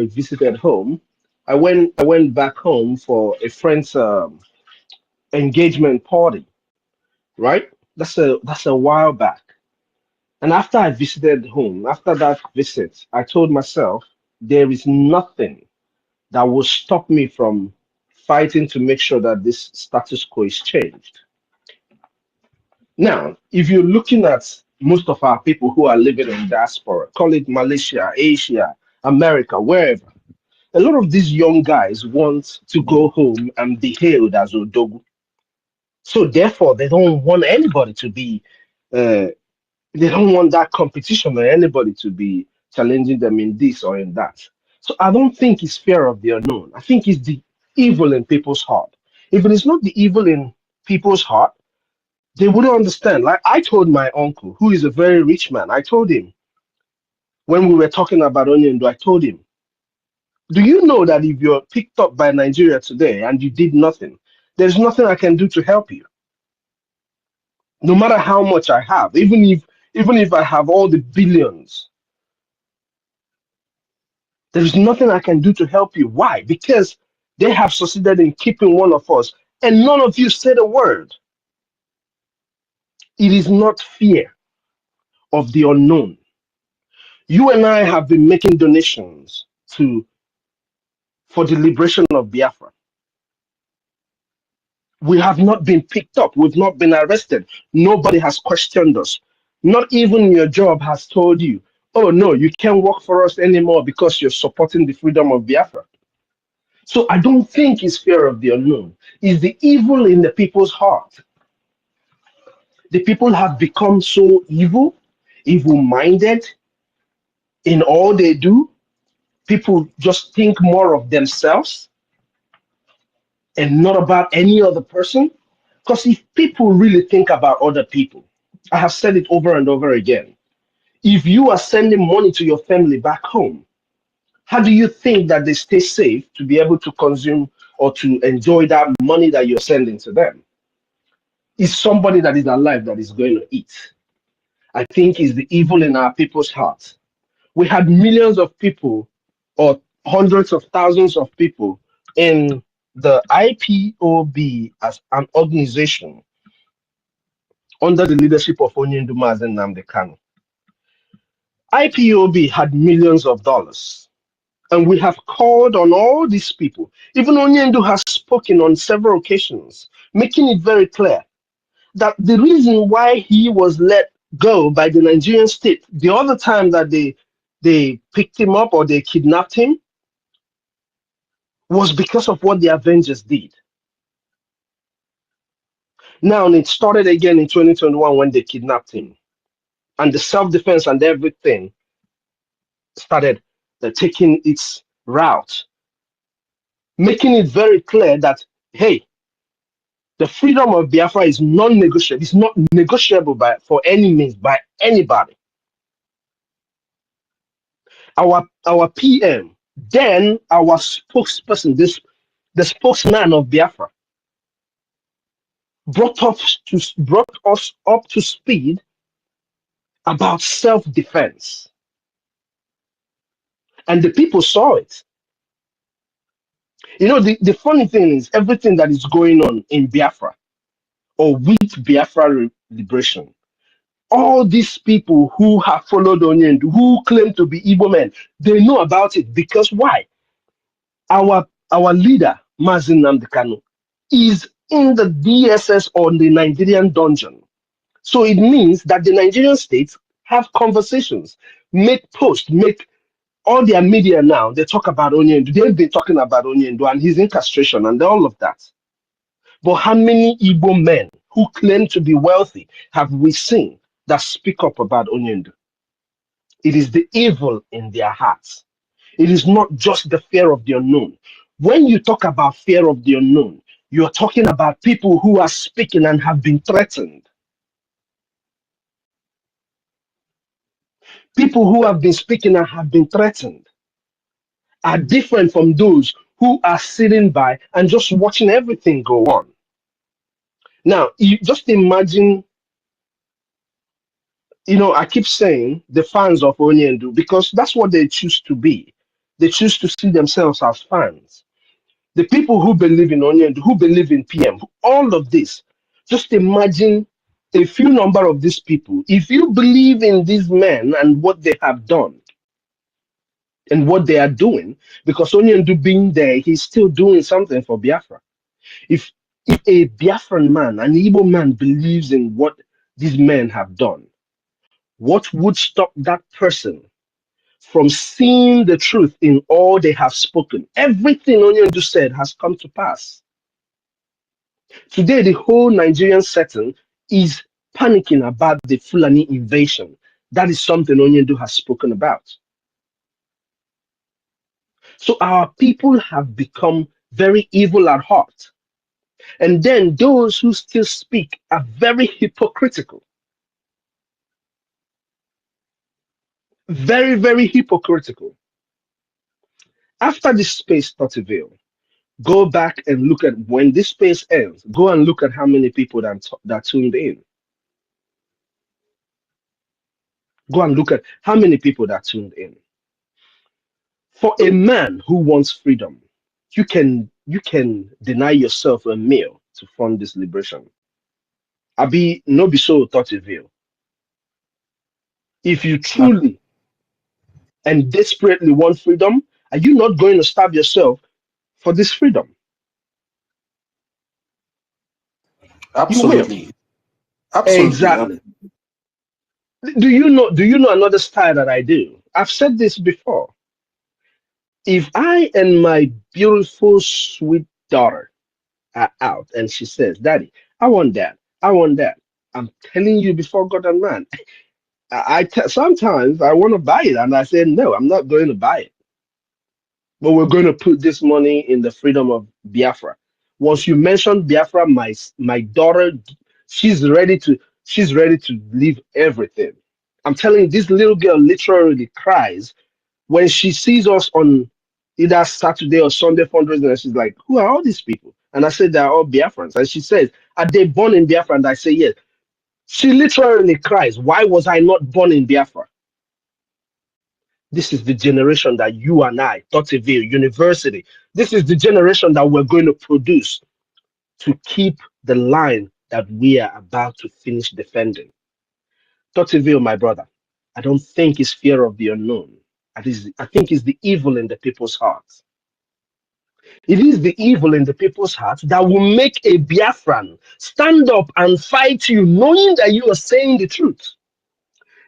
S11: visited home, I went back home for a friend's engagement party, right? That's a while back. And after I visited home, after that visit, I told myself there is nothing that will stop me from fighting to make sure that this status quo is changed. Now, if you're looking at most of our people who are living in diaspora, call it Malaysia, Asia, America, wherever, a lot of these young guys want to go home and be hailed as Odogu. So therefore, they don't want anybody to be, uh, they don't want that competition or anybody to be challenging them in this or in that. So I don't think it's fear of the unknown. I think it's the evil in people's heart. If it is not the evil in people's heart, they wouldn't understand. Like I told my uncle, who is a very rich man, I told him when we were talking about Onyendo, I told him, do you know that if you're picked up by Nigeria today and you did nothing, there's nothing I can do to help you, no matter how much I have, even if I have all the billions, there's nothing I can do to help you. Why? Because they have succeeded in keeping one of us, and none of you said a word. It is not fear of the unknown. You and I have been making donations for the liberation of Biafra. We have not been picked up. We've not been arrested. Nobody has questioned us. Not even your job has told you, oh no, you can't work for us anymore because you're supporting the freedom of Biafra. So I don't think it's fear of the unknown. It's the evil in the people's heart. The people have become so evil-minded in all they do. People just think more of themselves and not about any other person. Because if people really think about other people, I have said it over and over again. If you are sending money to your family back home, how do you think that they stay safe to be able to consume or to enjoy that money that you're sending to them? It's somebody that is alive that is going to eat. I think is the evil in our people's hearts. We had millions of people or hundreds of thousands of people in the IPOB as an organization under the leadership of Onyendu Mazen Nnamdi Kanu. IPOB had millions of dollars, and we have called on all these people. Even Onyendu has spoken on several occasions, making it very clear that the reason why he was let go by the Nigerian state the other time that they picked him up or they kidnapped him was because of what the Avengers did. Now it started again in 2021 when they kidnapped him, and the self-defense and everything started taking its route, making it very clear that, hey, the freedom of Biafra is non-negotiable. It's not negotiable for any means by anybody. Our PM, then our spokesperson, the spokesman of Biafra, brought us up to speed about self-defense, and the people saw it. You know, the funny thing is everything that is going on in Biafra or with Biafra liberation, all these people who have followed Onyendu, who claim to be Igbo men, they know about it because why? Our leader, Mazen Nnamdi Kanu, is in the DSS or the Nigerian dungeon. So it means that the Nigerian states have conversations, make posts, make all their media now, they talk about Onyendu. They've been talking about Onyendu and his incarceration and all of that. But how many Igbo men who claim to be wealthy have we seen that speak up about Onyendu? It is the evil in their hearts. It is not just the fear of the unknown. When you talk about fear of the unknown, you're talking about people who are speaking and have been threatened. People who have been speaking and have been threatened are different from those who are sitting by and just watching everything go on. Now, you just imagine You know, I keep saying the fans of Onyendu because that's what they choose to be. They choose to see themselves as fans. The people who believe in Onyendu, who believe in PM, all of this. Just imagine a few number of these people. If you believe in these men and what they have done and what they are doing, because Onyendu being there, he's still doing something for Biafra. If a Biafran man, an Igbo man believes in what these men have done, what would stop that person from seeing the truth in all they have spoken? Everything Onyendu said has come to pass. Today, the whole Nigerian setting is panicking about the Fulani invasion. That is something Onyendu has spoken about. So our people have become very evil at heart. And then those who still speak are very hypocritical. Very, very hypocritical. After this space Toteville, go back and look at when this space ends. Go and look at how many people that tuned in. Go and look at how many people that tuned in. For a man who wants freedom, you can deny yourself a meal to fund this liberation. Abi no be so Toteville. If you truly and desperately want freedom, are you not going to starve yourself for this freedom? You will.
S5: Absolutely. Absolutely.
S11: Exactly. Do you know another style that I do? I've said this before. If I and my beautiful sweet daughter are out and she says, Daddy, I want that. I want that. I'm telling you before God and man, sometimes I want to buy it and I say, no, I'm not going to buy it. But we're going to put this money in the freedom of Biafra. Once you mention Biafra, my daughter, she's ready to leave everything. I'm telling you, this little girl literally cries when she sees us on either Saturday or Sunday fundraising, and she's like, "Who are all these people?" And I said, "They're all Biafrans." And she says, "Are they born in Biafra?" And I say, "Yes." She literally cries, "Why was I not born in Biafra?" This is the generation that you and I, Toteville University, this is the generation that we're going to produce to keep the line that we are about to finish defending. Toteville, my brother, I don't think it's fear of the unknown. I think it's the evil in the people's hearts. It is the evil in the people's hearts that will make a Biafran stand up and fight you, knowing that you are saying the truth.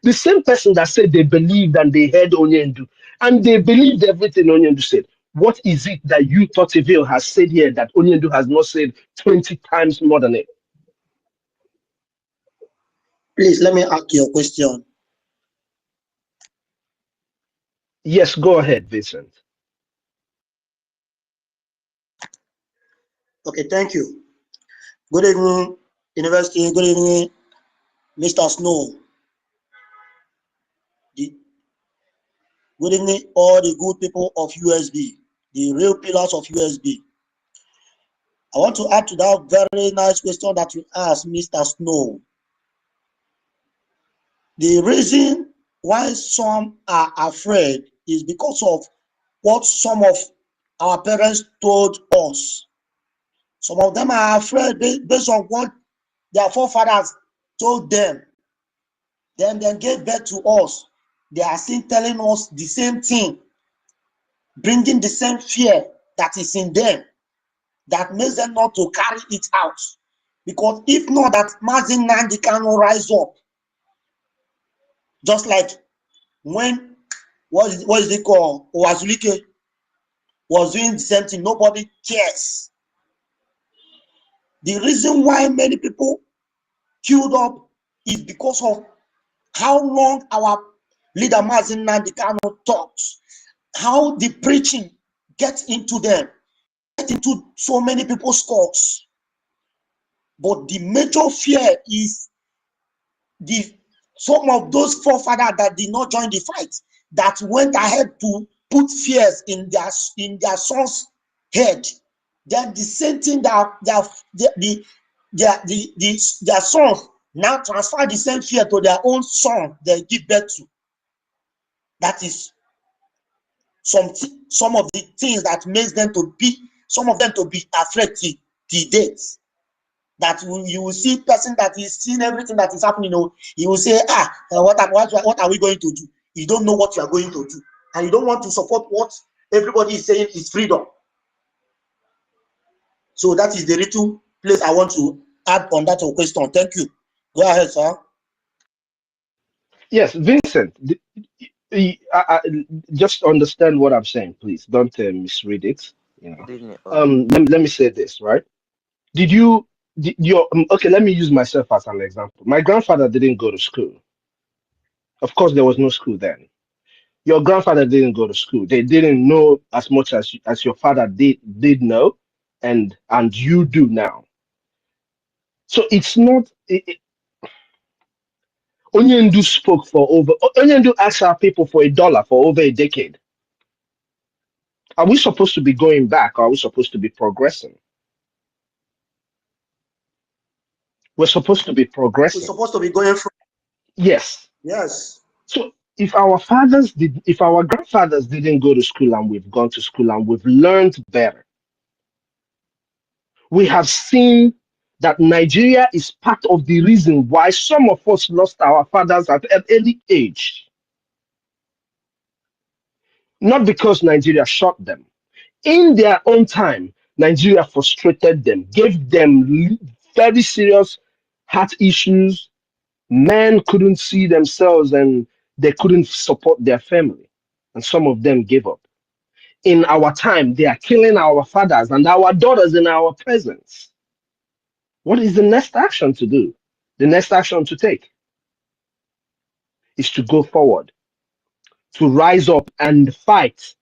S11: The same person that said they believed and they heard Onyendu, and they believed everything Onyendu said. What is it that you, Toteville, has said here that Onyendu has not said 20 times more than it?
S16: Please let me ask you a question.
S11: Yes, go ahead, Vincent.
S16: Okay, thank you. Good evening, University. Good evening, Mr. Snow. Good evening, all the good people of USB, the real pillars of USB. I want to add to that very nice question that you asked, Mr. Snow. The reason why some are afraid is because of what some of our parents told us. Some of them are afraid based on what their forefathers told them. Then they gave birth to us. They are still telling us the same thing, bringing the same fear that is in them, that makes them not to carry it out. Because if not, that Mazin Nandi cannot rise up. Just like when, what is it called? Owazulike was doing the same thing, nobody cares. The reason why many people queued up is because of how long our leader Mazin Nandi Kano talks, how the preaching gets into them, gets into so many people's thoughts. But the major fear is some of those forefathers that did not join the fight, that went ahead to put fears in their sons' head. Then the same thing that their sons now transfer the same fear to their own son they give birth to. That is some of the things that makes them to be, some of them to be afraid till date. That you will see person that is seeing everything that is happening, he will say, what are we going to do? You don't know what you are going to do, and you don't want to support what everybody is saying is freedom. So that is the little place I want to add on that question. Thank you. Go ahead, sir.
S11: Yes, Vincent. Just understand what I'm saying, please. Don't misread it. Let me say this, right? Okay, let me use myself as an example. My grandfather didn't go to school. Of course, there was no school then. Your grandfather didn't go to school. They didn't know as much as your father did know, and you do now. So it's not. Onyendu spoke for Onyendu asked our people for $1 for over a decade. Are we supposed to be going back, or are we supposed to be progressing? We're supposed to be
S16: We're
S11: progressing.
S16: supposed to be going from.
S11: Yes.
S16: Yes.
S11: So if our grandfathers didn't go to school and we've gone to school and we've learned better, we have seen that Nigeria is part of the reason why some of us lost our fathers at an early age. Not because Nigeria shot them. In their own time, Nigeria frustrated them, gave them very serious heart issues. Men couldn't see themselves and they couldn't support their family. And some of them gave up. In our time, they are killing our fathers and our daughters in our presence. What is the next action to do? The next action to take is to go forward, to rise up and fight.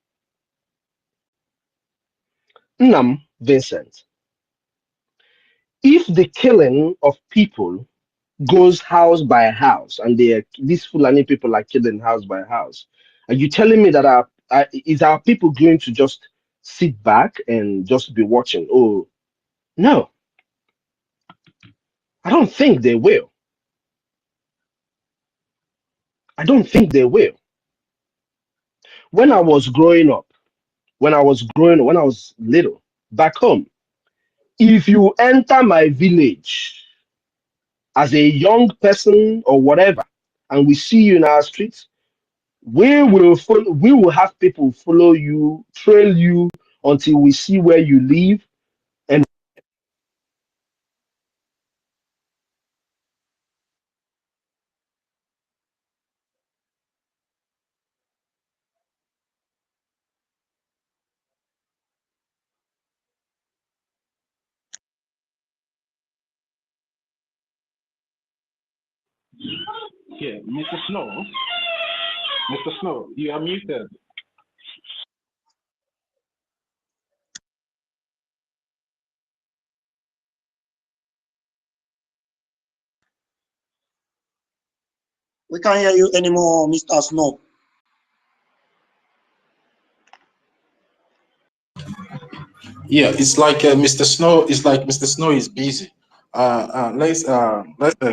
S11: Nam Vincent, if the killing of people goes house by house, and these Fulani people are killing house by house, are you telling me that our people going to just sit back and just be watching? Oh, no, I don't think they will. I don't think they will. When I was growing up, when I was little, back home, if you enter my village as a young person or whatever, and we see you in our streets, we will have people follow you, trail you until we see where you live. And
S15: Yeah, Mr. Snow, you are muted.
S16: We can't hear you anymore, Mr. Snow.
S17: Yeah, it's like Mr. Snow. It's like Mr. Snow is busy. Let's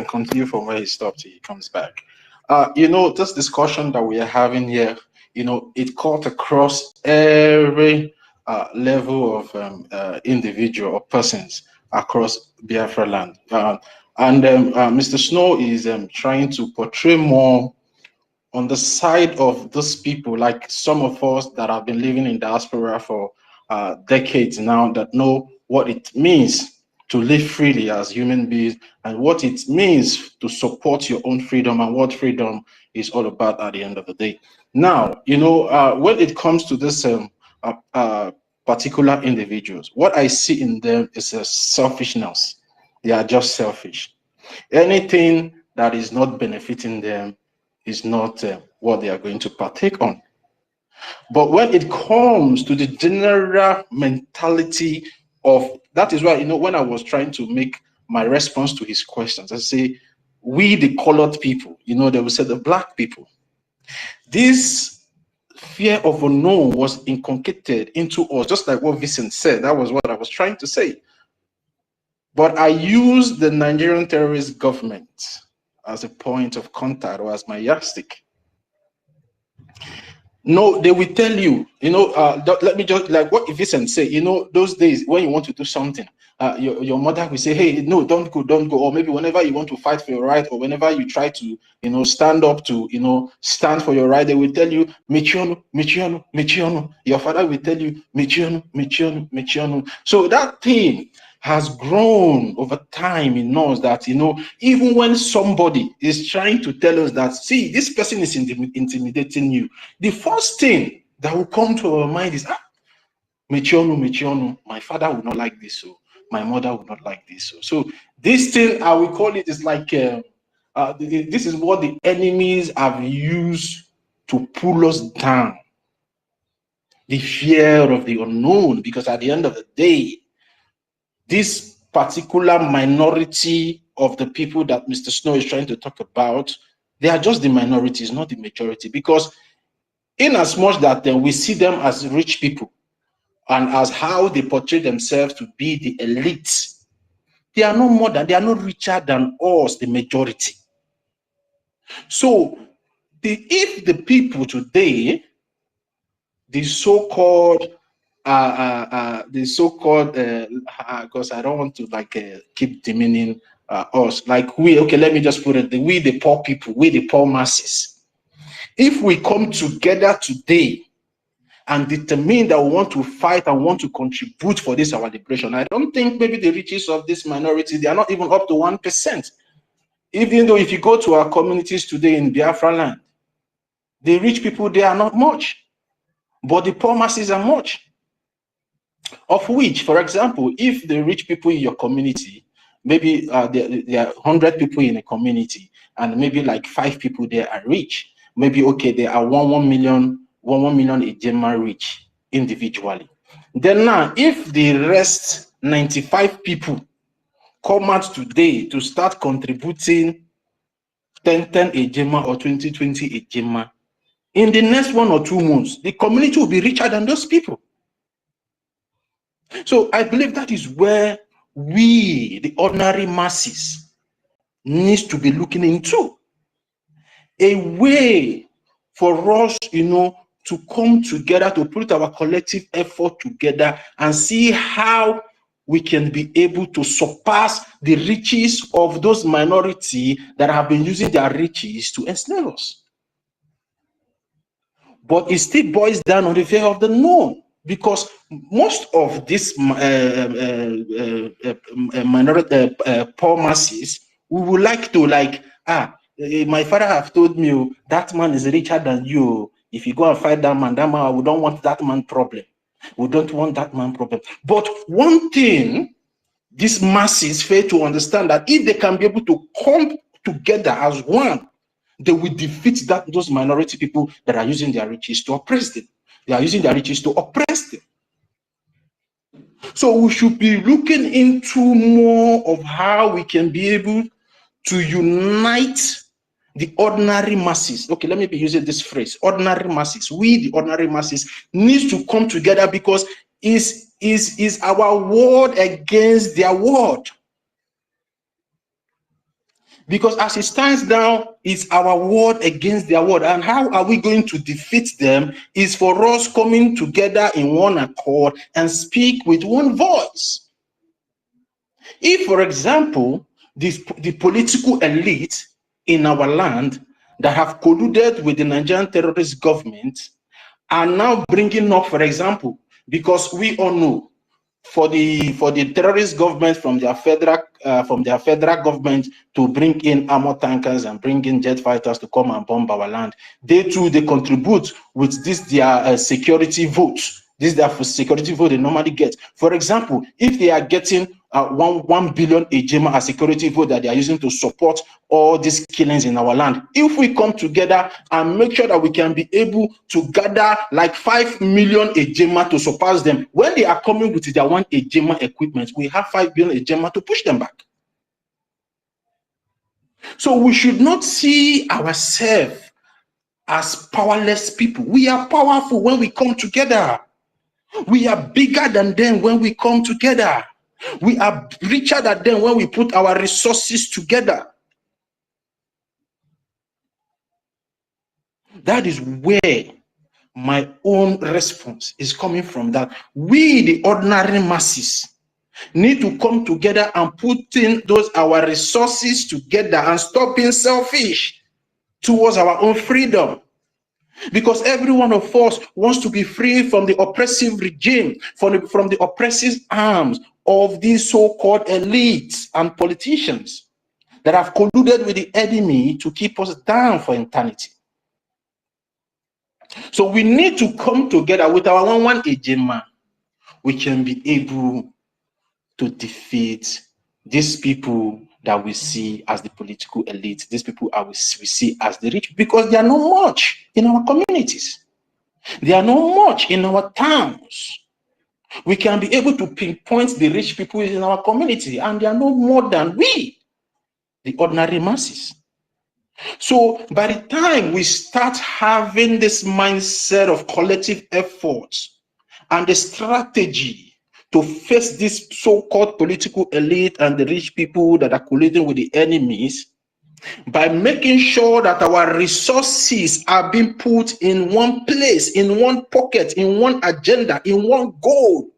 S17: continue from where he stopped. He comes back. This discussion that we are having here, it cut across every level of individual or persons across Biafra land. And Mr. Snow is trying to portray more on the side of those people, like some of us that have been living in diaspora for decades now, that know what it means to live freely as human beings and what it means to support your own freedom and what freedom is all about at the end of the day. Now, when it comes to this particular individuals, what I see in them is a selfishness. They are just selfish. Anything that is not benefiting them is not what they are going to partake on. But when it comes to the general mentality of, that is why, when I was trying to make my response to his questions, I say, we the colored people, they will say the black people. This fear of unknown was inculcated into us, just like what Vincent said. That was what I was trying to say. But I use the Nigerian terrorist government as a point of contact or as my yardstick. No, they will tell you, let me just, like what Vincent say, those days when you want to do something, your mother will say, hey, no, don't go. Or maybe whenever you want to fight for your right, or whenever you try to, stand up to, stand for your right, they will tell you, Michionu, Michionu, Michionu. Your father will tell you, Michionu, Michionu, Michionu. So that thing has grown over time in us that, even when somebody is trying to tell us that, see, this person is intimidating you, the first thing that will come to our mind is, Michionu, my father would not like this, so my mother would not like this. So this thing, I will call it, is like, this is what the enemies have used to pull us down. The fear of the unknown, because at the end of the day, this particular minority of the people that Mr. Snow is trying to talk about, they are just the minorities, not the majority. Because in as much that we see them as rich people and as how they portray themselves to be the elite, they are not richer than us, the majority. So if the people today, the so-called because I don't want to keep demeaning us, like let me just put it, we the poor people, we the poor masses, if we come together today and determine that we want to fight and want to contribute for this our liberation, I don't think maybe the riches of this minority, they are not even up to 1%. Even though if you go to our communities today in Biafra land, the rich people, they are not much, but the poor masses are much. Of which, for example, if the rich people in your community, maybe there are 100 people in a community, and maybe like 5 people there are rich, maybe okay, there are 1 million Ejema rich individually. Then now, if the rest 95 people come out today to start contributing 10 Ejema or 20 Ejema, in the next 1 or 2 months, the community will be richer than those people. So I believe that is where we, the ordinary masses, needs to be looking into a way for us, to come together, to put our collective effort together and see how we can be able to surpass the riches of those minority that have been using their riches to enslave us. But it still boils down on the fear of the known, because most of these minority poor masses, we would like to my father have told me that man is richer than you. If you go and fight that man, we don't want that man problem. We don't want that man problem. But one thing these masses fail to understand, that if they can be able to come together as one, they will defeat those minority people that are using their riches to oppress them. They are using their riches to oppress them. So we should be looking into more of how we can be able to unite the ordinary masses. Okay, let me be using this phrase, ordinary masses. We, the ordinary masses, needs to come together, because is our word against their word. Because as it stands now, it's our word against their word. And how are we going to defeat them? Is for us coming together in one accord and speak with one voice. If, for example, the political elite in our land that have colluded with the Nigerian terrorist government are now bringing up, for example, because we all know, for the terrorist government from their federal government to bring in armor tankers and bring in jet fighters to come and bomb our land, they contribute with their security votes. This is their security vote they normally get. For example, if they are getting 1 billion Ejema as security vote that they are using to support all these killings in our land, if we come together and make sure that we can be able to gather like 5 million Ejema to surpass them, when they are coming with their 1 Ejema equipment, we have 5 billion Ejema to push them back. So we should not see ourselves as powerless people. We are powerful when we come together. We are bigger than them when we come together. We are richer than them when we put our resources together. That is where my own response is coming from, that we, the ordinary masses, need to come together and put in those our resources together and stop being selfish towards our own freedom. Because every one of us wants to be free from the oppressive regime, from the oppressive arms of these so-called elites and politicians that have colluded with the enemy to keep us down for eternity. So we need to come together with our one agenda. We can be able to defeat these people that we see as the political elite, these people we see as the rich, because they are not much in our communities. They are not much in our towns. We can be able to pinpoint the rich people in our community, and they are no more than we, the ordinary masses. So by the time we start having this mindset of collective efforts and the strategy to face this so-called political elite and the rich people that are colluding with the enemies, by making sure that our resources are being put in one place, in one pocket, in one agenda, in one goal,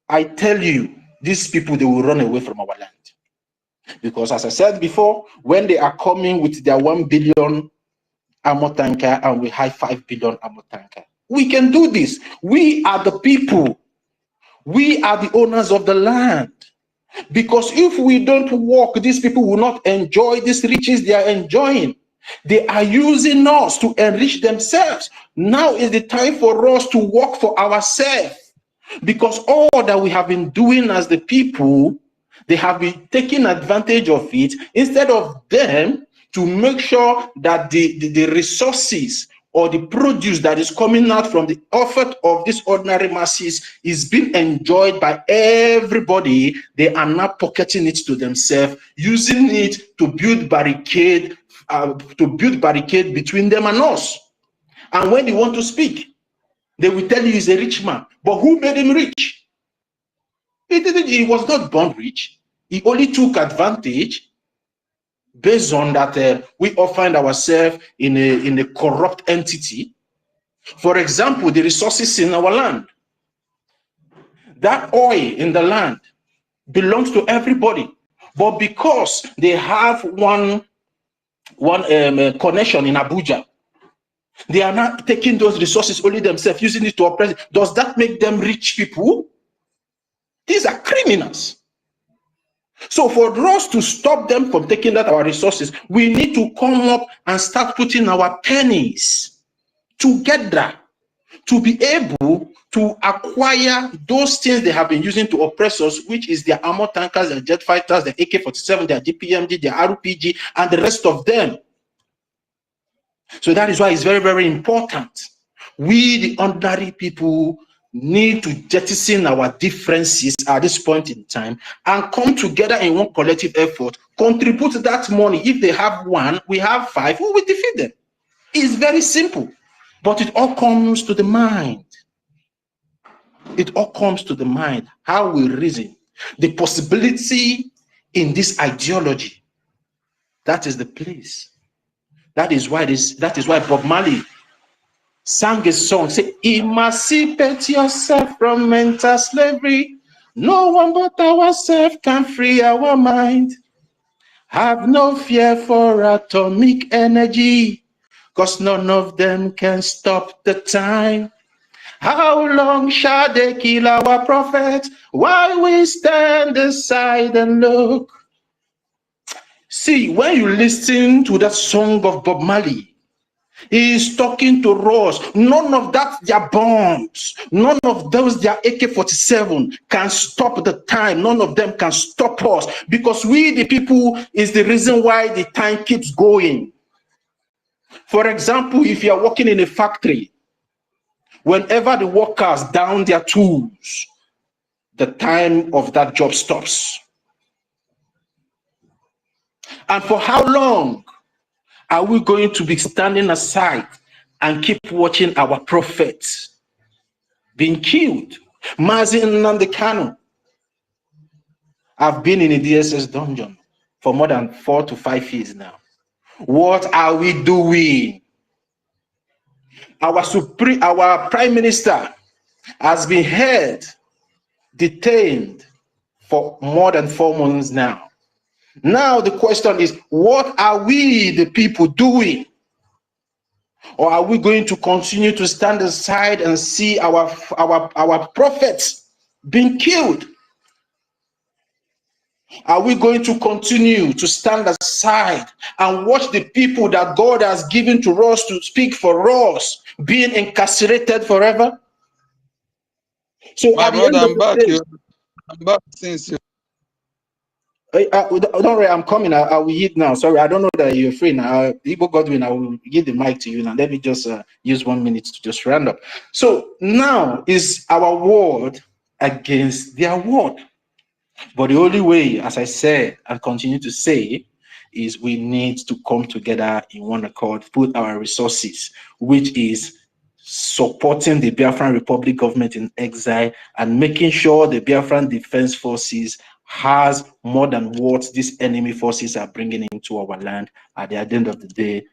S17: I tell you, these people, they will run away from our land. Because as I said before, when they are coming with their 1 billion armor tanker and we have 5 billion armor tanker, we can do this. We are the people. We are the owners of the land. Because if we don't work, these people will not enjoy these riches they are enjoying. They are using us to enrich themselves. Now is the time for us to work for ourselves. Because all that we have been doing as the people, they have been taking advantage of it, instead of them to make sure that the resources or the produce that is coming out from the effort of these ordinary masses is being enjoyed by everybody. They are now pocketing it to themselves, using it to build barricade between them and us. And when they want to speak, they will tell you he's a rich man. But who made him rich? He was not born rich. He only took advantage based on that we all find ourselves in a corrupt entity. For example, the resources in our land. That oil in the land belongs to everybody. But because they have one connection in Abuja, they are not taking those resources only themselves, using it to oppress. Does that make them rich people? These are criminals. So for us to stop them from taking out our resources, we need to come up and start putting our pennies together to be able to acquire those things they have been using to oppress us, which is their armor tankers, their jet fighters, their AK-47, their DPMG, their RPG, and the rest of them. So that is why it's very, very important. We, the ordinary people, need to jettison our differences at this point in time and come together in one collective effort, contribute that money. If they have 1, we have 5, we will defeat them. It's very simple, but it all comes to the mind. It all comes to the mind, how we reason, the possibility in this ideology. That is the place. That is why Bob Marley sang a song, say, emancipate yourself from mental slavery. No one but ourselves can free our mind. Have no fear for atomic energy, cause none of them can stop the time. How long shall they kill our prophets while we stand aside and look? See, when you listen to that song of Bob Marley, he is talking to us. None of that, their bombs, none of those, their AK-47 can stop the time. None of them can stop us, because we, the people, is the reason why the time keeps going. For example, if you are working in a factory, whenever the workers down their tools, the time of that job stops. And for how long are we going to be standing aside and keep watching our prophets being killed? Mazi Nnamdi Kanu have been in a DSS dungeon for more than 4 to 5 years now. What are we doing? Our Prime Minister has been held, detained for more than 4 months now. Now the question is, what are we, the people, doing? Or are we going to continue to stand aside and see our prophets being killed? Are we going to continue to stand aside and watch the people that God has given to us to speak for us being incarcerated forever? So
S13: My
S17: at the
S13: brother,
S17: end of
S13: I'm back.
S17: the day,
S13: I'm back since you.
S17: don't worry, I'm coming. I will yield now. Sorry, I don't know that you're free now. Igbo Godwin, I will give the mic to you now. Let me just use 1 minute to just round up. So now is our word against their word. But the only way, as I said and continue to say, is we need to come together in one accord, put our resources, which is supporting the Biafran Republic government in exile and making sure the Biafran Defense Forces has more than what these enemy forces are bringing into our land. At the end of the day,